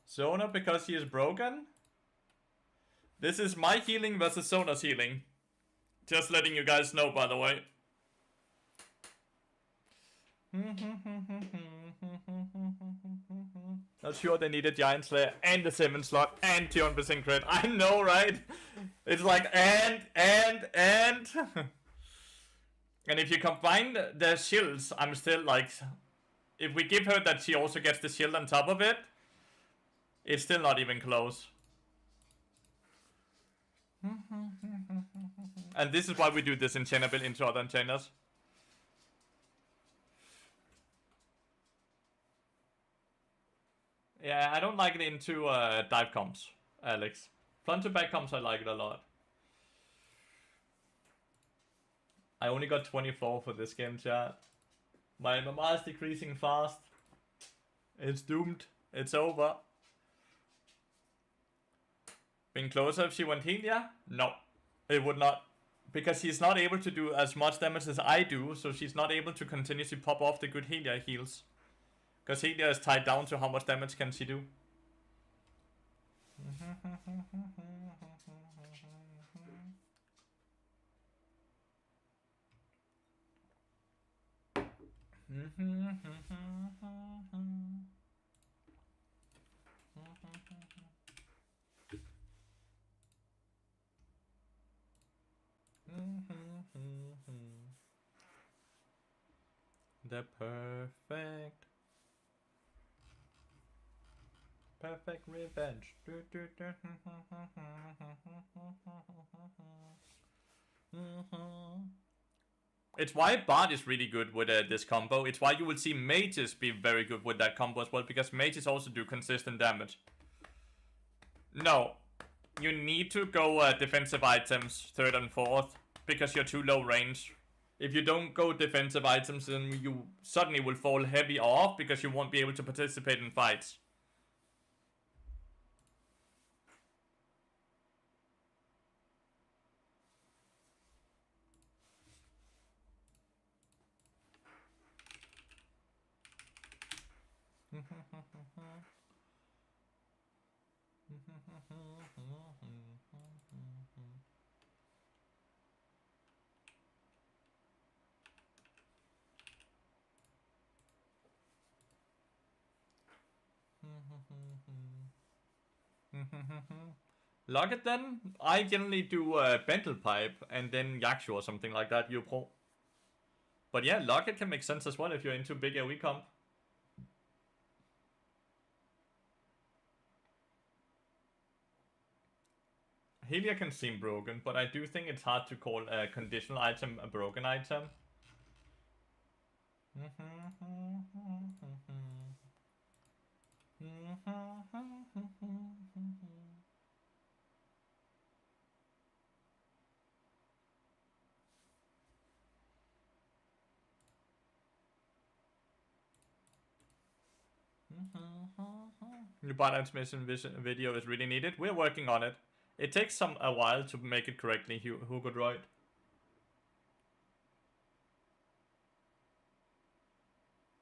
Sona because he is broken? This is my healing versus Sona's healing. Just letting you guys know, by the way. Not sure they needed Giant Slayer and the 7 slot and 200% crit. I know, right? It's like and. And if you combine the shields, I'm still like... If we give her that she also gets the shield on top of it, it's still not even close. And this is why we do this enchantable into other enchanters. Yeah, I don't like it into dive comps, Alex. Front to back comps, I like it a lot. I only got 24 for this game, chat. My MMR is decreasing fast. It's doomed. It's over. Been closer if she went heal, yeah? No, it would not. Because she's not able to do as much damage as I do, so she's not able to continuously pop off the good Helia heals. Because Helia is tied down to how much damage can she do. The perfect revenge. It's why Bard is really good with this combo. It's why you will see mages be very good with that combo as well, because mages also do consistent damage. No, you need to go defensive items 3rd and 4th, because you're too low range. If you don't go defensive items, then you suddenly will fall heavy off, because you won't be able to participate in fights. Locket then? I generally do Bentle Pipe and then Yakshu or something like that, you pro. But yeah, Locket can make sense as well if you're into big AoE comp. Helia can seem broken, but I do think it's hard to call a conditional item a broken item. New bot transmission video is really needed. We're working on it. It takes a while to make it correctly, who could write.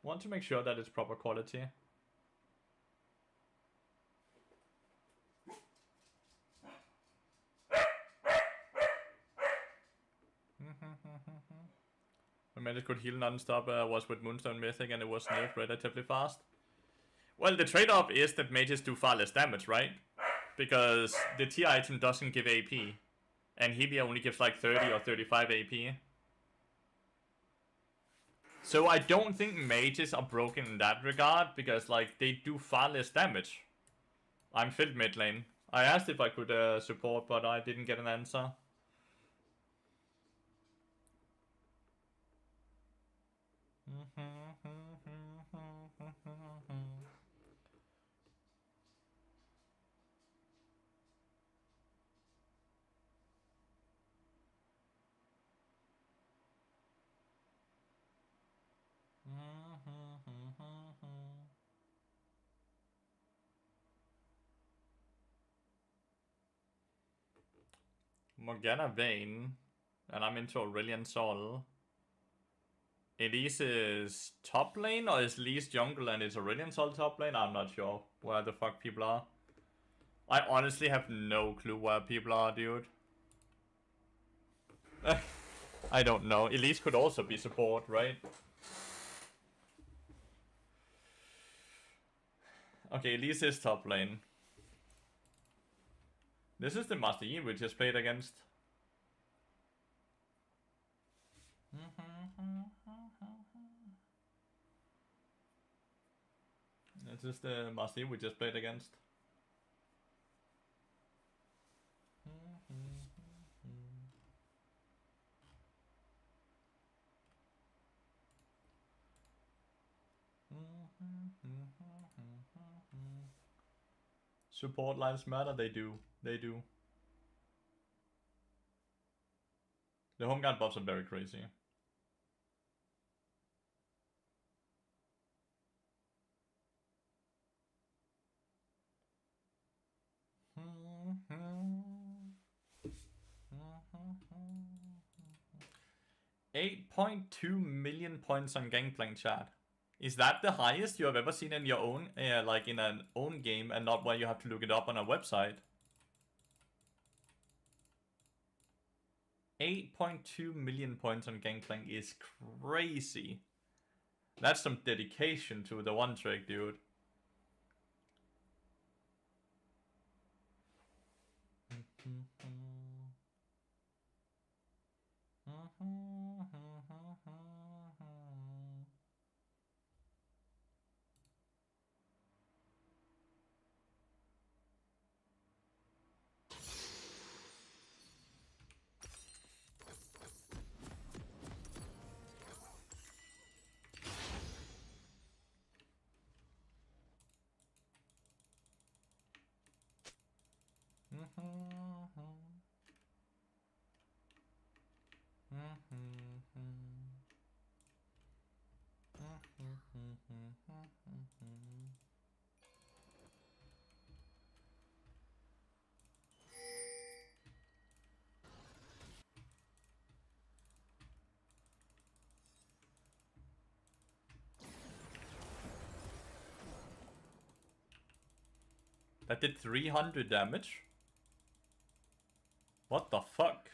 Want to make sure that it's proper quality. When Melis could heal non-stop was with Moonstone Mythic and it was nerfed relatively fast. Well, the trade-off is that mages do far less damage, right? Because the T item doesn't give AP. And Helia only gives like 30 or 35 AP. So I don't think mages are broken in that regard, because like they do far less damage. I'm filled mid lane. I asked if I could support, but I didn't get an answer. Morgana Vayne, and I'm into Aurelion Sol. Elise is top lane, or is Elise jungle and it's Aurelion Sol top lane? I'm not sure where the fuck people are. I honestly have no clue where people are, dude. I don't know. Elise could also be support, right? Okay, Elise is top lane. This is the Master Yi we just played against. This is the Master Yi we just played against. Support lives matter, they do. They do. The home guard buffs are very crazy. $8.2 million points on Gangplank, chat. Is that the highest you have ever seen in your own, like in an own game, and not where you have to look it up on a website? 8.2 million points on Gangplank is crazy. That's some dedication to the one trick, dude. That did 300 damage? What the fuck?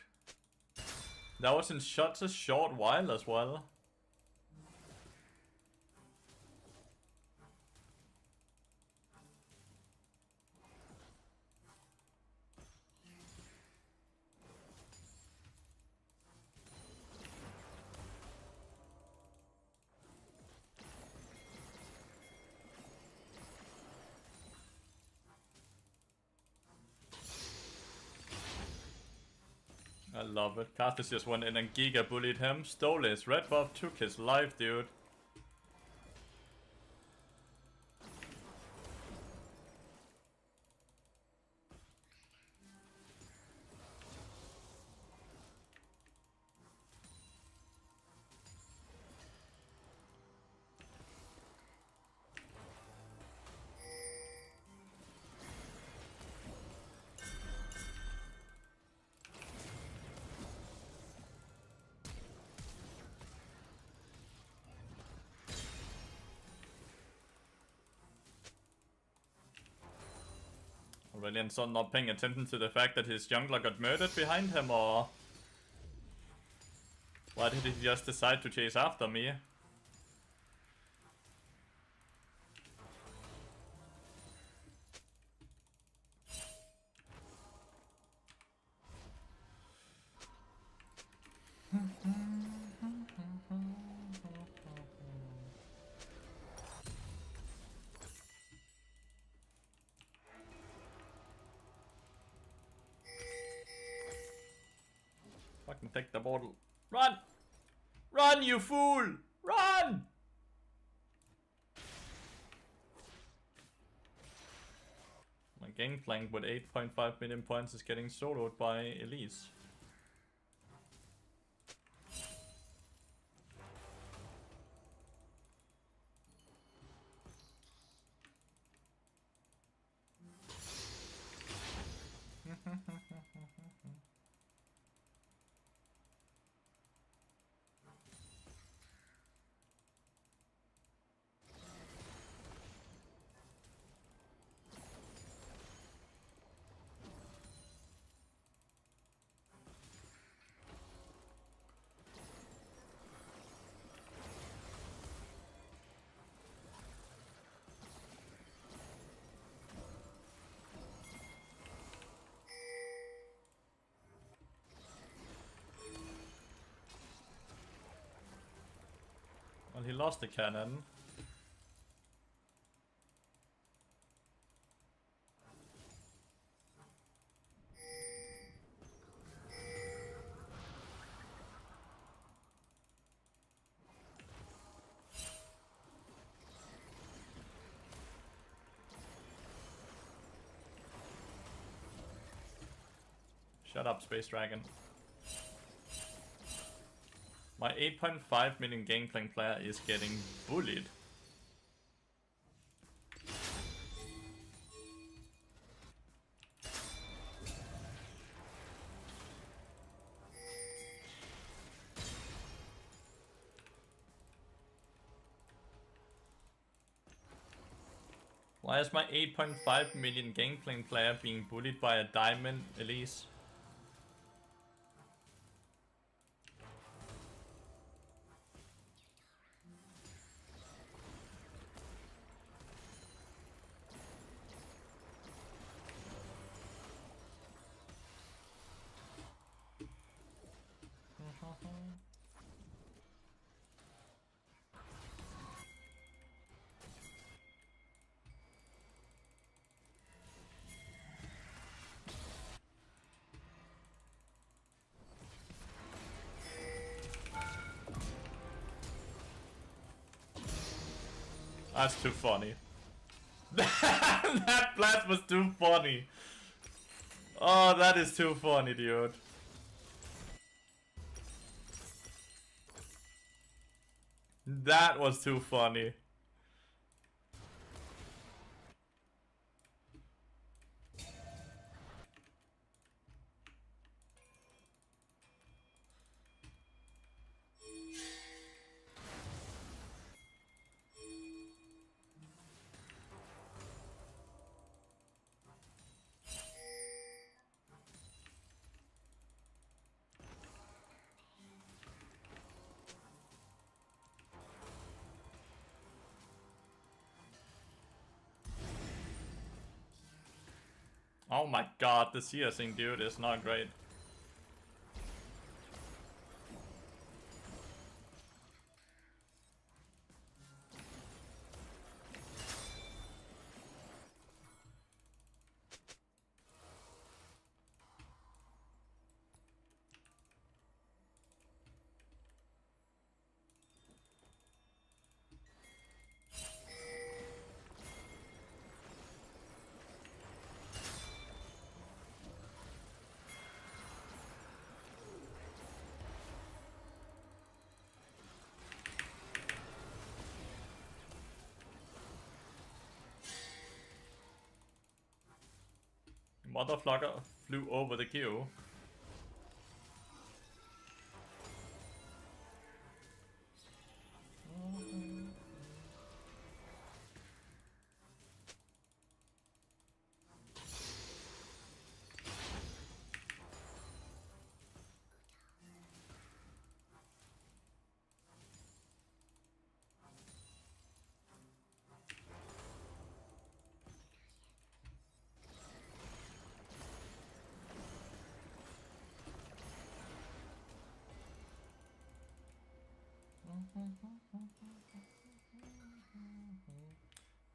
That was in such a short while as well. I love it. Castus just went in and Giga bullied him, stole his red buff, took his life, dude. Aurelion Son not paying attention to the fact that his jungler got murdered behind him, or why did he just decide to chase after me? Fucking take the bottle. Run! Run, you fool! Run! My Gangplank with 8.5 million points is getting soloed by Elise. Well, he lost the cannon. Shut up, Space Dragon. My 8.5 million Gangplank player is getting bullied. Why is my 8.5 million Gangplank player being bullied by a diamond Elise? That's too funny. That blast was too funny. Oh, that is too funny, dude. That was too funny. Oh my god, the CSing dude is not great. Motherfucker flew over the queue.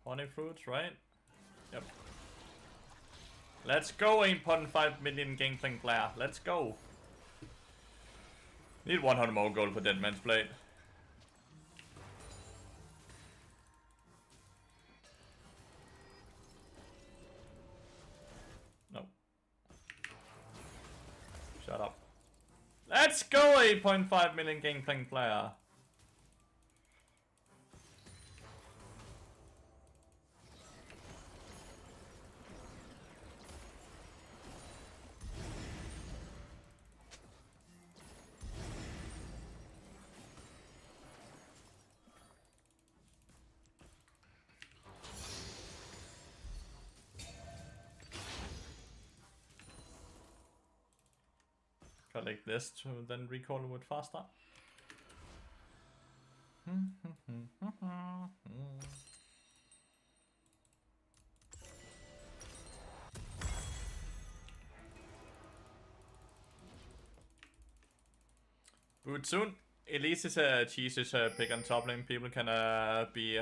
Honey fruits, right? Yep. Let's go, 8.5 million Gangplank player. Let's go. Need 100 more gold for Dead Man's Blade. No. Shut up. Let's go, 8.5 million Gangplank player. Collect this to then recall it faster. But soon, Elise is a cheesish pick on top lane. People can be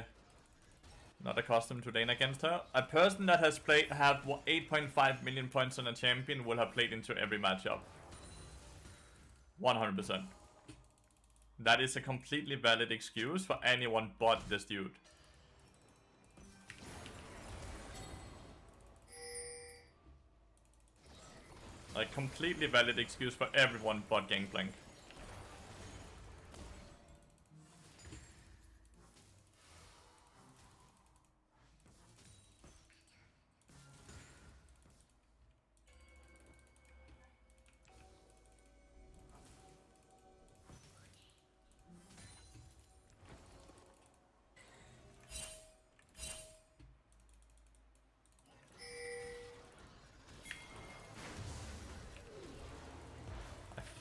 not accustomed to lane against her. A person that has played have 8.5 million points on a champion will have played into every matchup. 100%. That is a completely valid excuse for anyone but this dude. A completely valid excuse for everyone but Gangplank.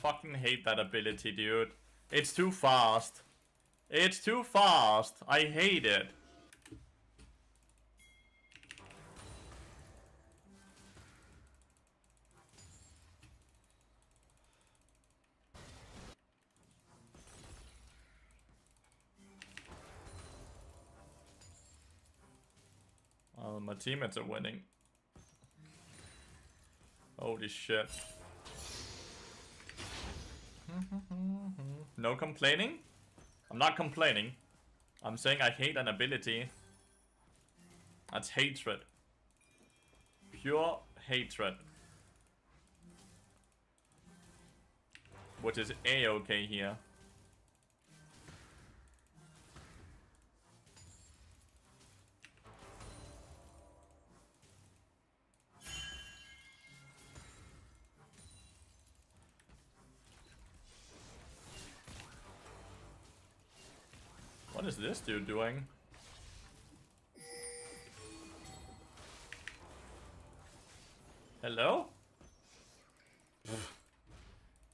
Fucking hate that ability, dude. It's too fast. It's too fast. I hate it. Oh, my teammates are winning. Holy shit. No complaining? I'm not complaining. I'm saying I hate an ability. That's hatred. Pure hatred. Which is A-okay here. What is this dude doing? Hello?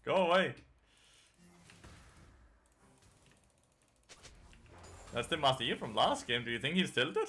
Go away. That's the Master Yi from last game. Do you think he's tilted?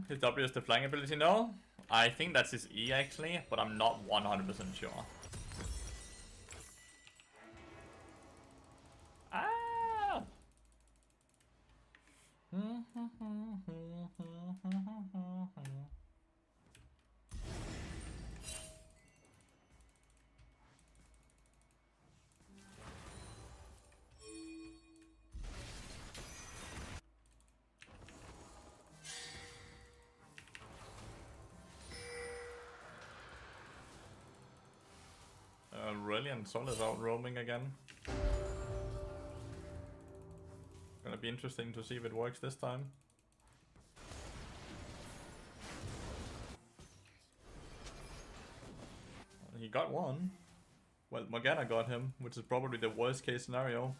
His W is the flying ability, no? I think that's his E actually, but I'm not 100% sure. Ah! Brilliant, Sol is out roaming again. Gonna be interesting to see if it works this time. He got one. Well, Morgana got him, which is probably the worst case scenario.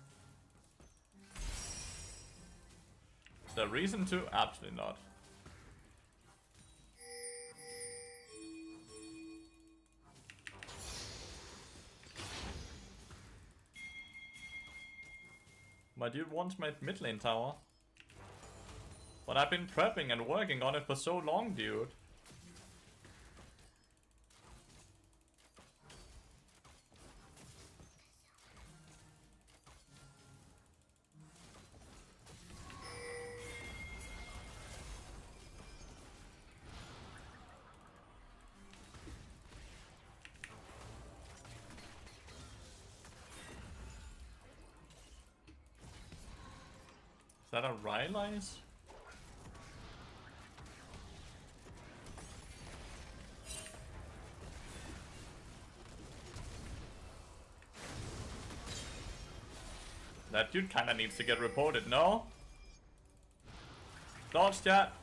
Is there a reason to? Absolutely not. My dude wants my mid lane tower. But I've been prepping and working on it for so long, dude. Is that a Rylise? That dude kinda needs to get reported, no? Thoughts, chat?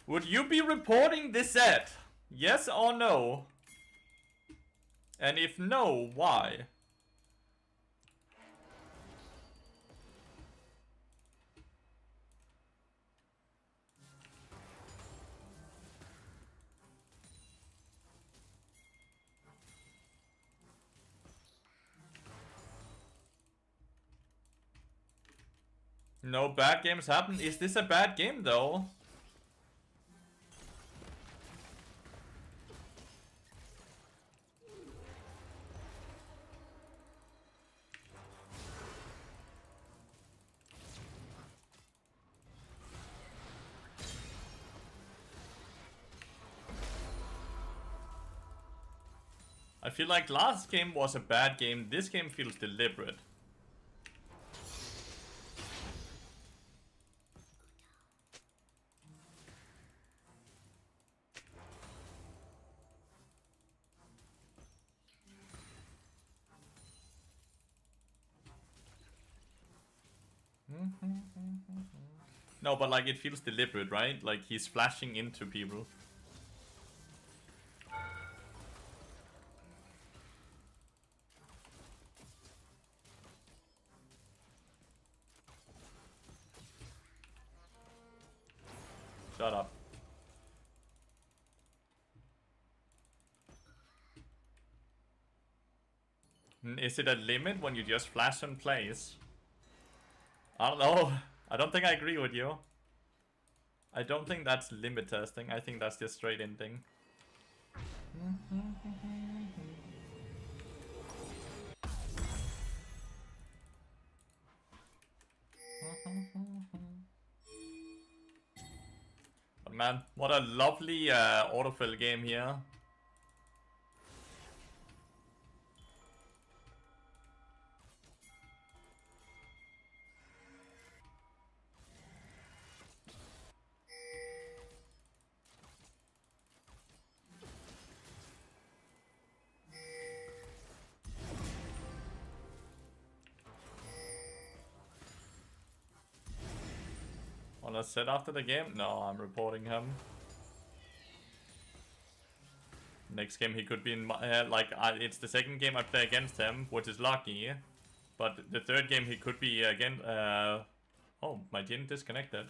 Would you be reporting this set? Yes or no? And if no, why? No bad games happen. Is this a bad game though? I feel like last game was a bad game. This game feels deliberate. No, but like it feels deliberate, right? Like he's flashing into people. Shut up. Is it a limit when you just flash in place? I don't know. I don't think I agree with you. I don't think that's limit testing. I think that's just straight ending. But man, what a lovely autofill game here. Wanna sit after the game? No, I'm reporting him. Next game he could be in my, it's the second game I play against him, which is lucky. But the third game he could be again, oh, my Jin disconnected.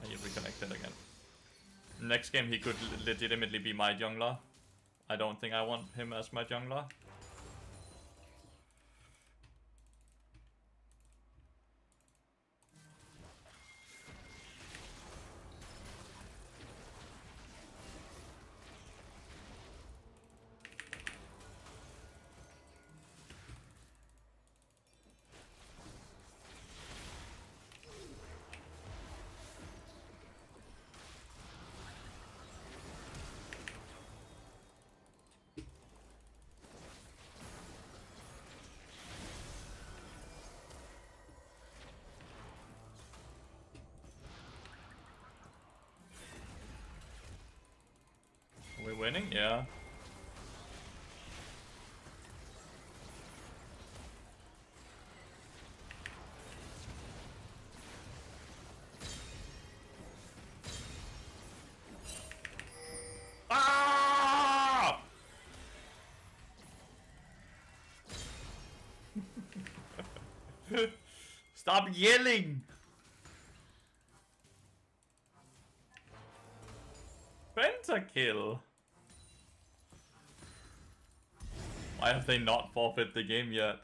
He reconnected again. Next game he could legitimately be my jungler. I don't think I want him as my jungler. We're winning? Yeah. Ah! Stop yelling! Pentakill! Why have they not forfeit the game yet?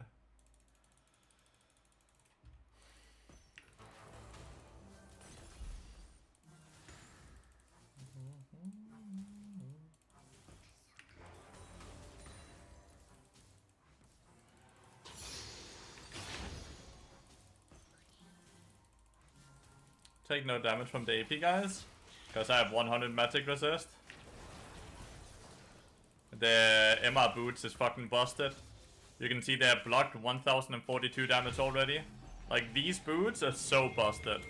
Take no damage from the AP guys, because I have 100 magic resist. The MR boots is fucking busted. You can see they have blocked 1042 damage already. Like, these boots are so busted.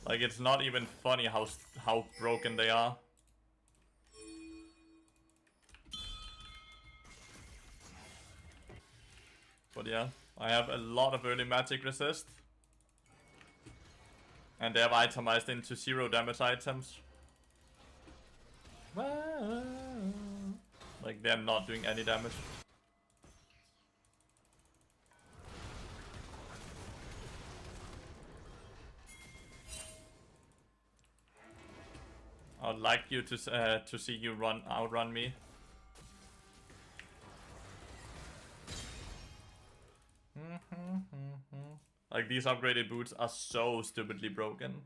Like, it's not even funny how broken they are. But yeah, I have a lot of early magic resist. And they have itemized into 0 damage items. Like, they're not doing any damage. I'd like you to see you outrun me. Like, these upgraded boots are so stupidly broken.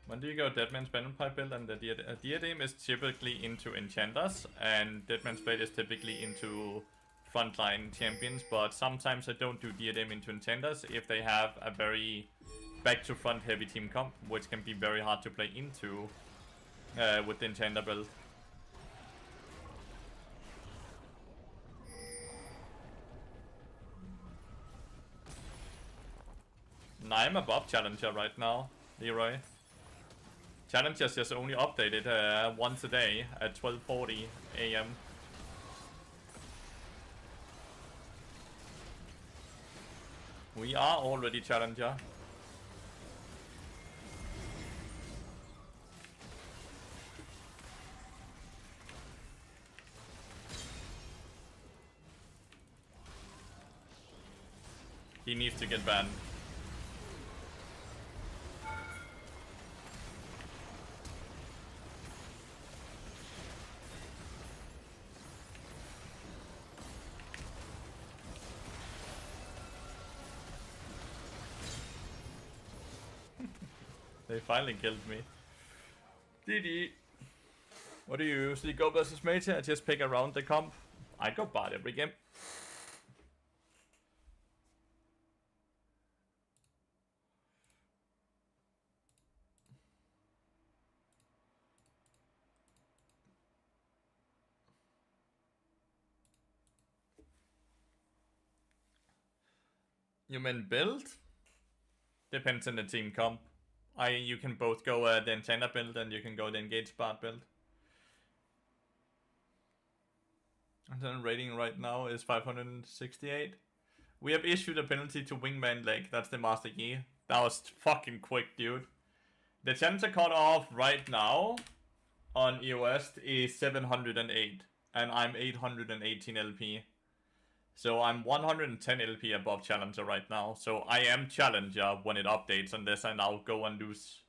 When do you go Deadman's Pipe build and the Diadem is typically into enchanters and Deadman's Blade is typically into frontline champions, but sometimes I don't do Diadem into enchanters if they have a very back to front heavy team comp, which can be very hard to play into with the enchanter build. And I'm above Challenger right now, Leroy. Challenger's just only updated once a day at 12:40 AM. We are already Challenger. He needs to get banned. They finally killed me. GG. What do you usually go versus Meta? I just pick around the comp. I go bot every game. You mean build? Depends on the team comp. You can both go the Enchanter build and you can go the Engage Bard build. And then rating right now is 568. We have issued a penalty to Wingman Leg. That's the Master Key. That was fucking quick, dude. The Challenger cutoff right now on EOS is 708. And I'm 818 LP. So I'm 110 LP above Challenger right now. So I am Challenger when it updates, unless I now go and lose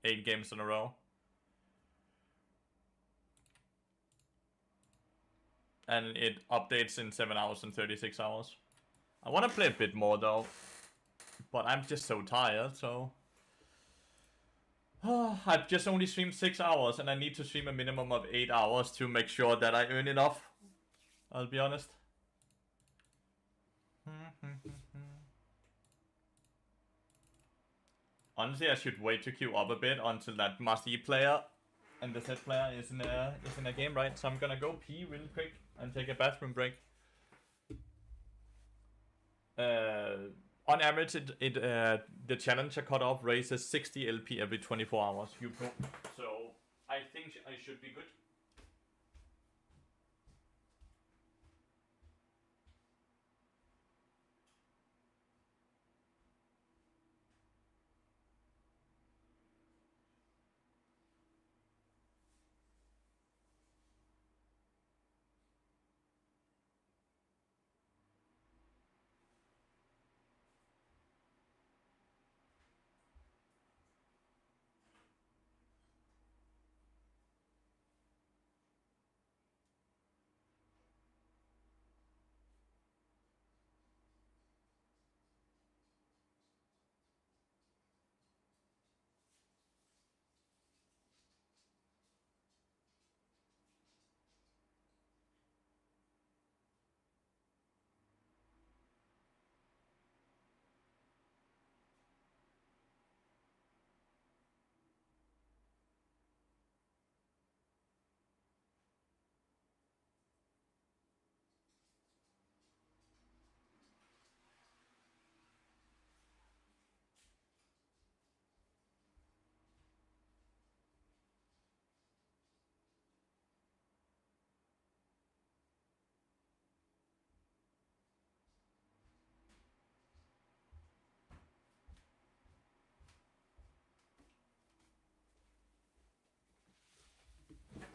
8 games in a row. And it updates in 7 hours and 36 hours. I want to play a bit more though. But I'm just so tired, so... I've just only streamed 6 hours and I need to stream a minimum of 8 hours to make sure that I earn enough. I'll be honest. Honestly, I should wait to queue up a bit until that Master Yi player and the set player is in a game, right? So I'm gonna go pee really quick and take a bathroom break. On average, the Challenger cutoff raises 60 LP every 24 hours. So I think I should be good.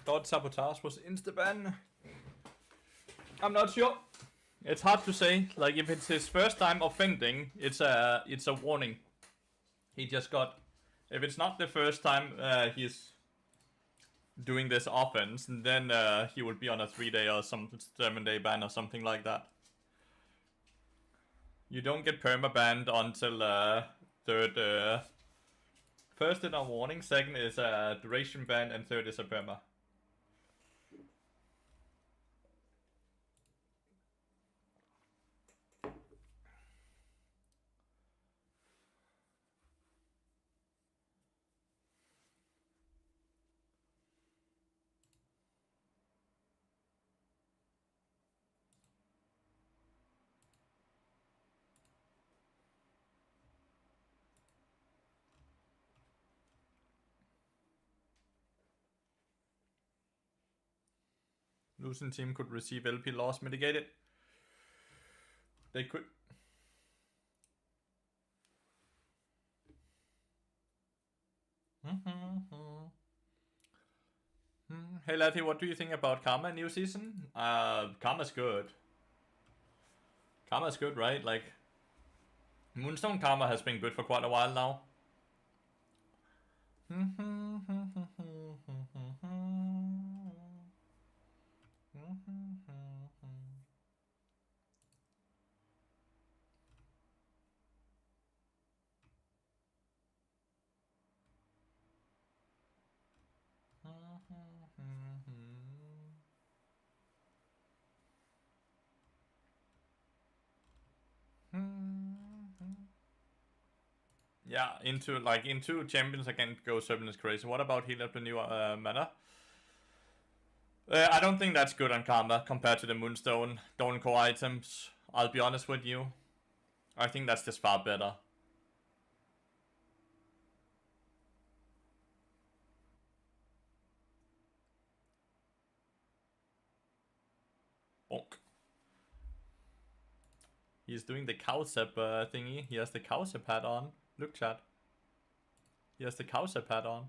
thought Sabotage was insta-ban. I'm not sure. It's hard to say. Like, if it's his first time offending, it's a warning. He just got... If it's not the first time he's doing this offense, then he would be on a 3-day or some 7-day ban or something like that. You don't get perma-banned until third... first is a warning, second is a duration ban, and third is a perma. Losing team could receive LP loss mitigated. They could. Hey Lathy, what do you think about Karma new season? Karma's good. Karma's good, right? Like, Moonstone Karma has been good for quite a while now. Yeah, into champions again go Serpent is crazy. What about heal up the new mana? I don't think that's good on Karma compared to the Moonstone Dawn Core items. I'll be honest with you. I think that's just far better. Bonk. He's doing the cowsep thingy. He has the cowsep hat on. Look, chat. He has the cowsep hat on.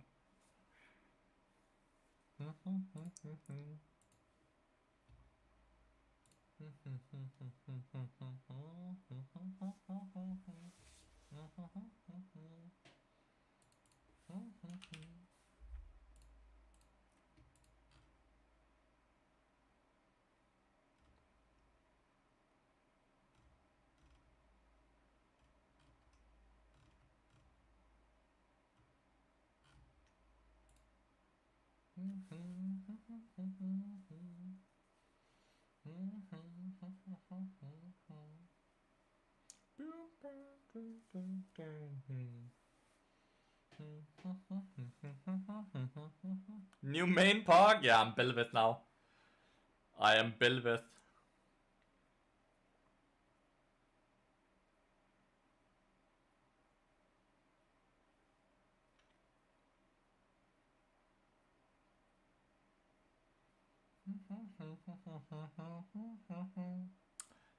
New main park? Yeah, I'm Belveth now. I am Belveth.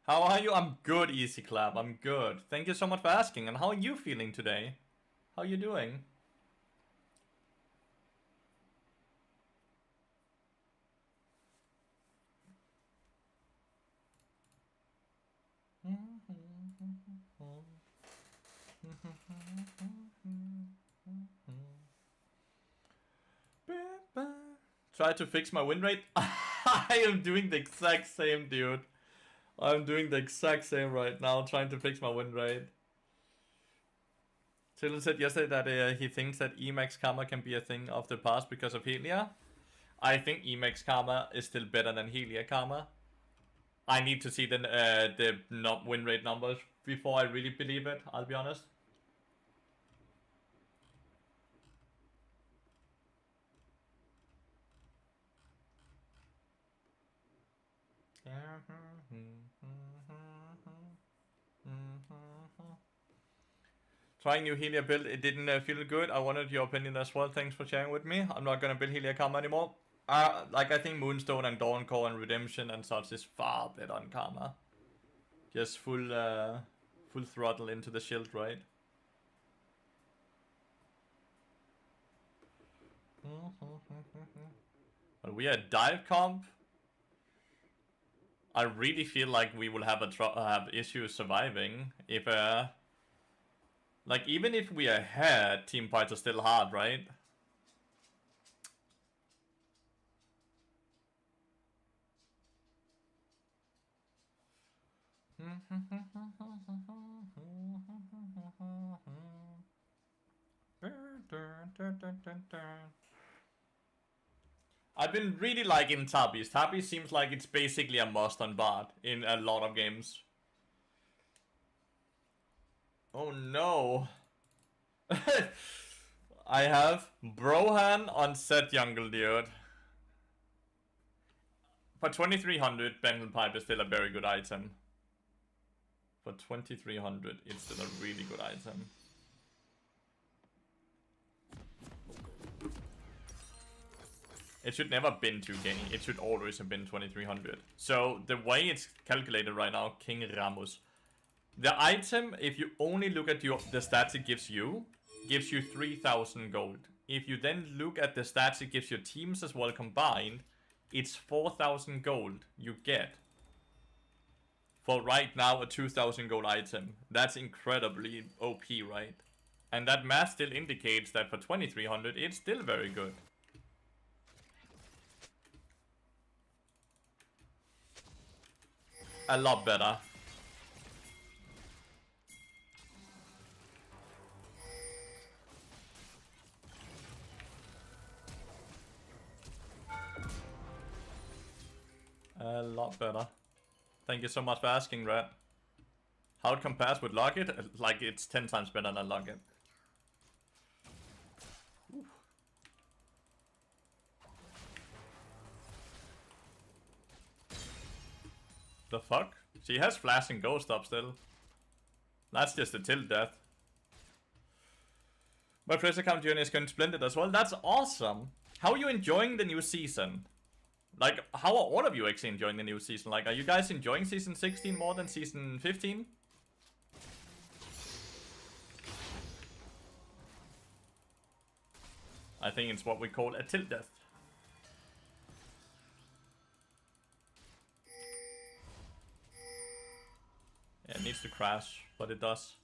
How are you? I'm good, Easy Clap. I'm good. Thank you so much for asking. And how are you feeling today? How are you doing? Try to fix my win rate. I am doing the exact same, dude. I'm doing the exact same right now, trying to fix my win rate. Dylan said yesterday that he thinks that Emax Karma can be a thing of the past because of Helia. I think Emax Karma is still better than Helia Karma. I need to see the win rate numbers before I really believe it, I'll be honest. Trying new Helia build, it didn't feel good. I wanted your opinion as well. Thanks for sharing with me. I'm not gonna build Helia Karma anymore. Like, I think Moonstone and Dawncore and Redemption and such is far better on Karma. Just full throttle into the shield, right? But we are dive comp. I really feel like we will have have issues surviving if like even if we are ahead, team fights are still hard, right? I've been really liking Tabis. Tabis seems like it's basically a must on bot in a lot of games. Oh no. I have Brohan on set jungle, dude. For 2300, Bengal Pipe is still a very good item. For 2300, it's still a really good item. It should never have been 2k, it should always have been 2300. So the way it's calculated right now, King Ramos. The item, if you only look at the stats it gives you 3000 gold. If you then look at the stats it gives your teams as well combined, it's 4000 gold you get. For right now a 2000 gold item. That's incredibly OP, right? And that math still indicates that for 2300 it's still very good. A lot better. A lot better. Thank you so much for asking, Red. How it compares with Locket? Like it's 10 times better than Locket. The fuck? She has flash and ghost up still. That's just a tilt death. My press account journey is going splendid as well. That's awesome. How are you enjoying the new season? Like, how are all of you actually enjoying the new season? Like, are you guys enjoying season 16 more than season 15? I think it's what we call a tilt death. Yeah, it needs to crash, but it does.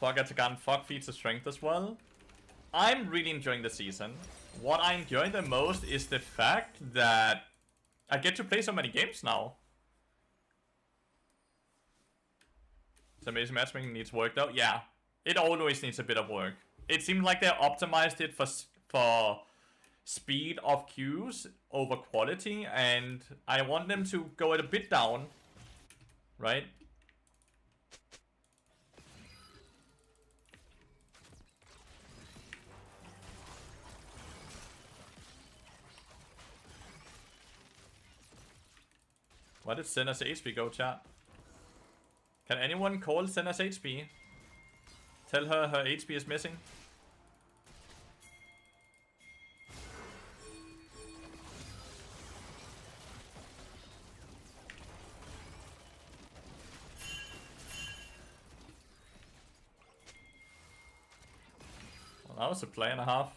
Fuck Atakan, fuck feats of strength as well. I'm really enjoying the season. What I enjoy the most is the fact that I get to play so many games now. So amazing matchmaking needs work though. Yeah, it always needs a bit of work. It seems like they optimized it for speed of queues over quality, and I want them to go a bit down, right? Why did Senna's HP go, chat? Can anyone call Senna's HP? Tell her her HP is missing? Well, that was a play and a half.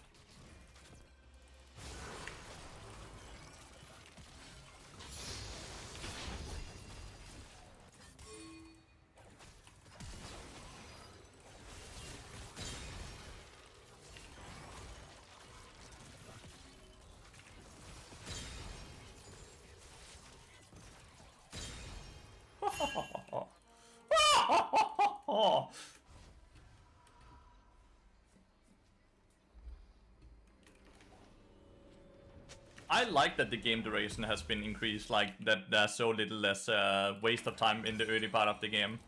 I like that the game duration has been increased, like that there's so little less waste of time in the early part of the game.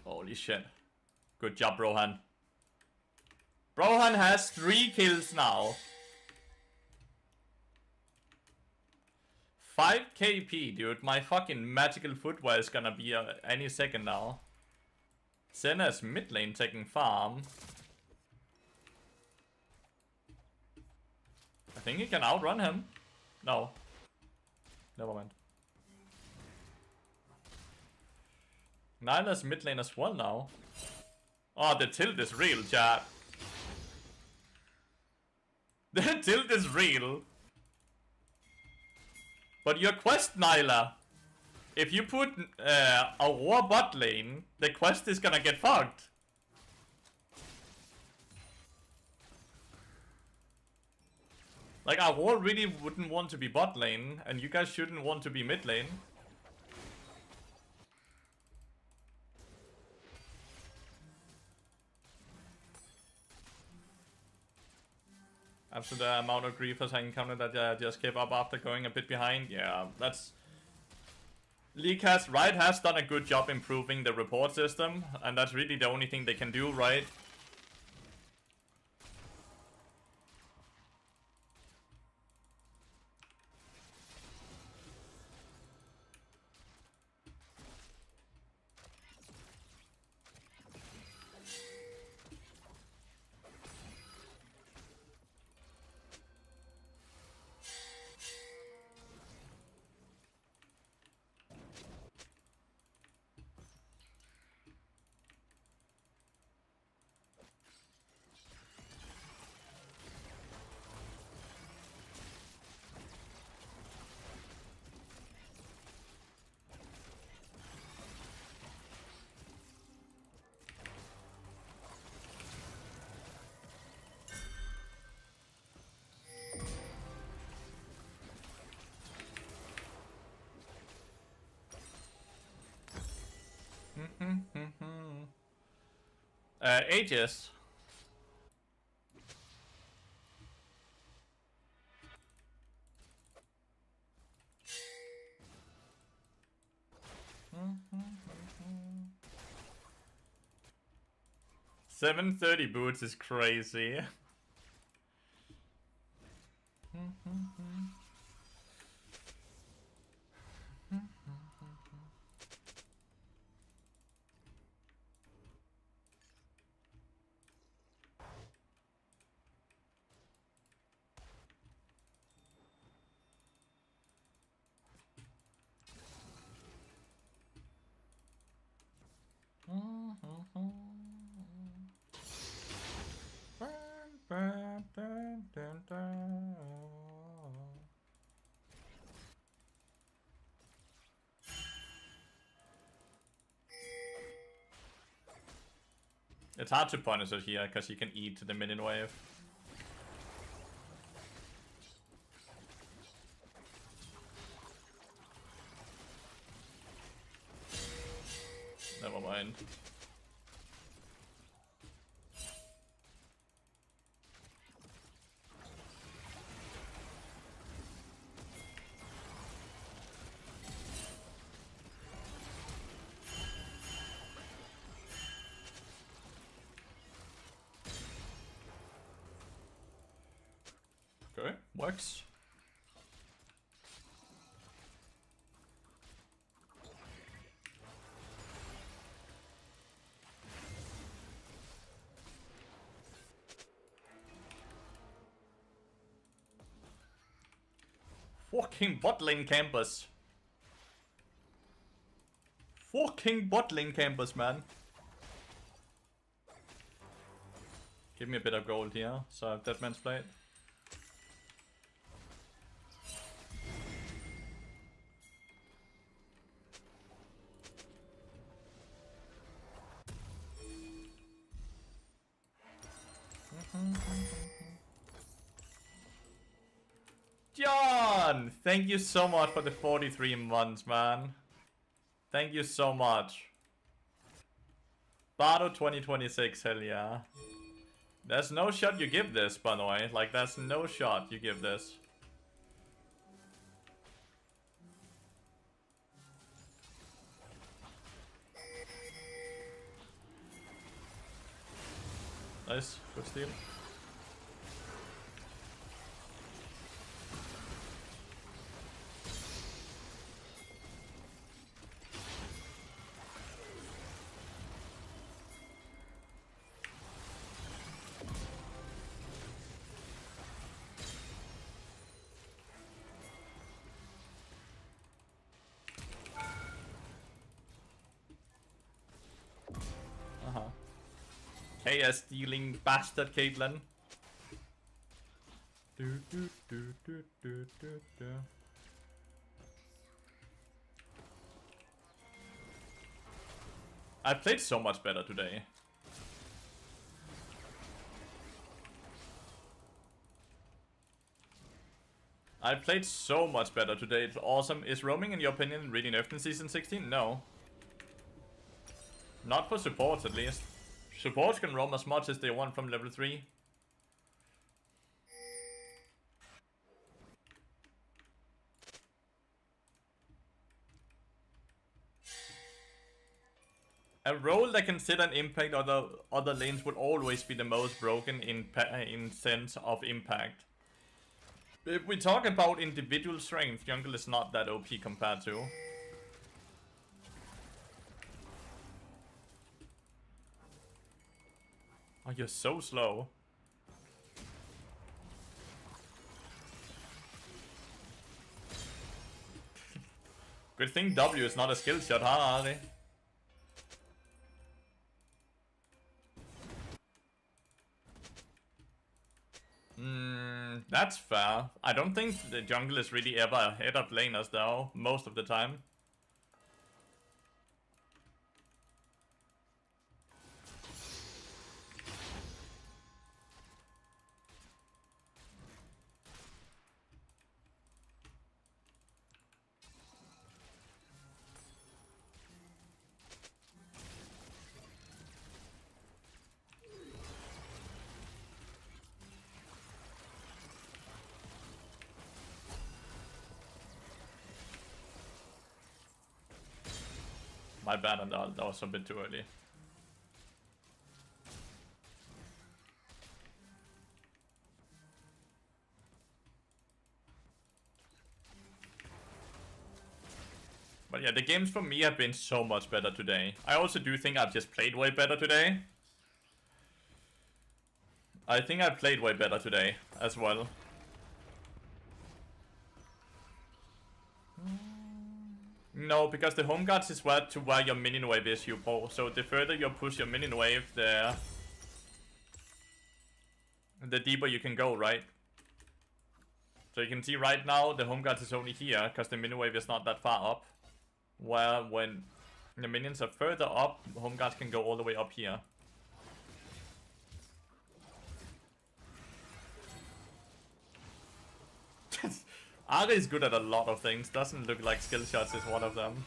Holy shit. Good job, Brohan. Brohan has 3 kills now. 5 KP, dude. My fucking magical footwear is gonna be any second now. Senna's mid lane taking farm. I think he can outrun him. No. Never mind. Nyla's mid lane as well now. Oh, the tilt is real, chat. The tilt is real. But your quest, Nyla. If you put a war bot lane, the quest is gonna get fucked. Like, our war really wouldn't want to be bot lane, and you guys shouldn't want to be mid lane. After the amount of griefers I encountered that I just gave up after going a bit behind, yeah, that's... League has done a good job improving the report system, and that's really the only thing they can do, right? Aegis. $730 boots is crazy. It's hard to punish it here because you can eat the minion wave. Never mind. Okay, works. Fucking bot lane campus. Fucking bot lane campus, man. Give me a bit of gold here, so I have Dead Man's Blade. John! Thank you so much for the 43 months, man. Thank you so much. Bardo 2026, hell yeah. There's no shot you give this, by the way. Like, there's no shot you give this. Nice, good steal. KS stealing bastard Caitlyn. Do, do, do, do, do, do, do. I played so much better today. I played so much better today. It's awesome. Is roaming, in your opinion, really nerfed in Season 16? No. Not for supports, at least. Supports can roam as much as they want from level 3. A role that can sit and impact other lanes will always be the most broken in sense of impact. If we talk about individual strength, jungle is not that OP compared to. Oh, you're so slow. Good thing W is not a skill shot, huh, Ari? That's fair. I don't think the jungle is really ever ahead of laners though, most of the time. My bad on that, that was a bit too early. But yeah, the games for me have been so much better today. I also do think I've just played way better today. I think I played way better today as well. No, because the home guards is where your minion wave is, you Paul. So the further you push your minion wave, the deeper you can go, right? So you can see right now the home guards is only here because the minion wave is not that far up. Where when the minions are further up, home guards can go all the way up here. Ari is good at a lot of things. Doesn't look like skill shots is one of them.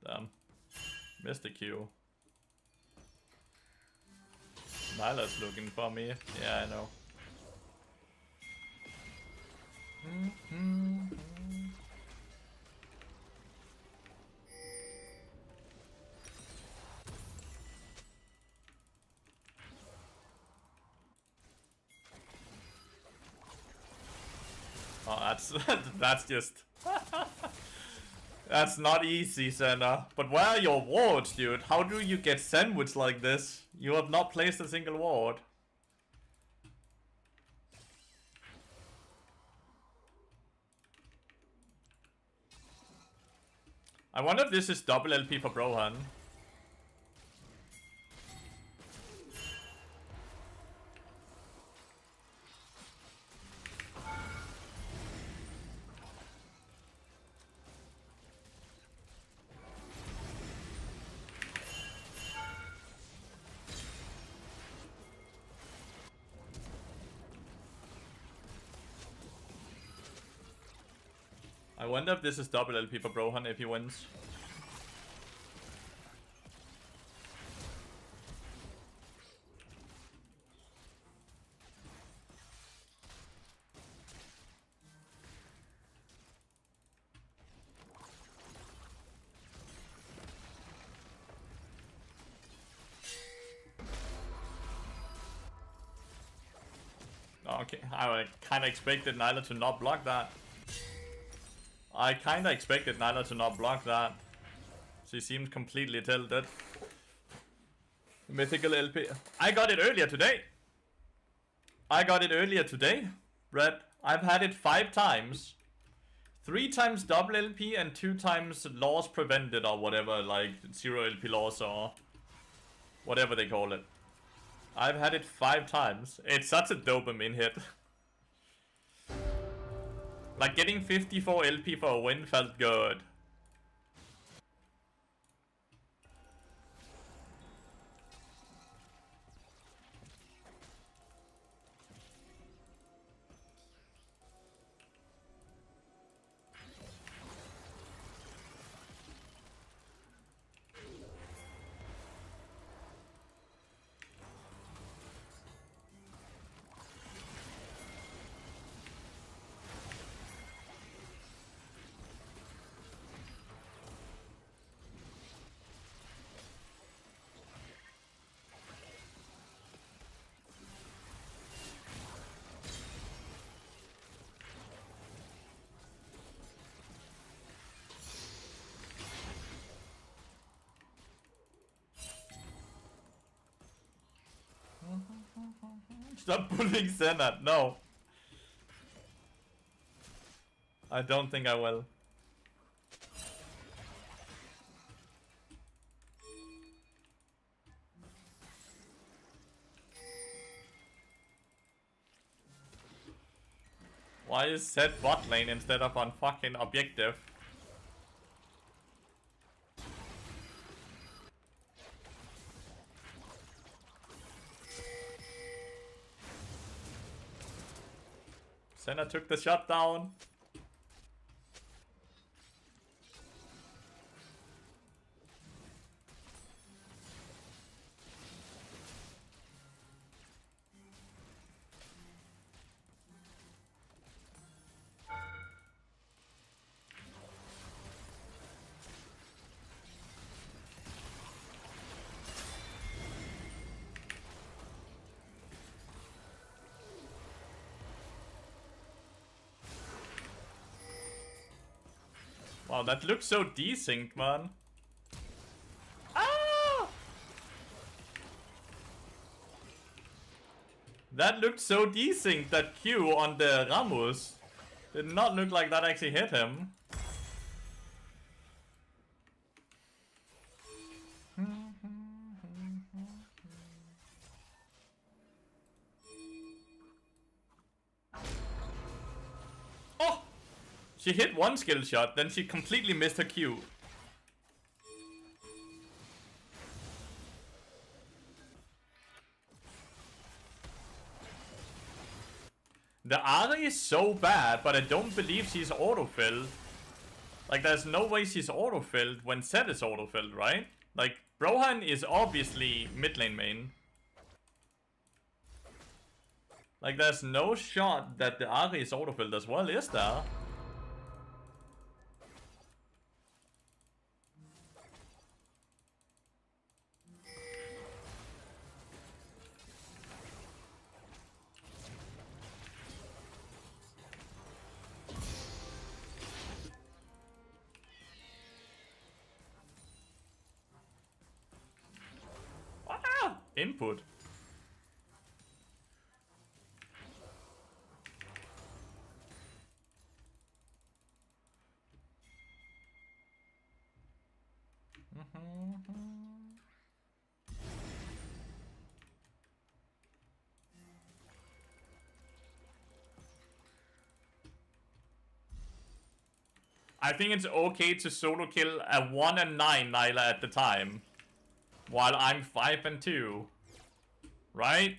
Damn. Missed the Q. Nyla's looking for me. Yeah, I know. Oh, that's just... That's not easy, Senna. But where are your wards, dude? How do you get sandwiched like this? You have not placed a single ward. I wonder if this is double LP for Brohan. I wonder if this is double LP for Brohan if he wins. Okay, I kind of expected Nyla to not block that. I kinda expected Nyla to not block that. She seemed completely tilted. Mythical LP. I got it earlier today. Brett. I've had it 5 times. 3 times double LP and 2 times loss prevented or whatever, like 0 LP loss or whatever they call it. I've had it 5 times. It's such a dopamine hit. Like getting 54 LP for a win felt good. Stop bullying Senna. No. I don't think I will. Why is set bot lane instead of on fucking objective? Senna took the shot down. Wow, that looks so desynced, man. Ah! That looked so desynced, that Q on the Ramus. Did not look like that actually hit him. Oh! She hit one skill shot, then she completely missed her Q. The Ari is so bad, but I don't believe she's autofilled. Like, there's no way she's autofilled when Zed is autofilled, right? Like, Brohan is obviously mid lane main. Like, there's no shot that the Ari is autofilled as well, is there? Ah! Input. I think it's okay to solo kill a 1 and 9 Nyla at the time. While I'm 5 and 2. Right?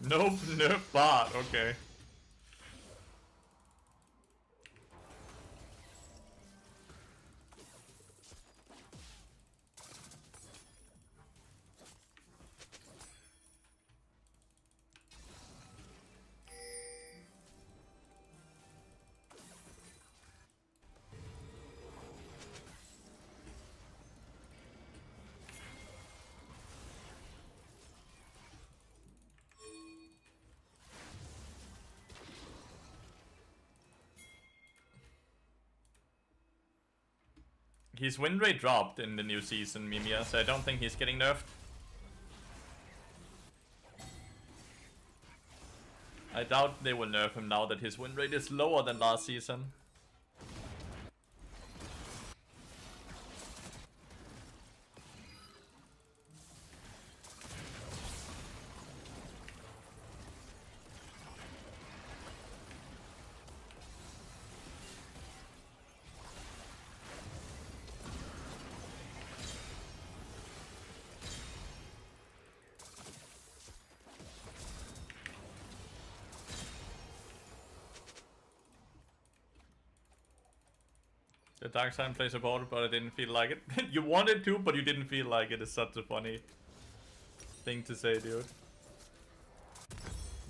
Nope, nerf bot, okay. his win rate dropped in the new season, Mimia, so I don't think he's getting nerfed. I doubt they will nerf him now that his win rate is lower than last season. The dark side plays support, but I didn't feel like it. You wanted to, but you didn't feel like it. Is such a funny thing to say, dude.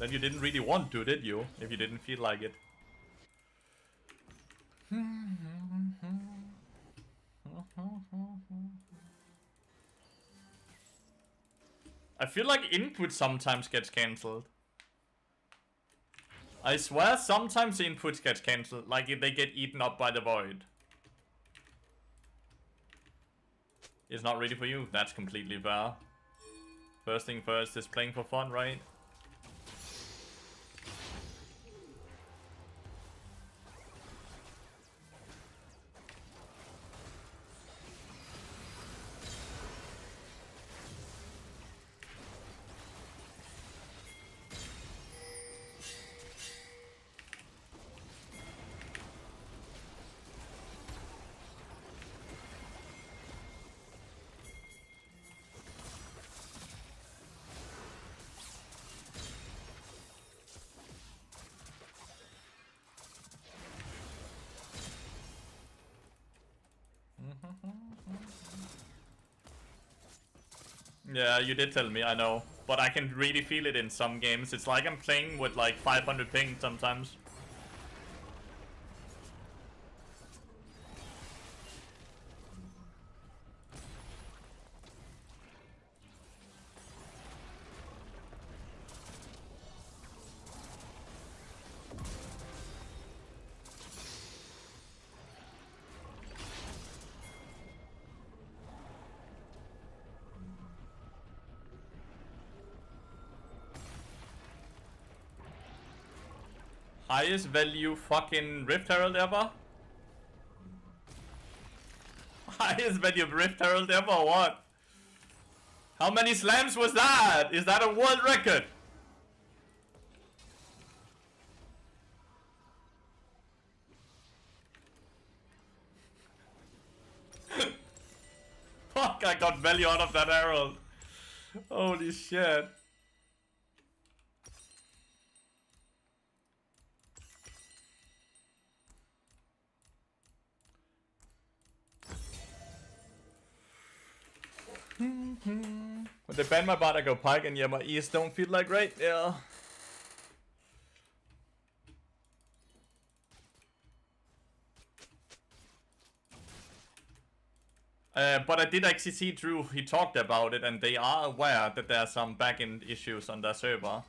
Then you didn't really want to, did you? If you didn't feel like it. I feel like input sometimes gets cancelled. I swear sometimes the inputs get cancelled, like if they get eaten up by the void. It's not ready for you, that's completely fair. First thing first is playing for fun, right? Yeah, you did tell me, I know. But I can really feel it in some games. It's like I'm playing with like 500 ping sometimes. Highest value fucking Rift Herald ever? Highest value Rift Herald ever or what? How many slams was that? Is that a world record? Fuck, I got value out of that herald. Holy shit. When they ban my bot, I go Pike, and yeah, my E's don't feel like great. Yeah. But I did actually see Drew, he talked about it, and they are aware that there are some backend issues on their server.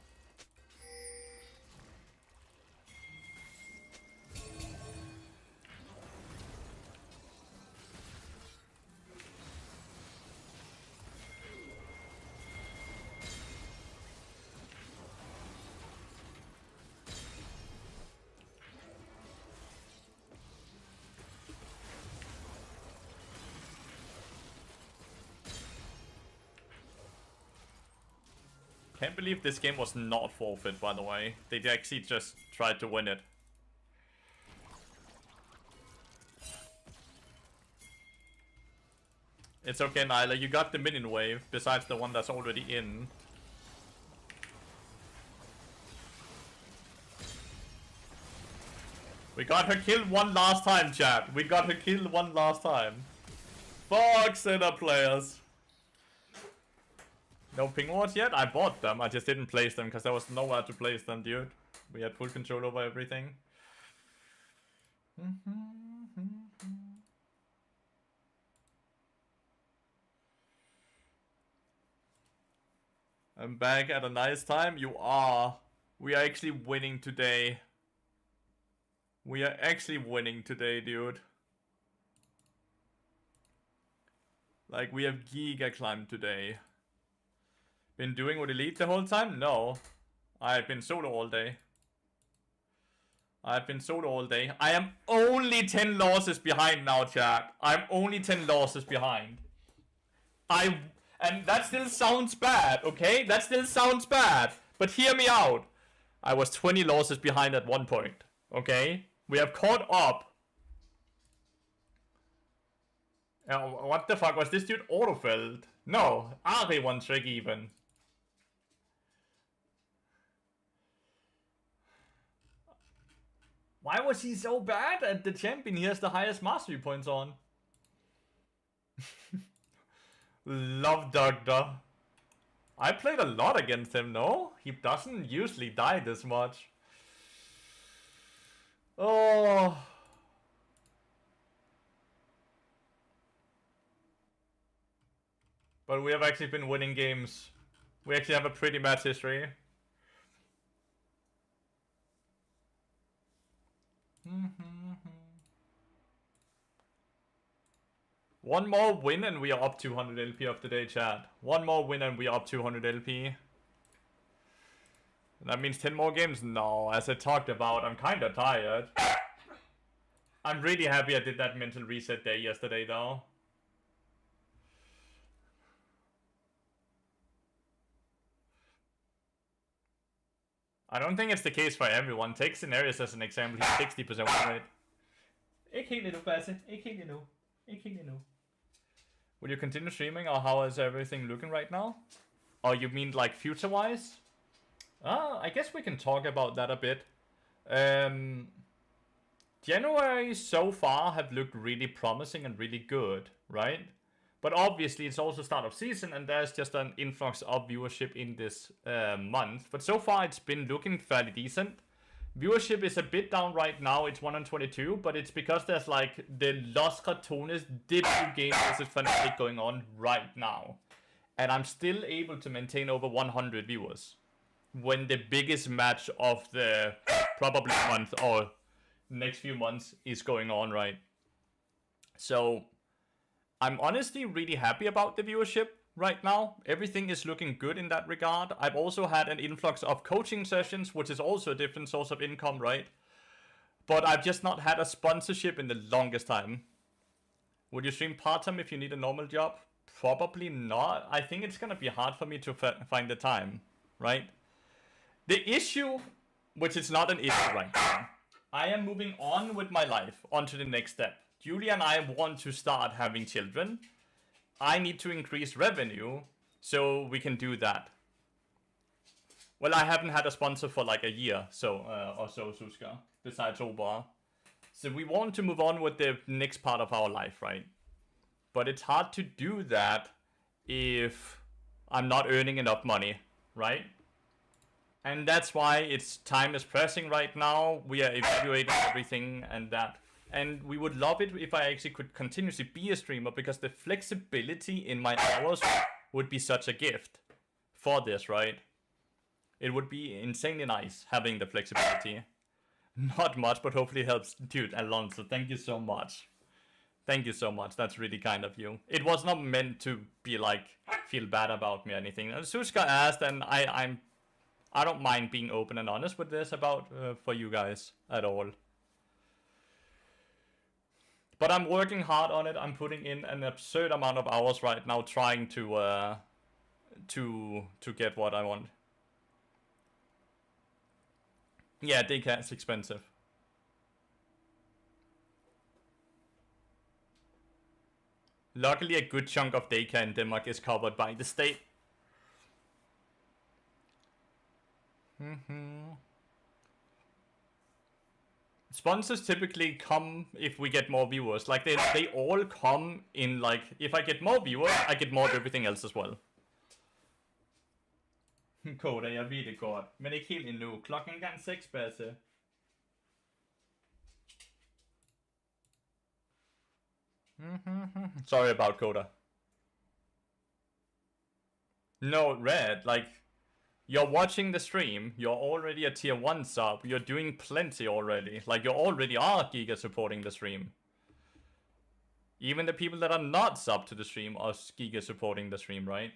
Can't believe this game was not forfeit, by the way. They actually just tried to win it. It's okay, Nyla, you got the minion wave, besides the one that's already in. We got her killed one last time, chat. We got her killed one last time. Fuck setup players. No ping wards yet? I bought them, I just didn't place them because there was nowhere to place them, dude. We had full control over everything. I'm back at a nice time. You are. We are actually winning today. We are actually winning today, dude. Like, we have Giga Climb today. Been doing with Elite the whole time? No. I've been solo all day. I've been solo all day. I am only 10 losses behind now, chat. I'm only 10 losses behind. And that still sounds bad, okay? That still sounds bad. But hear me out. I was 20 losses behind at one point, okay? We have caught up. What the fuck? Was this dude autofilled? No, Ari one trick even. Why was he so bad at the champion he has the highest mastery points on? Love Doctor. I played a lot against him, no? He doesn't usually die this much. Oh. But we have actually been winning games. We actually have a pretty match history. One more win and we are up 200 LP of the day, chat. One more win and we are up 200 LP. That means 10 more games? No, as I talked about, I'm kinda tired. I'm really happy I did that mental reset day yesterday though. I don't think it's the case for everyone. Take scenarios as an example. He's 60% win rate. Ikke helt endnu, Basse. Ikke helt endnu. Ikke helt endnu. Will you continue streaming, or how is everything looking right now? Or you mean like future-wise? I guess we can talk about that a bit. January so far have looked really promising and really good, right? But obviously it's also start of season and there's just an influx of viewership in this month. But so far it's been looking fairly decent. Viewership is a bit down right now, it's 122, but it's because there's like the Los Ratones debut game versus Fnatic going on right now. And I'm still able to maintain over 100 viewers. When the biggest match of the probably month or next few months is going on, right? So I'm honestly really happy about the viewership right now. Everything is looking good in that regard. I've also had an influx of coaching sessions, which is also a different source of income, right? But I've just not had a sponsorship in the longest time. Would you stream part-time if you need a normal job? Probably not. I think it's gonna be hard for me to find the time, right? The issue, which is not an issue right now, I am moving on with my life, on to the next step. Julia and I want to start having children. I need to increase revenue so we can do that. Well, I haven't had a sponsor for like a year or so, Suska, besides Obar. So we want to move on with the next part of our life, right? But it's hard to do that if I'm not earning enough money, right? And that's why time is pressing right now. We are evaluating everything and that. And we would love it if I actually could continuously be a streamer, because the flexibility in my hours would be such a gift for this, right? It would be insanely nice having the flexibility. Not much, but hopefully it helps. Dude, Alonso, thank you so much. Thank you so much. That's really kind of you. It was not meant to be like, feel bad about me or anything. And Suska asked, and I don't mind being open and honest with this about for you guys at all. But I'm working hard on it. I'm putting in an absurd amount of hours right now trying to get what I want. Yeah, daycare is expensive. Luckily, a good chunk of daycare in Denmark is covered by the state. Sponsors typically come if we get more viewers. Like they all come in like, if I get more viewers, I get more of everything else as well. Koda, jeg ved det godt. Men ikke helt endnu. Klokken er engang 6, Basse. Sorry about Koda. No, Red, like, you're watching the stream, you're already a tier 1 sub, you're doing plenty already. Like, you already are Giga supporting the stream. Even the people that are not sub to the stream are giga supporting the stream, right?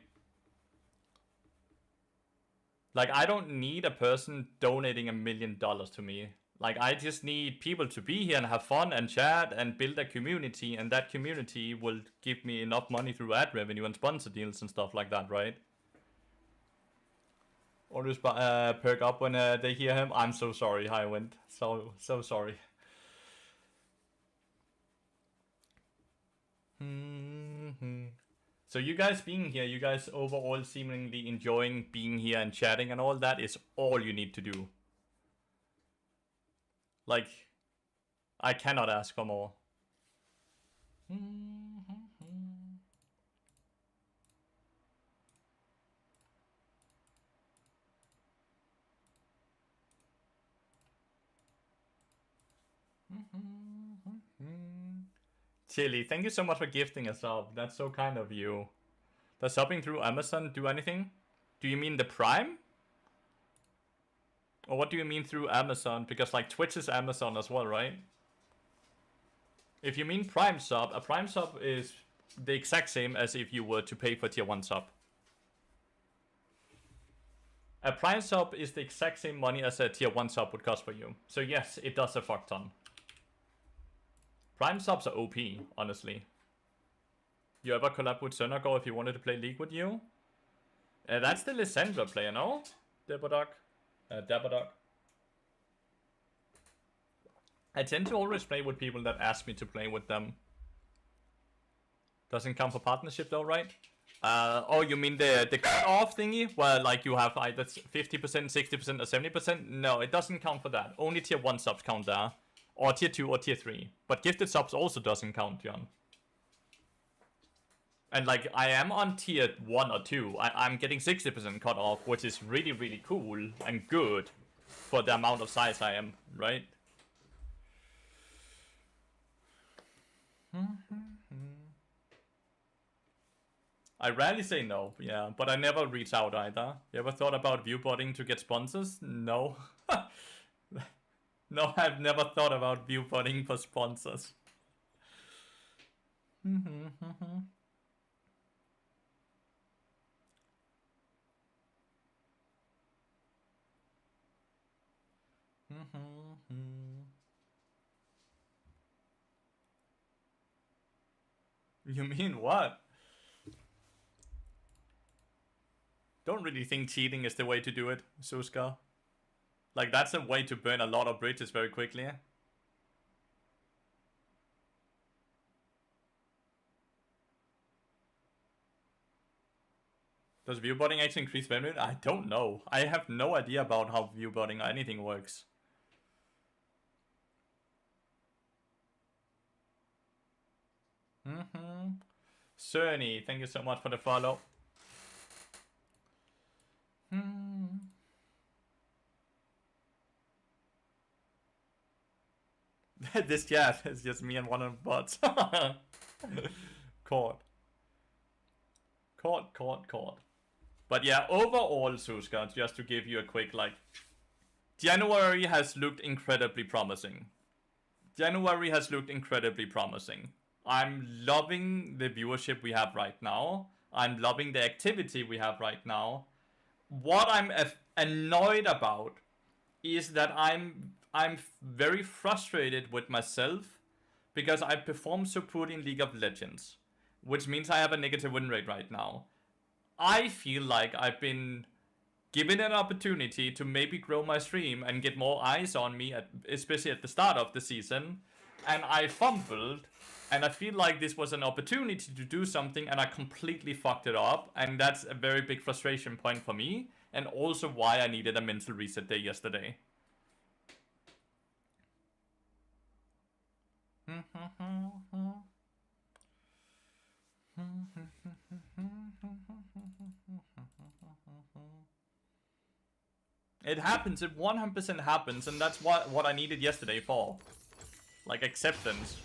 Like, I don't need a person donating $1 million to me. Like, I just need people to be here and have fun and chat and build a community, and that community will give me enough money through ad revenue and sponsor deals and stuff like that, right? Or just perk up when they hear him. I'm so sorry, Highwind. So sorry. So you guys being here, you guys overall seemingly enjoying being here and chatting and all that is all you need to do. Like, I cannot ask for more. Chili, thank you so much for gifting a sub. That's so kind of you. Does subbing through Amazon do anything? Do you mean the Prime? Or what do you mean through Amazon? Because like Twitch is Amazon as well, right? If you mean Prime sub, a Prime sub is the exact same as if you were to pay for tier 1 sub. A Prime sub is the exact same money as a tier 1 sub would cost for you. So yes, it does a fuck ton. Prime subs are OP, honestly. You ever collab with Søndergaard if you wanted to play League with you? That's the Lysandra player, no? Dabadog. I tend to always play with people that ask me to play with them. Doesn't count for partnership though, right? Oh, you mean the cut-off thingy? Where like you have either 50%, 60% or 70%? No, it doesn't count for that. Only tier 1 subs count there. Or tier 2 or tier 3. But gifted subs also doesn't count, John. And like, I am on tier 1 or 2. I'm getting 60% cut off, which is really, really cool and good for the amount of size I am, right? I rarely say no, yeah, but I never reach out either. You ever thought about viewbotting to get sponsors? No. No, I've never thought about viewbotting for sponsors. You mean what? Don't really think cheating is the way to do it, Suska. Like, that's a way to burn a lot of bridges very quickly. Does viewbotting actually increase bandwidth? I don't know. I have no idea about how viewbotting or anything works. Cerny, thank you so much for the follow. This chat is just me and one of the bots. Caught. But yeah, overall, Suska, just to give you a quick, like, January has looked incredibly promising. I'm loving the viewership we have right now. I'm loving the activity we have right now. What I'm annoyed about is that I'm very frustrated with myself because I perform so poorly in League of Legends, which means I have a negative win rate right now. I feel like I've been given an opportunity to maybe grow my stream and get more eyes on me, especially at the start of the season, and I fumbled, and I feel like this was an opportunity to do something and I completely fucked it up, and that's a very big frustration point for me, and also why I needed a mental reset day yesterday. It happens, it 100% happens, and that's what I needed yesterday for. Like, acceptance.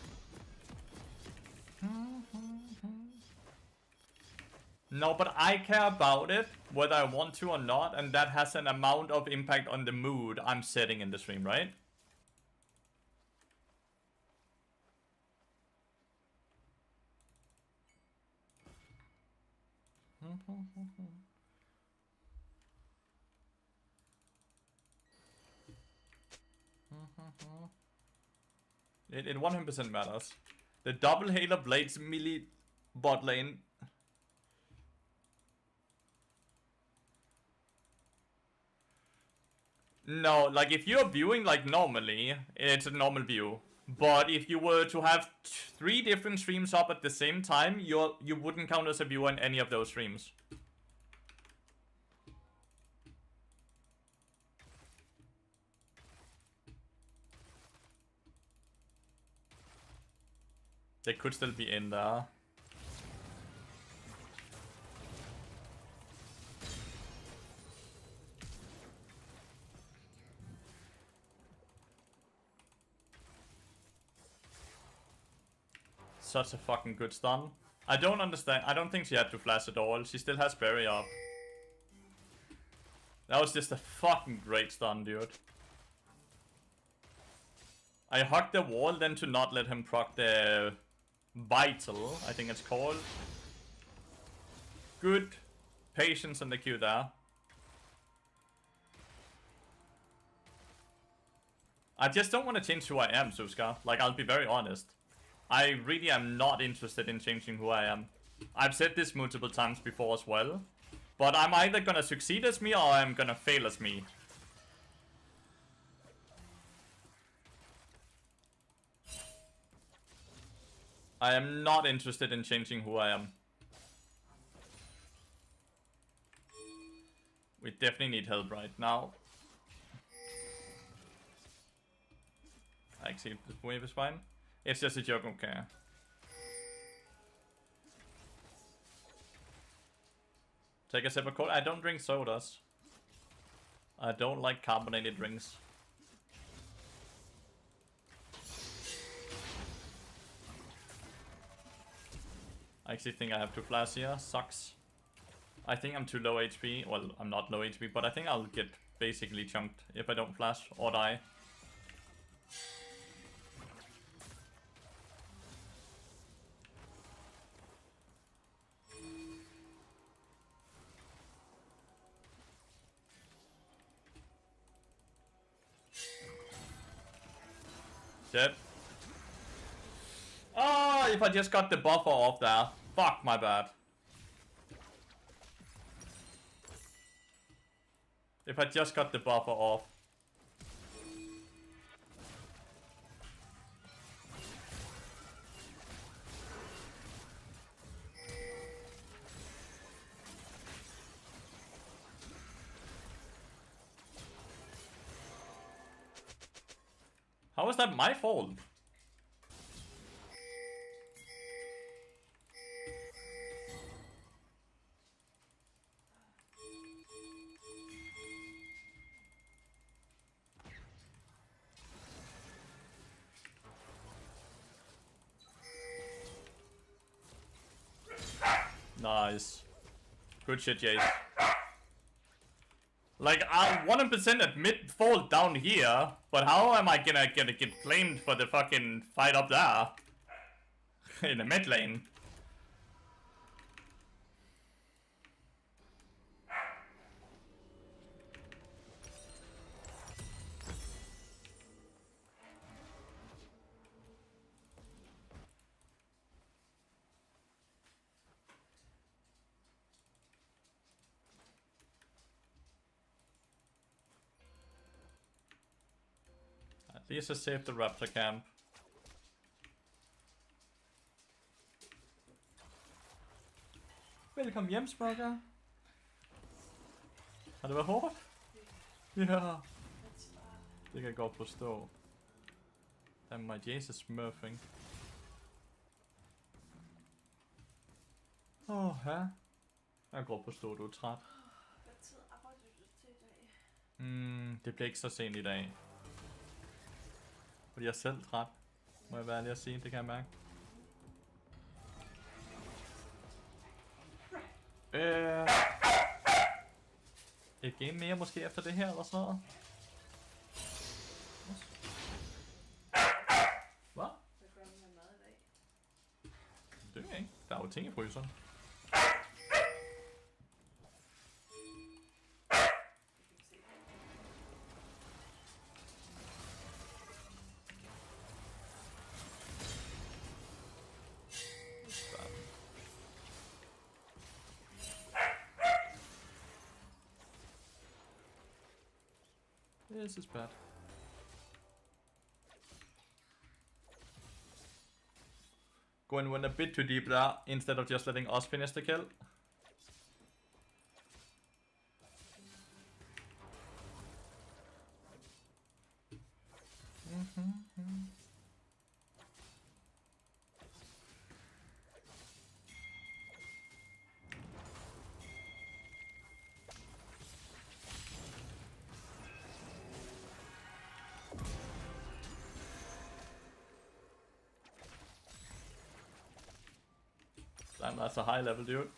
No, but I care about it, whether I want to or not, and that has an amount of impact on the mood I'm setting in the stream, right? It 100% matters. The double Halo Blades melee bot lane. No, like if you're viewing like normally, it's a normal view. But if you were to have 3 different streams up at the same time, you wouldn't count as a viewer in any of those streams. They could still be in there. Such a fucking good stun. I don't understand. I don't think she had to flash at all. She still has berry up. That was just a fucking great stun, dude. I hugged the wall then to not let him proc the Vital, I think it's called. Good patience in the queue there. I just don't want to change who I am, Suska. Like, I'll be very honest. I really am not interested in changing who I am. I've said this multiple times before as well. But I'm either gonna succeed as me or I'm gonna fail as me. I am not interested in changing who I am. We definitely need help right now. Actually, this wave is fine. It's just a joke, okay. Take a sip of cola. I don't drink sodas. I don't like carbonated drinks. I actually think I have to flash here. Sucks. I think I'm too low HP. Well, I'm not low HP, but I think I'll get basically chunked if I don't flash or die. Dead. Oh, if I just got the buffer off there. Fuck, my bad. If I just got the buffer off. How is that my fault? Nice. Good shit, Jace. Like, I 100% admit fault down here, but how am I gonna get blamed for the fucking fight up there? In the mid lane. At least I saved the raptor camp. Velkommen hjem, Sprogger. Har det været hårdt? Ja. Det kan jeg godt forstå. Damn, my Jace is smurfing. Ja. Jeg kan godt forstå, du er træt. Hvad tid arbejder du til i dag? Det bliver ikke så sent i dag. Fordi jeg er selv træt. Må jeg være ærlig at sige, det kan jeg mærke. Et game mere måske efter det her eller sådan noget. Hvad? Hvad gør du med mad i dag? Det ved jeg ikke. Der er jo ting i fryseren. This is bad. Going went a bit too deep there, instead of just letting us finish the kill. Damn, that's a high level, dude.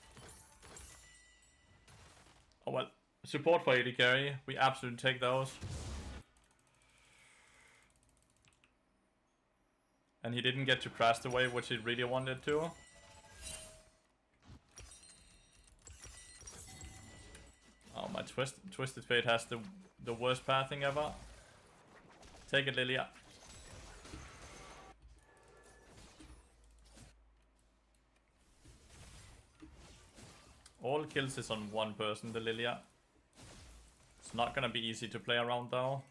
Oh well. Support for AD carry. We absolutely take those. And he didn't get to crash the wave, which he really wanted to. Oh, my Twisted Fate has the worst pathing ever. Take it, Lilia. All kills is on one person, the Lilia. It's not gonna be easy to play around though.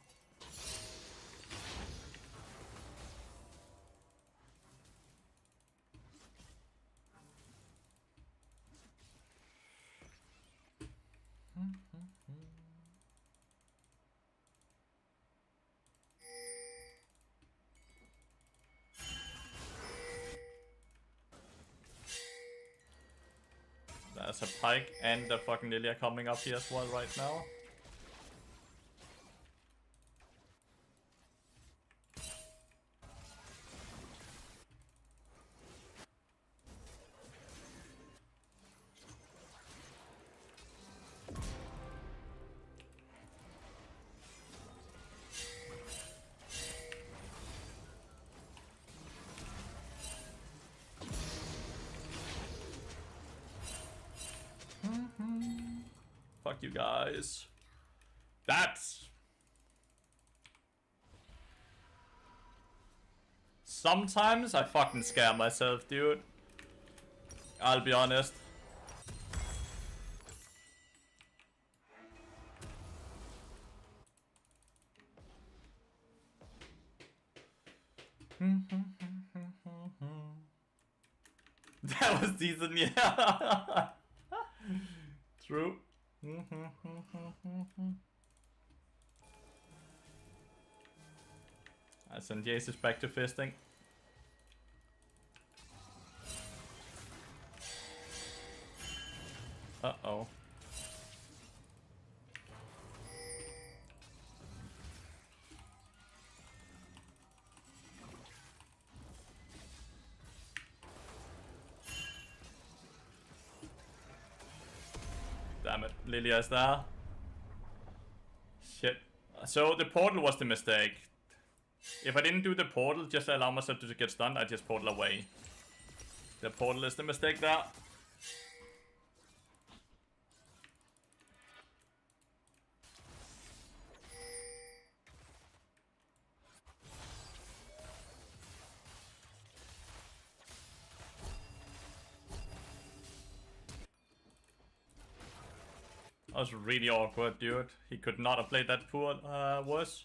There's a Pike and the fucking Lilia coming up here as well right now. Fuck you guys. That's... Sometimes I fucking scare myself, dude. I'll be honest. That was decent, yeah. True. I send Jesus back to fisting. Uh-oh. Damn it, Lilia is there. Shit. So the portal was the mistake. If I didn't do the portal, just allow myself to get stunned, I just portal away. The portal is the mistake there. That was really awkward, dude. He could not have played that poor worse.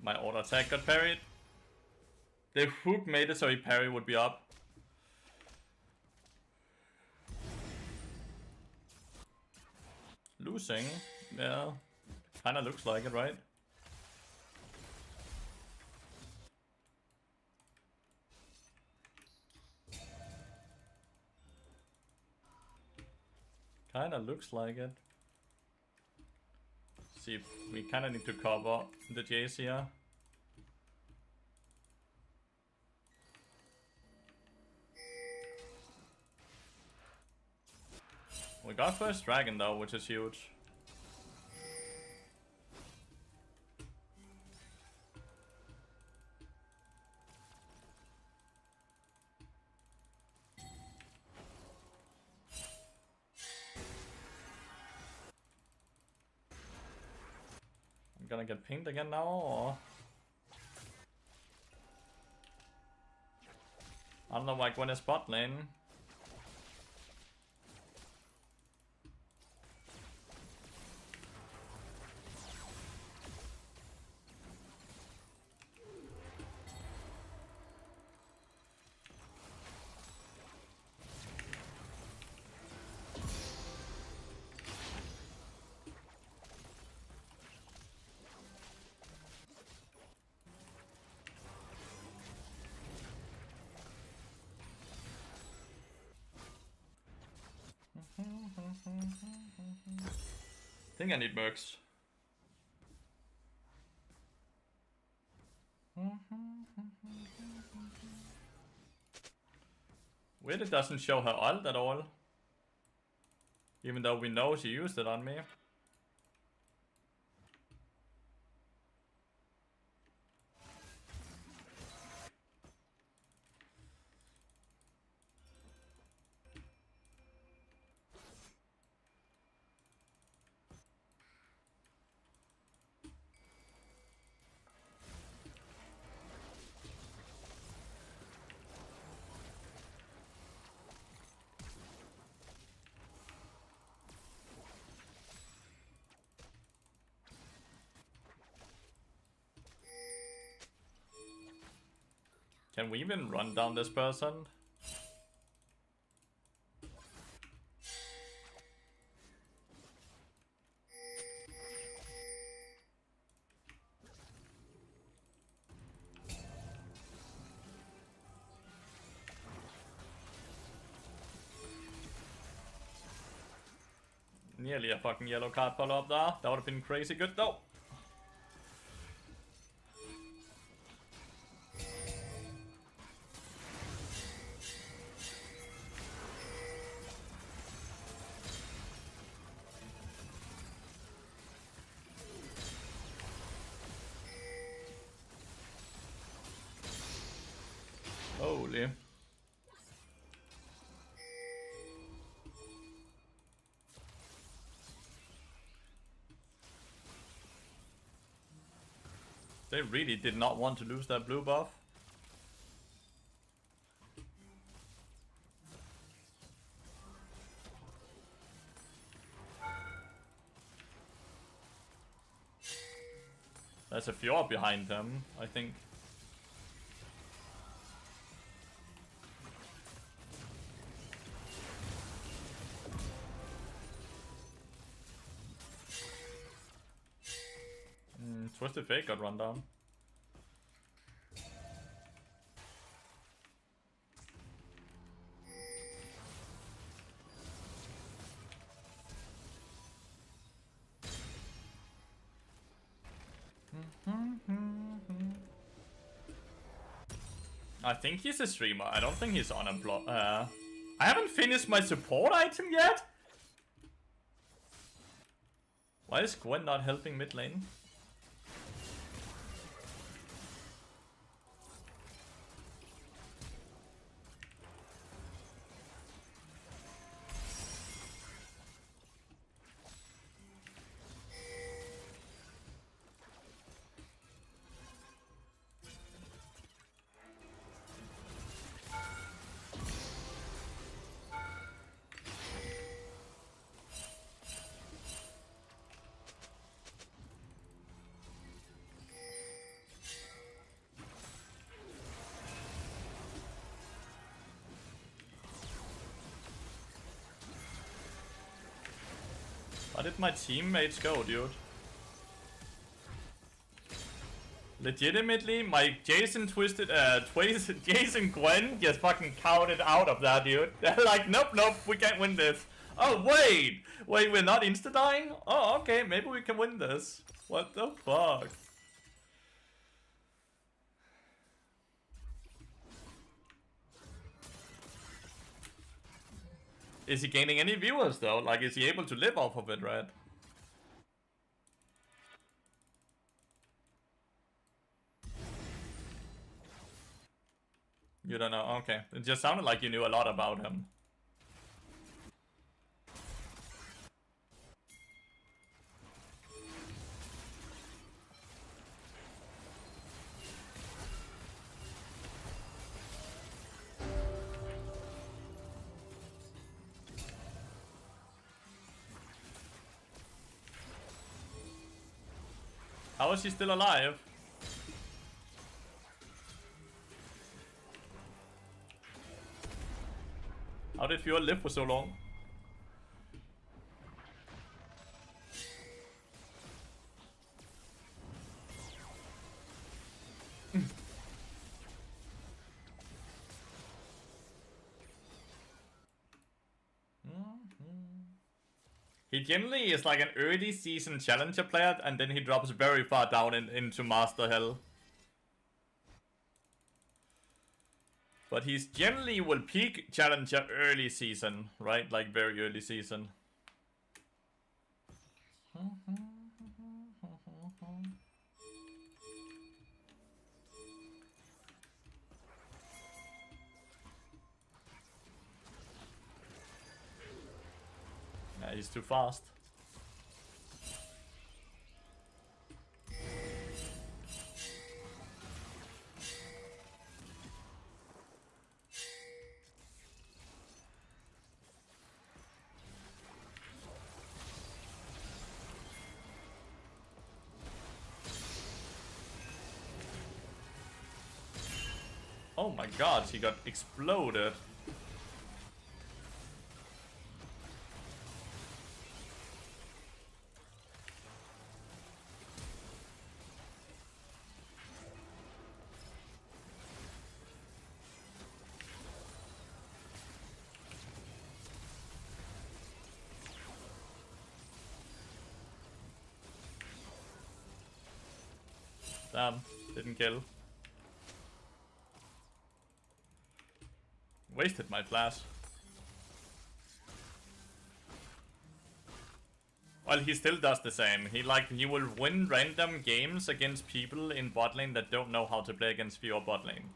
My auto attack got parried. The hook made it so he parry would be up. Losing? Yeah. Kinda looks like it, right? Kinda looks like it. See, we kinda need to cover the Jace here. We got first dragon though, which is huge. I'm gonna get pinged again now, or... I don't know why Gwen is bot lane. I think I need mercs. Weird it doesn't show her ult at all. Even though we know she used it on me. Can we even run down this person? Nearly a fucking yellow card follow up there. That would have been crazy good though. Holy. They really did not want to lose that blue buff. There's a fjord behind them, I think. Twisted Fate got run down. I think he's a streamer. I don't think he's unemployed. I haven't finished my support item yet? Why is Gwen not helping mid lane? Why did my teammates go, dude? Legitimately, my Jason Jason Gwen just fucking counted out of that, dude. They're like, nope, we can't win this. Oh, wait, we're not insta-dying? Oh, okay, maybe we can win this. What the fuck? Is he gaining any viewers though? Like, is he able to live off of it, right? You don't know? Okay. It just sounded like you knew a lot about him. How is he still alive? How did Fjord live for so long? He generally is like an early season challenger player, and then he drops very far down into master hell. But he's generally will peak challenger early season, right? Like very early season. Yeah, he's too fast. Oh my god, he got exploded. Damn, didn't kill. Wasted my flash. Well, he still does the same. He will win random games against people in bot lane that don't know how to play against pure bot lane.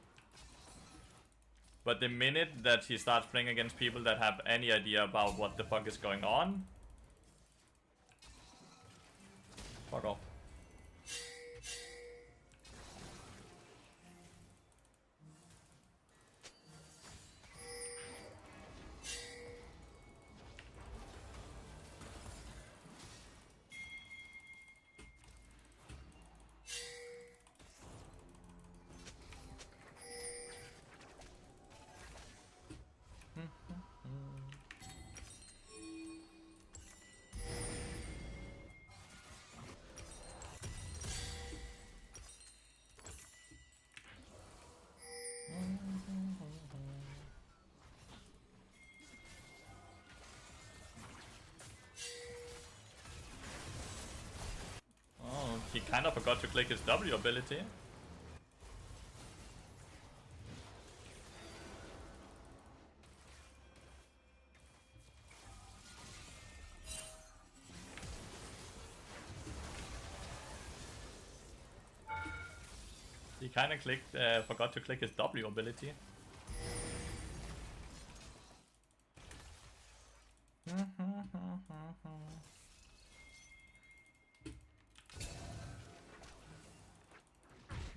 But the minute that he starts playing against people that have any idea about what the fuck is going on, fuck off. He kind of forgot to click his W ability. He kind of forgot to click his W ability.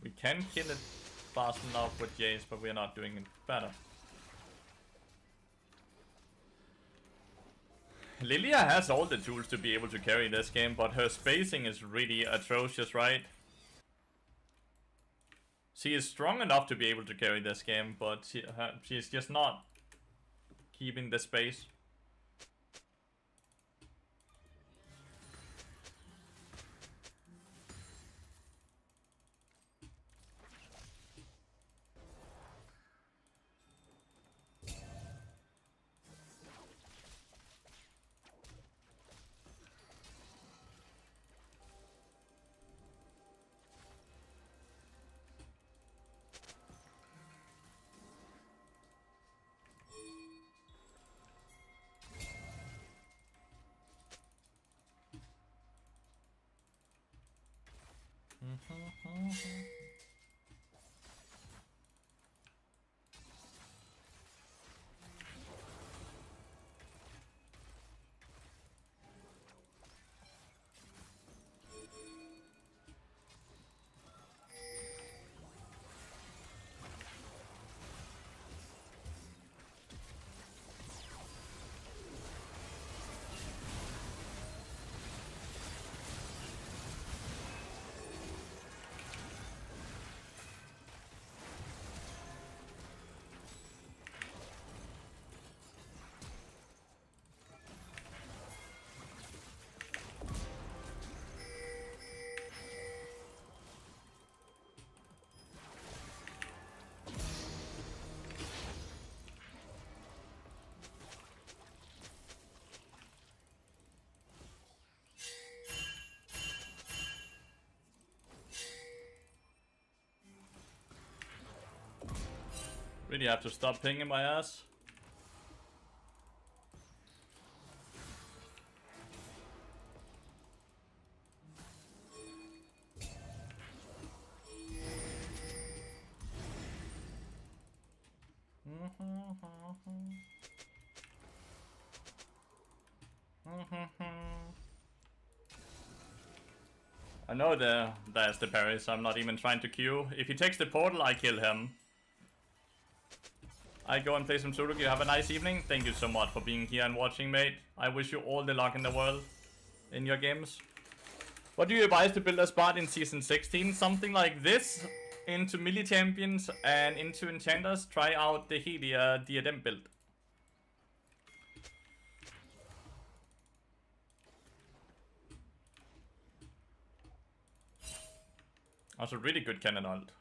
We can kill it fast enough with Jace, but we're not doing it better. Lilia has all the tools to be able to carry this game, but her spacing is really atrocious, right? She is strong enough to be able to carry this game, but she's just not keeping the space. Really have to stop pinging my ass. I know there's the parry, so I'm not even trying to queue. If he takes the portal, I kill him. I go and play some Sudoku. Have a nice evening. Thank you so much for being here and watching, mate. I wish you all the luck in the world in your games. What do you advise to build a spot in Season 16? Something like this into melee champions and into enchanters. Try out the Helia diadem build. Also really good cannon ult.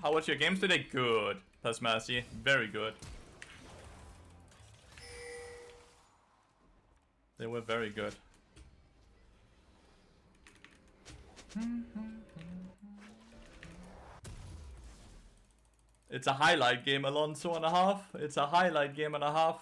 How was your games today? Good. Pasmasi. Very good. They were very good. It's a highlight game, Alonso and a half. It's a highlight game and a half.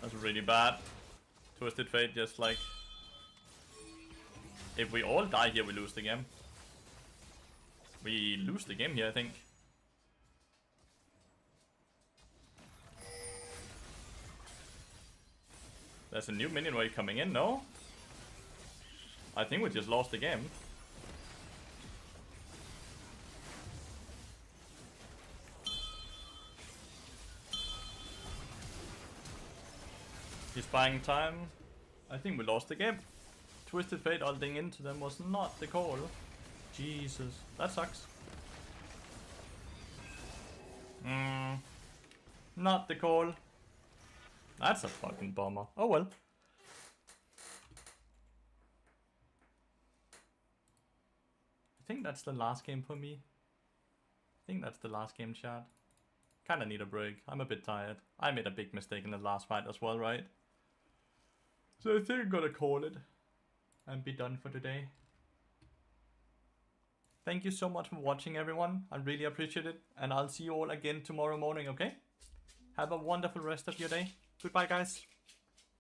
That's really bad. Twisted Fate, just like... If we all die here, we lose the game. We lose the game here, I think. There's a new minion wave coming in, no? I think we just lost the game. He's buying time. I think we lost the game. Twisted Fate ulting into them was not the call. Jesus, that sucks. Not the call. That's a fucking bummer. Oh well. I think that's the last game for me. I think that's the last game, chat. Kinda need a break. I'm a bit tired. I made a big mistake in the last fight as well, right? So I think I'm gonna call it and be done for today. Thank you so much for watching, everyone. I really appreciate it. And I'll see you all again tomorrow morning, okay? Have a wonderful rest of your day. Goodbye, guys.